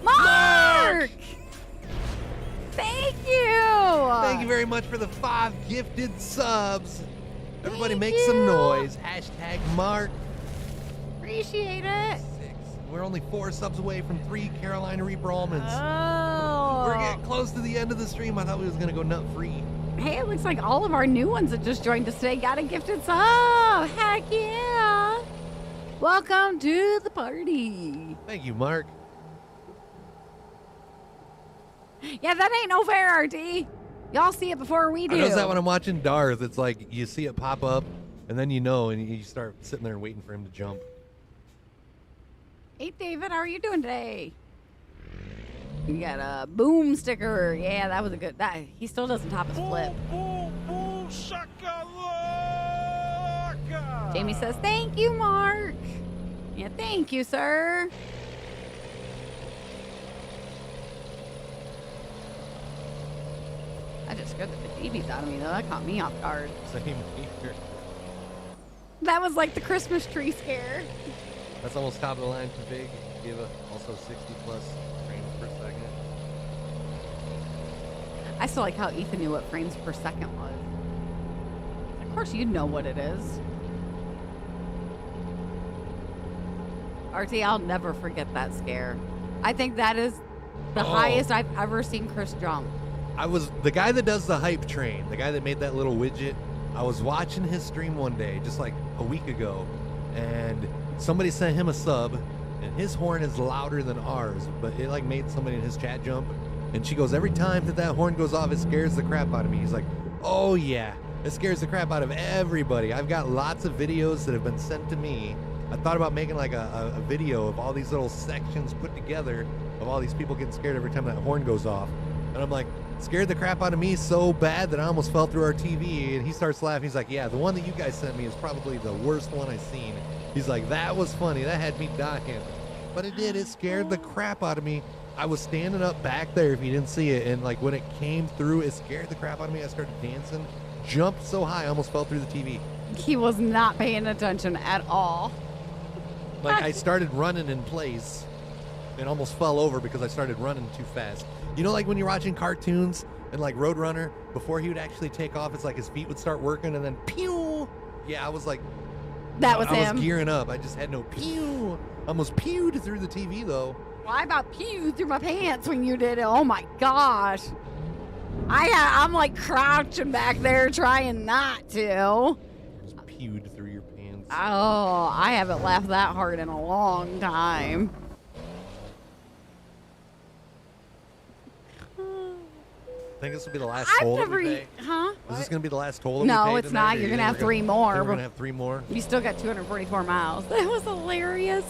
Mark! Thank you! Thank you very much for the 5 gifted subs. Everybody Thank make you. some noise. Hashtag Mark. Appreciate it. 6. We're only 4 subs away from 3 Carolina Reaper almonds. Oh. We're getting close to the end of the stream. I thought we was going to go nut free. Hey, it looks like all of our new ones that just joined us today got a gifted sub. Heck yeah. Welcome to the party. Thank you, Mark. Yeah, that ain't no fair, RT. Y'all see it before we do. I notice that when I'm watching Darth, it's like you see it pop up, and then you know, and you start sitting there waiting for him to jump. Hey, David, how are you doing today? You got a boom sticker. Yeah, that was a good. That he still doesn't top his flip. Boom, boom, shakalaka! Jamie says, "Thank you, Mark." Yeah, thank you, sir. I just scared the bejeebies out of me, though. That caught me off guard. Same here. That was like the Christmas tree scare. That's almost top of the line for big. Give also 60 plus frames per second. I still like how Ethan knew what frames per second was. Of course, you'd know what it is. RT, I'll never forget that scare. I think that is the highest I've ever seen Chris jump. I was the guy that does the hype train, the guy that made that little widget. I was watching his stream one day, just like a week ago, and somebody sent him a sub, and his horn is louder than ours, but it like made somebody in his chat jump. And she goes, every time that horn goes off, it scares the crap out of me. He's like, oh yeah, it scares the crap out of everybody. I've got lots of videos that have been sent to me. I thought about making like a video of all these little sections put together of all these people getting scared every time that horn goes off. And I'm like, scared the crap out of me so bad that I almost fell through our TV. And he starts laughing. He's like, yeah, the one that you guys sent me is probably the worst one I've seen. He's like, that was funny. That had me dying. But it did. It scared the crap out of me. I was standing up back there if you didn't see it. And like when it came through, it scared the crap out of me. I started dancing, jumped so high, I almost fell through the TV. He was not paying attention at all. Like I started running in place and almost fell over because I started running too fast. You know, like when you're watching cartoons and like Roadrunner, before he would actually take off, it's like his feet would start working and then pew. Yeah, I was like, That was I him. was gearing up. I just had no pew. Almost pewed through the TV though. Well, I about pewed through my pants when you did it. Oh my gosh. I'm like crouching back there trying not to. Just pewed through your pants. Oh, I haven't laughed that hard in a long time. I think this will be the last I've toll that never we pay. Huh? Is this going to be the last toll that we No, pay it's tonight, not. or You're you gonna think have 3 more. We're going to have 3 more. You still got 244 miles. That was hilarious.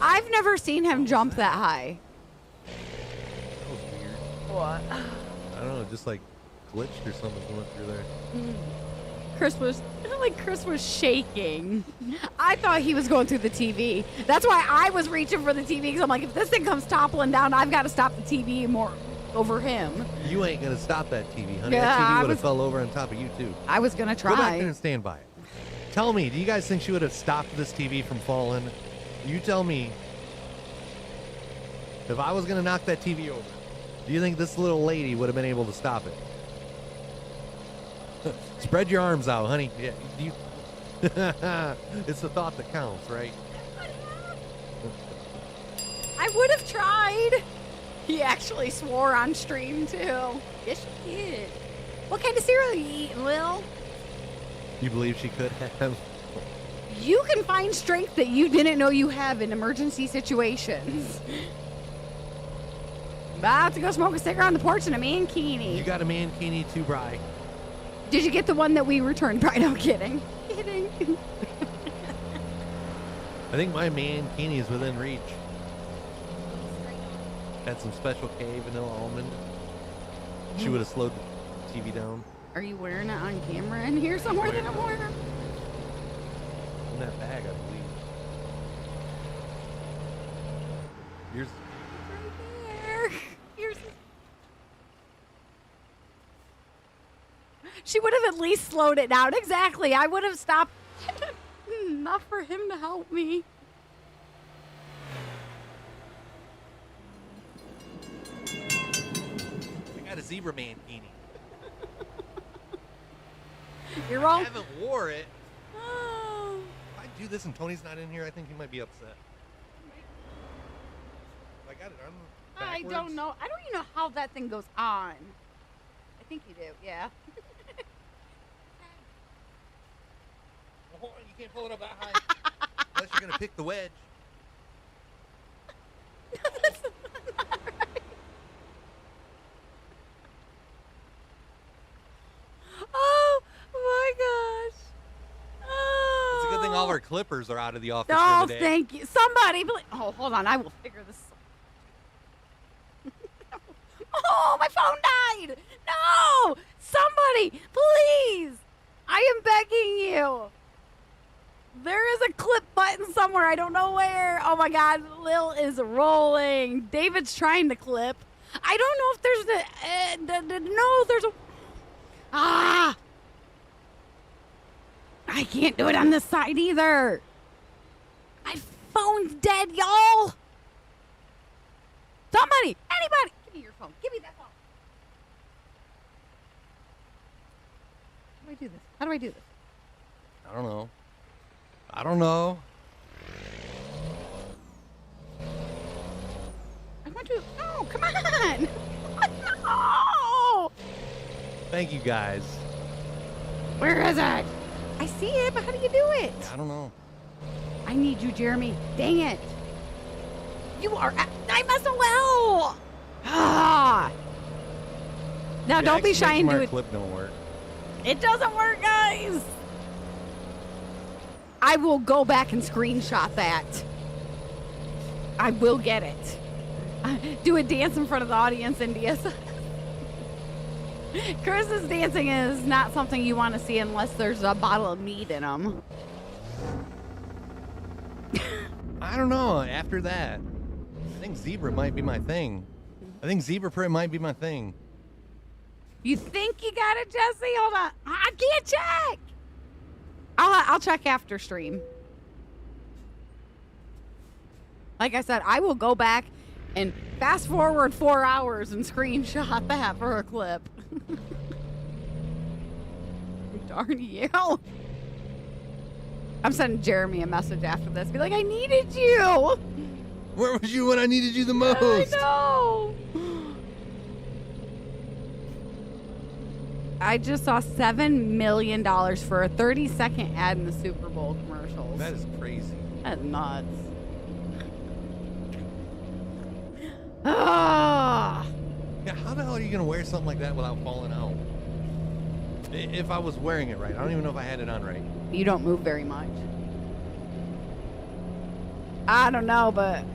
I've never seen him jump that high. That was weird. What? I don't know, just like glitched or something going through there. Chris was shaking. I thought he was going through the TV. That's why I was reaching for the TV because I'm like, if this thing comes toppling down, I've got to stop the TV more over him. You ain't going to stop that TV, honey. Yeah, that TV I would have was- fell over on top of you too. I was gonna Go back there try. and stand by it. Tell me, do you guys think she would have stopped this TV from falling? You tell me. If I was going to knock that TV over, do you think this little lady would have been able to stop it? Spread your arms out, honey. Yeah, you. It's the thought that counts, right? I would have tried. He actually swore on stream too. Yes, she did. What kind of cereal are you eating, Lil? You believe she could have? You can find strength that you didn't know you have in emergency situations. About to go smoke a cigarette on the porch in a mankini. You got a mankini too, Bri. Did you get the one that we returned, Bri? No, kidding. Kidding. I think my mankini is within reach. Had some Special K vanilla almond. She would have slowed the TV down. Are you wearing it on camera in here somewhere that I'm wearing? In that bag, I believe. Yours. Right there. Here's. She would have at least slowed it down. Exactly. I would have stopped. Enough for him to help me. I got a zebra mankini. You're all. I haven't wore it. If I do this and Tony's not in here, I think he might be upset. I got it on I backwards. don't know. I don't even know how that thing goes on. I think you do. Yeah. Well, hold on, you can't pull it up that high. Unless you're going to pick the wedge. Oh my gosh. Oh. It's a good thing all our clippers are out of the office Oh, for the day. thank you. Somebody, oh, hold on. I will figure this. Oh, my phone died. No, somebody, please. I am begging you. There is a clip button somewhere. I don't know where. Oh my God, Lil is rolling. David's trying to clip. I don't know if there's no, there's a. Ah. I can't do it on this side either. My phone's dead, y'all. Somebody, anybody, give me your phone. Give me that phone. How do I do this? How do I do this? I don't know. I don't know. I want to. Oh, come on. No. Thank you, guys. Where is it? I see it, but how do you do it? I don't know. I need you, Jeremy. Dang it. You are. I'm SOL. Ah. Now, The don't be shy and do exclamation mark it. clip don't work. It doesn't work, guys. I will go back and screenshot that. I will get it. Do a dance in front of the audience in DSS. Chris's dancing is not something you want to see unless there's a bottle of meat in them. I don't know. After that, I think zebra might be my thing. I think zebra print might be my thing. You think you got it, Jesse? Hold on. I can't check. I'll check after stream. Like I said, I will go back and fast forward 4 hours and screenshot that for a clip. Darn you. I'm sending Jeremy a message after this. Be like, I needed you. Where was you when I needed you the most? I know. I just saw $7 million for a 30-second ad in the Super Bowl commercials. That is crazy. That's nuts. Ah. Yeah, how the hell are you going to wear something like that without falling out? If I was wearing it right. I don't even know if I had it on right. You don't move very much. I don't know, but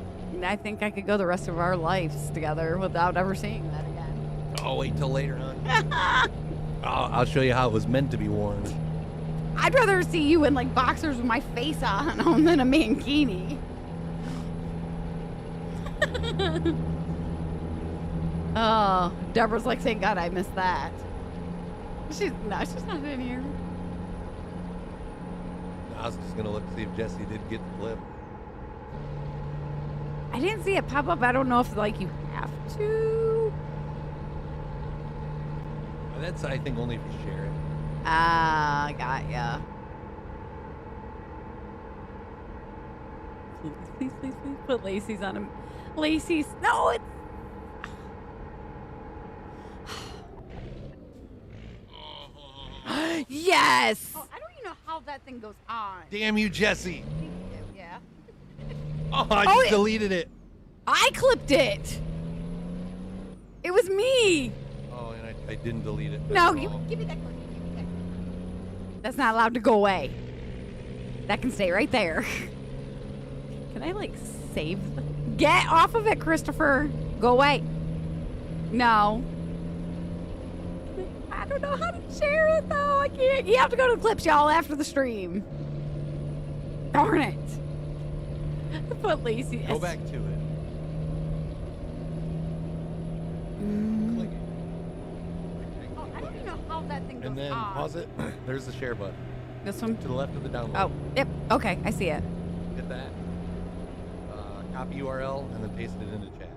I think I could go the rest of our lives together without ever seeing that again. Oh, wait till later on. I'll show you how it was meant to be worn. I'd rather see you in like boxers with my face on them than a mankini. Oh, Deborah's like, thank God I missed that. She's not in here. I was just going to look to see if Jesse did get the clip. I didn't see it pop up. I don't know if like you have to. That's, I think, only if you share it. Ah, got ya. Please put Lacey's on him. Lacey's. No, it's. Yes. Oh, I don't even know how that thing goes on. Damn you, Jesse. Yeah. Oh, I Oh, just deleted it. I clipped it. It was me. Oh, and I didn't delete it. No, That's all. give me that clip. That's not allowed to go away. That can stay right there. Can I, like, save? Get off of it, Christopher. Go away. No. I don't know how to share it, though. I can't. You have to go to the clips, y'all, after the stream. Darn it. Put Lacey. Go back to it. Click it. Oh, I don't even know how that thing goes And then on. pause it. There's the share button. This one? To the left of the download. Oh, yep. Okay, I see it. Hit that. Copy URL and then paste it into chat.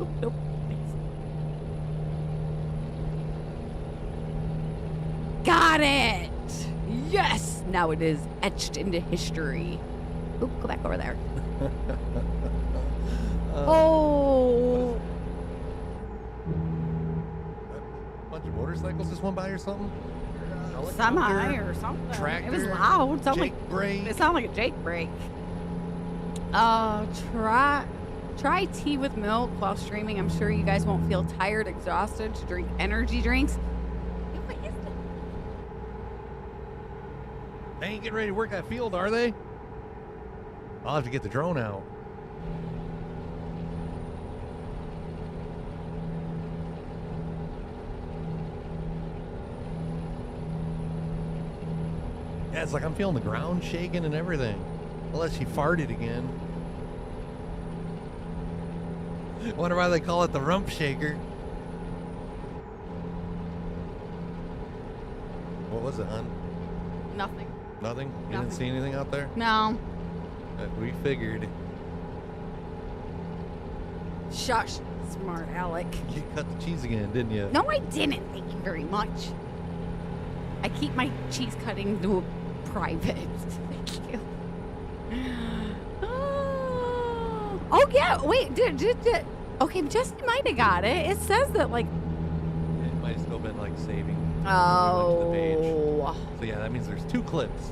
Oop, nope. Got it! Yes! Now it is etched into history. Oop, go back over there. Oh! Bunch of motorcycles just went by or something? Semi or something. Tractor, It was loud. It sounded Jake brake. It sounded like a Jake break. Try tea with milk while streaming. I'm sure you guys won't feel tired, exhausted to drink energy drinks. What is that? They ain't getting ready to work that field, are they? I'll have to get the drone out. Yeah, it's like I'm feeling the ground shaking and everything. Unless she farted again. Wonder why they call it the rump shaker. What was it, hon? Nothing. Nothing? You Nothing. didn't see anything out there? No. We figured. Shush, smart Alec. You cut the cheese again, didn't you? No, I didn't. Thank you very much. I keep my cheese cutting to private. Thank you. Oh yeah. Wait. Okay, Jesse might have got it. It says that like. It might have still been like saving. Oh. The page. So yeah, that means there's 2 clips.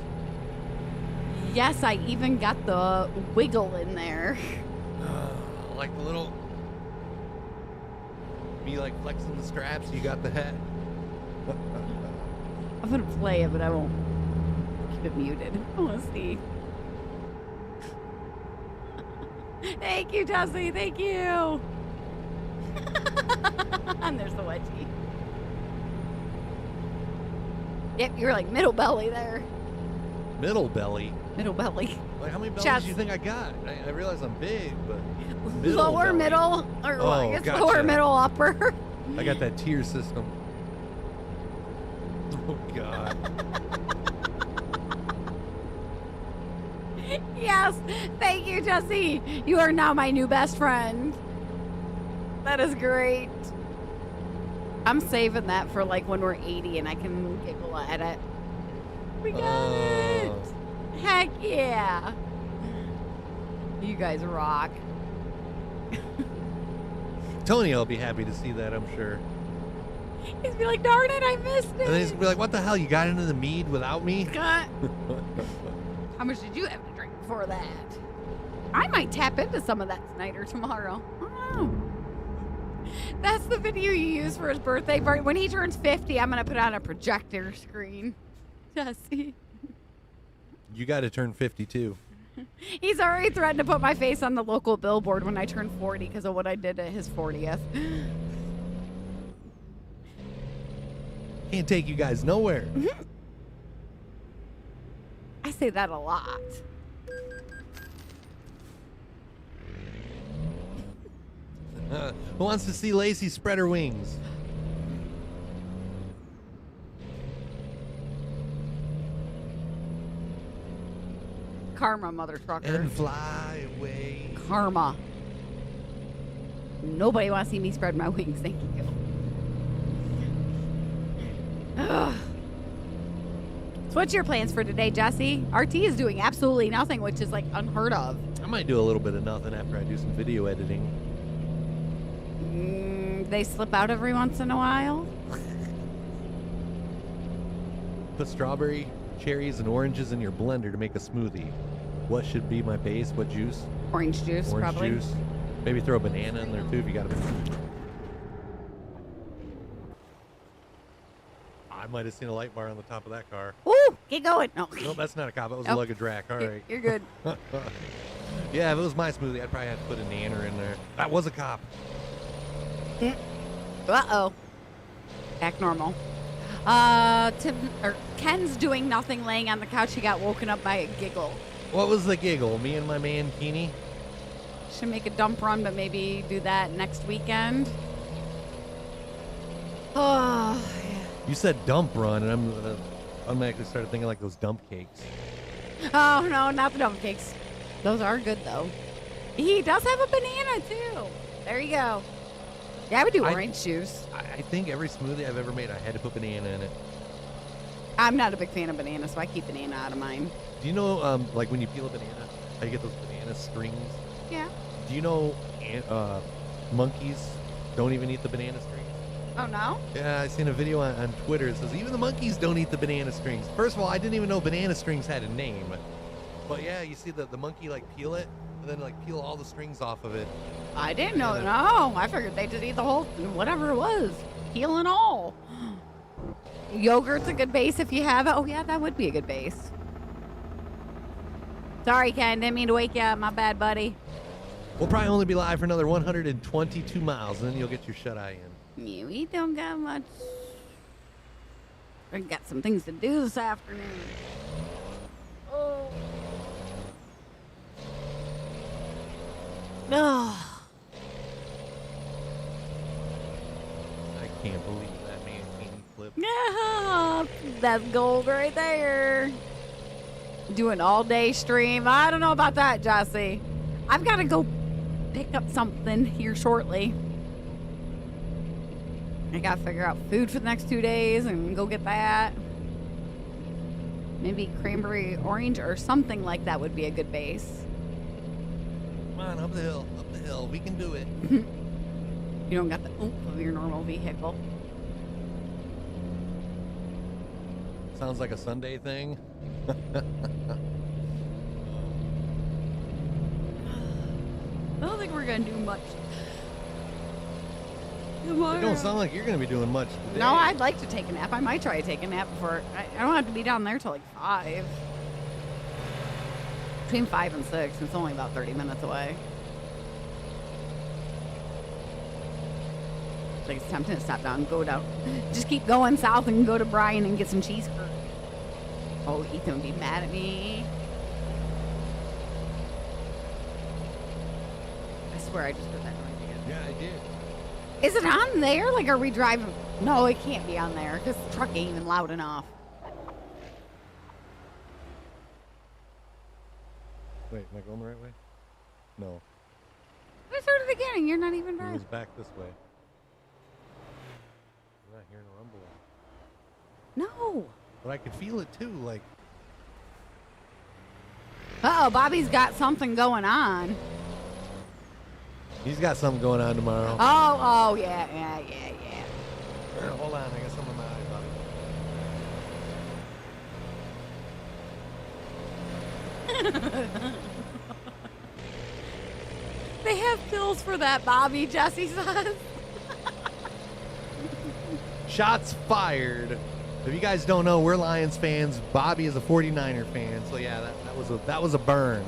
Yes, I even got the wiggle in there. Like the little. Me like flexing the straps. You got the hat. I'm gonna play it, but I won't keep it muted. I want to see. Thank you, Jesse. Thank you. And there's the wedgie. Yep, you're like middle belly there. Middle belly. Middle belly. Like how many bellies Chest. do you think I got? I realize I'm big, but middle Lower belly. middle, or well, I Oh, guess gotcha. lower middle, upper. I got that tier system. Oh God. Yes, thank you, Jesse. You are now my new best friend. That is great. I'm saving that for like when we're 80 and I can giggle at it. We got it. Heck yeah. You guys rock. Tony will be happy to see that, I'm sure. He's be like, darn it, I missed it. And then he's gonna be like, what the hell? You got into the mead without me? How much did you have to drink before that? I might tap into some of that tonight or tomorrow. I don't know. That's the video you use for his birthday party. When he turns 50, I'm going to put on a projector screen. Jesse. You got to turn 52. He's already threatened to put my face on the local billboard when I turn 40 because of what I did at his 40th. Can't take you guys nowhere. I say that a lot. Who wants to see Lacey spread her wings? Karma, mother trucker. And fly away. Karma. Nobody wants to see me spread my wings. Thank you. Ugh. So what's your plans for today, Jesse? RT is doing absolutely nothing, which is like unheard of. I might do a little bit of nothing after I do some video editing. They slip out every once in a while. put strawberry, cherries, and oranges in your blender to make a smoothie. What should be my base? What juice? Orange juice, Orange probably. juice. Maybe throw a banana in there too if you got a banana. I might have seen a light bar on the top of that car. Ooh, get going. No. Nope, that's not a cop. That was a Nope. luggage rack. All right. You're good. Yeah, if it was my smoothie, I'd probably have to put a nanner in there. That was a cop. Uh-oh. Act normal. Ken's doing nothing, laying on the couch. He got woken up by a giggle. What was the giggle? Me and my man Keeney? Should make a dump run, but maybe do that next weekend. Oh, You said dump run, and I'm automatically started thinking like those dump cakes. oh no, not the dump cakes. Those are good though. He does have a banana too. There you go. Yeah, I would do orange juice. I think every smoothie I've ever made, I had to put banana in it. I'm not a big fan of banana, so I keep banana out of mine. Do you know, like when you peel a banana, how you get those banana strings? Yeah. Do you know monkeys don't even eat the banana strings? Oh no? Yeah, I seen a video on Twitter. It says even the monkeys don't eat the banana strings. First of all, I didn't even know banana strings had a name. But yeah, you see the monkey like peel it, and then like peel all the strings off of it. I didn't know. No, I figured they just eat the whole, whatever it was, peel and all. Yogurt's a good base if you have it. Oh yeah, that would be a good base. Sorry, Ken, didn't mean to wake you up. My bad, buddy. We'll probably only be live for another 122 miles, and then you'll get your shut-eye in. Yeah, we don't got much. We got some things to do this afternoon. Oh. Ugh. I can't believe that man Keeney flipped. Yeah, that's gold right there. Do an all-day stream. I don't know about that, Jesse. I've got to go pick up something here shortly. I got to figure out food for the next 2 days and go get that. Maybe cranberry orange or something like that would be a good base. Come on, up the hill, up the hill. We can do it. You don't got the oomph of your normal vehicle. Sounds like a Sunday thing. I don't think we're going to do much. It don't sound like you're going to be doing much today. No, I'd like to take a nap. I might try to take a nap before. I don't have to be down there till like 5. Between 5 and 6. It's only about 30 minutes away. Like it's tempting to stop down and go down. Just keep going south and go to Brian and get some cheese curd. Oh, Ethan would be mad at me. I swear I just put that noise again. Yeah, I did. Is it on there? Like, are we driving? No, it can't be on there because the truck ain't even loud enough. Wait, am I going the right way? No, I started the beginning. You're not even it driving. was back this way. I'm not hearing a rumble. No. But I could feel it too, like... Uh-oh, Bobby's got something going on. He's got something going on tomorrow. Oh, yeah. Hold on, I got something in my eye, Bobby. They have pills for that, Bobby, Jesse says. Shots fired. If you guys don't know, we're Lions fans. Bobby is a 49er fan. So yeah, that was a burn.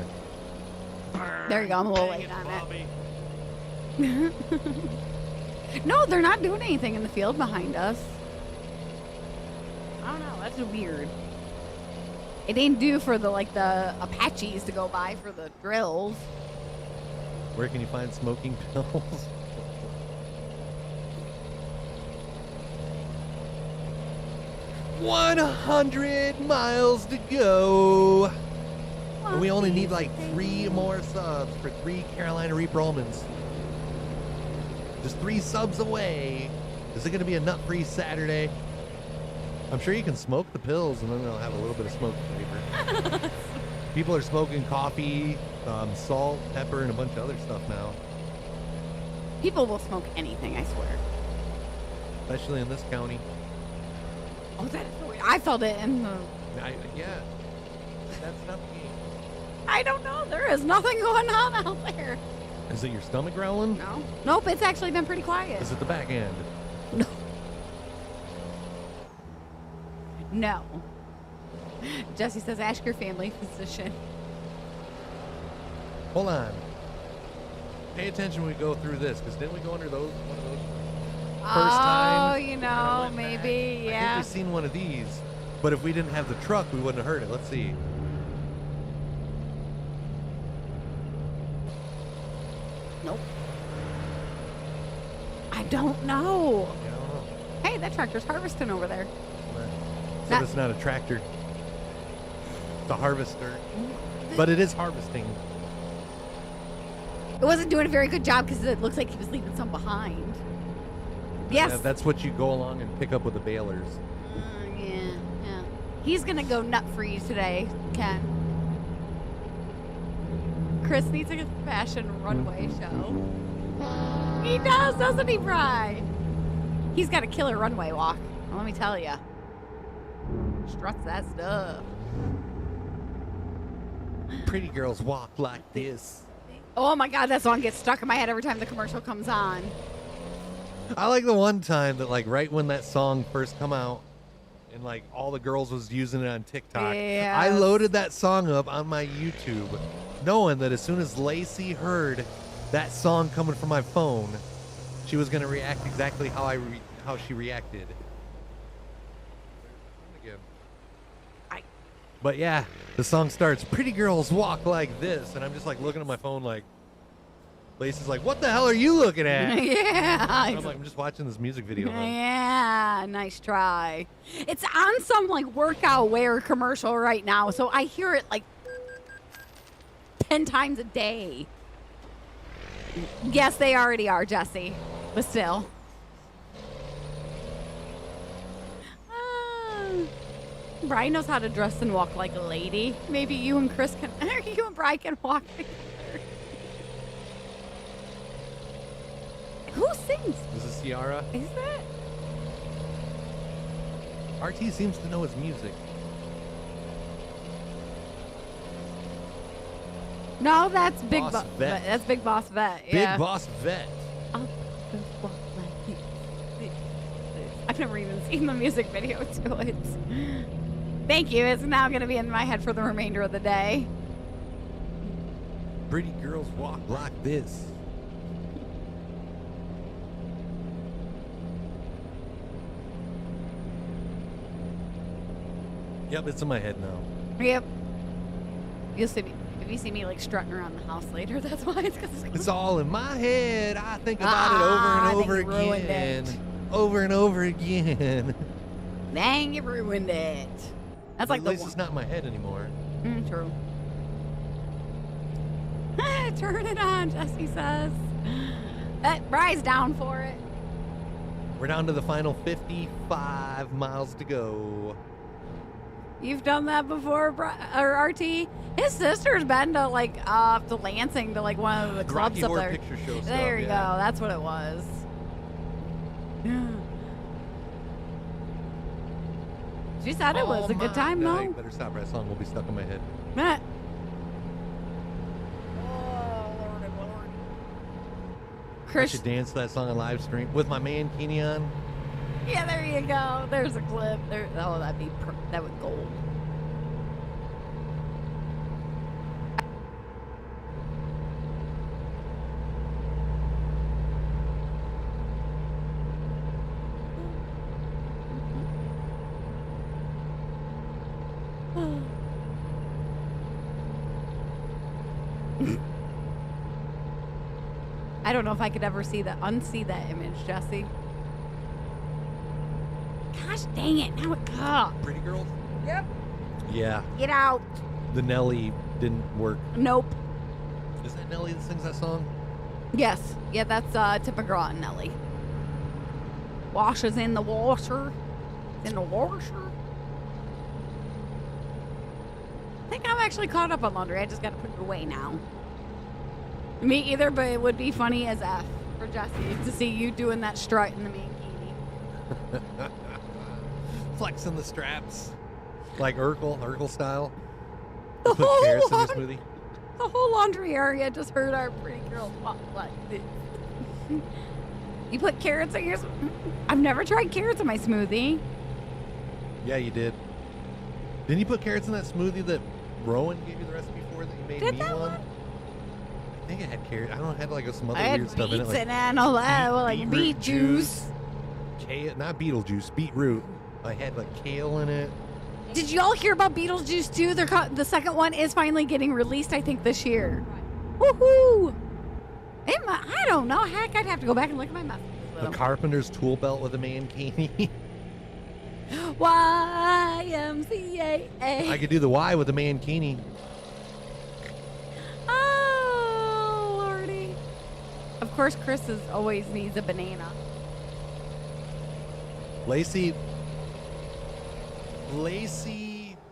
There you go, I'm a little late on it. No, they're not doing anything in the field behind us. I don't know, that's weird. It ain't due for the Apaches to go by for the drills. Where can you find smoking pills? $100 miles to go. And we only need like 3 more subs for 3 Carolina Reaper almonds. Just 3 subs away. Is it going to be a nut-free Saturday? I'm sure you can smoke the pills and then they'll have a little bit of smoke flavor. People are smoking coffee, salt, pepper, and a bunch of other stuff now. People will smoke anything, I swear. Especially in this county. Oh, that is so weird. I felt it in the... Yeah. That's not me. I don't know. There is nothing going on out there. Is it your stomach growling? No. Nope, it's actually been pretty quiet. Is it the back end? No. No. Jesse says, ask your family physician. Hold on. Pay attention when we go through this, because didn't we go under one of those first time? Oh, you and I know, went back? maybe, I yeah. think we've seen one of these, but if we didn't have the truck, we wouldn't have heard it. Let's see. Nope. I don't know. Yeah, I don't know. Hey, that tractor's harvesting over there. So That- it's not a tractor. It's a harvester. But it is harvesting. It wasn't doing a very good job because it looks like he was leaving some behind. Yes. That's what you go along and pick up with the balers. Yeah. He's going to go nut free today, Ken. Chris needs a fashion runway show. He does, doesn't he, Bri? He's got a killer runway walk. Let me tell you. Struts that stuff. Pretty girls walk like this. Oh my God, that song gets stuck in my head every time the commercial comes on. I like the one time that, like, right when that song first come out, and like all the girls was using it on TikTok. Yes. I loaded that song up on my YouTube, knowing that as soon as Lacey heard that song coming from my phone, she was gonna react exactly how she reacted. Again. But yeah, the song starts, pretty girls walk like this, and I'm just like looking at my phone like, Lacey's like, what the hell are you looking at? Yeah. And I'm like, I'm just watching this music video. Yeah, nice try. It's on some like workout wear commercial right now, so I hear it like 10 times a day. Yes, they already are, Jesse, but still. Brian knows how to dress and walk like a lady. Maybe you and Chris can, you and Brian can walk together. Who sings? Is this Ciara? Is that? RT seems to know his music. No, that's Big Boss Boss Vet. That's Big Boss Vet. Yeah. Big Boss Vet. I'll just walk like this. I've never even seen the music video to it. Thank you. It's now going to be in my head for the remainder of the day. Pretty girls walk like this. Yep, it's in my head now. Yep. You'll see me. If you see me like strutting around the house later, that's why it's because It's all in my head. I think about it I over think and you over ruined again. it. Over and over again. Dang, you ruined it. That's like At the least it's not in my head anymore. True. Turn it on, Jesse says. That Bry's down for it. We're down to the final 55 miles to go. You've done that before, or RT? His sister's been to like to Lansing to like one of the clubs Rocky up Horror there. Picture Show stuff, There you yeah. go. That's what it was. She said it was a good time I though. better stop that song. Will be stuck in my head. Matt. I Chris, should dance to that song on live stream with my man Kenyon. yeah, there you go. There's a clip. There, oh, that would gold. I don't know if I could ever unsee that image, Jesse. Gosh dang it. Now it Pretty Girls? Yep. Yeah. Get out. The Nelly didn't work. Nope. Is that Nelly that sings that song? Yes. Yeah, that's Tip McGraw and Nelly. Washes in the washer. In the washer. I think I'm actually caught up on laundry. I just got to put it away now. Me either, but it would be funny as F for Jesse to see you doing that strut in the mankini. flexing the straps. Like Urkel style. The You put whole carrots in your laundry- smoothie. The whole laundry area just heard our pretty girl walk like this. You put carrots in your... I've never tried carrots in my smoothie. Yeah, you did. Didn't you put carrots in that smoothie that Rowan gave you the recipe for that you made Did me that one? I think it had carrot. I don't know, it had like some other I had weird stuff in it. beets Like in it and all that. Like beetroot beet juice. Not Beetlejuice, beetroot. I had like kale in it. Did you all hear about Beetlejuice too? The second one is finally getting released, I think, this year. Woohoo! I don't know. Heck, I'd have to go back and look at my messages with The them. carpenter's tool belt with a mankini. YMCA. I could do the Y with a mankini. Oh, Lordy. Of course, Chris always needs a banana. Lacey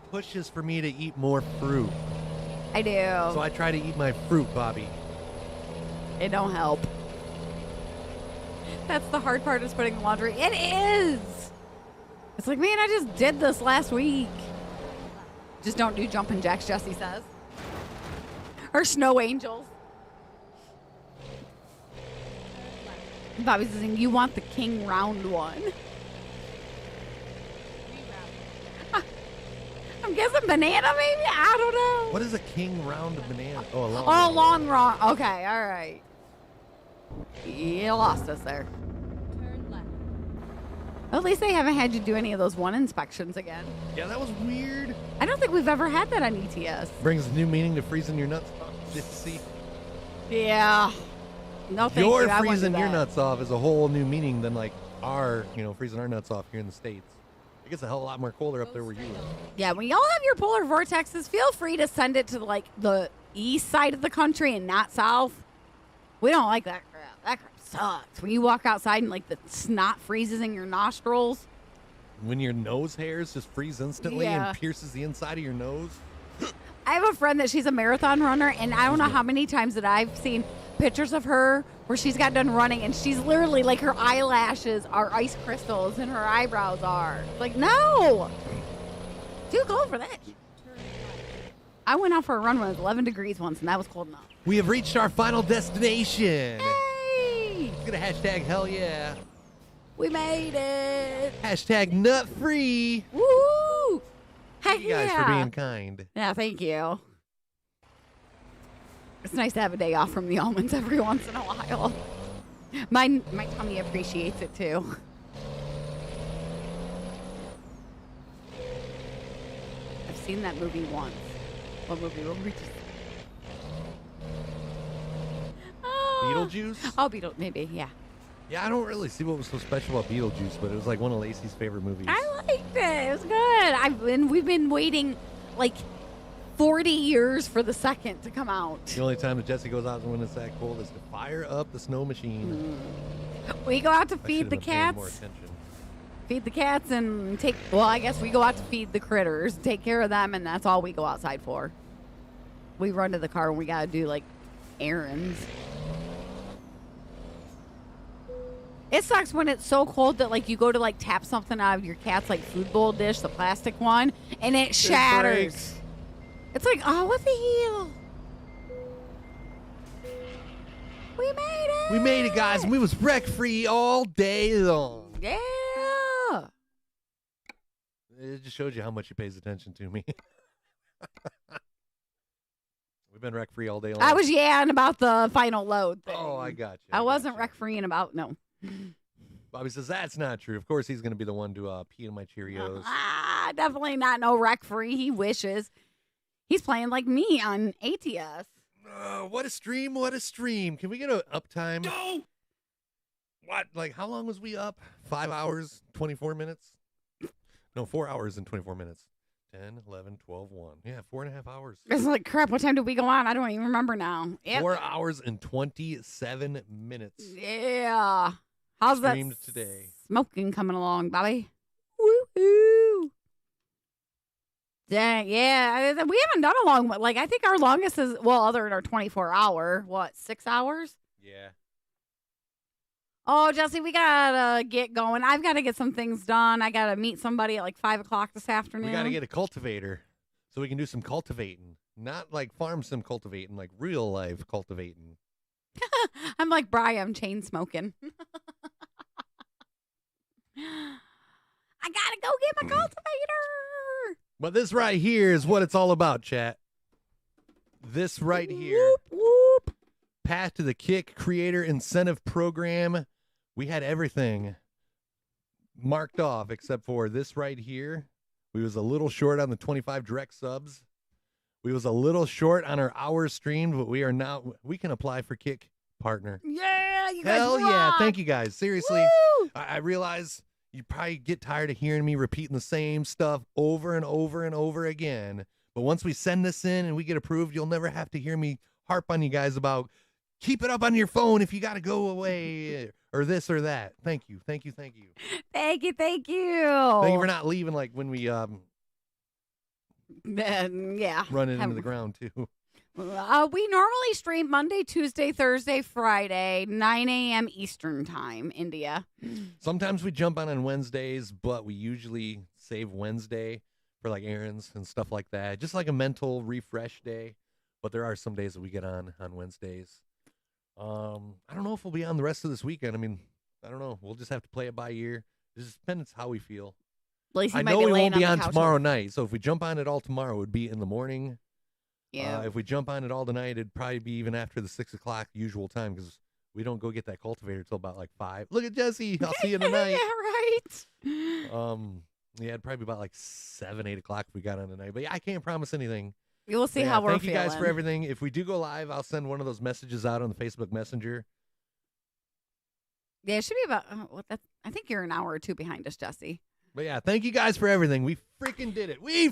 pushes for me to eat more fruit. I do. So I try to eat my fruit, Bobby. It don't help. That's the hard part is putting laundry. It is. It's like, man, I just did this last week. Just don't do jumping jacks, Jesse says. Or snow angels. Bobby's saying, you want the king round one. I'm guessing banana, maybe? I don't know. What is a king round of banana? Oh, a long. Oh, long wrong. Okay, all right. You lost us there. Turn left. Well, at least they haven't had you do any of those one inspections again. Yeah, that was weird. I don't think we've ever had that on ETS. Brings new meaning to freezing your nuts off. See, Yeah. No, thank your you. I wouldn't do freezing your that. nuts off is a whole new meaning than like our, freezing our nuts off here in the States. It gets a hell of a lot more colder up there where you live. Yeah, when y'all have your polar vortexes, feel free to send it to like the east side of the country and not south. We don't like that crap. That crap sucks. When you walk outside and like the snot freezes in your nostrils. When your nose hairs just freeze instantly Yeah. and pierces the inside of your nose. I have a friend that she's a marathon runner, and I don't know how many times that I've seen pictures of her where she's got done running, and she's literally like her eyelashes are ice crystals and her eyebrows are. Like, no! Too cold for that. I went out for a run when it was 11 degrees once, and that was cold enough. We have reached our final destination. Hey! It's gonna hashtag hell yeah. We made it! Hashtag nut free. Woo! Heck Thank you guys yeah! for being kind. Yeah, thank you. It's nice to have a day off from the almonds every once in a while. My tummy appreciates it too. I've seen that movie once. What movie? What movie? Beetlejuice? Oh, maybe, yeah. Yeah, I don't really see what was so special about Beetlejuice, but it was like one of Lacey's favorite movies. I liked it. It was good. We've been waiting like 40 years for the second to come out. The only time that Jesse goes out when it's that cold is to fire up the snow machine. We go out to I feed should the have been paying more cats. attention. Feed the cats and I guess we go out to feed the critters, take care of them, and that's all we go outside for. We run to the car when we gotta do like errands. It sucks when it's so cold that like you go to like tap something out of your cat's like food bowl dish, the plastic one, and it shatters. breaks. It's like, oh, what the hell? We made it. We made it, guys, and we was wreck free all day long. Yeah. It just shows you how much he pays attention to me. We've been wreck free all day long. I was yamming about the final load thing. Oh, I got you. I wasn't gotcha. wreck free and about no. Bobby says that's not true. Of course, he's going to be the one to pee in my Cheerios. Definitely not no wreck free. He wishes. He's playing like me on ATS. What a stream! What a stream! Can we get an uptime? No. What? Like, how long was we up? 5 hours, 24 minutes? No, 4 hours and 24 minutes. 10, 11, 12, 1. Yeah, 4.5 hours. It's like, crap, what time did we go on? I don't even remember now. Yep. 4 hours and 27 minutes. Yeah. How's Streamed that today. smoking coming along, Bobby? Woohoo. Dang, yeah. We haven't done a long one. Like, I think our longest is, well, other than our 24-hour, 6 hours? Yeah. Oh, Jesse, we gotta get going. I've got to get some things done. I gotta meet somebody at like 5:00 this afternoon. We got to get a cultivator so we can do some cultivating. Not like farm sim cultivating, like real life cultivating. I'm like Brian, chain smoking. I gotta go get my cultivator. But this right here is what it's all about, chat. This right here. Whoop, whoop. Path to the Kick Creator Incentive Program. We had everything marked off except for this right here. We was a little short on the 25 direct subs. We was a little short on our hours streamed, but we are now, we can apply for Kick Partner. Yeah, you guys Hell yeah. rock. Thank you guys. Seriously, Woo! I realize you probably get tired of hearing me repeating the same stuff over and over and over again. But once we send this in and we get approved, you'll never have to hear me harp on you guys about keep it up on your phone if you got to go away or this or that. Thank you. Thank you. Thank you. Thank you. Thank you for not leaving like when we Yeah. run it into the ground too. We normally stream Monday, Tuesday, Thursday, Friday, 9 a.m. Eastern time, India. Sometimes we jump on Wednesdays, but we usually save Wednesday for like errands and stuff like that. Just like a mental refresh day. But there are some days that we get on Wednesdays. I don't know if we'll be on the rest of this weekend. I mean, I don't know. We'll just have to play it by ear. It just depends how we feel. Lacey I might know be we laying won't be the on couch tomorrow night. So if we jump on it all tomorrow, it would be in the morning. Yeah. If we jump on it all tonight, it'd probably be even after the 6 o'clock usual time because we don't go get that cultivator till about like 5. Look at Jesse. I'll see you tonight. Yeah, right. Yeah, it'd probably be about like 7, 8 o'clock if we got on tonight. But yeah, I can't promise anything. We'll see Yeah, how we're thank feeling. you guys for everything. If we do go live, I'll send one of those messages out on the Facebook Messenger. Yeah, it should be about, I think you're an hour or two behind us, Jesse. But yeah, thank you guys for everything. We freaking did it. We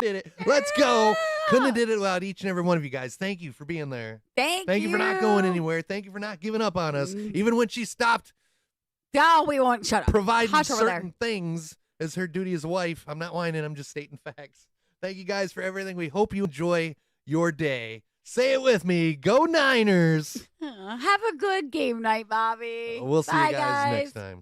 did it. Let's go. Couldn't have did it without each and every one of you guys. Thank you for being there. Thank you for not going anywhere. Thank you for not giving up on us. Even when she stopped No, we won't. Shut up. providing Hush over certain things as her duty as a wife. I'm not whining. I'm just stating facts. Thank you guys for everything. We hope you enjoy your day. Say it with me. Go Niners. Have a good game night, Bobby. We'll see Bye, you guys next time.